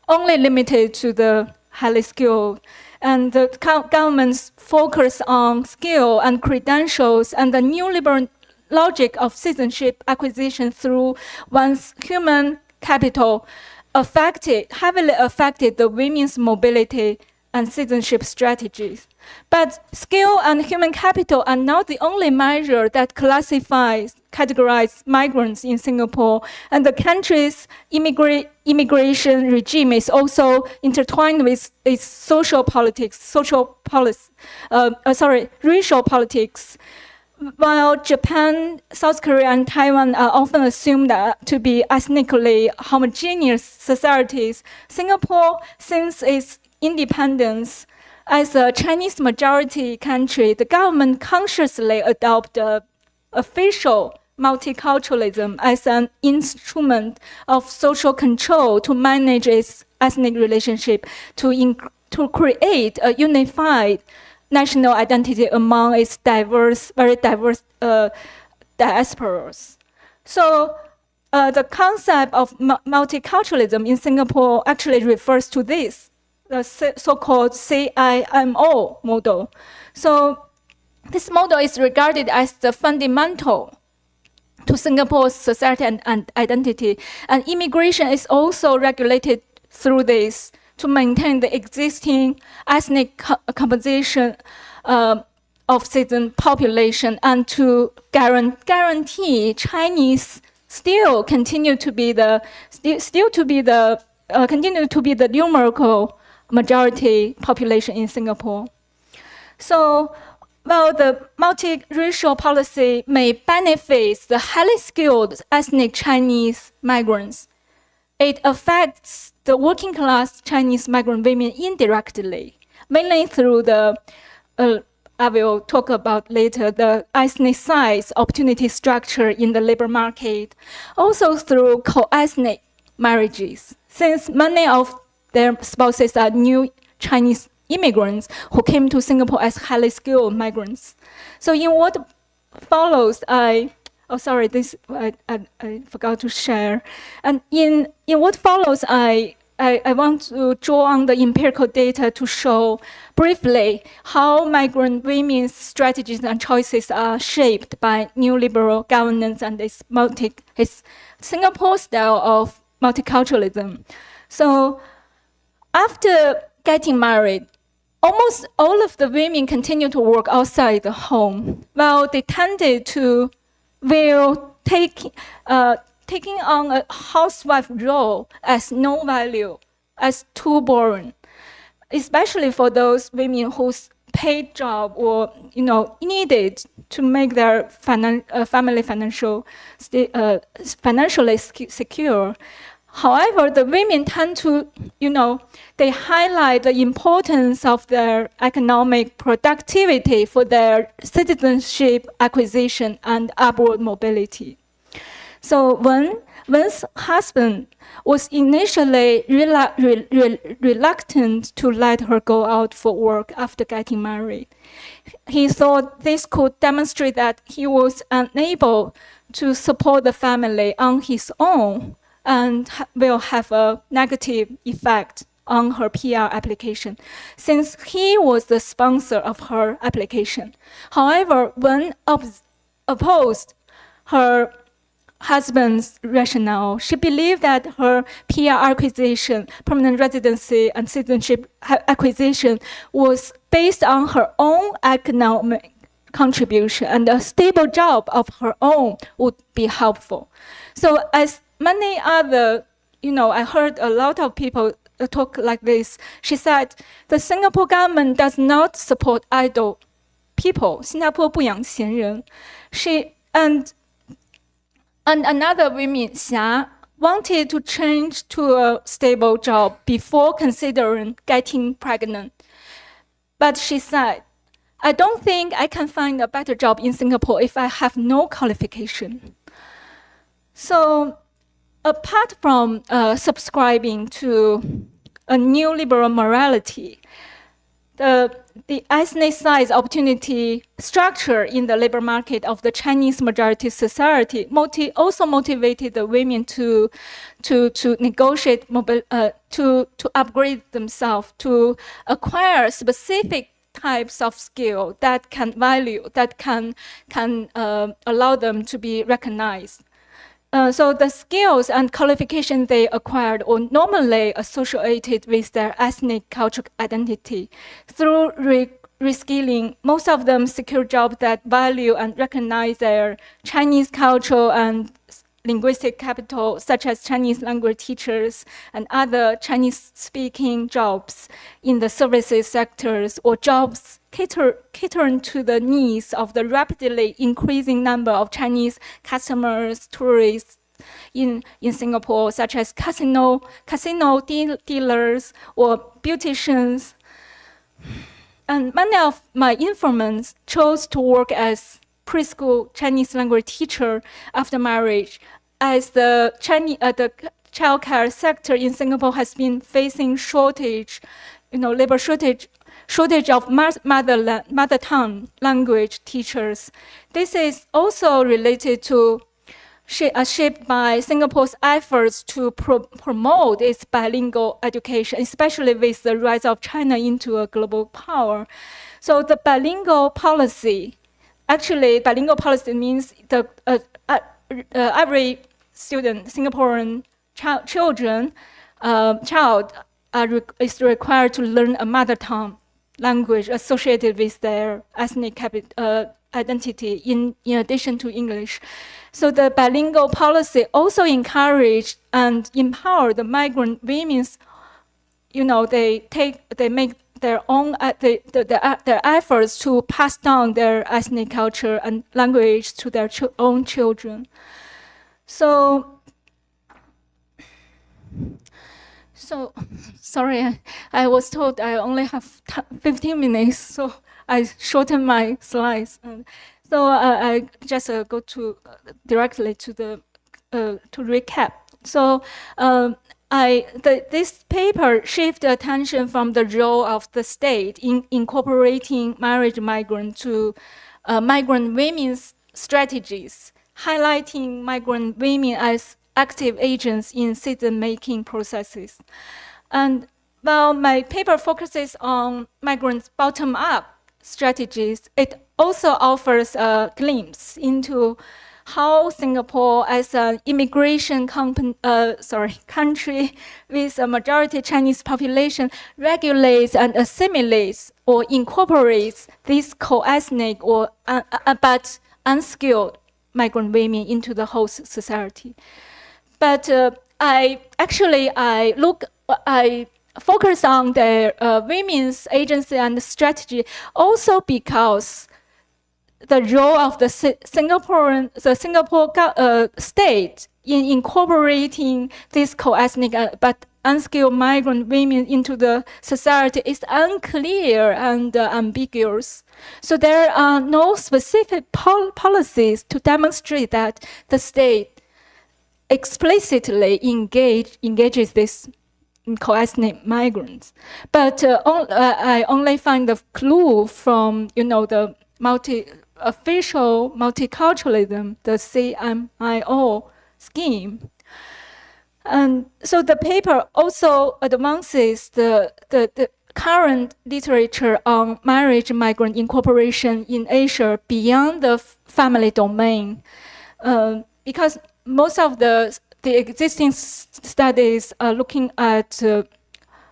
F: only limited to the highly skilled. And the government's focus on skill and credentials and the neoliberal logic of citizenship acquisition through one's human capital heavily affected the women's mobility and citizenship strategies. But skill and human capital are not the only measure that categorize migrants in Singapore, and the country's immigration regime is also intertwined with its racial politics. While Japan, South Korea, and Taiwan are often assumed to be ethnically homogeneous societies, Singapore, since its independence as a Chinese majority country, the government consciously adopted official multiculturalism as an instrument of social control to manage its ethnic relationship, to create a unified national identity among its very diverse diasporas. So the concept of multiculturalism in Singapore actually refers to this, the so-called CIMO model. So this model is regarded as the fundamental to Singapore's society and identity, and immigration is also regulated through this to maintain the existing ethnic composition of citizen population and to guarantee Chinese continue to be the numerical majority population in Singapore. So, while the multiracial policy may benefit the highly skilled ethnic Chinese migrants, it affects the working class Chinese migrant women indirectly, mainly through the I will talk about later, the ethnic size opportunity structure in the labor market, also through co-ethnic marriages, since many of their spouses are new Chinese immigrants who came to Singapore as highly skilled migrants. So in what follows, I forgot to share. And in what follows, I want to draw on the empirical data to show briefly how migrant women's strategies and choices are shaped by neoliberal governance and its Singapore style of multiculturalism. So after getting married, almost all of the women continue to work outside the home, while they tended to taking on a housewife role as no value, as too boring, especially for those women whose paid job or needed to make their family financially secure. However, the women tend to, they highlight the importance of their economic productivity for their citizenship acquisition and upward mobility. So Wen's husband was initially reluctant to let her go out for work after getting married. He thought this could demonstrate that he was unable to support the family on his own and will have a negative effect on her PR application, since he was the sponsor of her application. However, Wen opposed her husband's rationale. She believed that her PR acquisition, permanent residency, and citizenship acquisition was based on her own economic contribution, and a stable job of her own would be helpful. So as many other, I heard a lot of people talk like this. She said, the Singapore government does not support idle people. 新加坡不养闲人. And another woman, Xia, wanted to change to a stable job before considering getting pregnant. But she said, I don't think I can find a better job in Singapore if I have no qualification. So apart from subscribing to a neoliberal morality, the ethnic size opportunity structure in the labor market of the Chinese majority society also motivated the women to negotiate, to upgrade themselves, to acquire specific types of skill that can allow them to be recognized. So the skills and qualifications they acquired were normally associated with their ethnic cultural identity. Through reskilling, most of them secure jobs that value and recognize their Chinese cultural and linguistic capital, such as Chinese language teachers and other Chinese-speaking jobs in the services sectors, or jobs catering to the needs of the rapidly increasing number of Chinese customers, tourists in Singapore, such as casino dealers or beauticians. And many of my informants chose to work as preschool Chinese language teacher after marriage, as the childcare sector in Singapore has been facing labor shortage of mother tongue language teachers. This is also related to shaped by Singapore's efforts to promote its bilingual education, especially with the rise of China into a global power. So the bilingual policy means every student, Singaporean child is required to learn a mother tongue language associated with their ethnic identity in addition to English. So the bilingual policy also encouraged and empowered the migrant women's, they make their own their efforts to pass down their ethnic culture and language to their own children. So So, sorry, I was told I only have 15 minutes, so I shortened my slides. So I just go to directly to the to recap. So this paper shifted attention from the role of the state in incorporating marriage migrant to migrant women's strategies, highlighting migrant women as active agents in decision-making processes. And while my paper focuses on migrants' bottom-up strategies, it also offers a glimpse into how Singapore, as an immigration country with a majority Chinese population, regulates and assimilates or incorporates these co-ethnic or but unskilled migrant women into the host society. But I focus on the women's agency and strategy also because the role of the Singapore state in incorporating these co-ethnic but unskilled migrant women into the society is unclear and ambiguous. So there are no specific policies to demonstrate that the state explicitly engages this co-ethnic migrants. But I only find the clue from the official multiculturalism, the CMIO scheme. And so the paper also advances the current literature on marriage migrant incorporation in Asia beyond the family domain, because most of the existing studies are looking at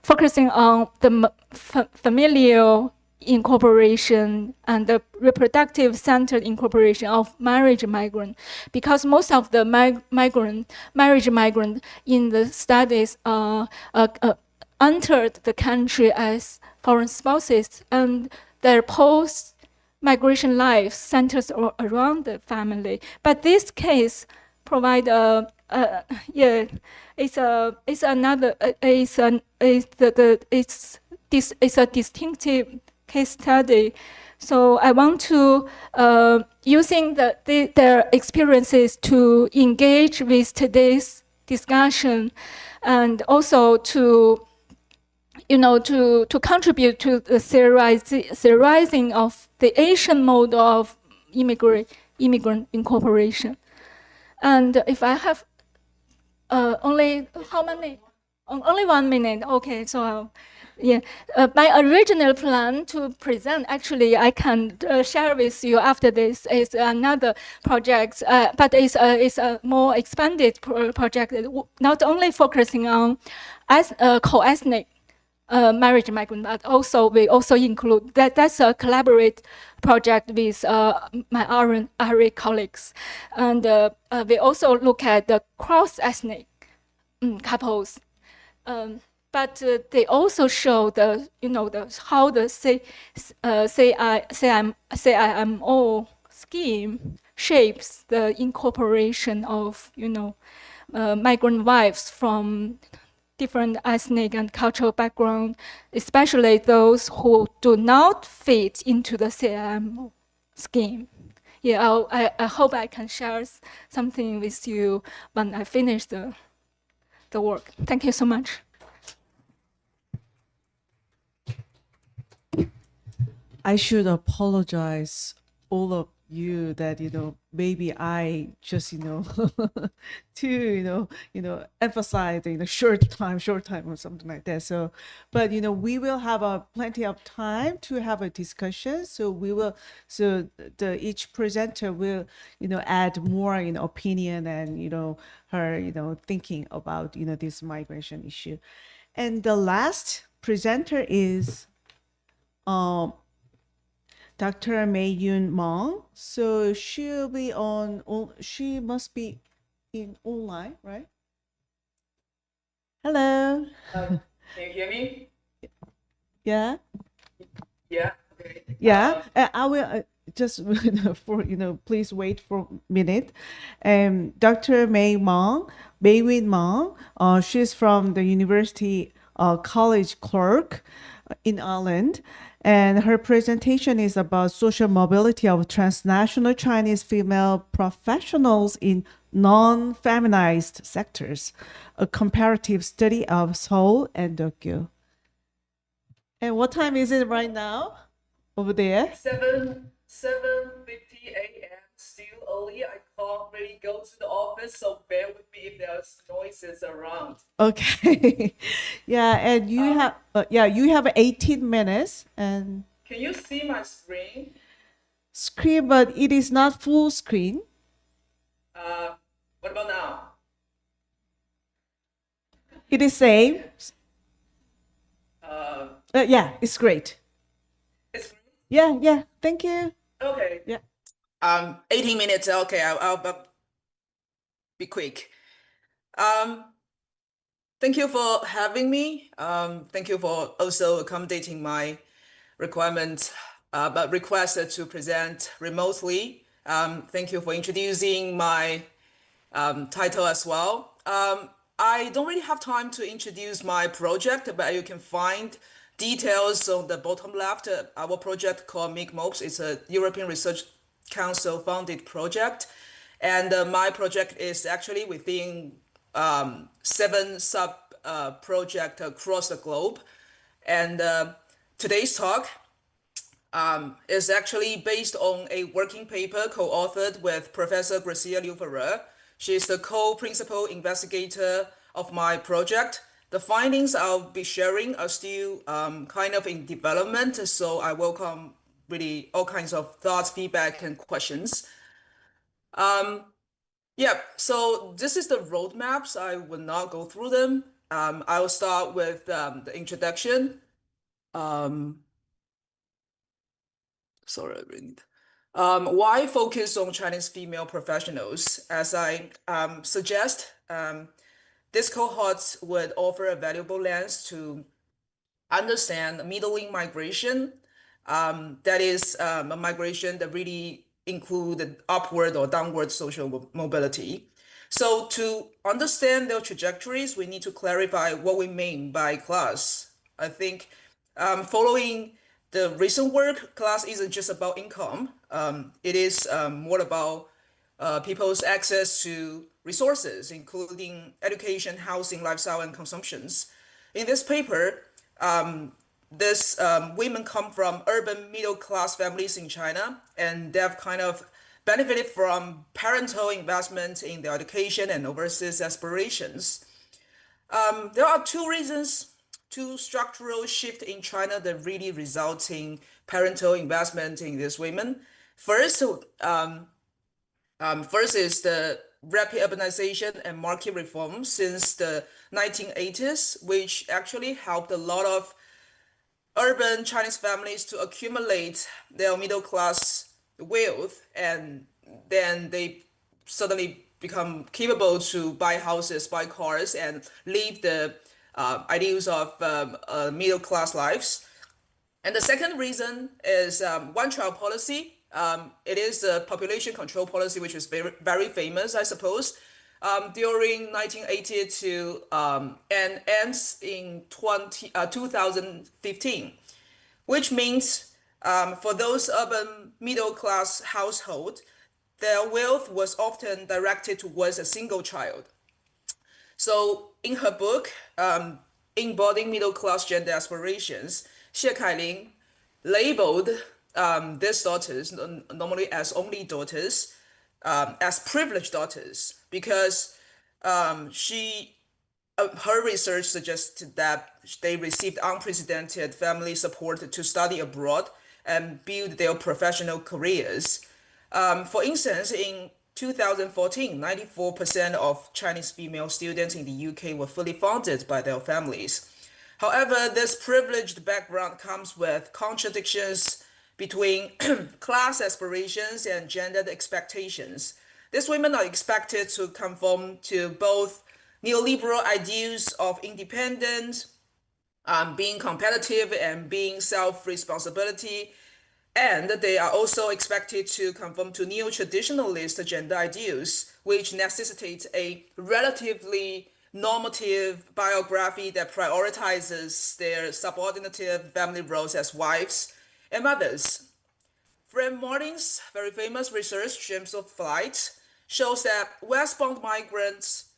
F: focusing on the familial incorporation and the reproductive-centered incorporation of marriage migrant, because most of the marriage migrant in the studies entered the country as foreign spouses, and their post-migration life centers around the family. But this case provide it's a distinctive case study. So I want to using their experiences to engage with today's discussion, and also to contribute to the theorizing of the Asian mode of immigrant incorporation. And if I have only how many? Only 1 minute. Okay, so my original plan to present, actually, I can share with you after this, is another project, but it's a more expanded project, not only focusing on co-ethnic marriage migrant, but also we also include that's a collaborate project with my RA colleagues, and we also look at the cross-ethnic couples. But they also show how the CIMO scheme shapes the incorporation of migrant wives from different ethnic and cultural background, especially those who do not fit into the CIMO scheme. Yeah, I hope I can share something with you when I finish the work. Thank you so much.
M: I should apologize all of you that maybe I just to emphasize short time or something like that. So, but we will have plenty of time to have a discussion. So we will. So each presenter will add more opinion and her thinking about this migration issue. And the last presenter is Dr. May-Yun Mong. So she'll be she must be in online, right? Hello.
O: Can you hear me?
M: Yeah.
O: Yeah. Okay.
M: Yeah. I will. just for please wait for a minute. Dr. Maywin Mong, she's from the University College Clerk in Ireland, and her presentation is about social mobility of transnational Chinese female professionals in non-feminized sectors, a comparative study of Seoul and Tokyo. And what time is it right now over there?
O: 7:50 a.m. Still early. I can't really go to the office, so bear with me if there's noises around.
M: Okay. Yeah, and you have 18 minutes and
O: Can you see my screen?
M: but it is not full screen.
O: What about now?
M: It is same. Yeah, it's great.
O: It's
M: Yeah. Thank you.
O: okay.
M: Yeah.
O: 18 minutes. Okay, I'll be quick. Thank you for having me. Thank you for also accommodating my request to present remotely. Thank you for introducing my title as well. I don't really have time to introduce my project, but you can find details on the bottom left. Our project called MIG-MOPS. It's a European Research Council funded project. And my project is actually within 7 sub projects across the globe. And today's talk is actually based on a working paper co-authored with Professor Gracia Liu-Ferrer. She is the co-principal investigator of my project. The findings I'll be sharing are still kind of in development, so I welcome really all kinds of thoughts, feedback, and questions. So this is the roadmaps. I will not go through them. I will start with the introduction. Sorry, I really need. Why focus on Chinese female professionals? As I suggest, this cohort would offer a valuable lens to understand middling migration. That is a migration that really include upward or downward social mobility. So to understand their trajectories, we need to clarify what we mean by class. I think following the recent work, class isn't just about income. It is more about people's access to resources, including education, housing, lifestyle, and consumptions. In this paper, these women come from urban middle-class families in China, and they've kind of benefited from parental investment in their education and overseas aspirations. There are two structural shifts in China that really result in parental investment in these women. First is the rapid urbanization and market reform since the 1980s, which actually helped a lot of urban Chinese families to accumulate their middle class wealth, and then they suddenly become capable to buy houses, buy cars, and live the ideals of middle class lives. And the second reason is one-child policy. It is a population control policy which is very, very famous, I suppose, during 1980 to and ends in 2015, which means for those urban middle-class households, their wealth was often directed towards a single child. So in her book, Embodying Middle-Class Gender Aspirations, Xie Kailing labeled these daughters, normally as only daughters, as privileged daughters, because her research suggested that they received unprecedented family support to study abroad and build their professional careers. For instance, in 2014, 94% of Chinese female students in the UK were fully funded by their families. However, this privileged background comes with contradictions between class aspirations and gendered expectations. These women are expected to conform to both neoliberal ideals of independence, being competitive, and being self-responsibility, And they are also expected to conform to neo-traditionalist gender ideals, which necessitate a relatively normative biography that prioritizes their subordinative family roles as wives and mothers. Fran Martin's very famous research, Gems of Flight, shows that westbound migrants,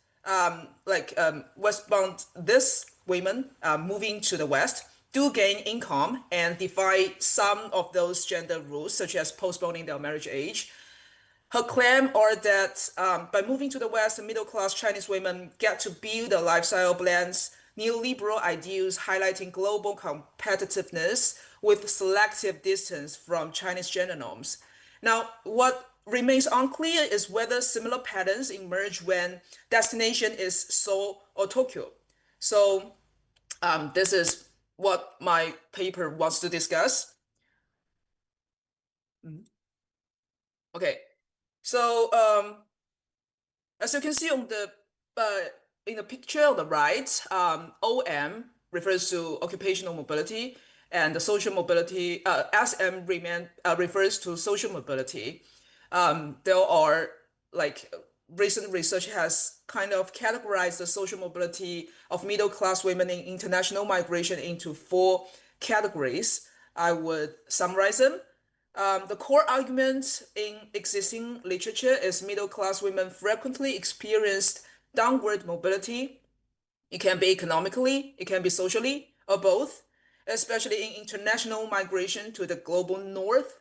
O: westbound this women moving to the West, do gain income and defy some of those gender rules, such as postponing their marriage age. Her claim are that by moving to the West, middle-class Chinese women get to build a lifestyle blends neoliberal ideals highlighting global competitiveness with selective distance from Chinese gender norms. Now, what remains unclear is whether similar patterns emerge when destination is Seoul or Tokyo. So this is what my paper wants to discuss. Okay, so as you can see on the in the picture on the right, OM refers to occupational mobility, and the social mobility, SM refers to social mobility. There are recent research has kind of categorized the social mobility of middle-class women in international migration into 4 categories. I would summarize them. The core argument in existing literature is middle-class women frequently experienced downward mobility. It can be economically, it can be socially, or both, especially in international migration to the global north.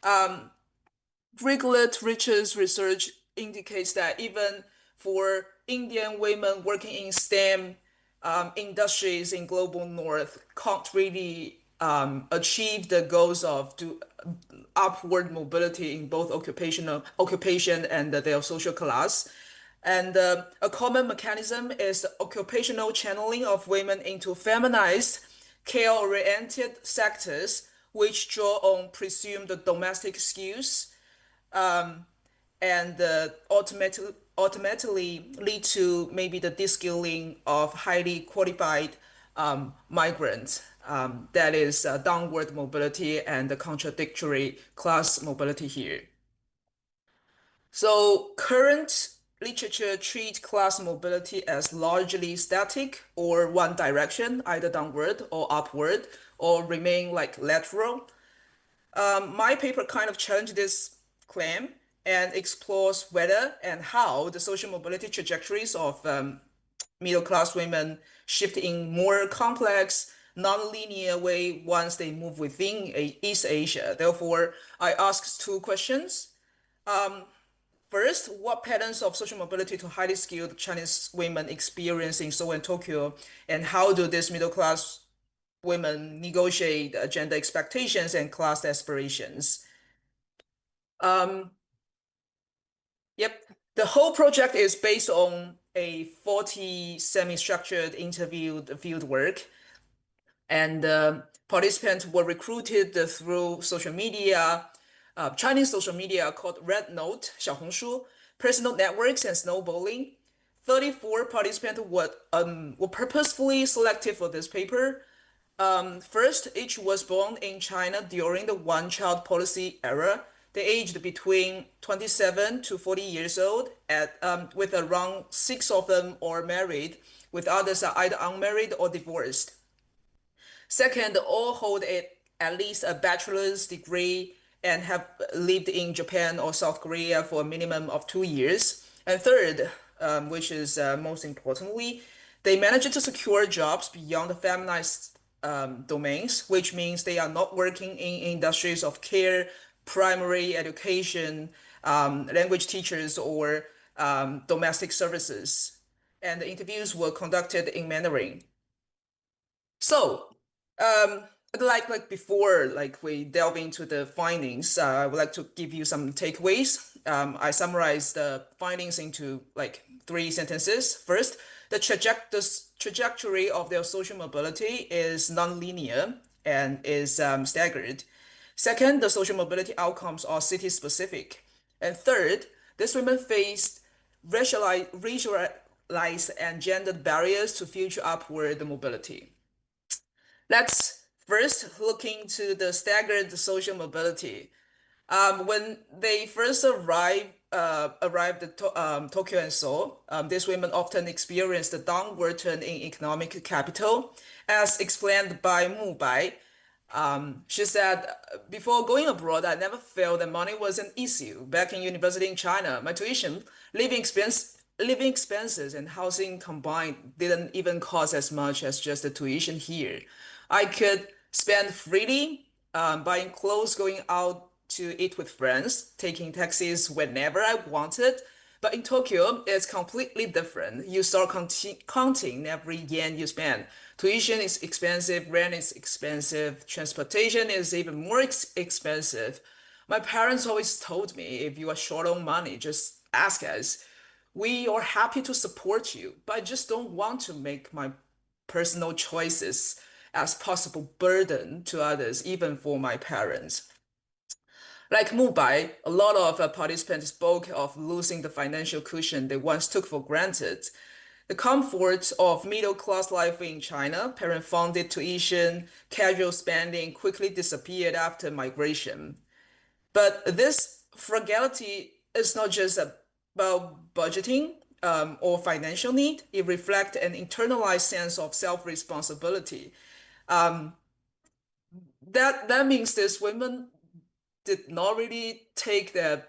O: Riglet Richards' research indicates that even for Indian women working in STEM industries in global north can't really achieve the goals of upward mobility in both occupation and their social class. And a common mechanism is the occupational channeling of women into feminized, care-oriented sectors, which draw on presumed domestic skills, and ultimately lead to maybe the de-skilling of highly qualified migrants. That is downward mobility and the contradictory class mobility here. So current literature treats class mobility as largely static or one direction, either downward or upward, or remain lateral. My paper kind of challenged this claim and explores whether and how the social mobility trajectories of middle-class women shift in more complex, non-linear way once they move within East Asia. Therefore, I asked 2 questions. First, what patterns of social mobility to highly skilled Chinese women experience in Seoul and Tokyo, and how do these middle-class women negotiate gender expectations and class aspirations? The whole project is based on a 40 semi-structured interviewed field work, and participants were recruited through social media, Chinese social media called Red Note, 小红书, personal networks, and snowballing. 34 participants were purposefully selected for this paper. First, each was born in China during the one-child policy era. They aged between 27 to 40 years old, with around 6 of them are married, with others are either unmarried or divorced. Second, all hold at least a bachelor's degree and have lived in Japan or South Korea for a minimum of 2 years. And third, which is most importantly, they managed to secure jobs beyond the feminized domains, which means they are not working in industries of care, primary education, language teachers, or domestic services. And the interviews were conducted in Mandarin. So, before we delve into the findings, I would like to give you some takeaways. I summarized the findings into 3 sentences. First, the trajectory of their social mobility is non-linear and is staggered. Second, the social mobility outcomes are city-specific. And third, these women faced racialized and gendered barriers to future upward mobility. Let's First, looking to the staggered social mobility. When they first arrived at Tokyo and Seoul, these women often experienced a downward turn in economic capital, as explained by Mu Bai. She said, before going abroad, I never felt that money was an issue. Back in university in China, my tuition, living expenses and housing combined didn't even cost as much as just the tuition here. I could spend freely, buying clothes, going out to eat with friends, taking taxis whenever I wanted. But in Tokyo, it's completely different. You start counting every yen you spend. Tuition is expensive, rent is expensive, transportation is even more expensive. My parents always told me, if you are short on money, just ask us. We are happy to support you, but I just don't want to make my personal choices as possible burden to others, even for my parents. Like Mumbai, a lot of participants spoke of losing the financial cushion they once took for granted. The comfort of middle-class life in China, parent-funded tuition, casual spending quickly disappeared after migration. But this frugality is not just about budgeting or financial need. It reflects an internalized sense of self-responsibility. That means these women did not really take the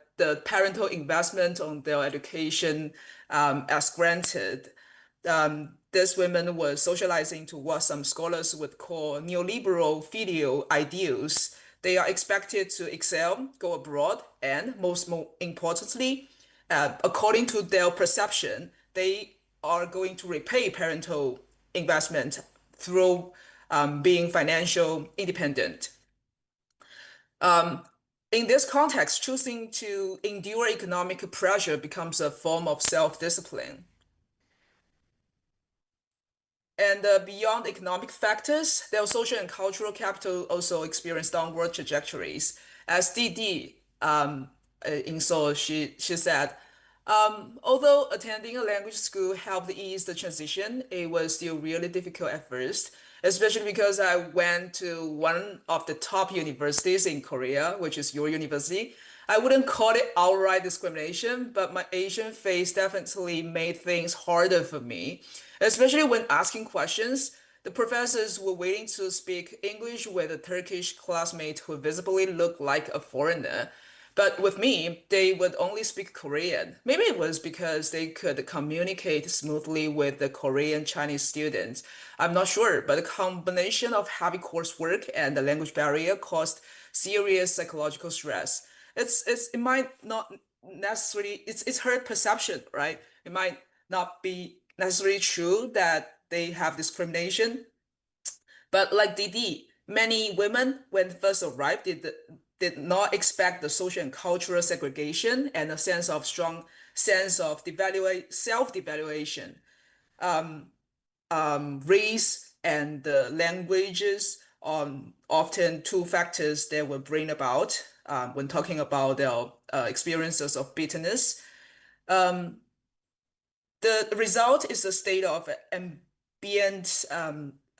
O: parental investment on their education as granted. These women were socializing to what some scholars would call neoliberal filial ideals. They are expected to excel, go abroad, and most importantly, according to their perception, they are going to repay parental investment through being financial independent. In this context, choosing to endure economic pressure becomes a form of self-discipline. And beyond economic factors, their social and cultural capital also experienced downward trajectories. As Didi in Seoul, she said, although attending a language school helped ease the transition, it was still really difficult at first, especially because I went to one of the top universities in Korea, which is your university. I wouldn't call it outright discrimination, but my Asian face definitely made things harder for me, especially when asking questions. The professors were waiting to speak English with a Turkish classmate who visibly looked like a foreigner. But with me, they would only speak Korean. Maybe it was because they could communicate smoothly with the Korean Chinese students. I'm not sure, but a combination of heavy coursework and the language barrier caused serious psychological stress. It might not necessarily, it's her perception, right? It might not be necessarily true that they have discrimination. But like Didi, many women, when first arrived, did not expect the social and cultural segregation and a strong sense of self-devaluation. Race and languages often two factors that will bring about when talking about their experiences of bitterness. The result is a state of ambient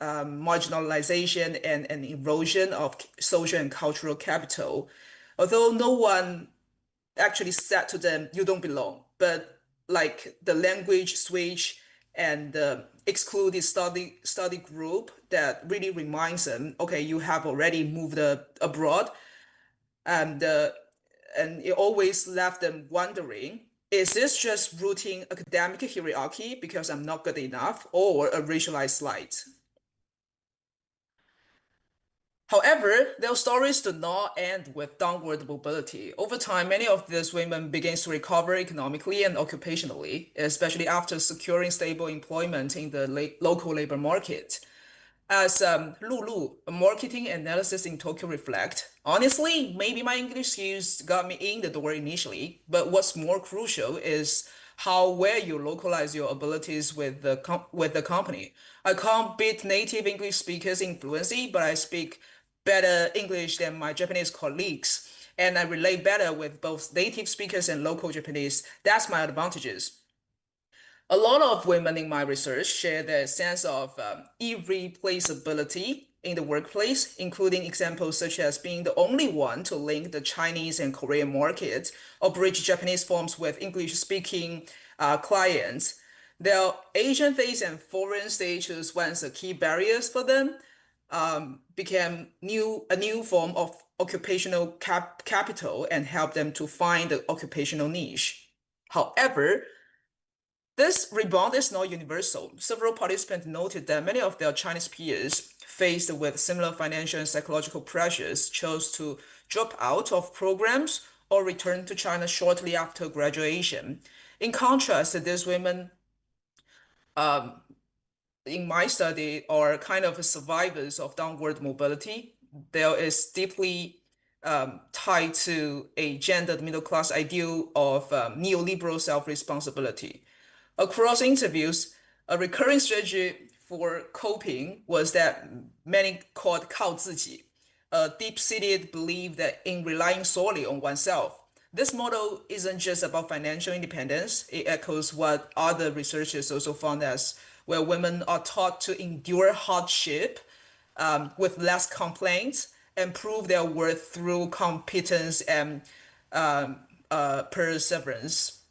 O: marginalization and an erosion of social and cultural capital. Although no one actually said to them, you don't belong, but like the language switch and the excluded study group that really reminds them, okay, you have already moved abroad, and it always left them wondering, is this just routine academic hierarchy because I'm not good enough, or a racialized slight? However, their stories do not end with downward mobility. Over time, many of these women begin to recover economically and occupationally, especially after securing stable employment in the local labor market. As Lulu, a marketing analysis in Tokyo reflect, honestly, maybe my English skills got me in the door initially, but what's more crucial is how well you localize your abilities with the company. I can't beat native English speakers in fluency, but I speak better English than my Japanese colleagues, and I relate better with both native speakers and local Japanese. That's my advantages. A lot of women in my research share the sense of irreplaceability in the workplace, including examples such as being the only one to link the Chinese and Korean markets or bridge Japanese firms with English-speaking clients. Their Asian face and foreign status, once a key barriers for them, became a new form of occupational capital and helped them to find the occupational niche. However, this rebound is not universal. Several participants noted that many of their Chinese peers, faced with similar financial and psychological pressures, chose to drop out of programs or return to China shortly after graduation. In contrast, these women, in my study, are kind of survivors of downward mobility. There is deeply tied to a gendered middle class ideal of neoliberal self-responsibility. Across interviews, a recurring strategy for coping was that many called 靠自己, a deep-seated belief that in relying solely on oneself. This model isn't just about financial independence. It echoes what other researchers also found as where women are taught to endure hardship with less complaints and prove their worth through competence and perseverance.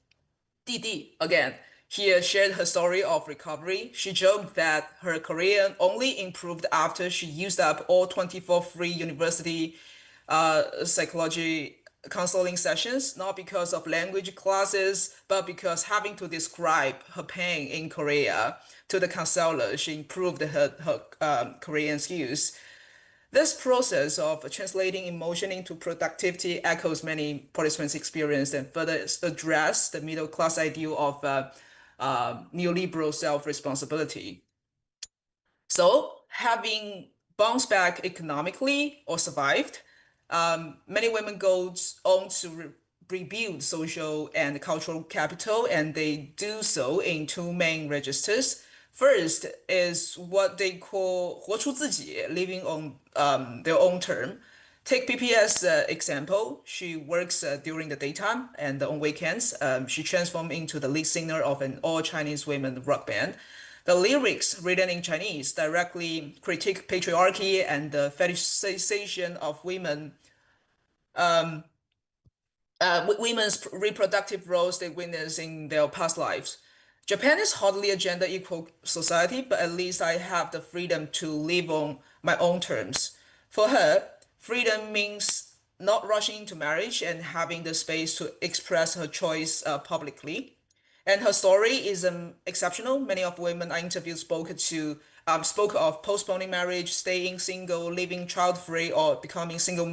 O: Didi, again, here shared her story of recovery. She joked that her career only improved after she used up all 24 free university psychology counseling sessions, not because of language classes, but because having to describe her pain in Korea to the counselor, she improved her Korean skills. This process of translating emotion into productivity echoes many participants' experience and further address the middle class ideal of neoliberal self-responsibility. So, having bounced back economically or survived, many women go on to rebuild social and cultural capital, and they do so in two main registers. First is what they call 活出自己, living on their own term. Take PP as example. She works during the daytime and on weekends. She transformed into the lead singer of an all-Chinese women rock band. The lyrics, written in Chinese, directly critique patriarchy and the fetishization of women, women's reproductive roles they witness in their past lives. Japan is hardly a gender equal society, but at least I have the freedom to live on my own terms. For her, freedom means not rushing into marriage and having the space to express her choice publicly. And her story is exceptional. Many of women I interviewed spoke of postponing marriage, staying single, living child-free, or becoming single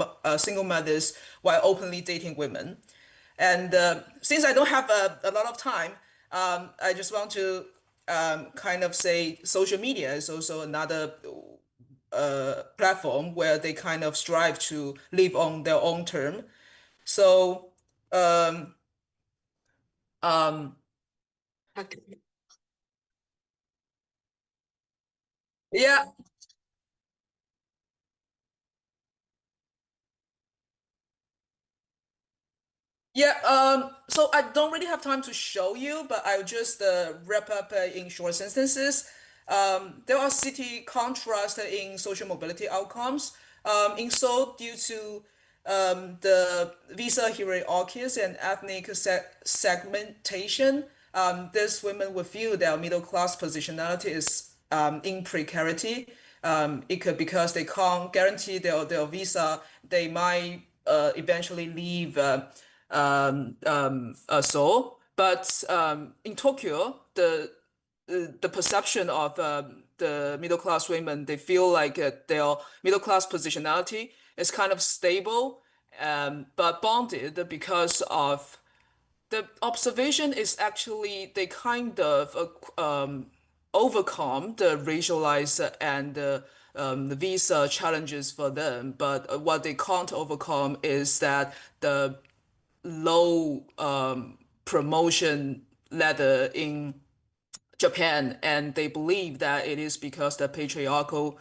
O: mothers while openly dating women. And since I don't have a lot of time, I just want to kind of say social media is also another platform where they kind of strive to live on their own term. So, yeah. Yeah, so I don't really have time to show you, but I'll just wrap up in short sentences. There are city contrasts in social mobility outcomes. In Seoul, due to the visa hierarchies and ethnic segmentation, these women would feel their middle class positionality is in precarity. It could because they can't guarantee their visa, they might eventually leave Seoul. But in Tokyo, the perception of the middle class women, they feel like their middle class positionality is kind of stable, but bonded because of the observation is actually they kind of overcome the racialized and the visa challenges for them. But what they can't overcome is that the low promotion ladder in Japan, and they believe that it is because the patriarchal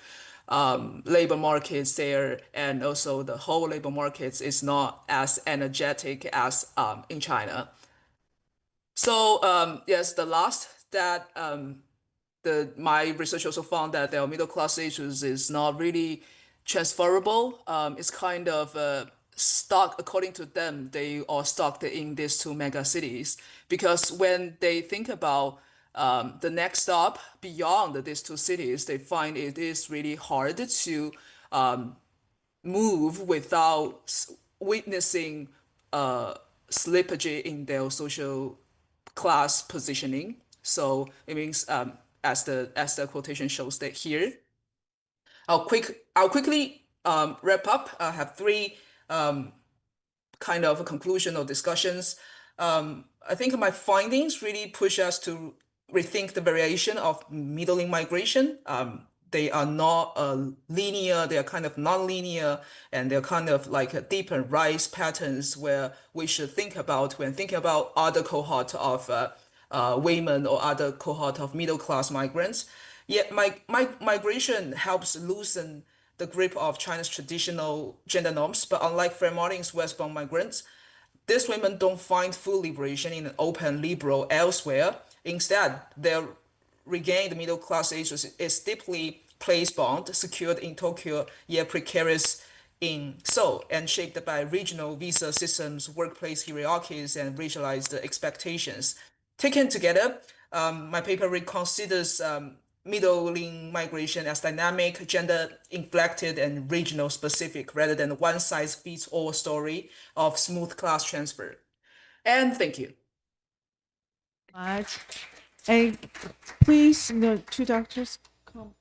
O: labor markets there and also the whole labor markets is not as energetic as in China. So yes, the last that my research also found that their middle class issues is not really transferable. It's kind of stuck, according to them, they are stuck in these two mega cities, because when they think about the next stop beyond these two cities, they find it is really hard to move without witnessing slippage in their social class positioning. So it means, as the quotation shows that here. I'll quickly wrap up. I have three kind of conclusion or discussions. I think my findings really push us to rethink the variation of middle migration. They are not linear, they are kind of non-linear, and they're kind of like a deep and rise patterns where we should think about when thinking about other cohort of women or other cohort of middle-class migrants. Yet migration helps loosen the grip of China's traditional gender norms, but unlike Fair Martin's westbound migrants, these women don't find full liberation in an open liberal elsewhere. Instead, their regained middle class is deeply place-bound, secured in Tokyo, yet precarious in Seoul, and shaped by regional visa systems, workplace hierarchies, and racialized expectations. Taken together, my paper reconsiders middle migration as dynamic, gender-inflected, and regional-specific, rather than one-size-fits-all story of smooth class transfer. And thank you.
M: And please, two doctors come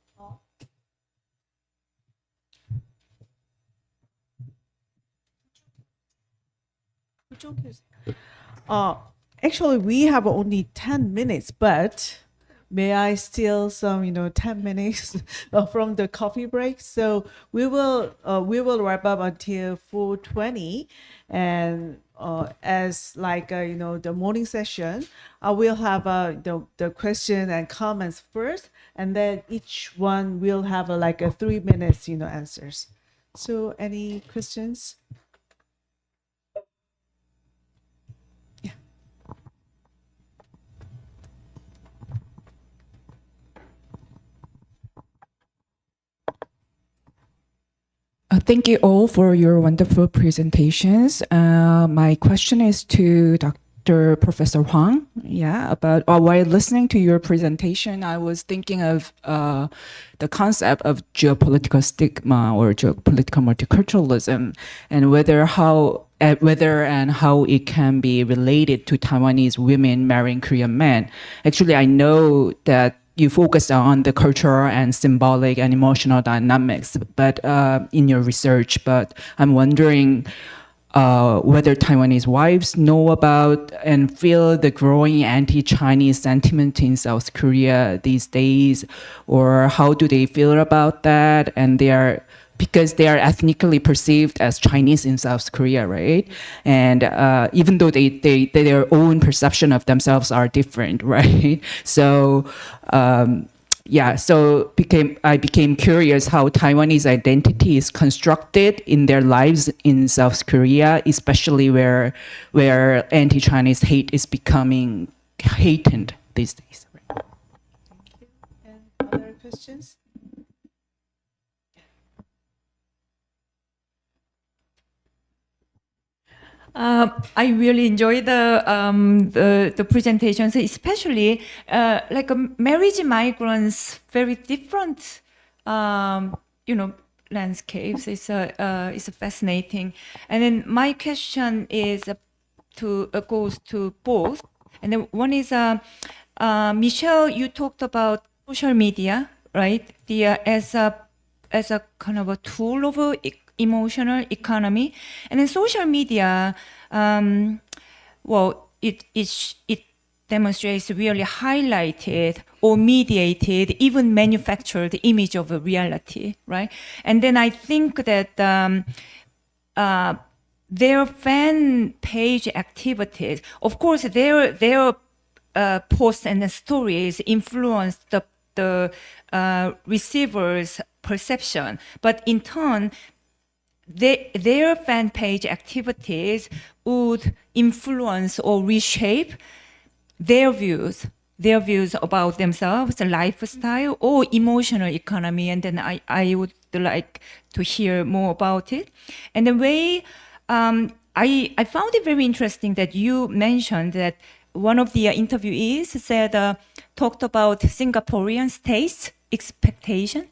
M: up. Actually, we have only 10 minutes, but may I steal some, 10 minutes from the coffee break? So we will wrap up until 4:20, and as like the morning session, I will have the question and comments first, and then each one will have like a 3 minutes answers. So any questions?
N: Thank you all for your wonderful presentations. My question is to Professor Huang. Yeah, about while listening to your presentation, I was thinking of the concept of geopolitical stigma or geopolitical multiculturalism, and whether and how it can be related to Taiwanese women marrying Korean men. Actually, I know that you focus on the cultural and symbolic and emotional dynamics, but in your research. But I'm wondering whether Taiwanese wives know about and feel the growing anti-Chinese sentiment in South Korea these days, or how do they feel about that? And because they are ethnically perceived as Chinese in South Korea, right? And even though their own perception of themselves are different, right? So I became curious how Taiwanese identity is constructed in their lives in South Korea, especially where anti-Chinese hate is becoming heightened these days.
M: Thank you. And other questions?
D: I really enjoy the presentations, especially like marriage migrants, very different, landscapes. It's fascinating. And then my question is goes to both. And then one is Michelle, you talked about social media, right? As a kind of a tool of emotional economy, and then social media, it demonstrates really highlighted or mediated, even manufactured image of a reality, right? And then I think that their fan page activities, of course, their posts and stories influence the receiver's perception, but in turn, their fan page activities would influence or reshape their views their views about themselves, lifestyle, or emotional economy. And then I would like to hear more about it. And the way I found it very interesting that you mentioned that one of the interviewees said, talked about Singaporean taste expectation.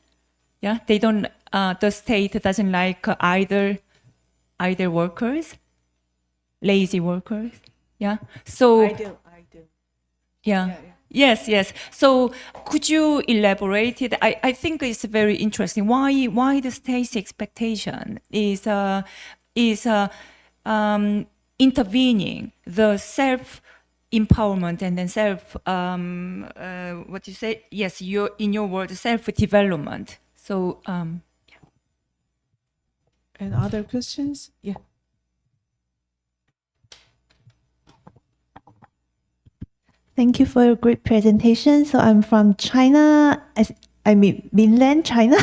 D: Yeah, they don't, the state doesn't like either workers, lazy workers. Yeah, so.
M: I do.
D: Yeah. Yes. So could you elaborate it? I think it's very interesting. Why the state's expectation is intervening the self empowerment and then self what you say? Yes, in your word, self development. So
M: And other questions? Yeah.
P: Thank you for your great presentation. So I'm from China, mainland China.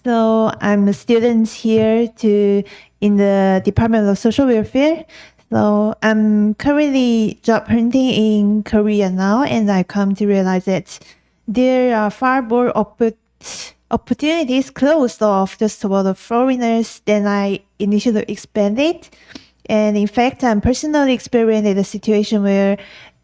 P: So I'm a student here in the Department of Social Welfare. So I'm currently job hunting in Korea now, and I come to realize that there are far more opportunities closed off just to the foreigners than I initially expected. And in fact, I'm personally experiencing a situation where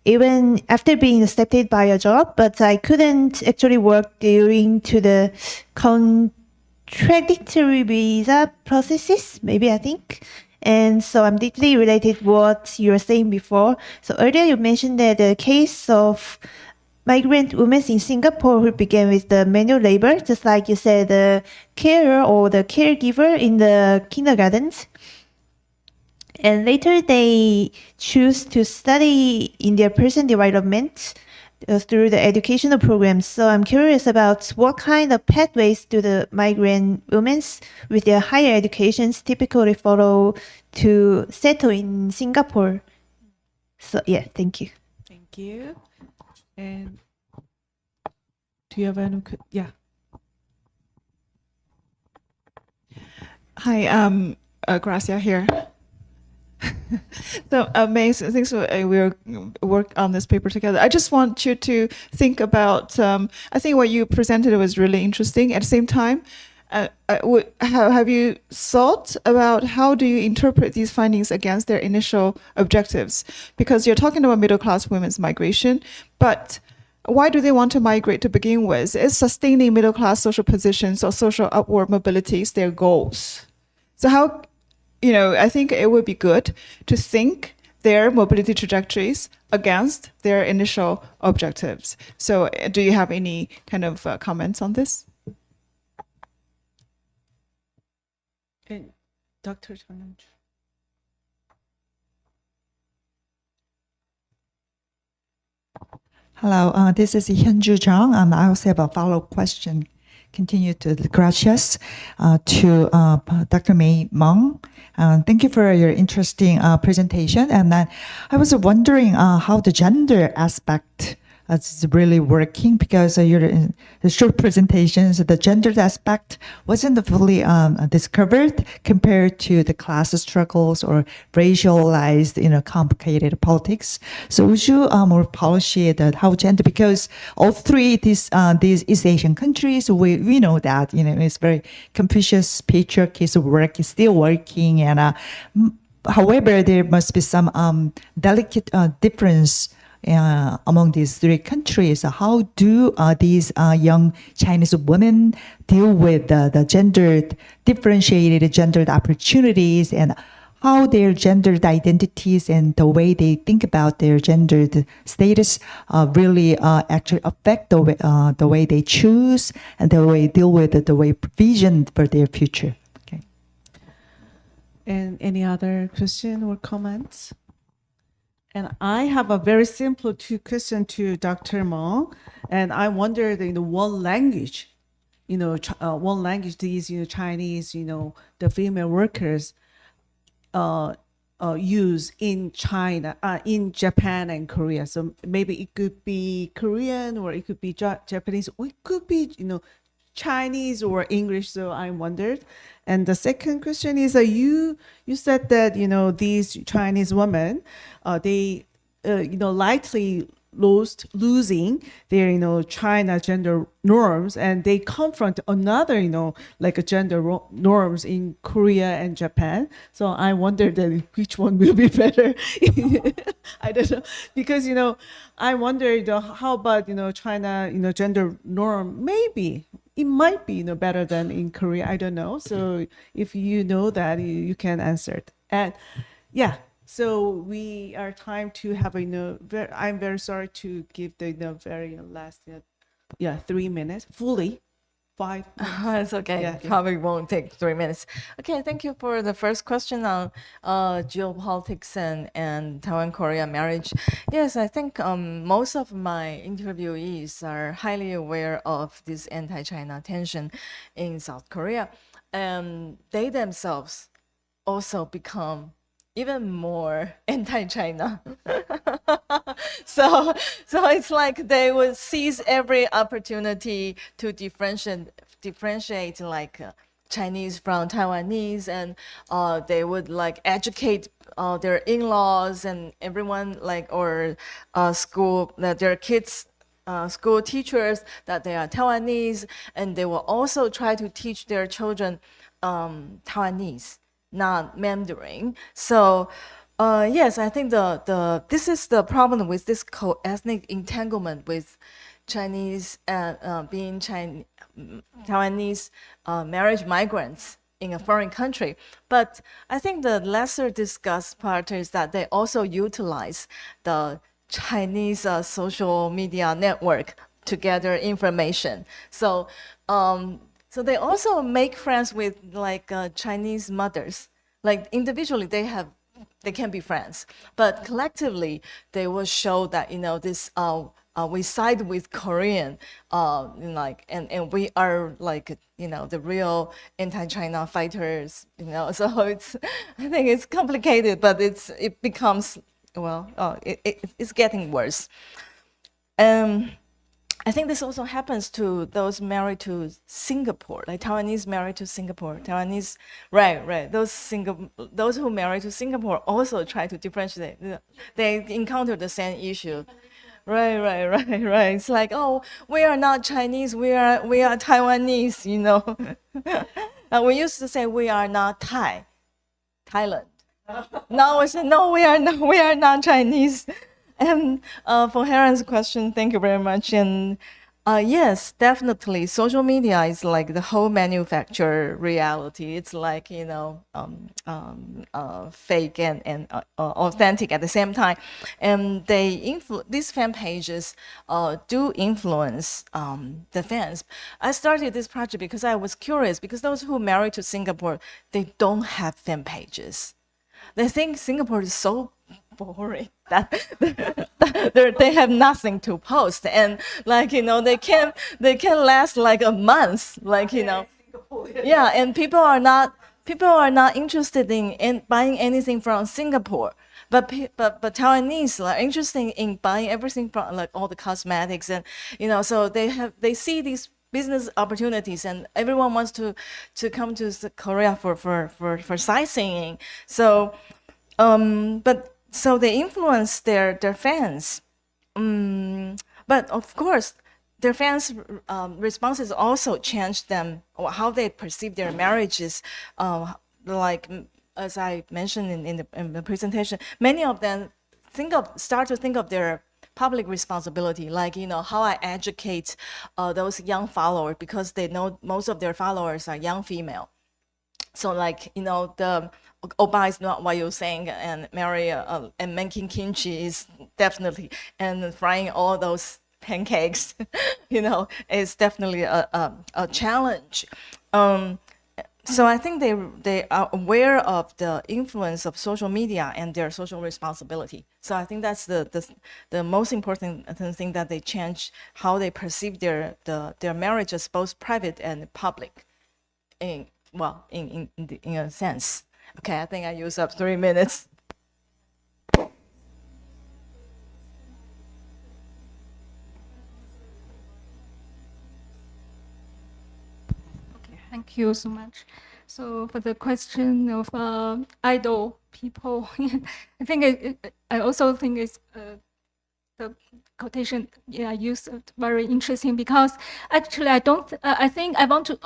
P: even after being accepted by a job, but I couldn't actually work due to the contradictory visa processes, maybe I think. And so I'm deeply related to what you were saying before. So earlier you mentioned that the case of migrant women in Singapore who began with the manual labor, just like you said, the carer or the caregiver in the kindergartens. And later they choose to study in their personal development through the educational programs. So I'm curious about what kind of pathways do the migrant women with their higher educations typically follow to settle in Singapore. So yeah, thank you.
M: Thank you. And do you have any? Yeah.
G: Hi, Gracia here. So amazing. Thanks for we'll work on this paper together. I just want you to think about. I think what you presented was really interesting. At the same time, have you thought about how do you interpret these findings against their initial objectives? Because you're talking about middle class women's migration, but why do they want to migrate to begin with? Is sustaining middle class social positions or social upward mobilities their goals? So how? I think it would be good to think their mobility trajectories against their initial objectives. So do you have any kind of comments on this?
M: And Dr. Chang.
B: Hello, this is Hyunju Jung. I also have a follow-up question. Continue to gracias to Dr. May Meng. Thank you for your interesting presentation. And then I was wondering how the gender aspect is really working, because in the short presentations, the gender aspect wasn't fully discovered compared to the class struggles or racialized, complicated politics. So would you more polish that how gender, because all three these East Asian countries, we know that it's very Confucius patriarchy work is still working, and however there must be some delicate difference among these three countries. How do these young Chinese women deal with the gendered, differentiated gendered opportunities, and how their gendered identities and the way they think about their gendered status really actually affect the way they choose and the way they deal with the way provision for their future? Okay.
M: And any other question or comments? And I have a very simple two question to Dr. Meng, and I wondered one language, one language these Chinese, the female workers use in China, in Japan and Korea. So maybe it could be Korean or it could be Japanese, or it could be Chinese or English. So I wondered. And the second question is you said that these Chinese women they likely losing their, China gender norms, and they confront another, like a gender norms in Korea and Japan. So I wonder that which one will be better. I don't know, because, I wonder how about, China, gender norm, maybe it might be, better than in Korea. I don't know. So if you know that, you can answer it. And yeah. So we are time to have I'm very sorry to give the very last 3 minutes fully. 5 minutes.
L: It's okay.
M: Yeah.
L: Probably won't take 3 minutes. Okay, thank you for the first question on geopolitics and Taiwan-Korea marriage. Yes, I think most of my interviewees are highly aware of this anti-China tension in South Korea. And they themselves also become even more anti-China. so it's like they would seize every opportunity to differentiate like Chinese from Taiwanese, and they would like educate their in-laws and everyone, like, or school, that their kids, school teachers, that they are Taiwanese, and they will also try to teach their children Taiwanese, not Mandarin. So yes, I think this is the problem with this ethnic entanglement with Chinese being Taiwanese marriage migrants in a foreign country. But I think the lesser discussed part is that they also utilize the Chinese social media network to gather information. So so they also make friends with like Chinese mothers. Like individually, they can be friends, but collectively they will show that this we side with Korean, like and we are like the real anti-China fighters. So I think it's complicated, but it becomes it's getting worse. I think this also happens to those married to Singapore, like Taiwanese married to Singapore. Taiwanese, right. Those who marry to Singapore also try to differentiate. They encounter the same issue. Right. It's like, oh, we are not Chinese, we are Taiwanese, we used to say we are not Thailand. Now we say, no, we are not Chinese. And for Heron's question, thank you very much. And yes, definitely, social media is like the whole manufactured reality. It's like fake and authentic at the same time. And these fan pages do influence the fans. I started this project because I was curious, because those who married to Singapore, they don't have fan pages. They think Singapore is so boring that they have nothing to post, and like they can last like a month, like yeah, and people are not interested in buying anything from Singapore, but Taiwanese are interested in buying everything from like all the cosmetics, and so they see these business opportunities, and everyone wants to come to Korea for sightseeing. So so they influence their fans. But of course, their fans' responses also change them, or how they perceive their marriages. Like as I mentioned in the presentation, many of them start to think of their public responsibility, like how I educate those young followers, because they know most of their followers are young female. So like the Oba is not what you're saying, and and making kimchi is definitely, and frying all those pancakes, is definitely a challenge. So I think they are aware of the influence of social media and their social responsibility. So I think that's the most important thing, that they change how they perceive their marriages, both private and public, in a sense. Okay, I think I used up 3 minutes.
Q: Thank you so much. So for the question of idol people, I think I also think it's the quotation used very interesting because actually I don't. I think I want to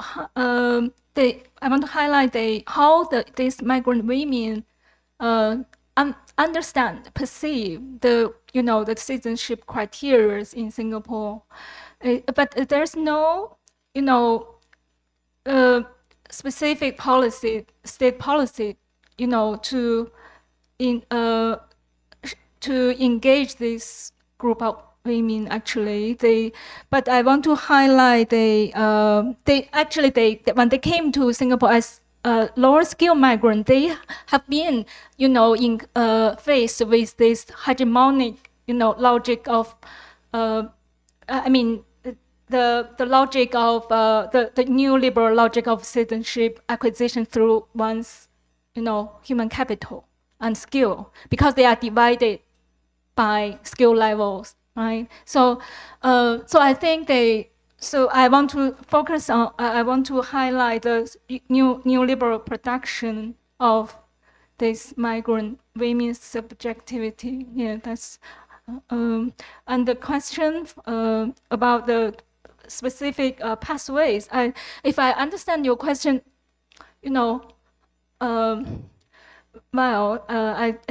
Q: highlight how these migrant women understand, perceive the the citizenship criteria in Singapore, but there's no specific policy, state policy, to engage this group of women. Actually, but I want to highlight when they came to Singapore as lower skill migrant, they have been, in faced with this hegemonic, logic of, the logic of the new liberal logic of citizenship acquisition through one's, human capital and skill, because they are divided by skill levels, right? So, I think So I want to focus on. I want to highlight the new liberal production of this migrant women's subjectivity. Yeah, that's. And the question about the specific pathways. If I understand your question, I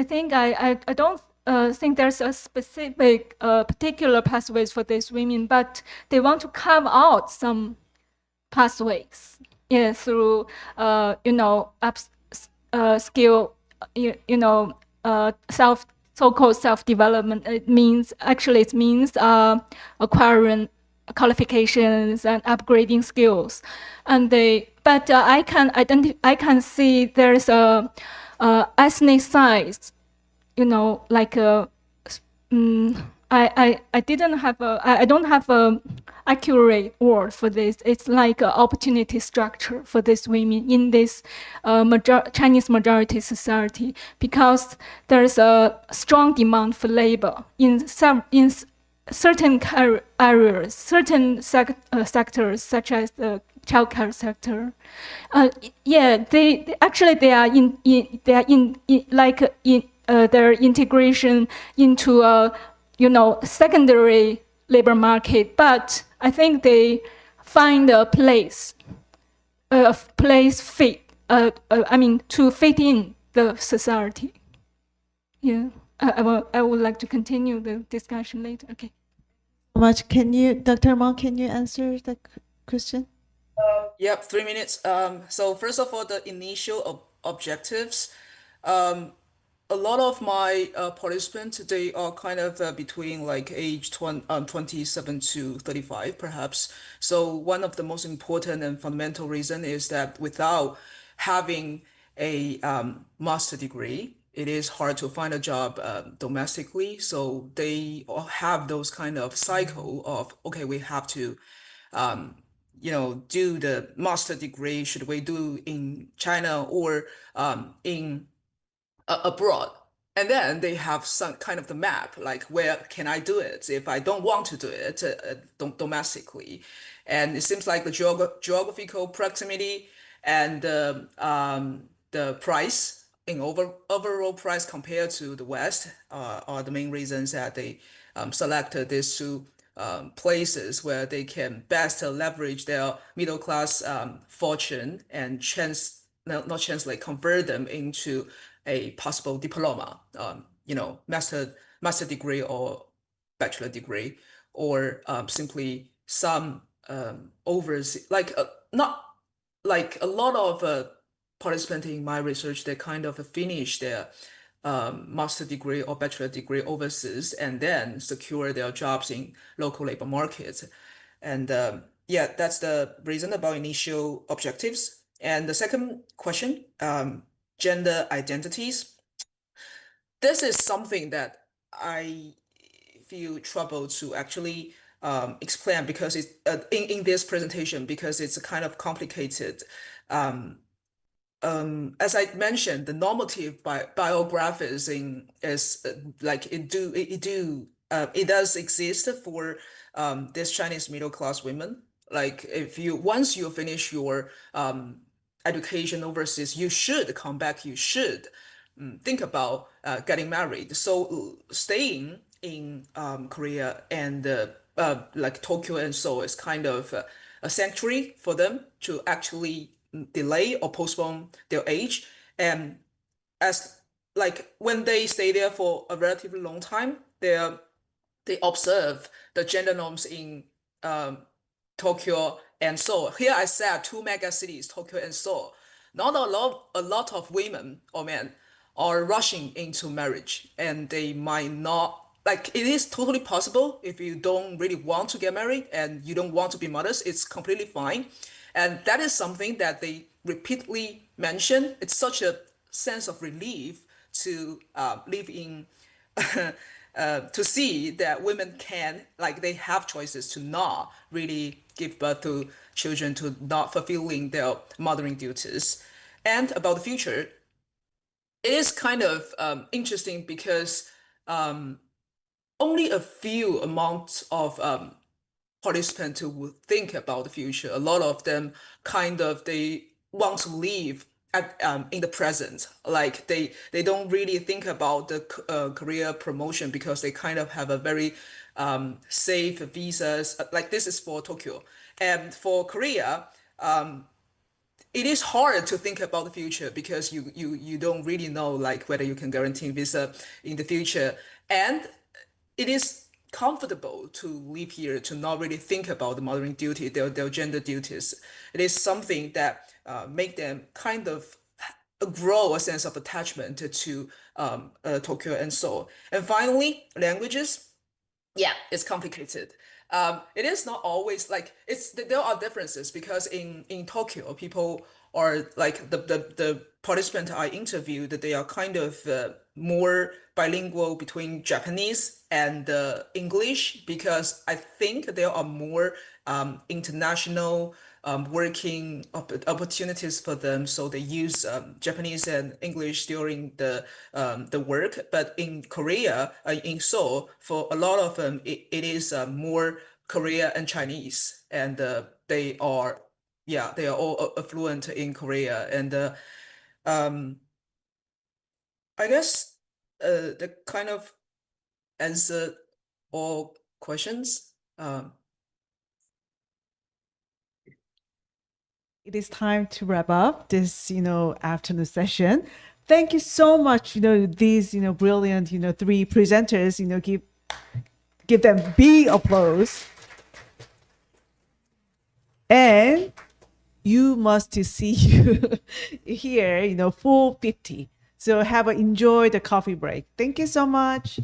Q: think I don't think there's a specific particular pathways for these women, but they want to carve out some pathways, through skill, so-called self-development. It means acquiring qualifications and upgrading skills, and but I can see there's a ethnic size, like I don't have a accurate word for this. It's like an opportunity structure for these women in this Chinese majority society, because there's a strong demand for labor in certain areas, certain sectors, such as the childcare sector. Their integration into a secondary labor market, but I think they find a place fit. To fit in the society. Yeah, I would like to continue the discussion later. Okay.
M: Much. Dr. Ma, can you answer the question?
O: Yep, 3 minutes. So first of all, the initial objectives. A lot of my participants, they are kind of between like age 27 to 35, perhaps. So one of the most important and fundamental reason is that without having a master degree, it is hard to find a job domestically. So they all have those kind of cycle of, okay, we have to do the master degree. Should we do in China or in abroad? And then they have some kind of the map, like where can I do it if I don't want to do it domestically? And it seems like the geographical proximity and the price in overall price compared to the West are the main reasons that they selected these two places where they can best leverage their middle class fortune and convert them into a possible diploma, master degree or bachelor degree, or simply some overseas, not like a lot of participants in my research, they kind of finish their master degree or bachelor degree overseas and then secure their jobs in local labor markets. And that's the reason about initial objectives. And the second question, gender identities. This is something that I feel trouble to actually explain because it's in this presentation, because it's a kind of complicated. As I mentioned, the normative biographies is like it does exist for this Chinese middle class women. Like once you finish your education overseas, you should come back. You should think about getting married. So staying in Korea, and like Tokyo and Seoul is kind of a sanctuary for them to actually delay or postpone their age. And as like when they stay there for a relatively long time, they observe the gender norms in Tokyo and Seoul. Here I said two mega cities, Tokyo and Seoul. Not a lot of women or men are rushing into marriage, and they might not, like, it is totally possible if you don't really want to get married and you don't want to be mothers, it's completely fine. And that is something that they repeatedly mention. It's such a sense of relief to live in to see that women can, like, they have choices to not really give birth to children, to not fulfilling their mothering duties. And about the future, it is kind of interesting because only a few amount of participants who would think about the future. A lot of them kind of, they want to live at, in the present. Like they don't really think about the career promotion because they kind of have a very safe visas. Like this is for Tokyo. And for Korea, it is hard to think about the future because you don't really know like whether you can guarantee visa in the future. And it is comfortable to live here, to not really think about the mothering duty, their gender duties. It is something that make them kind of grow a sense of attachment to Tokyo and Seoul. And finally, languages. Yeah, it's complicated. It is not always like there are differences because in Tokyo, people are like the participant I interviewed, they are kind of more bilingual between Japanese and English because I think there are more international working opportunities for them, so they use Japanese and English during the work. But in Korea, in Seoul, for a lot of them, it is more Korea and Chinese, and they are all fluent in Korea. And I guess the kind of answer all questions.
M: It is time to wrap up this, afternoon session. Thank you so much, these, brilliant, three presenters, give them big applause. And you must see you here, 4:50. So enjoy the coffee break. Thank you so much.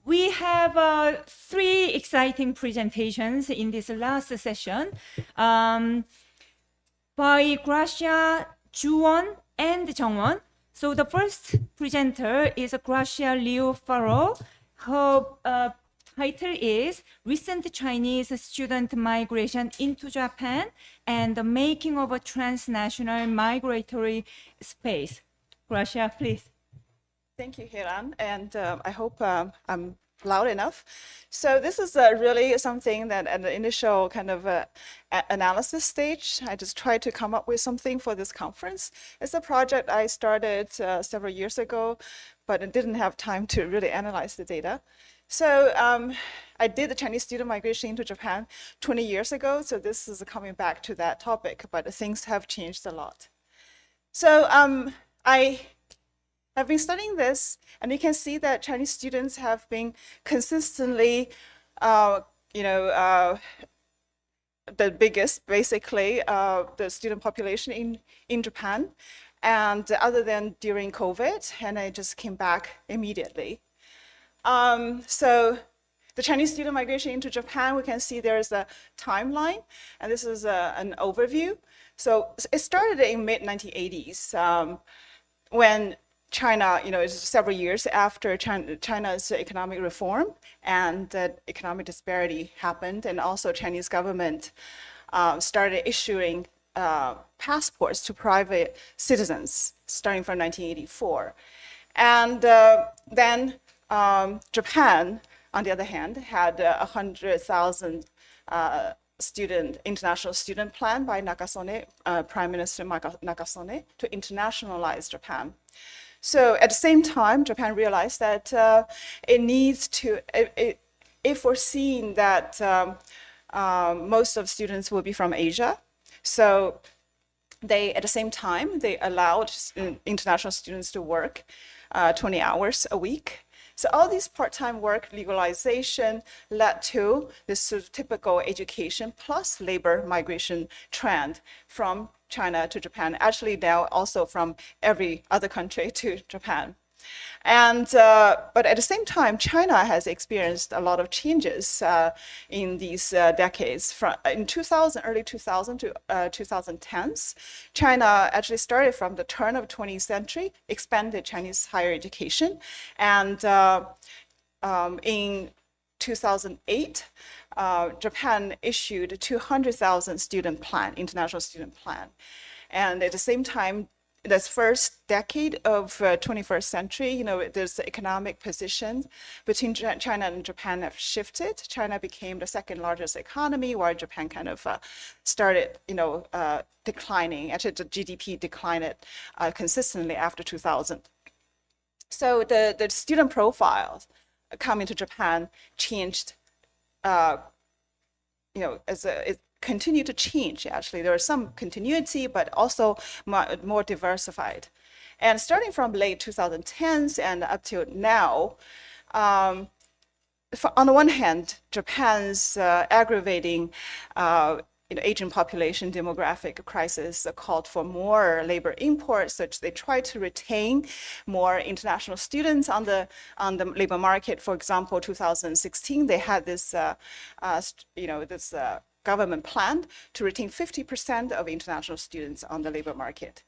D: We have 3 exciting presentations in this last session by Gracia, Juwon, and Jungwon. So the first presenter is Gracia Liu Farrow. Her title is Recent Chinese Student Migration into Japan and the Making of a Transnational Migratory Space. Gracia, please.
R: Thank you, Hiran, and I hope I'm loud enough. So this is really something that at the initial kind of analysis stage, I just tried to come up with something for this conference. It's a project I started several years ago, but I didn't have time to really analyze the data. So I did the Chinese student migration into Japan 20 years ago, so this is coming back to that topic, but things have changed a lot. So I've been studying this, and you can see that Chinese students have been consistently, the biggest, basically, the student population in Japan, and other than during COVID, and I just came back immediately. So the Chinese student migration into Japan, we can see there's a timeline, and this is an overview. So it started in mid-1980s when China, it's several years after China's economic reform, and that economic disparity happened, and also Chinese government started issuing passports to private citizens starting from 1984. And then Japan, on the other hand, had 100,000 international student plan by Nakasone, Prime Minister Nakasone, to internationalize Japan. So at the same time, Japan realized that it needs to, it foreseen that most of students will be from Asia. So they, at the same time, they allowed international students to work 20 hours a week. So all these part-time work legalization led to this sort of typical education plus labor migration trend from China to Japan, actually now also from every other country to Japan. And but at the same time, China has experienced a lot of changes in these decades. From in early 2000 to 2010s, China actually started from the turn of the 20th century, expanded Chinese higher education, and in 2008, Japan issued a 200,000 student plan, international student plan, and at the same time, this first decade of 21st century, there's the economic position between China and Japan have shifted. China became the second largest economy, while Japan kind of started, declining. Actually, the GDP declined consistently after 2000. So the student profiles coming to Japan changed, it continued to change, actually. There was some continuity, but also more diversified. And starting from late 2010s and up to now, on the one hand, Japan's aggravating aging population demographic crisis called for more labor imports, such they try to retain more international students on the labor market. For example, 2016, they had this government plan to retain 50% of international students on the labor market.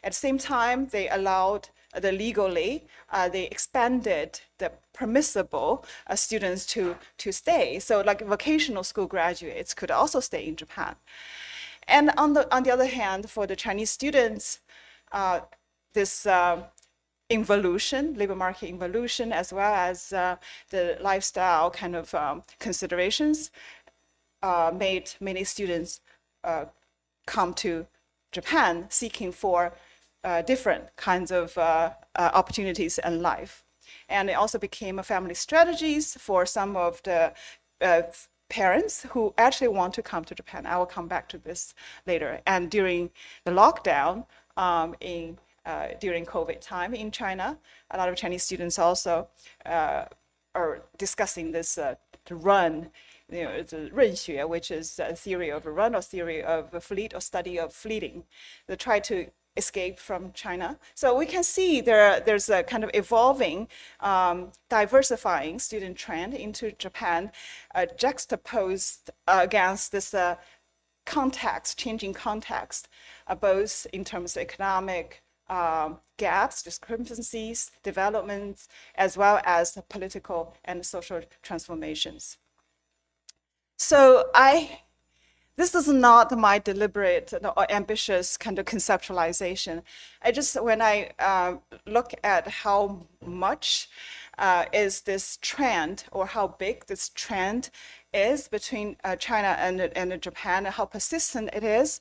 R: At the same time, they allowed they expanded the permissible students to stay. So like vocational school graduates could also stay in Japan. And on the other hand, for the Chinese students, this labor market involution, as well as the lifestyle kind of considerations, made many students come to Japan seeking for different kinds of opportunities in life. And it also became a family strategies for some of the parents who actually want to come to Japan. I will come back to this later. And during the lockdown during COVID time in China, a lot of Chinese students also are discussing this the run, it's a 润学, which is a theory of a run or theory of a fleet or study of fleeting. They try to escape from China. So we can see there's a kind of evolving, diversifying student trend into Japan, juxtaposed against this changing context, both in terms of economic gaps, discrepancies, developments, as well as political and social transformations. So this is not my deliberate or ambitious kind of conceptualization. When I look at how much is this trend, or how big this trend is between China and Japan, and how persistent it is,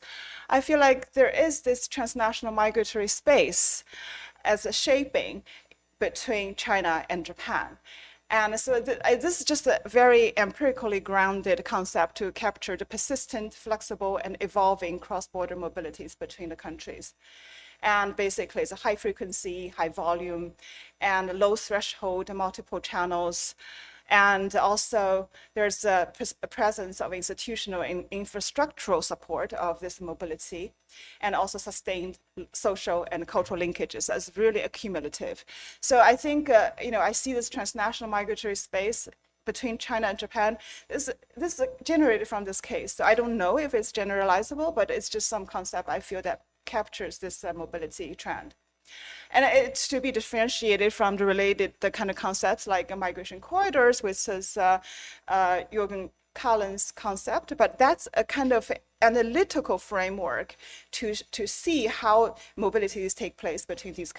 R: I feel like there is this transnational migratory space as a shaping between China and Japan. And so this is just a very empirically grounded concept to capture the persistent, flexible, and evolving cross-border mobilities between the countries. And basically, it's a high frequency, high volume, and low threshold, multiple channels. And also, there's a presence of institutional and infrastructural support of this mobility, and also sustained social and cultural linkages as really accumulative. So I think, I see this transnational migratory space between China and Japan. This is generated from this case. So I don't know if it's generalizable, but it's just some concept I feel that captures this mobility trend. And it's to be differentiated from the kind of concepts like migration corridors, which is Jürgen Kahlen's concept, but that's a kind of analytical framework to see how mobilities take place between these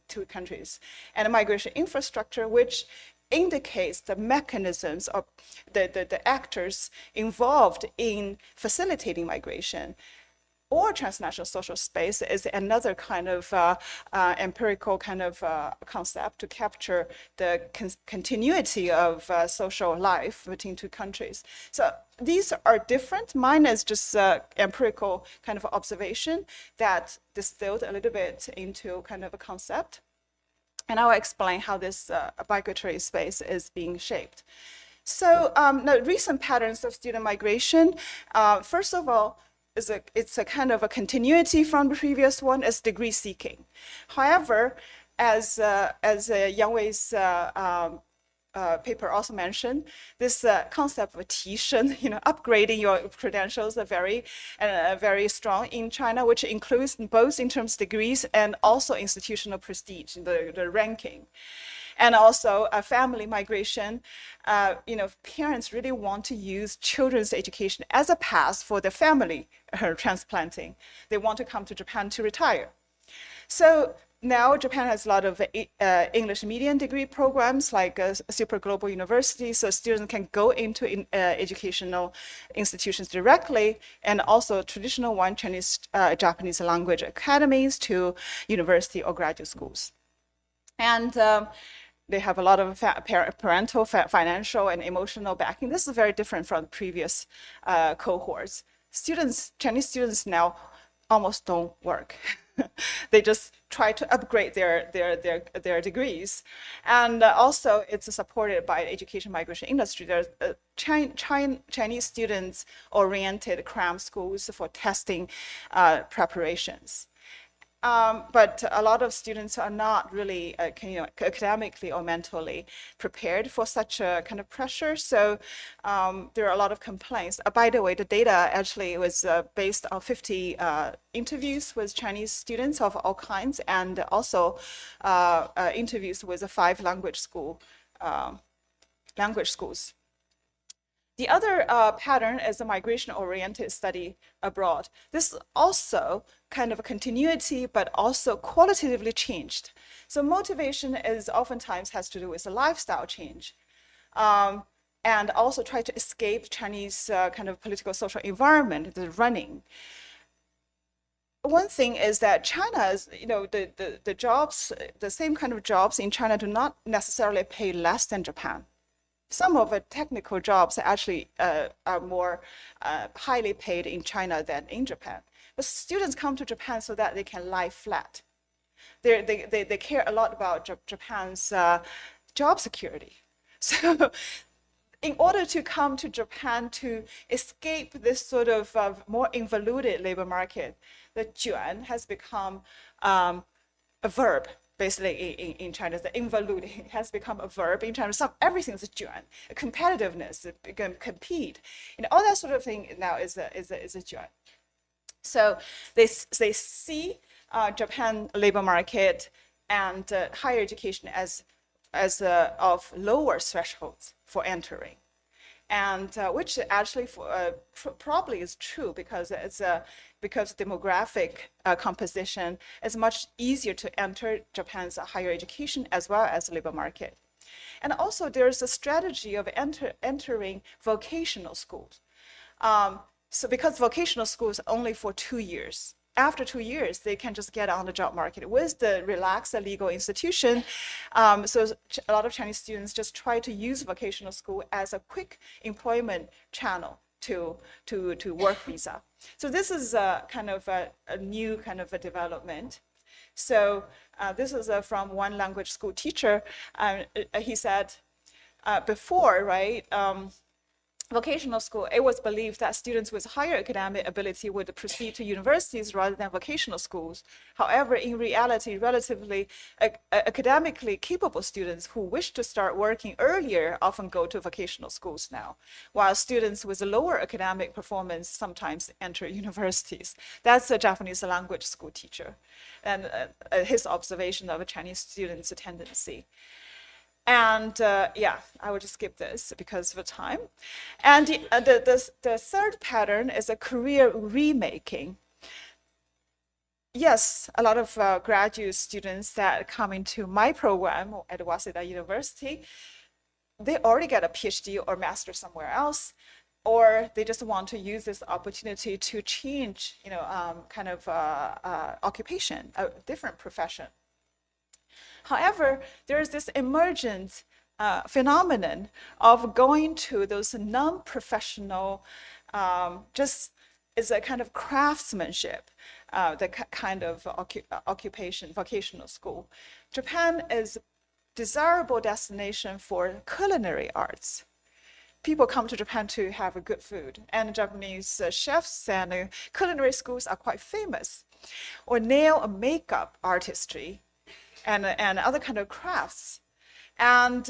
R: two countries. And a migration infrastructure, which indicates the mechanisms of the actors involved in facilitating migration. Or transnational social space is another kind of empirical kind of concept to capture the continuity of social life between two countries. So these are different. Mine is just empirical kind of observation that distilled a little bit into kind of a concept. And I will explain how this migratory space is being shaped. So the recent patterns of student migration, first of all, it's a kind of a continuity from the previous one, is degree seeking. However, as Youngwon's paper also mentioned, this concept of 提升, upgrading your credentials are very strong in China, which includes both in terms of degrees and also institutional prestige, the ranking. And also family migration. Parents really want to use children's education as a path for their family transplanting. They want to come to Japan to retire. So now Japan has a lot of English medium degree programs like super global universities, so students can go into educational institutions directly, and also traditional one Chinese Japanese language academies to university or graduate schools. And they have a lot of parental, financial, and emotional backing. This is very different from previous cohorts. Chinese students now almost don't work. They just try to upgrade their degrees. And also it's supported by the education migration industry. There's Chinese students oriented cram schools for testing preparations. But a lot of students are not really academically or mentally prepared for such a kind of pressure. So there are a lot of complaints. By the way, the data actually was based on 50 interviews with Chinese students of all kinds, and also interviews with 5 language schools. The other pattern is a migration-oriented study abroad. This is also kind of a continuity, but also qualitatively changed. So motivation is oftentimes has to do with a lifestyle change, and also try to escape Chinese kind of political social environment, the running. One thing is that China's, the jobs, the same kind of jobs in China do not necessarily pay less than Japan. Some of the technical jobs actually are more highly paid in China than in Japan. But students come to Japan so that they can lie flat. They care a lot about Japan's job security. So in order to come to Japan to escape this sort of more involuted labor market, the juan has become a verb. Basically, in China, the involuting has become a verb in China. Everything is a juan, competitiveness, compete, all that sort of thing now is a juan. So they see Japan labor market and higher education as of lower thresholds for entering, and which actually probably is true because because demographic composition is much easier to enter Japan's higher education as well as labor market. And also there's a strategy of entering vocational schools. So because vocational schools are only for 2 years, after 2 years, they can just get on the job market with the relaxed legal institution. So a lot of Chinese students just try to use vocational school as a quick employment channel to work visa. So this is kind of a new kind of a development. So this is from one language school teacher. He said before, right, vocational school, it was believed that students with higher academic ability would proceed to universities rather than vocational schools. However, in reality, relatively academically capable students who wish to start working earlier often go to vocational schools now, while students with lower academic performance sometimes enter universities. That's a Japanese language school teacher, and his observation of a Chinese student's tendency. And yeah, I will just skip this because of the time. And the third pattern is a career remaking. Yes, a lot of graduate students that come into my program at Waseda University, they already get a PhD or master somewhere else, or they just want to use this opportunity to change, kind of occupation, a different profession. However, there's this emergent phenomenon of going to those non-professional, just as a kind of craftsmanship, the kind of occupation, vocational school. Japan is a desirable destination for culinary arts. People come to Japan to have a good food, and Japanese chefs and culinary schools are quite famous. Or nail and makeup artistry. and other kind of crafts. And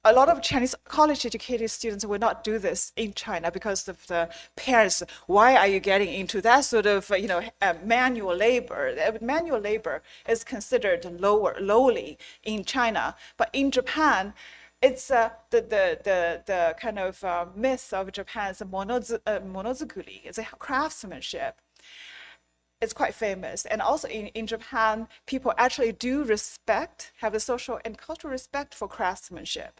R: a lot of Chinese college-educated students will not do this in China because of the parents. Why are you getting into that sort of, manual labor? Manual labor is considered lowly in China, but in Japan, it's the kind of myth of Japan's monozukuri. It's a craftsmanship. It's quite famous. And also in Japan, people actually do have a social and cultural respect for craftsmanship.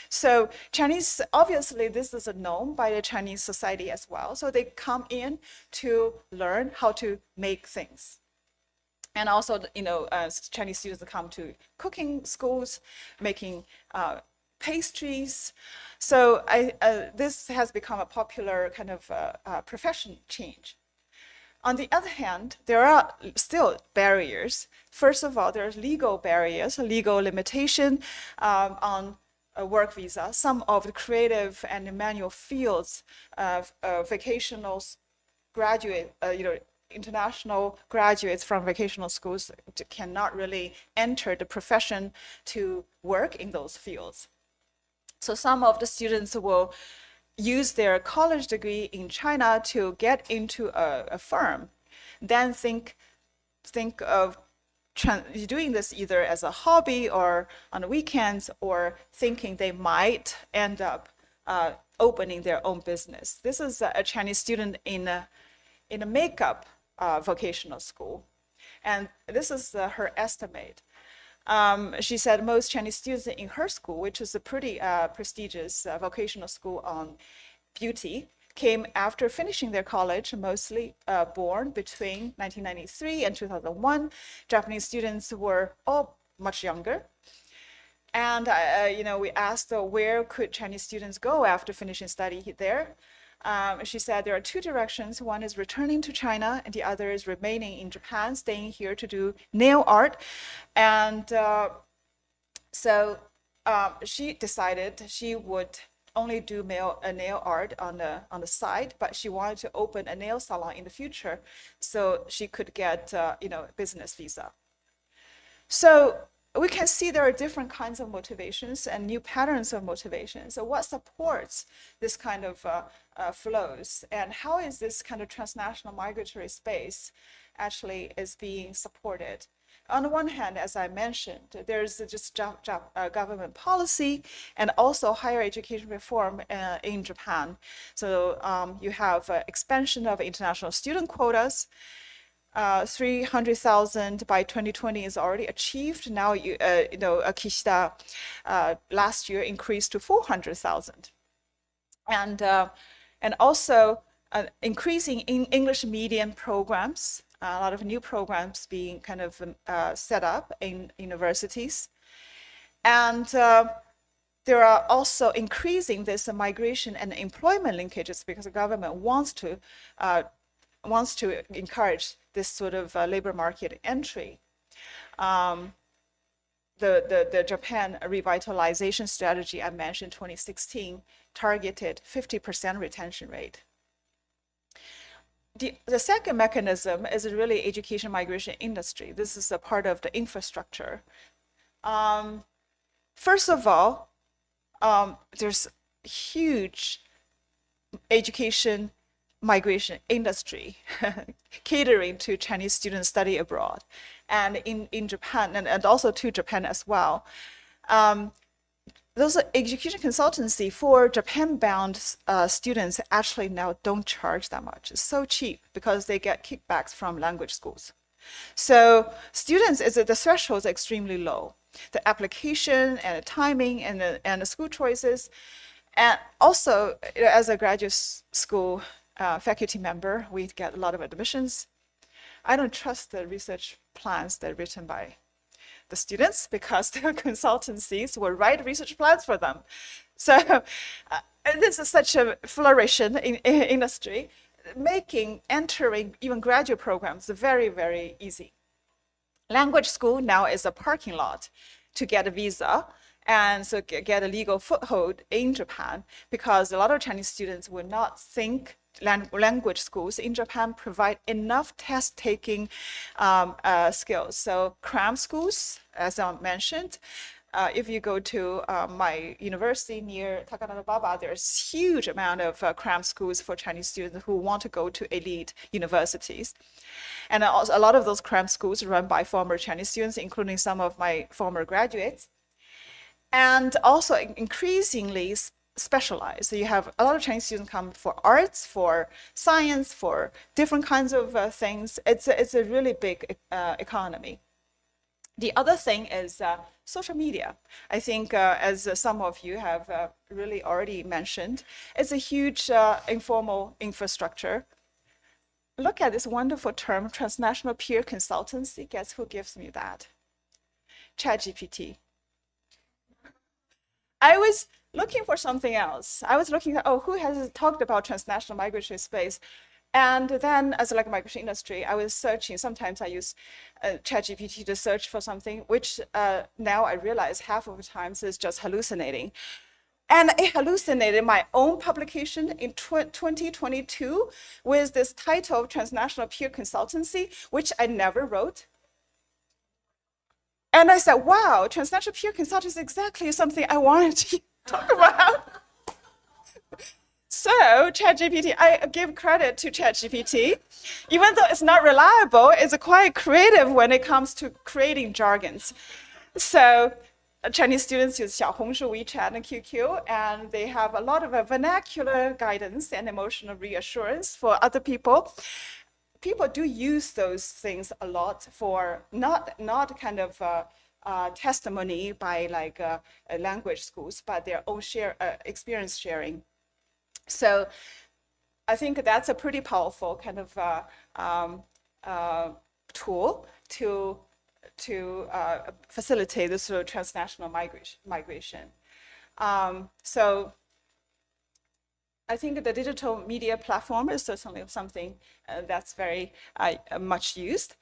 R: So Chinese, obviously, this is known by the Chinese society as well. So they come in to learn how to make things. And also, Chinese students come to cooking schools, making pastries. So this has become a popular kind of profession change. On the other hand, there are still barriers. First of all, there's legal barriers, legal limitation on a work visa. Some of the creative and manual fields of vocational graduate, international graduates from vocational schools cannot really enter the profession to work in those fields. So some of the students will use their college degree in China to get into a firm, then think of doing this either as a hobby or on the weekends, or thinking they might end up opening their own business. This is a Chinese student in a makeup vocational school, and this is her estimate. She said most Chinese students in her school, which is a pretty prestigious vocational school on beauty, came after finishing their college, mostly born between 1993 and 2001. Japanese students were all much younger. And we asked where could Chinese students go after finishing study there. She said there are two directions. One is returning to China, and the other is remaining in Japan, staying here to do nail art. And so she decided she would only do nail art on the side, but she wanted to open a nail salon in the future, so she could get business visa. So we can see there are different kinds of motivations and new patterns of motivation. So what supports this kind of flows, and how is this kind of transnational migratory space actually is being supported? On the one hand, as I mentioned, there's just government policy and also higher education reform in Japan. So you have expansion of international student quotas. 300,000 by 2020 is already achieved. Now, Kishida last year increased to 400,000, and also increasing in English medium programs. A lot of new programs being kind of set up in universities, and there are also increasing this migration and employment linkages because the government wants to encourage this sort of labor market entry. The Japan revitalization strategy I mentioned, 2016, targeted 50% retention rate. The second mechanism is really education migration industry. This is a part of the infrastructure. First of all, there's huge education migration industry catering to Chinese students study abroad, and in Japan, and also to Japan as well. Those education consultancy for Japan-bound students actually now don't charge that much. It's so cheap because they get kickbacks from language schools. So students, the threshold is extremely low. The application and the timing and the school choices, and also as a graduate school faculty member, we get a lot of admissions. I don't trust the research plans that are written by the students because the consultancies will write research plans for them. So this is such a flourishing in industry, making entering even graduate programs very, very easy. Language school now is a parking lot to get a visa and so get a legal foothold in Japan, because a lot of Chinese students will not think language schools in Japan provide enough test-taking skills. So cram schools, as I mentioned, if you go to my university near Takanababa, there's huge amount of cram schools for Chinese students who want to go to elite universities. And also, a lot of those cram schools are run by former Chinese students, including some of my former graduates. And also increasingly specialized. So you have a lot of Chinese students come for arts, for science, for different kinds of things. It's a really big economy. The other thing is social media. I think, as some of you have really already mentioned, it's a huge informal infrastructure. Look at this wonderful term, transnational peer consultancy. Guess who gives me that? ChatGPT. I was looking for something else. I was looking at, who has talked about transnational migratory space? And then, as like migration industry, I was searching. Sometimes I use ChatGPT to search for something, which now I realize half of the times is just hallucinating. And it hallucinated my own publication in 2022 with this title, Transnational Peer Consultancy, which I never wrote. And I said, wow, transnational peer consultancy is exactly something I wanted to talk about. So ChatGPT, I give credit to ChatGPT. Even though it's not reliable, it's quite creative when it comes to creating jargons. So Chinese students use Xiaohongshu, WeChat, and QQ, and they have a lot of vernacular guidance and emotional reassurance for other people. People do use those things a lot for not kind of testimony by like language schools, but their own experience sharing. So I think that's a pretty powerful kind of tool to facilitate this sort of transnational migration. So I think the digital media platform is certainly something that's very much used.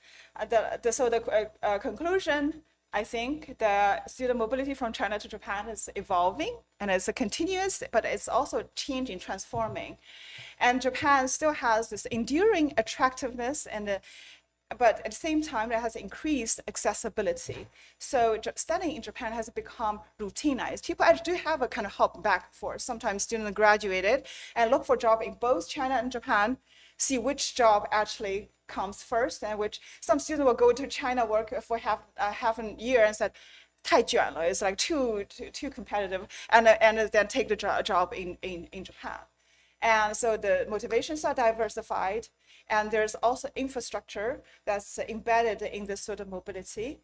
R: So the conclusion, I think the student mobility from China to Japan is evolving, and it's a continuous, but it's also changing, transforming. And Japan still has this enduring attractiveness, but at the same time, it has increased accessibility. So studying in Japan has become routinized. People actually do have a kind of hop back and forth. Sometimes students graduated and look for a job in both China and Japan, see which job actually comes first, and which some students will go to China, work for half a year and said, 太卷了, it's like too competitive, and then take the job in Japan. And so the motivations are diversified, and there's also infrastructure that's embedded in this sort of mobility.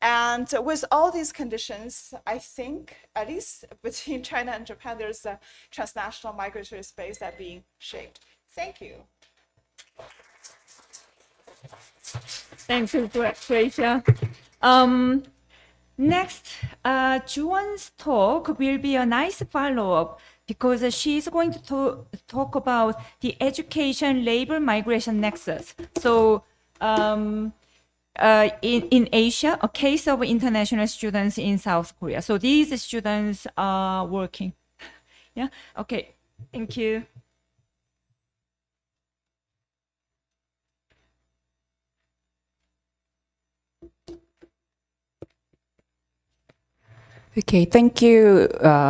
R: And with all these conditions, I think, at least between China and Japan, there's a transnational migratory space that's being shaped. Thank you.
D: Thank you, Gracia. Next, Juwon's talk will be a nice follow-up because she's going to talk about the education-labor migration nexus. So in Asia, a case of international students in South Korea. So these students are working. Yeah, okay, thank you.
N: Okay, thank you,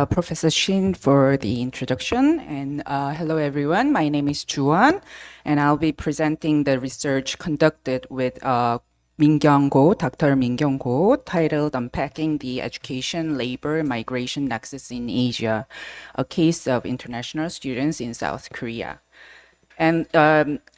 N: Professor Shin, for the introduction. And hello, everyone. My name is Juwon, and I'll be presenting the research conducted with Min-kyung Go, Dr. Min-kyung Go, titled Unpacking the Education, Labor, Migration Nexus in Asia, a case of international students in South Korea. And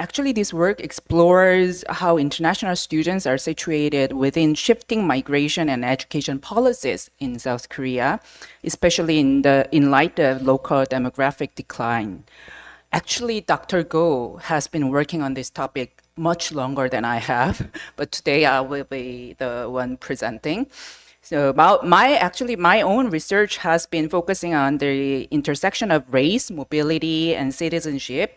N: actually, this work explores how international students are situated within shifting migration and education policies in South Korea, especially in light of local demographic decline. Actually, Dr. Go has been working on this topic much longer than I have, but today I will be the one presenting. So my own research has been focusing on the intersection of race, mobility, and citizenship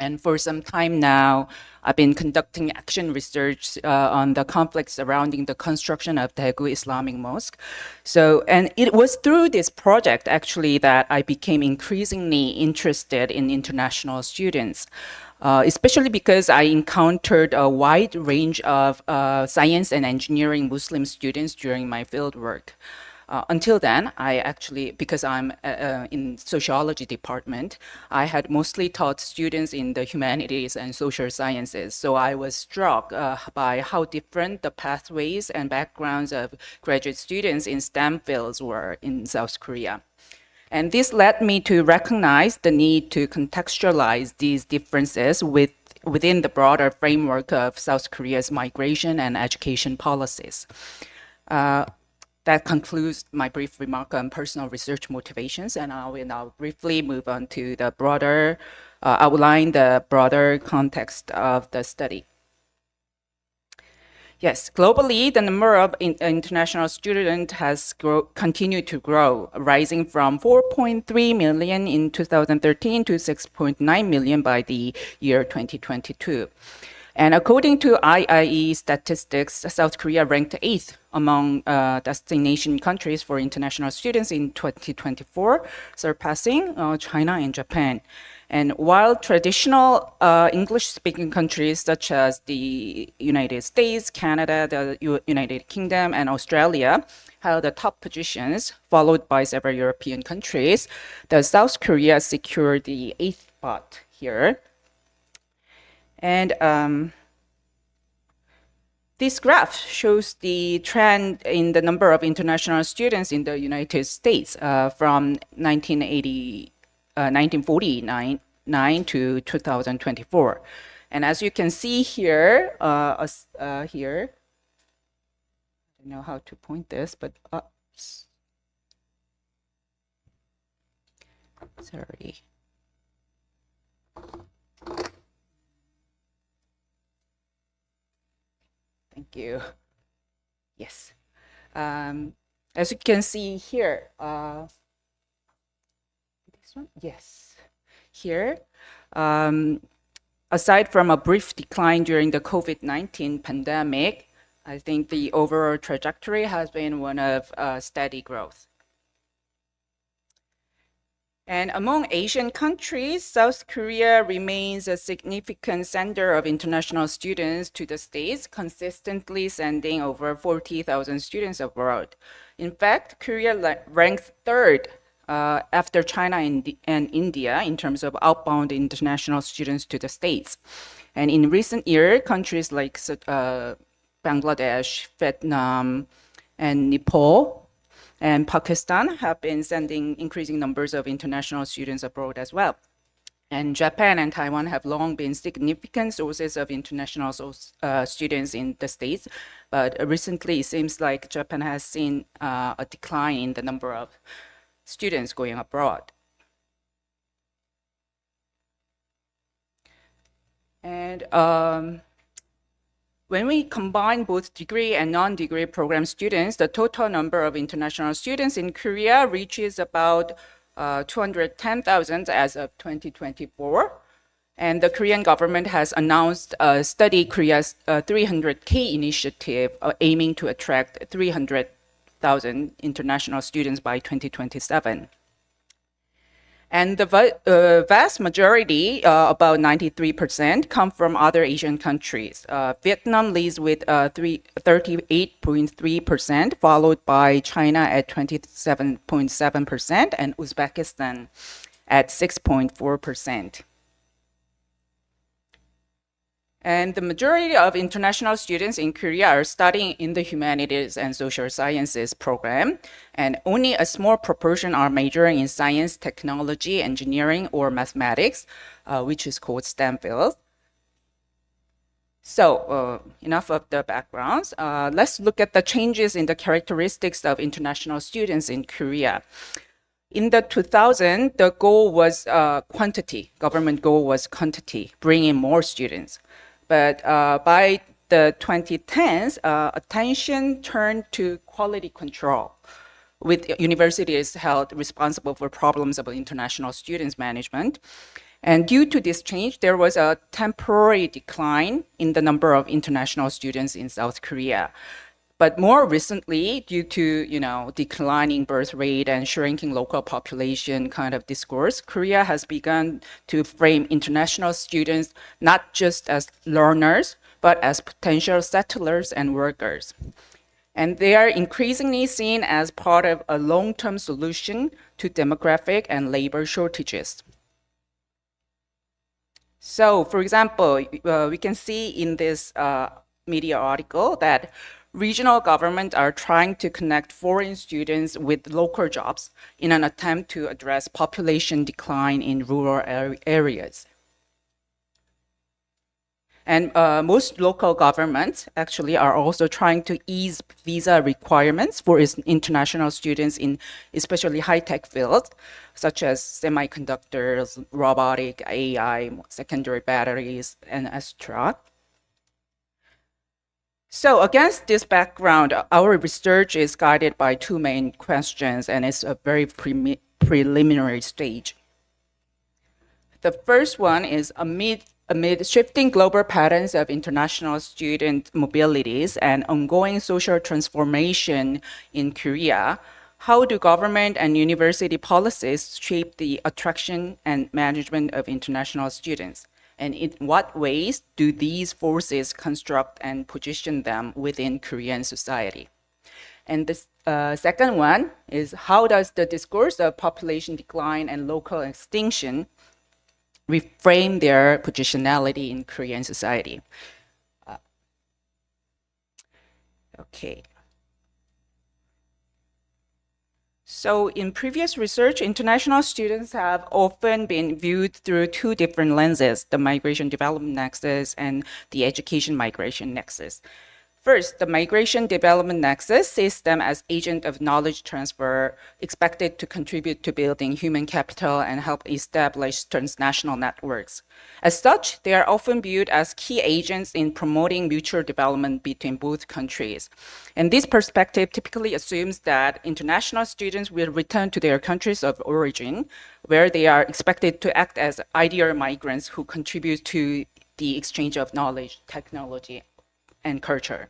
N: And for some time now, I've been conducting action research on the conflicts surrounding the construction of Daegu Islamic Mosque. And it was through this project actually that I became increasingly interested in international students, especially because I encountered a wide range of science and engineering Muslim students during my fieldwork. Until then, I actually, because I'm in sociology department, I had mostly taught students in the humanities and social sciences. So I was struck by how different the pathways and backgrounds of graduate students in STEM fields were in South Korea. And this led me to recognize the need to contextualize these differences within the broader framework of South Korea's migration and education policies. That concludes my brief remark on personal research motivations, and I will now briefly move on to the broader, outline the broader context of the study. Yes, globally, the number of international students has continued to grow, rising from 4.3 million in 2013 to 6.9 million by the year 2022. And according to IIE statistics, South Korea ranked 8th among destination countries for international students in 2024, surpassing China and Japan. And while traditional English-speaking countries such as the United States, Canada, the United Kingdom, and Australia held the top positions, followed by several European countries, the South Korea secured the 8th spot here. And this graph shows the trend in the number of international students in the United States from 1949 to 2024. And as you can see here, here, I don't know how to point this, but sorry. Thank you. Yes. As you can see here, this one? Yes. Here, aside from a brief decline during the COVID-19 pandemic, I think the overall trajectory has been one of steady growth. And among Asian countries, South Korea remains a significant sender of international students to the States, consistently sending over 40,000 students abroad. In fact, Korea ranks 3rd after China and India in terms of outbound international students to the States. And in recent years, countries like Bangladesh, Vietnam, and Nepal, and Pakistan have been sending increasing numbers of international students abroad as well. And Japan and Taiwan have long been significant sources of international students in the States. But recently, it seems like Japan has seen a decline in the number of students going abroad. And when we combine both degree and non-degree program students, the total number of international students in Korea reaches about 210,000 as of 2024. And the Korean government has announced Study Korea's 300K initiative aiming to attract 300,000 international students by 2027. And the vast majority, about 93%, come from other Asian countries. Vietnam leads with 38.3%, followed by China at 27.7%, and Uzbekistan at 6.4%. And the majority of international students in Korea are studying in the humanities and social sciences program, and only a small proportion are majoring in science, technology, engineering, or mathematics, which is called STEM fields. So enough of the backgrounds. Let's look at the changes in the characteristics of international students in Korea. In the 2000s, the goal was quantity. Government goal was quantity, bringing more students. But by the 2010s, attention turned to quality control, with universities held responsible for problems of international students management. And due to this change, there was a temporary decline in the number of international students in South Korea. But more recently, due to declining birth rate and shrinking local population kind of discourse, Korea has begun to frame international students not just as learners, but as potential settlers and workers. And they are increasingly seen as part of a long-term solution to demographic and labor shortages. So, for example, we can see in this media article that regional governments are trying to connect foreign students with local jobs in an attempt to address population decline in rural areas. And most local governments actually are also trying to ease visa requirements for international students in especially high-tech fields, such as semiconductors, robotic, AI, secondary batteries, and etc. So against this background, our research is guided by two main questions, and it's a very preliminary stage. The first one is amid shifting global patterns of international student mobilities and ongoing social transformation in Korea, how do government and university policies shape the attraction and management of international students? And in what ways do these forces construct and position them within Korean society? And the second one is, how does the discourse of population decline and local extinction reframe their positionality in Korean society? Okay. So in previous research, international students have often been viewed through two different lenses, the migration development nexus and the education migration nexus. First, the migration development nexus sees them as agent of knowledge transfer expected to contribute to building human capital and help establish transnational networks. As such, they are often viewed as key agents in promoting mutual development between both countries. And this perspective typically assumes that international students will return to their countries of origin, where they are expected to act as ideal migrants who contribute to the exchange of knowledge, technology, and culture.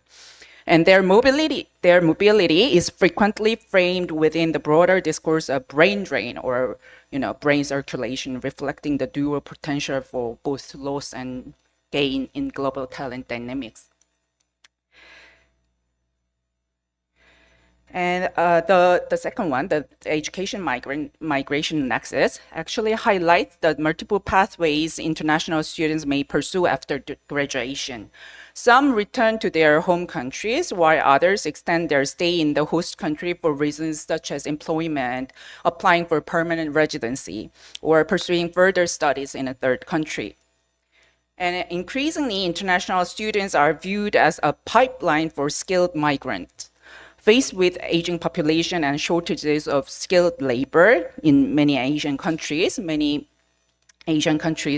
N: And their mobility is frequently framed within the broader discourse of brain drain or brain circulation, reflecting the dual potential for both loss and gain in global talent dynamics. And the second one, the education migration nexus, actually highlights the multiple pathways international students may pursue after graduation. Some return to their home countries, while others extend their stay in the host country for reasons such as employment, applying for permanent residency, or pursuing further studies in a third country. And increasingly, international students are viewed as a pipeline for skilled migrants. Faced with aging population and shortages of skilled labor in many Asian countries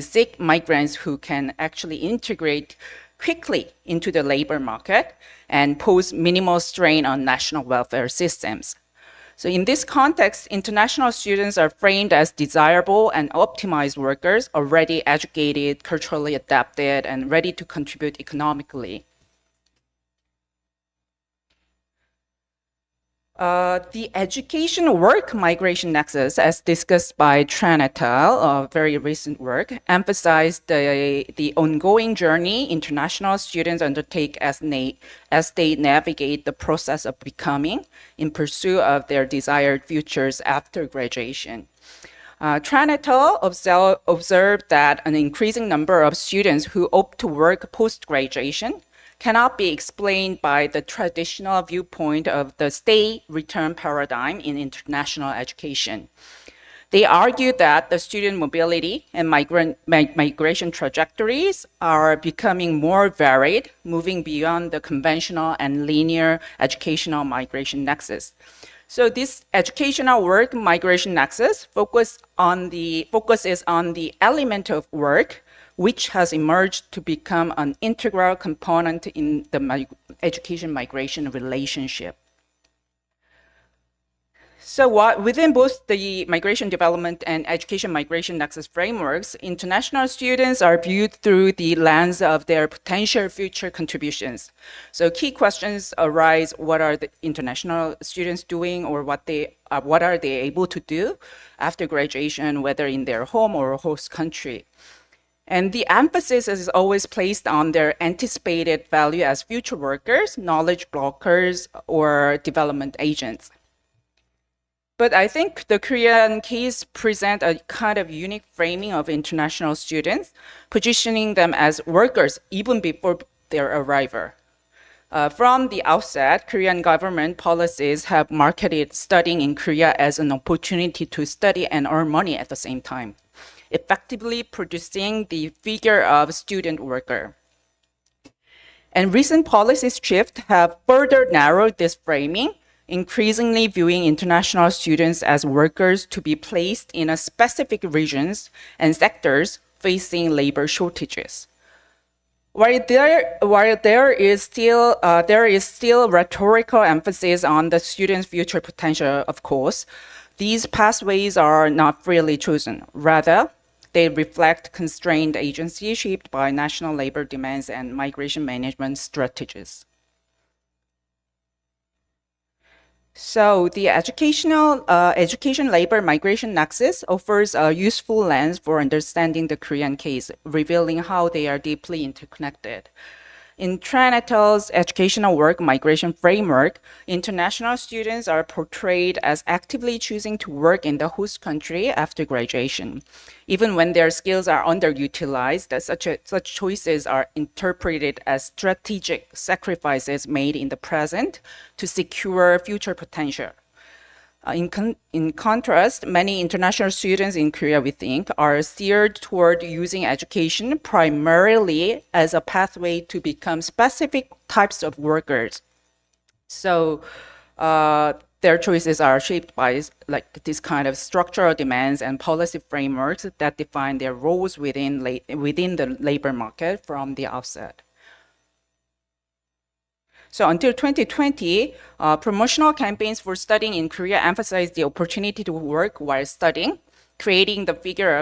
N: seek migrants who can actually integrate quickly into the labor market and pose minimal strain on national welfare systems. So in this context, international students are framed as desirable and optimized workers, already educated, culturally adapted, and ready to contribute economically. The education work migration nexus, as discussed by Tran et al., a very recent work, emphasized the ongoing journey international students undertake as they navigate the process of becoming in pursuit of their desired futures after graduation. Tran et al. Observed that an increasing number of students who opt to work post-graduation cannot be explained by the traditional viewpoint of the stay-return paradigm in international education. They argue that the student mobility and migration trajectories are becoming more varied, moving beyond the conventional and linear educational migration nexus. So this educational work migration nexus focuses on the element of work which has emerged to become an integral component in the education migration relationship.
S: So within both the migration development and education migration nexus frameworks, international students are viewed through the lens of their potential future contributions. So key questions arise: what are the international students doing, or what are they able to do after graduation, whether in their home or host country? And the emphasis is always placed on their anticipated value as future workers, knowledge brokers, or development agents. But I think the Korean case presents a kind of unique framing of international students, positioning them as workers even before their arrival. From the outset, Korean government policies have marketed studying in Korea as an opportunity to study and earn money at the same time, effectively producing the figure of student worker. And recent policy shifts have further narrowed this framing, increasingly viewing international students as workers to be placed in a specific regions and sectors facing labor shortages. While there is still rhetorical emphasis on the student's future potential, of course, these pathways are not freely chosen. Rather, they reflect constrained agency shaped by national labor demands and migration management strategies. So the education labor migration nexus offers a useful lens for understanding the Korean case, revealing how they are deeply interconnected. In Tranatel's educational work migration framework, international students are portrayed as actively choosing to work in the host country after graduation. Even when their skills are underutilized, such choices are interpreted as strategic sacrifices made in the present to secure future potential. In contrast, many international students in Korea, we think, are steered toward using education primarily as a pathway to become specific types of workers. So their choices are shaped by this kind of structural demands and policy frameworks that define their roles within the labor market from the outset. So until 2020, promotional campaigns for studying in Korea emphasized the opportunity to work while studying, creating the figure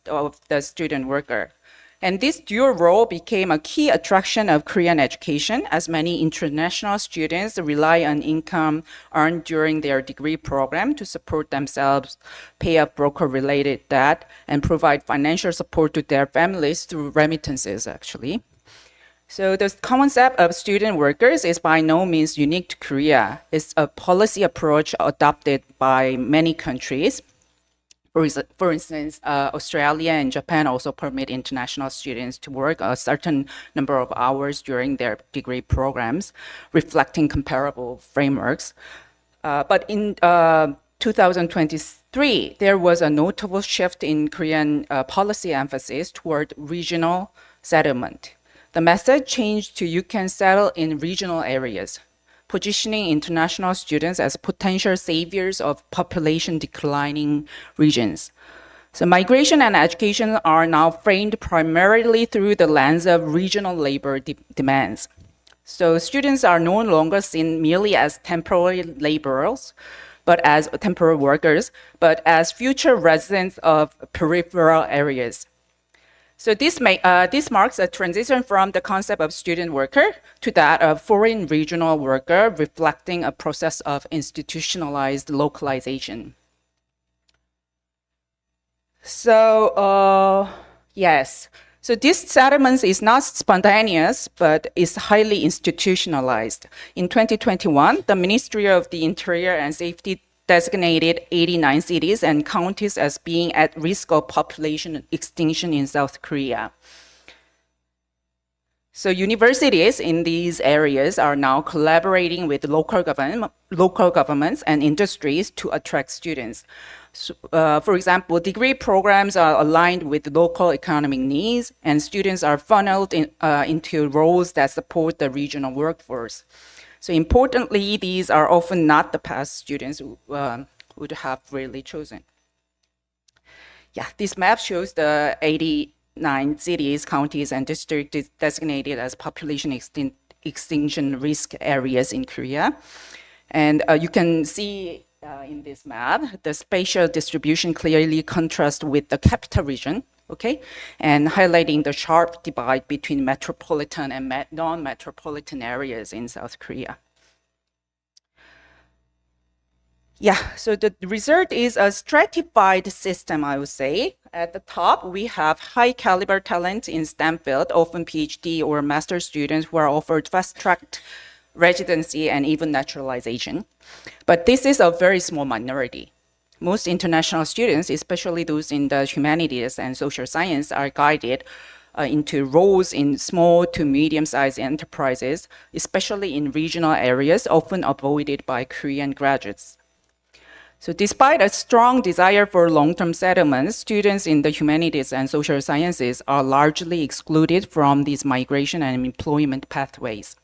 S: of the student worker. And this dual role became a key attraction of Korean education, as many international students rely on income earned during their degree program to support themselves, pay off broker-related debt, and provide financial support to their families through remittances, actually. So the concept of student workers is by no means unique to Korea. It's a policy approach adopted by many countries. For instance, Australia and Japan also permit international students to work a certain number of hours during their degree programs, reflecting comparable frameworks. But in 2023, there was a notable shift in Korean policy emphasis toward regional settlement. The method changed to you can settle in regional areas, positioning international students as potential saviors of population declining regions. So migration and education are now framed primarily through the lens of regional labor demands. So students are no longer seen merely as temporary laborers, but as temporary workers, but as future residents of peripheral areas. So this marks a transition from the concept of student worker to that of foreign regional worker, reflecting a process of institutionalized localization. So, yes. So this settlement is not spontaneous, but is highly institutionalized. In 2021, the Ministry of the Interior and Safety designated 89 cities and counties as being at risk of population extinction in South Korea. So universities in these areas are now collaborating with local governments and industries to attract students. So, for example, degree programs are aligned with local economic needs, and students are funneled into roles that support the regional workforce. So importantly, these are often not the path students would have really chosen. Yeah, this map shows the 89 cities, counties, and districts designated as population extinction risk areas in Korea. And you can see in this map. The spatial distribution clearly contrasts with the capital region, okay, and highlighting the sharp divide between metropolitan and non-metropolitan areas in South Korea. Yeah, so the result is a stratified system, I would say. At the top, we have high caliber talent in STEM field, often PhD or master's students who are offered fast-tracked residency and even naturalization. But this is a very small minority. Most international students, especially those in the humanities and social science, are guided into roles in small to medium-sized enterprises, especially in regional areas, often avoided by Korean graduates. So despite a strong desire for long-term settlements, students in the humanities and social sciences are largely excluded from these migration and employment pathways.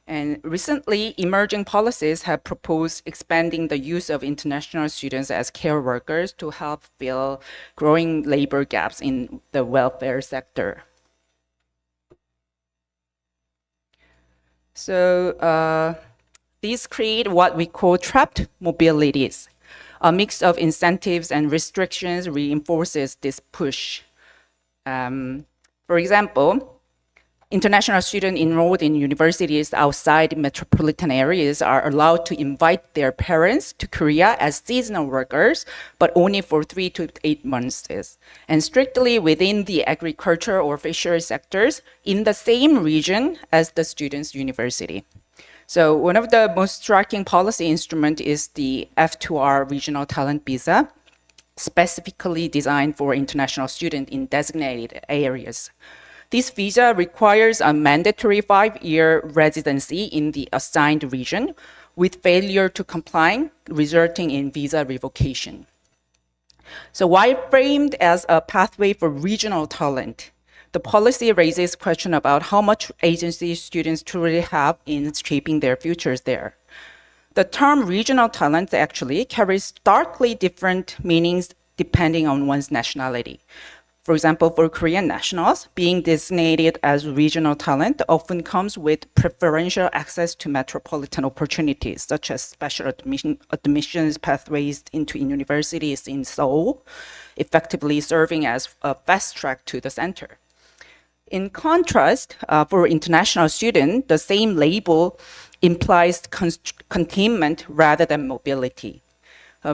S: And recently, emerging policies have proposed expanding the use of international students as care workers to help fill growing labor gaps in the welfare sector. So these create what we call trapped mobilities. A mix of incentives and restrictions reinforces this push. For example, international students enrolled in universities outside metropolitan areas are allowed to invite their parents to Korea as seasonal workers, but only for 3 to 8 months, and strictly within the agriculture or fishery sectors in the same region as the student's university. So one of the most striking policy instruments is the F2R regional talent visa, specifically designed for international students in designated areas. This visa requires a mandatory 5-year residency in the assigned region, with failure to comply resulting in visa revocation. So while framed as a pathway for regional talent, the policy raises question about how much agency students truly have in shaping their futures there. The term regional talent actually carries starkly different meanings depending on one's nationality. For example, for Korean nationals, being designated as regional talent often comes with preferential access to metropolitan opportunities, such as special admissions pathways into universities in Seoul, effectively serving as a fast track to the center. In contrast, for international students, the same label implies containment rather than mobility.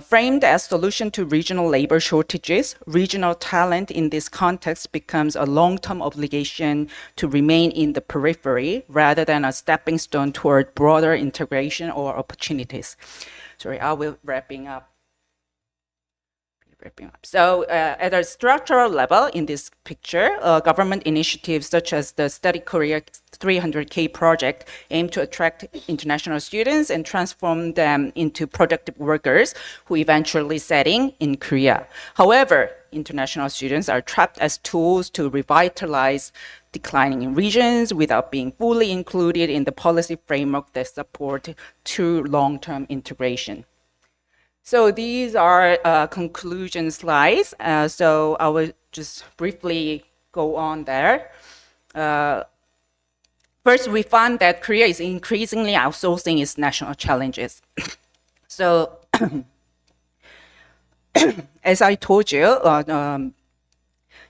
S: Framed as solution to regional labor shortages, regional talent in this context becomes a long-term obligation to remain in the periphery rather than a stepping stone toward broader integration or opportunities. Sorry, I will wrapping up. So at a structural level in this picture, government initiatives such as the Study Korea 300K project aim to attract international students and transform them into productive workers who eventually settle in Korea. However, international students are trapped as tools to revitalize declining regions without being fully included in the policy framework that support true long-term integration. So these are conclusion slides. So I will just briefly go on there. First, we found that Korea is increasingly outsourcing its national challenges. So as I told you,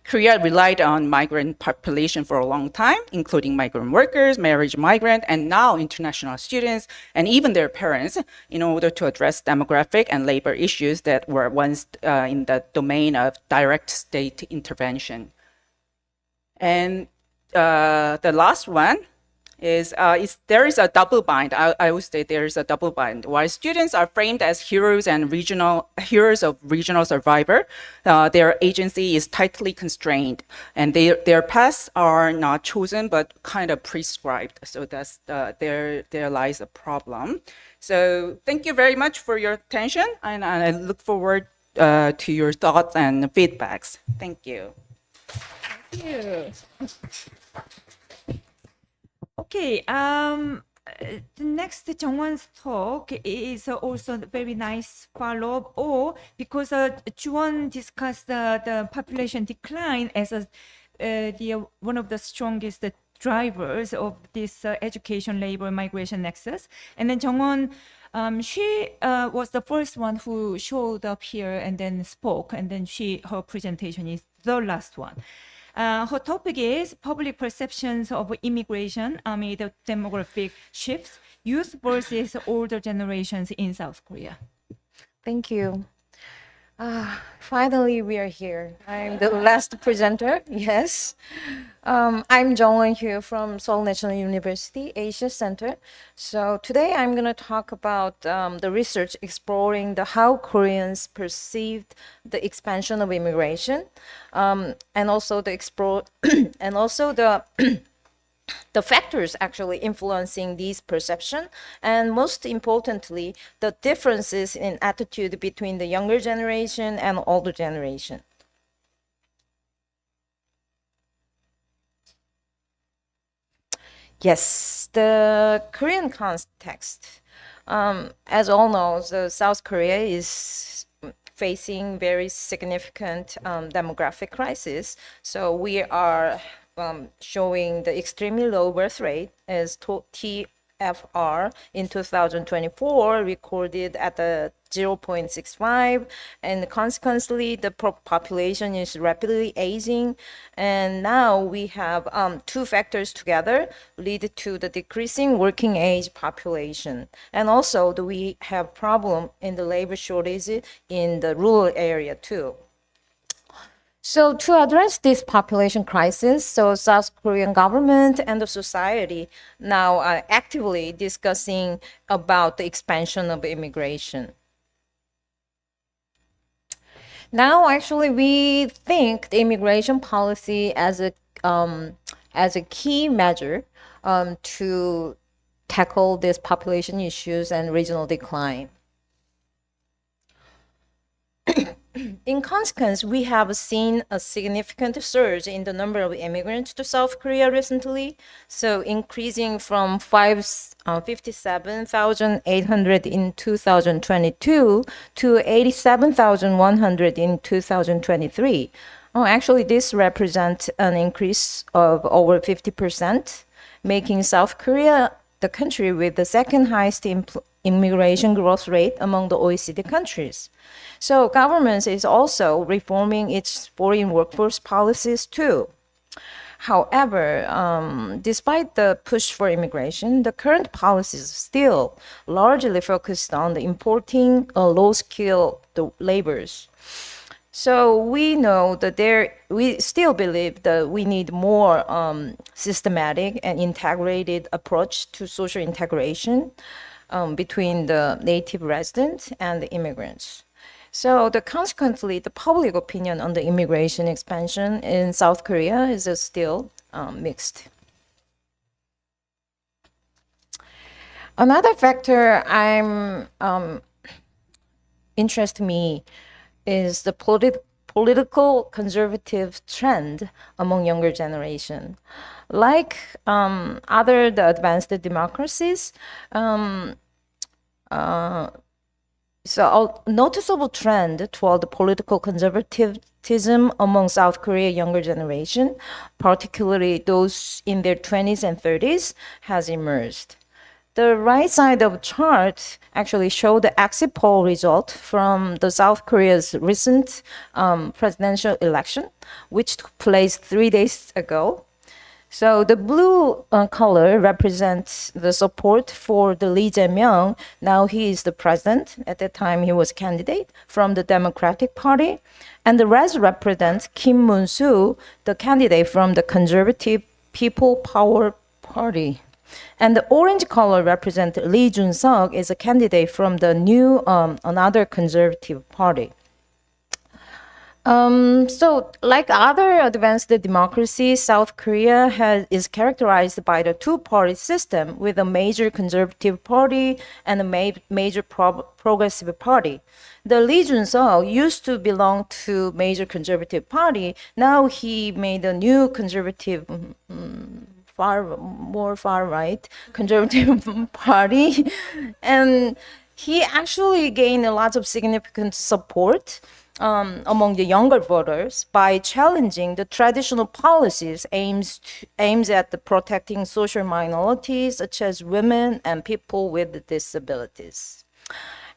S: Korea relied on migrant population for a long time, including migrant workers, marriage migrant, and now international students, and even their parents, in order to address demographic and labor issues that were once in the domain of direct state intervention. And the last one is there is a double bind. I would say there is a double bind. While students are framed as heroes of regional survivor, their agency is tightly constrained, and their paths are not chosen but kind of prescribed. So that's there lies a problem. So thank you very much for your attention, and I look forward to your thoughts and feedbacks. Thank you.
D: Thank you. Okay, the next Jungwon's talk is also very nice follow-up, or because Juwon discussed the population decline as one of the strongest drivers of this education, labor, migration nexus. And then Jungwon She was the first one who showed up here and then spoke, and then her presentation is the last one. Her topic is public perceptions of immigration amid demographic shifts, youth versus older generations in South Korea.
A: Thank you. Finally, we are here. I'm the last presenter. Yes. I'm Youngwon here from Seoul National University Asia Center. So today I'm going to talk about the research exploring how Koreans perceived the expansion of immigration, and also the factors actually influencing these perception, and most importantly, the differences in attitude between the younger generation and older generation. Yes, the Korean context. As all know, South Korea is facing very significant demographic crisis. So we are showing the extremely low birth rate as TFR in 2024 recorded at the 0.65, and consequently the population is rapidly aging, and now we have two factors together lead to the decreasing working age population, and also we have problem in the labor shortage in the rural area too. So to address this population crisis, South Korean government and the society now are actively discussing about the expansion of immigration. Now, actually, we think the immigration policy as a key measure to tackle these population issues and regional decline. In consequence, we have seen a significant surge in the number of immigrants to South Korea recently, so increasing from 57,800 in 2022 to 87,100 in 2023. Actually, this represents an increase of over 50%, making South Korea the country with the second highest immigration growth rate among the OECD countries. So government is also reforming its foreign workforce policies too. However, despite the push for immigration, the current policies still largely focused on the importing low-skilled laborers. So we know that we still believe that we need more systematic and integrated approach to social integration between the native residents and the immigrants. So consequently, the public opinion on the immigration expansion in South Korea is still mixed. Another factor interests me is the political conservative trend among younger generation. Like the advanced democracies, so a noticeable trend toward the political conservatism among South Korea younger generation, particularly those in their 20s and 30s, has emerged. The right side of the chart actually shows the exit poll result from the South Korea's recent presidential election, which took place 3 days ago. So the blue color represents the support for the Lee Jae-myung. Now he is the president. At that time, he was candidate from the Democratic Party. And the red represents Kim Moon-soo, the candidate from the Conservative People Power Party. And the orange color represents Lee Jun-seok as a candidate from the new, another conservative party. So like other advanced democracies, South Korea is characterized by the two-party system with a major conservative party and a major progressive party. The Lee Jun-seok used to belong to major conservative party. Now he made a new conservative far right conservative party, and he actually gained a lot of significant support among the younger voters by challenging the traditional policies aims at the protecting social minorities such as women and people with disabilities.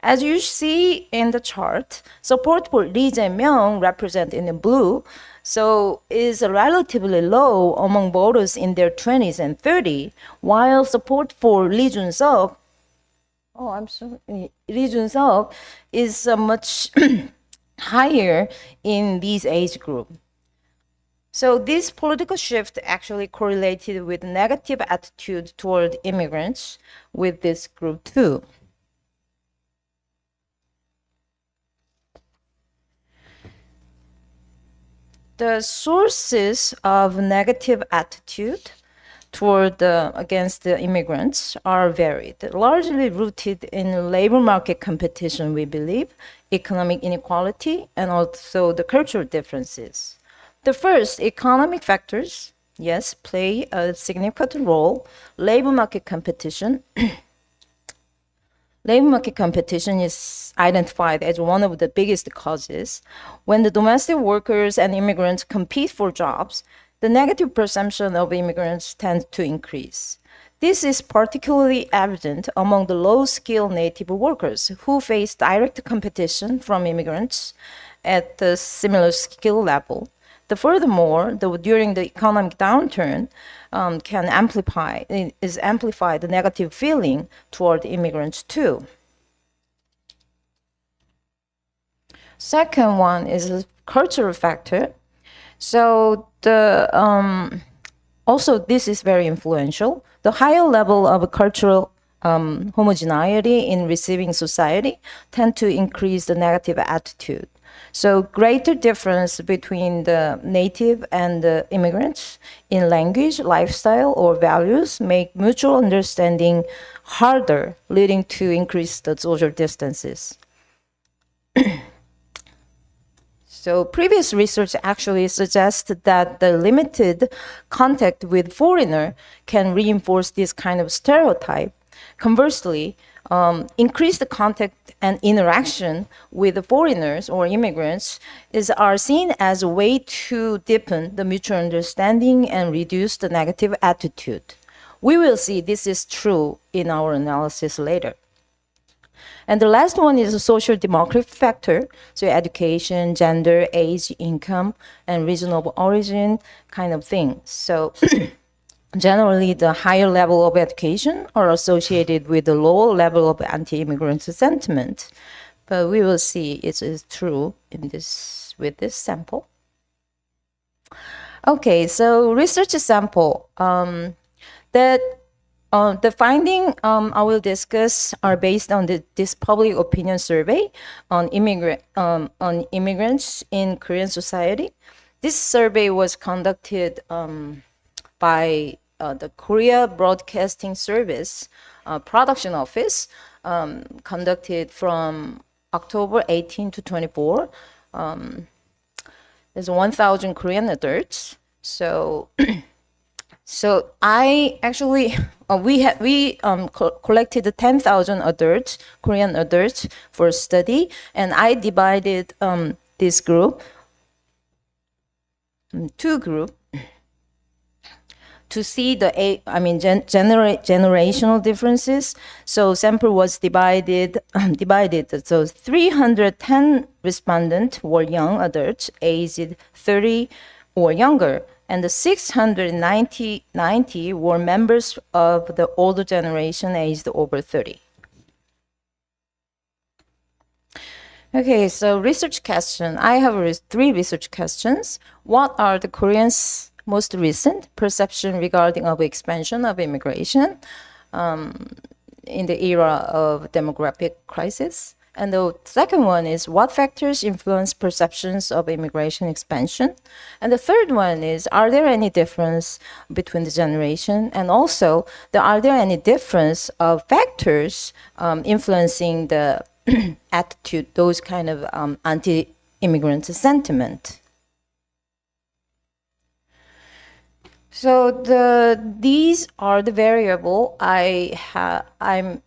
A: As you see in the chart, support for Lee Jae-myung, represented in the blue, so is relatively low among voters in their 20s and 30s, while support for Lee Jun-seok, Lee Jun-seok is much higher in these age group. So this political shift actually correlated with negative attitude toward immigrants with this group too. The sources of negative attitude toward against the immigrants are varied, largely rooted in labor market competition, we believe, economic inequality, and also the cultural differences. The first, economic factors, yes, play a significant role. Labor market competition. Labor market competition is identified as one of the biggest causes. When the domestic workers and immigrants compete for jobs, the negative perception of immigrants tends to increase. This is particularly evident among the low-skilled native workers who face direct competition from immigrants at the similar skill level. Furthermore, during the economic downturn, can amplify the negative feeling toward immigrants too. Second one is a cultural factor. So also this is very influential. The higher level of cultural homogeneity in receiving society tend to increase the negative attitude. So greater difference between the native and the immigrants in language, lifestyle, or values make mutual understanding harder, leading to increased social distances. So previous research actually suggests that the limited contact with foreigner can reinforce this kind of stereotype. Conversely, increased contact and interaction with the foreigners or immigrants are seen as a way to deepen the mutual understanding and reduce the negative attitude. We will see this is true in our analysis later. And the last one is a social demographic factor, so education, gender, age, income, and region of origin kind of thing. So generally, the higher level of education are associated with the lower level of anti-immigrant sentiment. But we will see it is true with this sample. Okay, so research sample. The finding I will discuss are based on this public opinion survey on immigrants in Korean society. This survey was conducted by the Korea Broadcasting Service production office, conducted from October 18 to 24. There's 1,000 Korean adults. So I actually we collected 10,000 adults, Korean adults, for study, and I divided this group two groups to see the generational differences. So sample was divided. So 310 respondents were young adults aged 30 or younger, and the 690 were members of the older generation aged over 30. Okay, so research question. I have three research questions. What are the Koreans' most recent perception regarding of expansion of immigration in the era of demographic crisis? And the second one is, what factors influence perceptions of immigration expansion? And the third one is, are there any difference between the generation? And also, are there any difference of factors influencing the attitude, those kind of anti-immigrant sentiment? So these are the variable I'm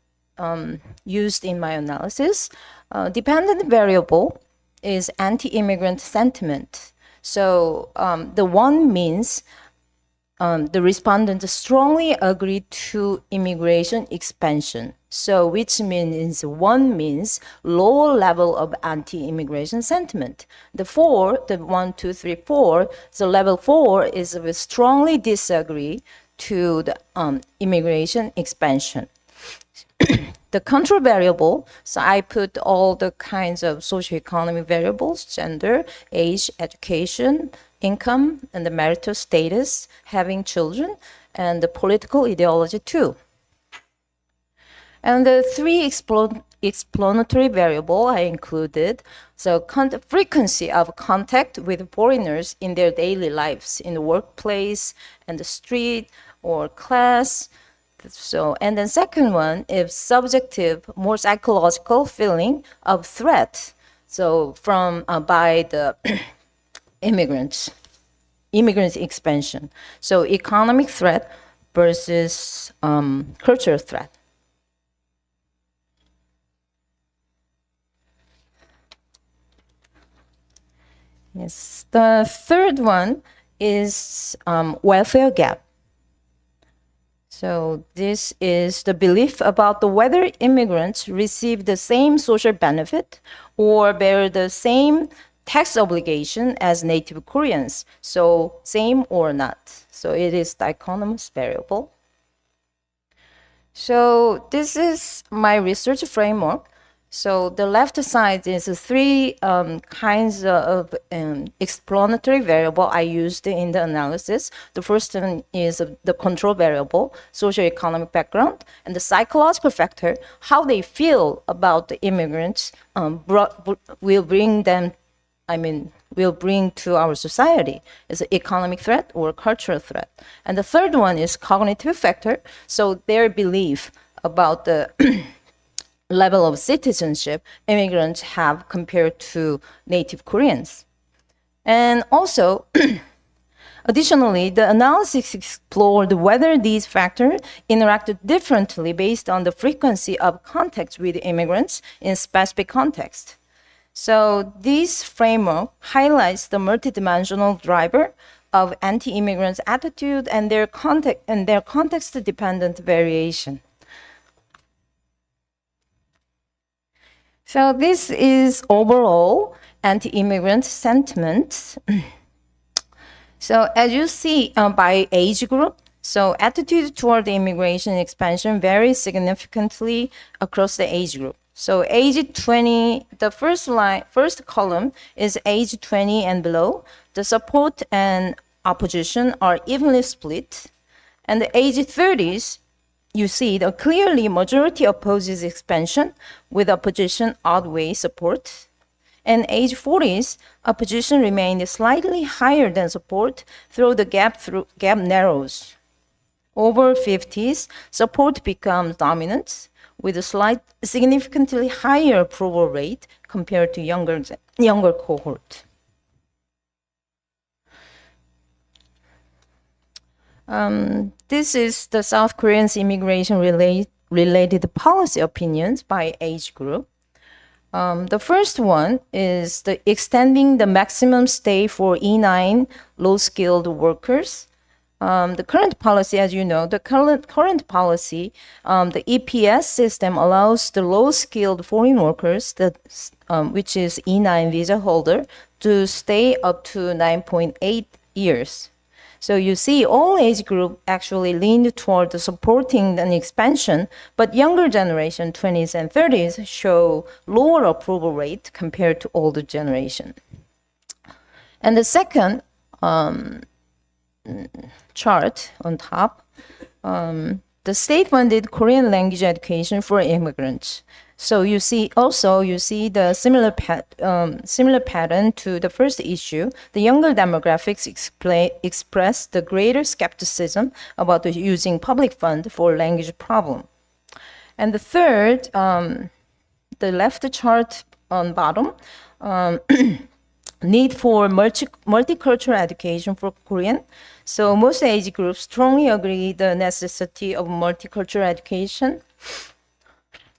A: used in my analysis. Dependent variable is anti-immigrant sentiment. So the one means the respondents strongly agree to immigration expansion. So which means one means lower level of anti-immigration sentiment. The 1, 2, 3, 4, so level 4 is we strongly disagree to the immigration expansion. The control variable, so I put all the kinds of socioeconomic variables, gender, age, education, income, and the marital status, having children, and the political ideology too. And the 3 explanatory variable I included, so frequency of contact with foreigners in their daily lives, in the workplace, and the street, or class. So, and then second one is subjective, more psychological feeling of threat. So from by the immigrants expansion. So economic threat versus cultural threat. Yes, the third one is welfare gap. So this is the belief about the whether immigrants receive the same social benefit or bear the same tax obligation as native Koreans. So same or not. So it is dichotomous variable. So this is my research framework. So the left side is 3 kinds of explanatory variable I used in the analysis. The first one is the control variable, socioeconomic background, and the psychological factor, how they feel about the immigrants will bring to our society. Is it economic threat or cultural threat? And the third one is cognitive factor, so their belief about the level of citizenship immigrants have compared to native Koreans. And also, additionally, the analysis explored whether these factors interacted differently based on the frequency of contact with immigrants in specific context. So this framework highlights the multidimensional driver of anti-immigrants' attitude and their context-dependent variation. So this is overall anti-immigrant sentiment. So as you see by age group, so attitude toward the immigration expansion varies significantly across the age group. So age 20, the first column is age 20 and below. The support and opposition are evenly split. And the age 30s, you see the clearly majority opposes expansion with opposition outweigh support. And age 40s, opposition remained slightly higher than support though the gap narrows. Over 50s, support becomes dominant with a significantly higher approval rate compared to younger cohort. This is the South Koreans immigration related policy opinions by age group. The first one is the extending the maximum stay for E9 low-skilled workers. The current policy, as you know, the current policy, the EPS system allows the low-skilled foreign workers, which is E9 visa holder, to stay up to 9.8 years. So you see all age group actually leaned toward supporting an expansion, but younger generation, 20s and 30s, show lower approval rate compared to older generation. And the second chart on top, the state-funded Korean language education for immigrants. So you see the similar pattern to the first issue. The younger demographics express the greater skepticism about using public fund for language problem. And the third, the left chart on bottom, need for multicultural education for Korean. So most age groups strongly agree the necessity of multicultural education.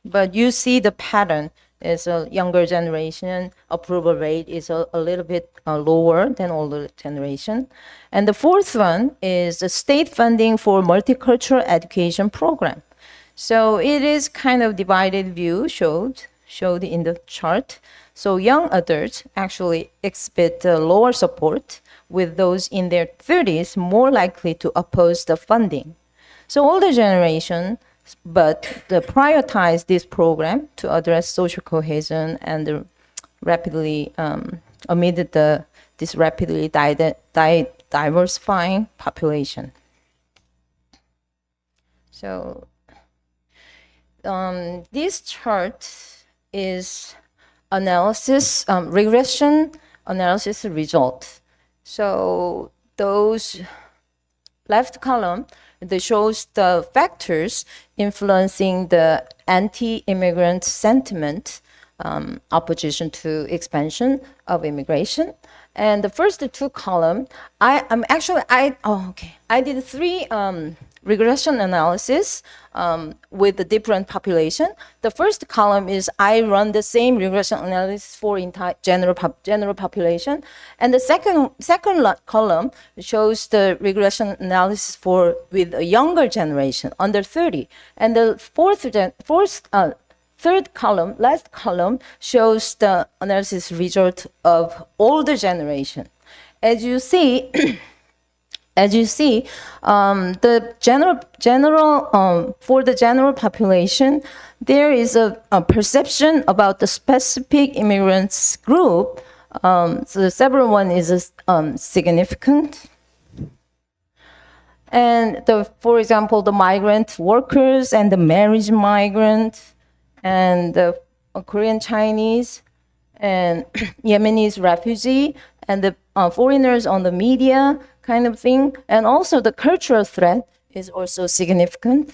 A: But you see the pattern is a younger generation. Approval rate is a little bit lower than older generation. And the fourth one is the state funding for multicultural education program. So it is kind of divided view showed in the chart. So young adults actually exhibit lower support, with those in their 30s more likely to oppose the funding. So older generation, but prioritize this program to address social cohesion and the rapidly amid this rapidly diversifying population. So this chart is analysis regression analysis result. So those left column, that shows the factors influencing the anti-immigrant sentiment, opposition to expansion of immigration. And the first two columns, I did three regression analysis with the different population. The first column is I run the same regression analysis for entire general population, and the second column shows the regression analysis with a younger generation under 30, and the third column, last column, shows the analysis result of older generation. As you see. The general for the general population, there is a perception about the specific immigrants group. So several one is significant. And for example, the migrant workers and the marriage migrant, and the Korean Chinese, and Yemenis refugee, and the foreigners on the media kind of thing, and also the cultural threat is also significant.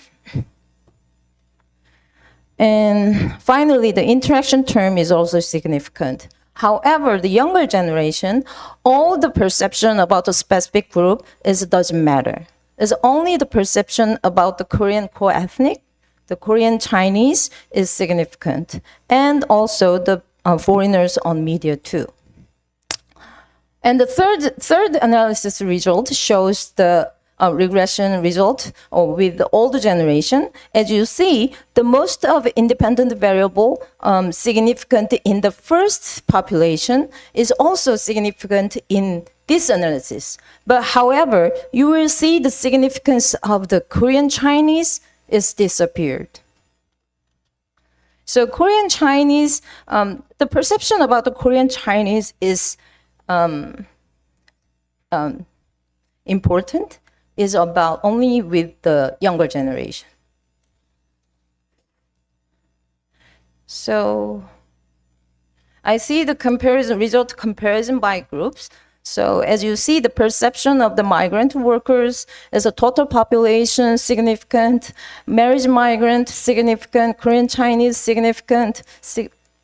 A: And finally, the interaction term is also significant. However, the younger generation, all the perception about a specific group doesn't matter. It's only the perception about the Korean co-ethnic, the Korean Chinese is significant, and also the foreigners on media too. And the third analysis result shows the regression result with the older generation. As you see, the most of independent variable significant in the first population is also significant in this analysis. But however, you will see the significance of the Korean Chinese is disappeared. So Korean Chinese, the perception about the Korean Chinese is important, is about only with the younger generation. So I see the result comparison by groups. So as you see, the perception of the migrant workers as a total population significant, marriage migrant significant, Korean Chinese significant,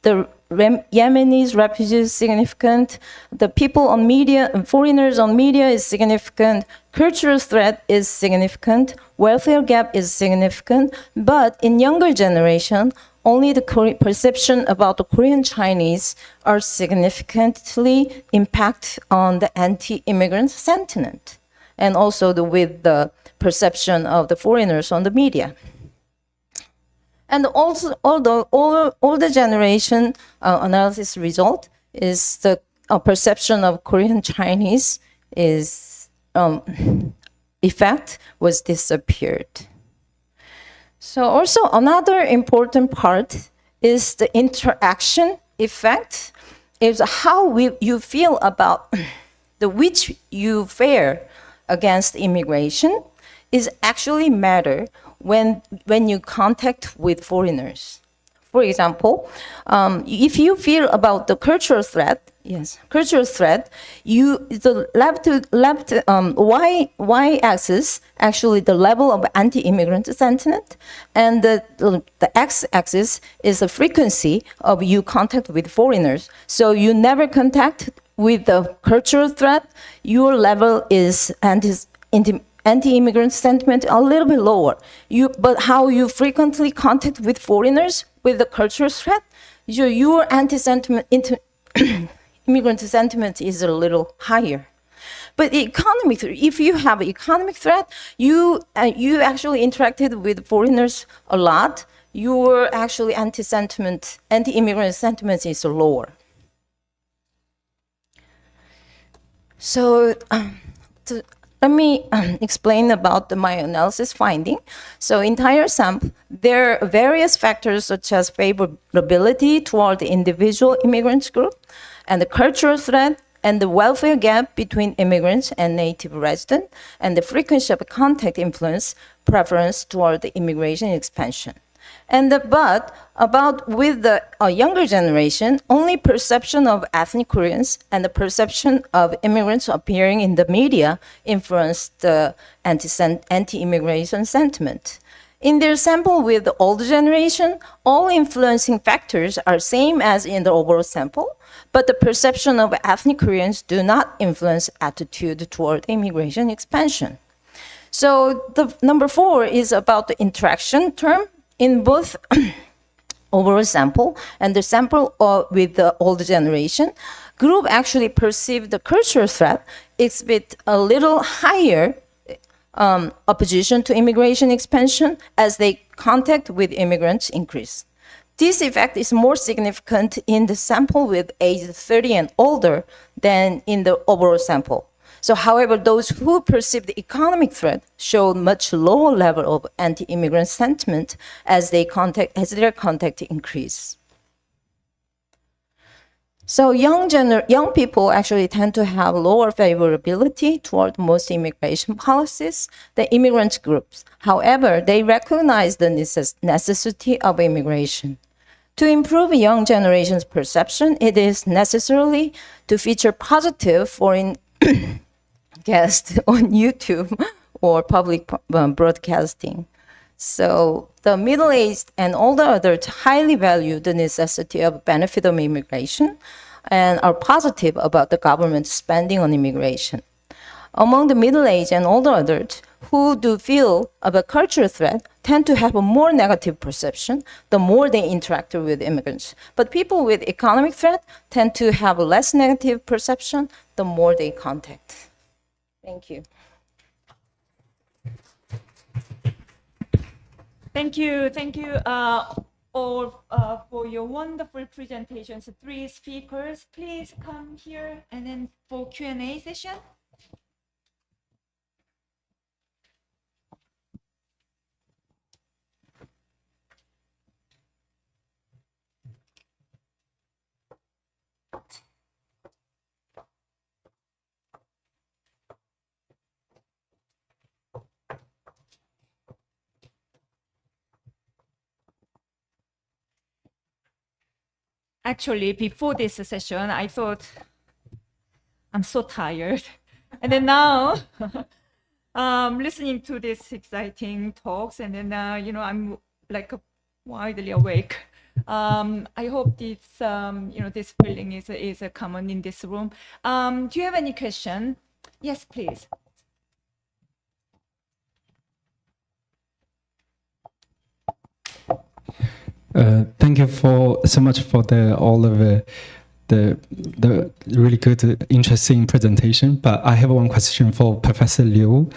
A: the Yemenis refugees significant, the people on media, foreigners on media is significant, cultural threat is significant, welfare gap is significant, but in younger generation, only the perception about the Korean Chinese are significantly impact on the anti-immigrant sentiment, and also with the perception of the foreigners on the media. And also, although all the generation analysis result is the perception of Korean Chinese is effect was disappeared. So also another important part is the interaction effect. Is how you feel about which you fare against immigration is actually matter when you contact with foreigners. For example, if you feel about the cultural threat, the left y-axis actually the level of anti-immigrant sentiment, and the x-axis is the frequency of you contact with foreigners. So you never contact with the cultural threat, your level is anti-immigrant sentiment a little bit lower. But how you frequently contact with foreigners with the cultural threat, your anti-sentiment, immigrant sentiment is a little higher. But if you have economic threat, you actually interacted with foreigners a lot, your actually anti-immigrant sentiment is lower. So let me explain about my analysis finding. So entire sample, there are various factors such as favorability toward the individual immigrant group and the cultural threat and the welfare gap between immigrants and native residents and the frequency of contact influence preference toward the immigration expansion. But with the younger generation, only perception of ethnic Koreans and the perception of immigrants appearing in the media influenced the anti-immigration sentiment. In their sample with the older generation, all influencing factors are same as in the overall sample, but the perception of ethnic Koreans do not influence attitude toward immigration expansion. So the number 4 is about the interaction term. In both overall sample and the sample with the older generation, group actually perceive the cultural threat exhibit a little higher opposition to immigration expansion as they contact with immigrants increase. This effect is more significant in the sample with age 30 and older than in the overall sample. So, however, those who perceive the economic threat showed much lower level of anti-immigrant sentiment as their contact increase. So, young people actually tend to have lower favorability toward most immigration policies, the immigrant groups. However, they recognize the necessity of immigration. To improve young generation's perception, it is necessary to feature positive foreign guests on YouTube or public broadcasting. So the middle-aged and older adults highly value the necessity of benefit of immigration and are positive about the government spending on immigration. Among the middle-aged and older adults who do feel of a cultural threat tend to have a more negative perception the more they interact with immigrants. But people with economic threat tend to have a less negative perception the more they contact. Thank you.
D: Thank you all for your wonderful presentations. 3 speakers, please come here and then for Q&A session. Actually, before this session, I thought, I'm so tired. And then now, listening to these exciting talks, and then, I'm like widely awake. I hope this, this feeling is common in this room. Do you have any question? Yes, please.
T: Thank you so much for all of the really good, interesting presentation. But I have one question for Professor Liu.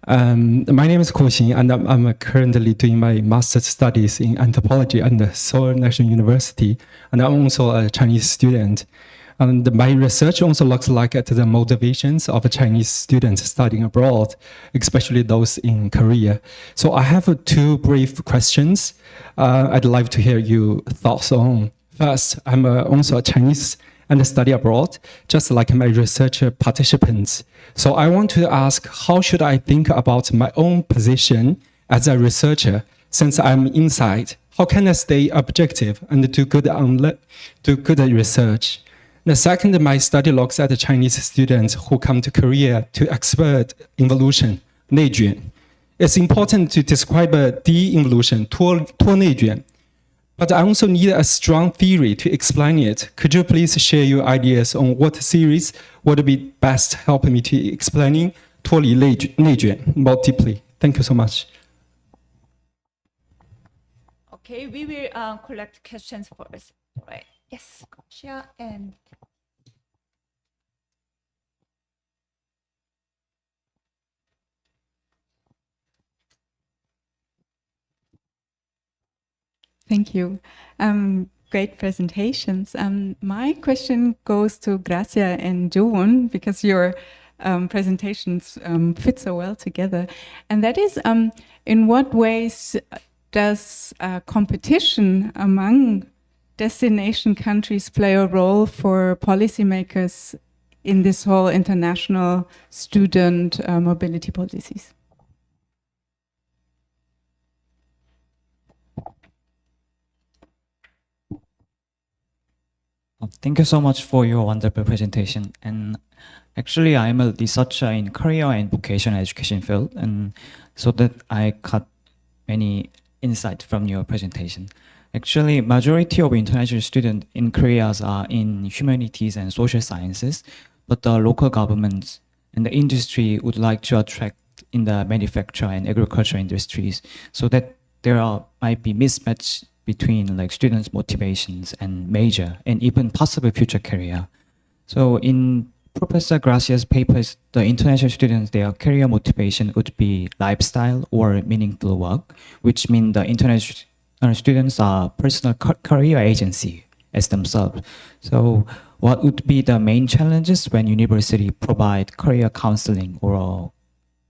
T: My name is Ko Xin, and I'm currently doing my master's studies in anthropology at the Seoul National University, and I'm also a Chinese student. And my research also looks like at the motivations of Chinese students studying abroad, especially those in Korea. So I have 2 brief questions I'd like to hear your thoughts on. First, I'm also a Chinese and study abroad, just like my research participants. So I want to ask, how should I think about my own position as a researcher since I'm inside? How can I stay objective and do good research? The second, my study looks at the Chinese students who come to Korea to expert involution, 内卷. It's important to describe de-involution, 脱内卷. But I also need a strong theory to explain it. Could you please share your ideas on what series would be best help me to explaining 脱离内卷 more deeply? Thank you so much.
D: Okay, we will collect questions first. Right. Yes, Gracia and
K: Thank you. Great presentations. My question goes to Gracia and Youngwon because your presentations fit so well together. And that is, in what ways does competition among destination countries play a role for policymakers in this whole international student mobility policies?
U: Thank you so much for your wonderful presentation. And actually, I'm a researcher in career and vocational education field, and so that I got many insight from your presentation. Actually, majority of international students in Korea are in humanities and social sciences, but the local governments and the industry would like to attract in the manufacture and agriculture industries, so that might be mismatch between like students' motivations and major and even possible future career. So in Professor Gracia's papers, the international students, their career motivation would be lifestyle or meaningful work, which mean the international students are personal career agency as themselves. So what would be the main challenges when university provide career counseling or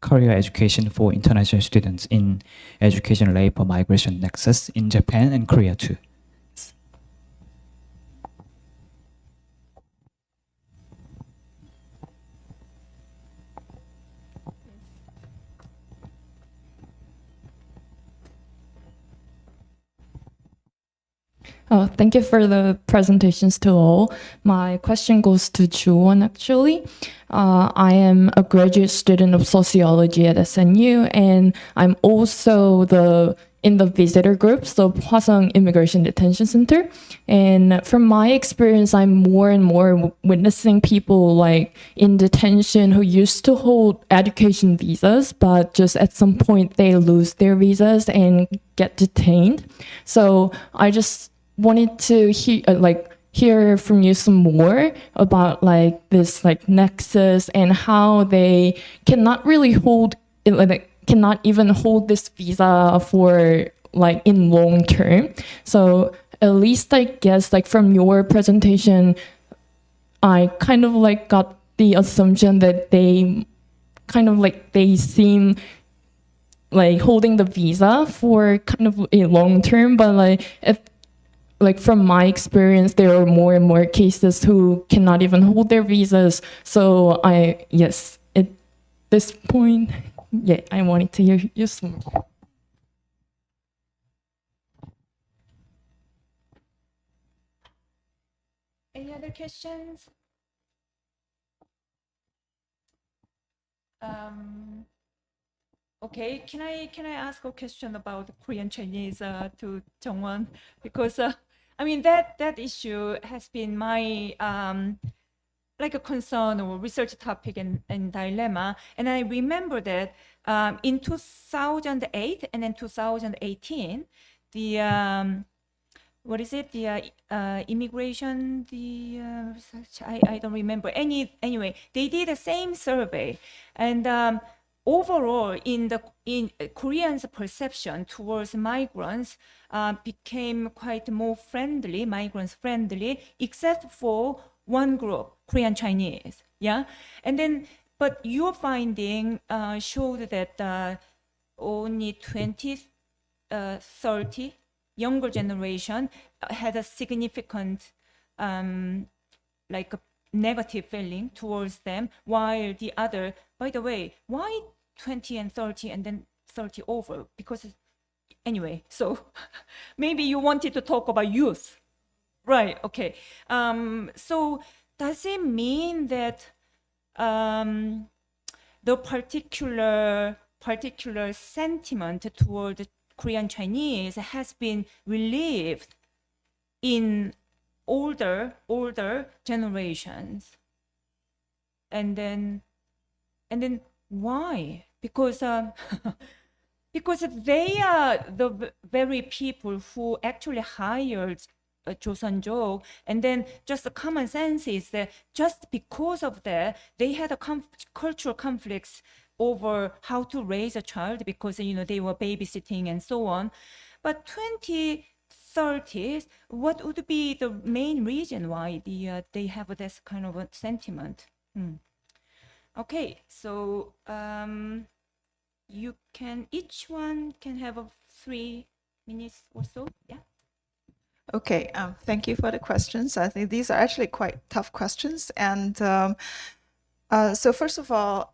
U: career education for international students in education labor migration nexus in Japan and Korea too?
V: Oh, thank you for the presentations to all. My question goes to Youngwon actually. I am a graduate student of sociology at SNU, and I'm also in the visitor group, so Hwasong Immigration Detention Center. And from my experience, I'm more and more witnessing people like in detention who used to hold education visas, but just at some point they lose their visas and get detained. So I just wanted to hear from you some more about like this like nexus and how they cannot really hold cannot even hold this visa for like in long term. So at least I guess like from your presentation, I kind of like got the assumption that they kind of like they seem like holding the visa for kind of a long term, but like from my experience, there are more and more cases who cannot even hold their visas. So at this point, yeah, I wanted to hear you some more.
D: any other questions? Okay, can I ask a question about Korean Chinese to Youngwon? Because I mean that issue has been my like a concern or research topic and dilemma. And I remember that in 2008 and then 2018, the what is it? The immigration, I don't remember. Anyway, they did the same survey, and overall, in Koreans' perception towards migrants became quite more friendly, migrants friendly, except for one group, Korean Chinese. Yeah, and then but your finding showed that only 30 younger generation had a significant like a negative feeling towards them, while the other, by the way, why 20 and 30 and then 30 over? Because anyway, so maybe you wanted to talk about youth, right? Okay. So does it mean that the particular sentiment toward Korean Chinese has been relieved in older generations, and then why? Because because they are the very people who actually hired Joseonjo, and then just the common sense is that just because of that, they had a cultural conflicts over how to raise a child because they were babysitting and so on. But 2030s, what would be the main reason why they have this kind of a sentiment? Okay, so each one can have 3 minutes or so. Yeah.
B: Okay, thank you for the questions. I think these are actually quite tough questions. And so first of all,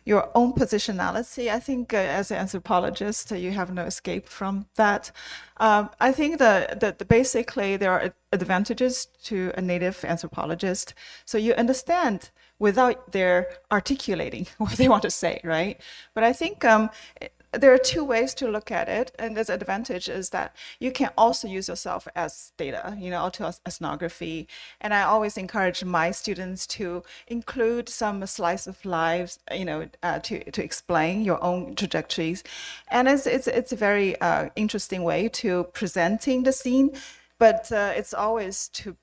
B: your own positionality, I think as an anthropologist, you have no escape from that. I think that basically there are advantages to a native anthropologist. So you understand without their articulating what they want to say, right? But I think there are 2 ways to look at it, and the advantage is that you can also use yourself as data, auto ethnography. And I always encourage my students to include some slice of lives, to explain your own trajectories. And it's a very interesting way to presenting the scene, but it's always to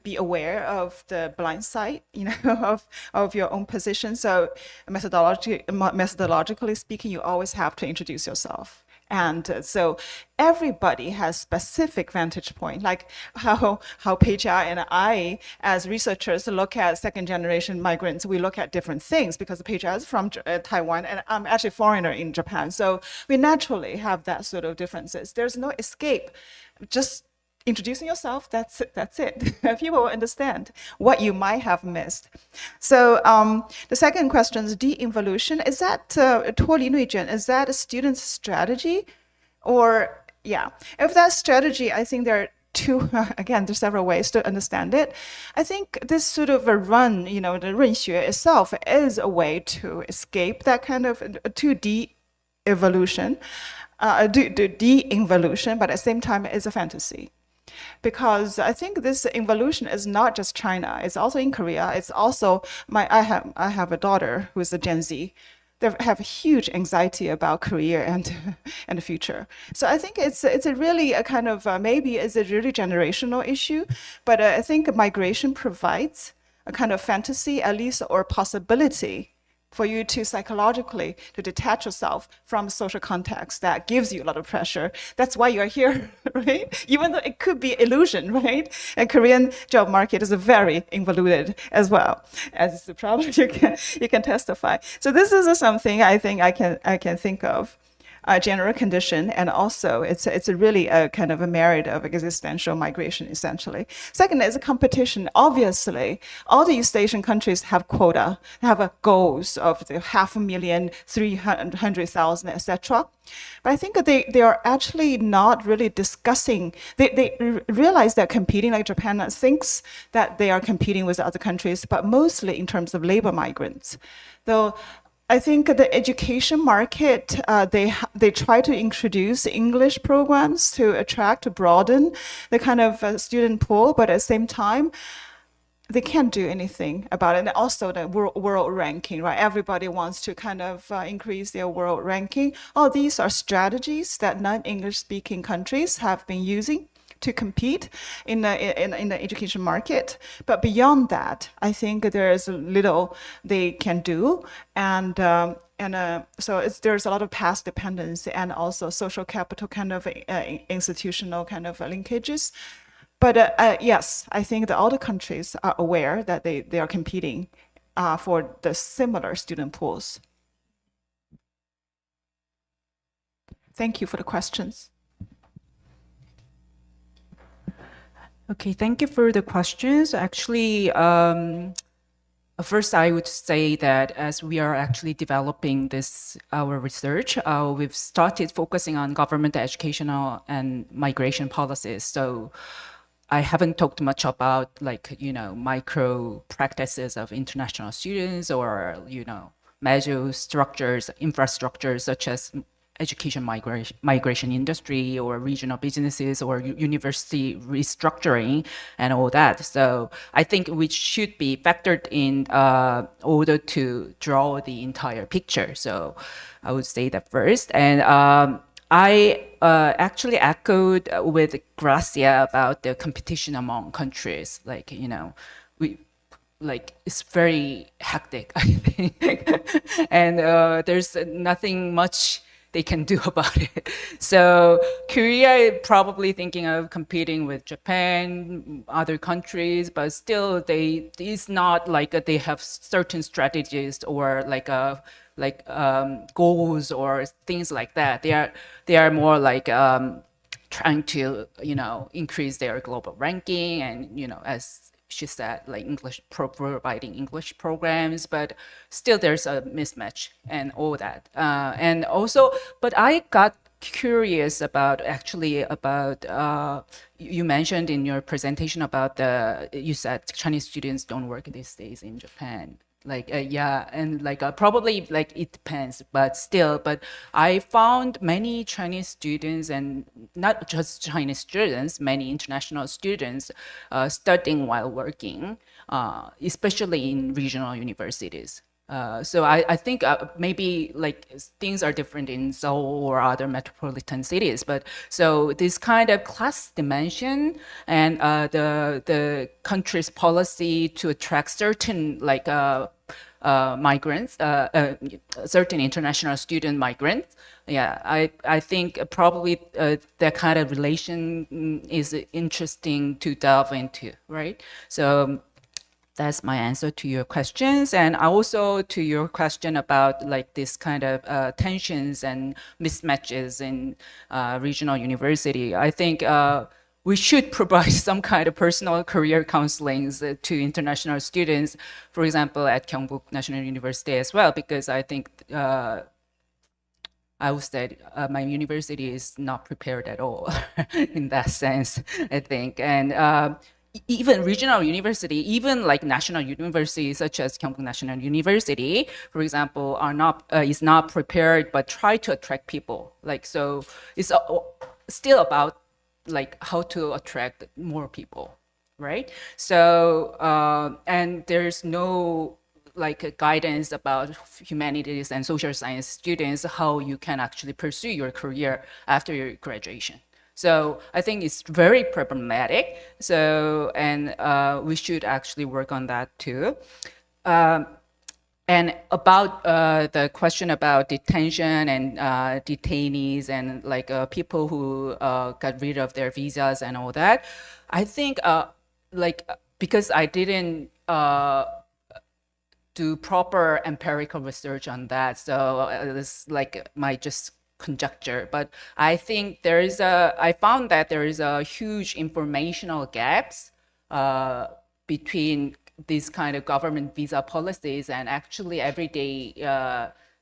B: be aware of the blind side, of your own position. So methodologically speaking, you always have to introduce yourself. And so everybody has specific vantage point, like how Peja and I, as researchers, look at second generation migrants. We look at different things because Peja is from Taiwan and I'm actually a foreigner in Japan. So we naturally have that sort of differences. There's no escape. Just introducing yourself, that's it. People will understand what you might have missed. So the second question is de-involution. Is that脱离内卷? Is that a student's strategy? Or, yeah, if that's strategy, I think there are 2, again, there's several ways to understand it. I think this sort of a run, the 润学 itself is a way to escape that kind of, to de-evolution, de-involution, but at the same time, it's a fantasy. Because I think this involution is not just China, it's also in Korea. It's also I have a daughter who is a Gen Z. They have huge anxiety about career and the future. So I think it's a really a kind of maybe it's a really generational issue, but I think migration provides a kind of fantasy, at least, or possibility for you to psychologically to detach yourself from social context that gives you a lot of pressure. That's why you're here, right? Even though it could be illusion, right? And Korean job market is very involuted as well, as probably you can testify. So this is something I think I can think of. General condition, and also it's a really a kind of a merit of existential migration, essentially. Second is a competition. Obviously, all the East Asian countries have quota, have a goals of the 500,000, 300,000, etc. But I think that they are actually not really discussing. They realize they're competing, like Japan thinks that they are competing with other countries, but mostly in terms of labor migrants. Though I think the education market, they try to introduce English programs to attract, to broaden the kind of student pool, but at the same time, they can't do anything about it. And also the world ranking, right? Everybody wants to kind of increase their world ranking. All these are strategies that non-English speaking countries have been using to compete in the education market. But beyond that, I think there is little they can do. And so there's a lot of past dependence and also social capital kind of institutional kind of linkages. But yes, I think that all the countries are aware that they are competing for the similar student pools. Thank you for the questions.
S: Okay, thank you for the questions. Actually, first I would say that as we are actually developing our research, we've started focusing on government educational and migration policies. So I haven't talked much about micro practices of international students or, major structures, infrastructures such as education migration industry or regional businesses or university restructuring and all that. So I think which should be factored in order to draw the entire picture. So I would say that first. And I actually echoed with Gracia about the competition among countries. Like, you know, it's very hectic, I think, and there's nothing much they can do about it. So Korea is probably thinking of competing with Japan, other countries, but still it's not like they have certain strategies or goals or things like that. They are more like trying to, you know, increase their global ranking and, you know, as she said, like providing English programs, but still there's a mismatch and all that. And also, but I got curious about you mentioned in your presentation about you said Chinese students don't work these days in Japan. Probably like it depends, but still, but I found many Chinese students, and not just Chinese students, many international students studying while working, especially in regional universities. So I think maybe like things are different in Seoul or other metropolitan cities, but so this kind of class dimension and the country's policy to attract certain migrants, certain international student migrants. Yeah, I think probably that kind of relation is interesting to delve into, right? So that's my answer to your questions, and also to your question about like this kind of tensions and mismatches in regional university. I think we should provide some kind of personal career counseling to international students, for example, at Gyeongbuk National University as well, because I think I would say my university is not prepared at all in that sense, I think. And even regional university, even like national universities such as Gyeongbuk National University, for example, is not prepared, but try to attract people. Like, so it's still about like how to attract more people, right? So and there's no like guidance about humanities and social science students how you can actually pursue your career after your graduation. So I think it's very problematic. So, and we should actually work on that too. And about the question about detention and detainees and like people who got rid of their visas and all that, I think because I didn't do proper empirical research on that, so it's like my just conjecture, but I think I found that there is a huge informational gaps between these kind of government visa policies and actually everyday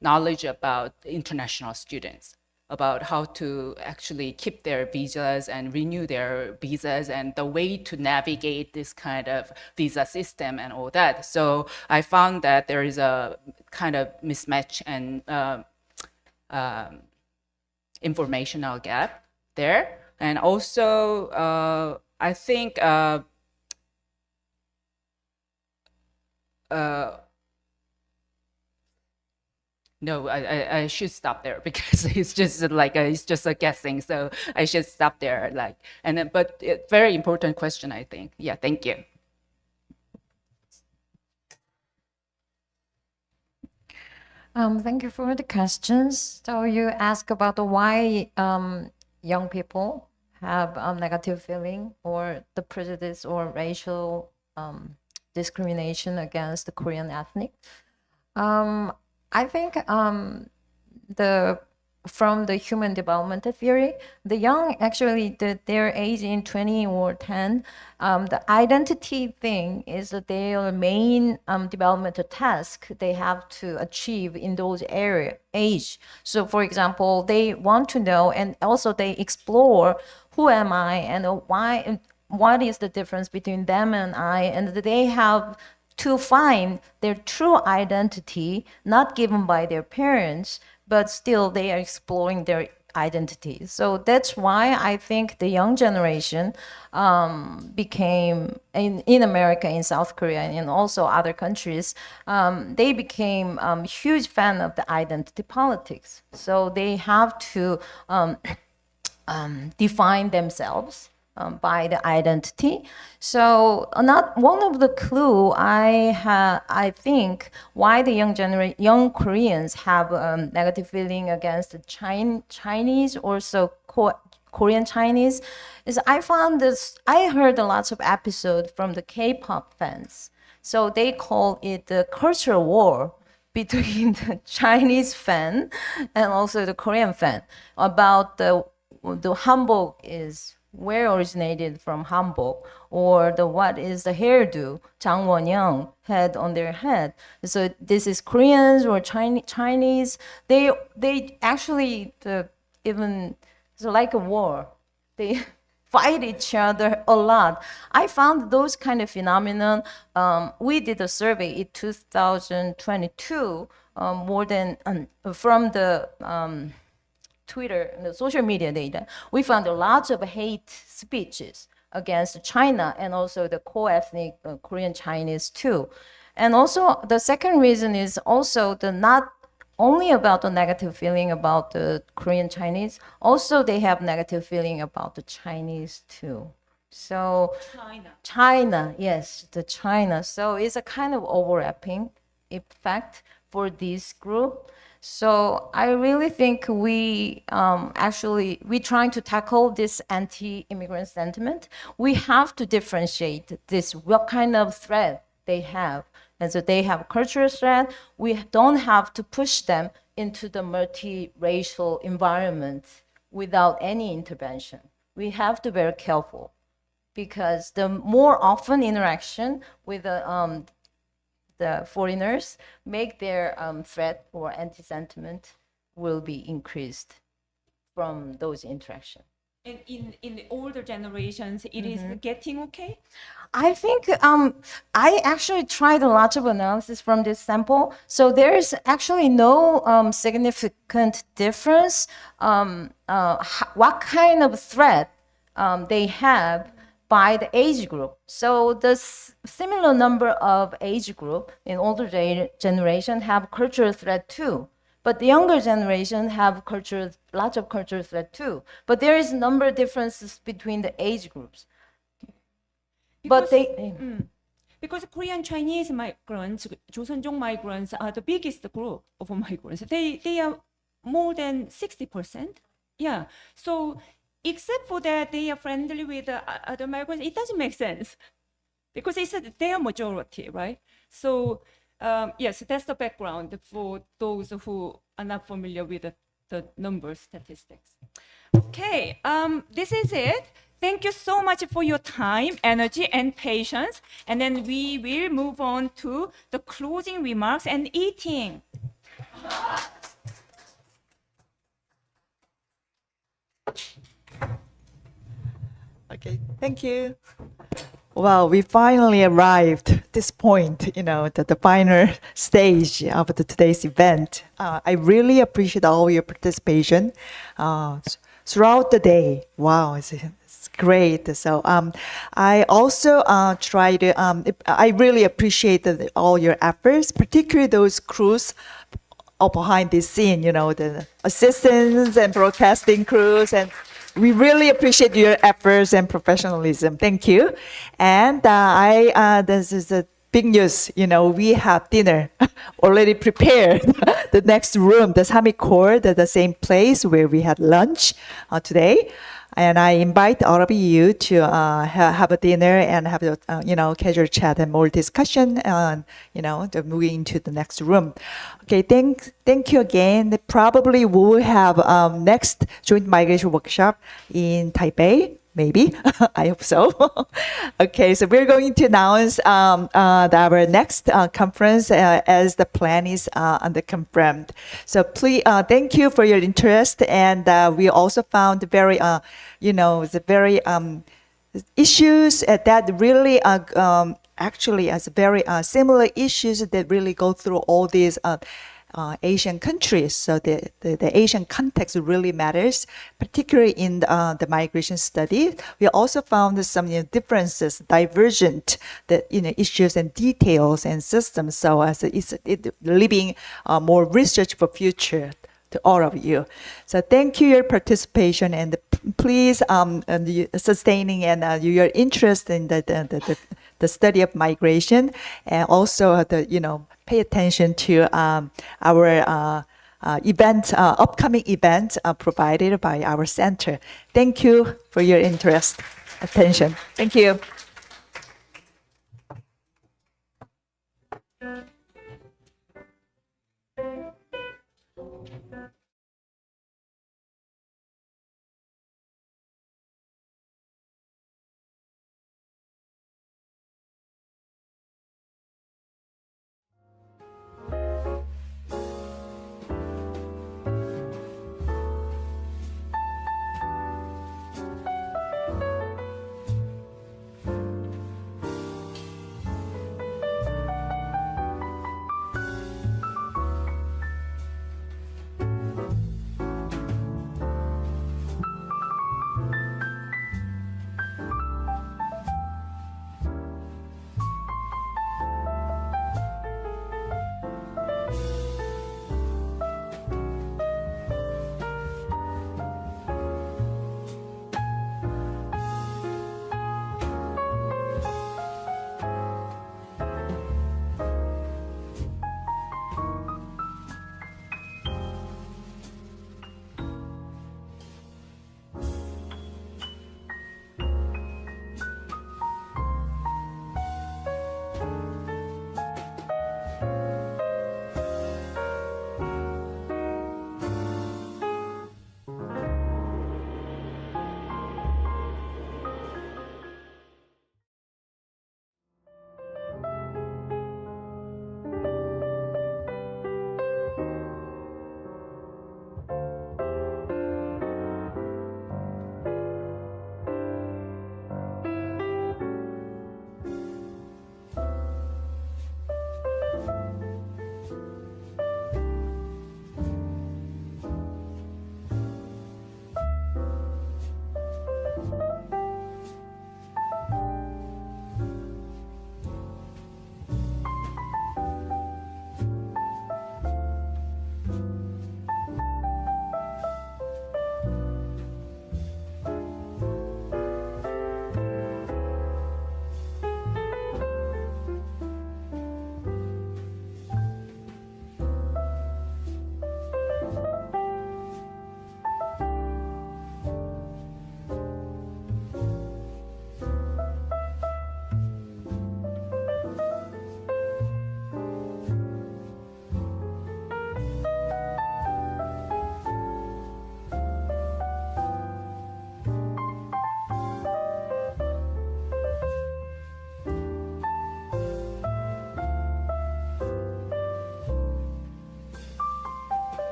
S: knowledge about international students, about how to actually keep their visas and renew their visas and the way to navigate this kind of visa system and all that. So I found that there is a kind of mismatch and informational gap there. And also, I think no, I should stop there because it's just a guessing. So I should stop there. But very important question, I think. Yeah, thank you.
A: Thank you for the questions. So you ask about why young people have negative feeling or the prejudice or racial discrimination against the Korean ethnic. I think from the human development theory, the young actually their age in 20 or 10, the identity thing is their main developmental task they have to achieve in those age. So for example, they want to know and also they explore who am I and why, what is the difference between them and I, and they have to find their true identity, not given by their parents, but still they are exploring their identity. So that's why I think the young generation became, in America, in South Korea, and also other countries, they became huge fan of the identity politics. So they have to define themselves by the identity. So one of the clue I think why the young Koreans have negative feeling against the Chinese, also Korean Chinese, is I heard lots of episodes from the K-pop fans. So they call it the cultural war between the Chinese fan and also the Korean fan about the hanbok is where originated from hanbok, or what is the hairdo Young had on their head. So this is Koreans or Chinese. They actually even it's like a war. They fight each other a lot. I found those kind of phenomenon. We did a survey in 2022, more than from the Twitter and the social media data. We found lots of hate speeches against China and also the co-ethnic Korean Chinese too. And also the second reason is also not only about the negative feeling about the Korean Chinese, also they have negative feeling about the Chinese too. So China, yes, the China. So it's a kind of overlapping effect for this group. So I really think we're trying to tackle this anti-immigrant sentiment. We have to differentiate this, what kind of threat they have. And so they have cultural threat. We don't have to push them into the multiracial environment without any intervention. We have to be very careful, because the more often interaction with the foreigners make their threat or anti-sentiment will be increased from those interactions.
D: And in the older generations, it is getting okay?
A: I think I actually tried a lot of analysis from this sample. So there's actually no significant difference what kind of threat they have by the age group. So the similar number of age group in older generation have cultural threat too. But the younger generation have lots of cultural threat too. But there is number differences between the age groups.
D: Because Korean Chinese migrants, Joseonjong migrants are the biggest group of migrants. They are more than 60%. Yeah. So except for that, they are friendly with other migrants. It doesn't make sense because it's their majority, right? So yes, that's the background for those who are not familiar with the numbers statistics. Okay, this is it. Thank you so much for your time, energy, and patience. And then we will move on to the closing remarks and eating.
B: Okay, thank you. Well, we finally arrived at this point, the final stage of today's event. I really appreciate all your participation throughout the day. Wow, it's great. So I also try to, I really appreciate all your efforts, particularly those crews behind the scene, the assistants and broadcasting crews, and we really appreciate your efforts and professionalism. Thank you. And this is a big news. We have dinner already prepared. The next room, the Samik Court, the same place where we had lunch today. And I invite all of you to have a dinner and have a casual chat and more discussion. Moving into the next room. Okay, thank you again. Probably we will have next joint migration workshop in Taipei. Maybe. I hope so. Okay, so we're going to announce our next conference as the plan is under confirmed. So please, thank you for your interest. And we also found very, the very issues that really actually as very similar issues that really go through all these Asian countries. So the Asian context really matters, particularly in the migration study. We also found some differences, divergent issues and details and systems. So it's leaving more research for future to all of you. So thank you for your participation, and please sustaining and your interest in the study of migration, and also pay attention to our upcoming event provided by our center. Thank you for your interest, attention. Thank you.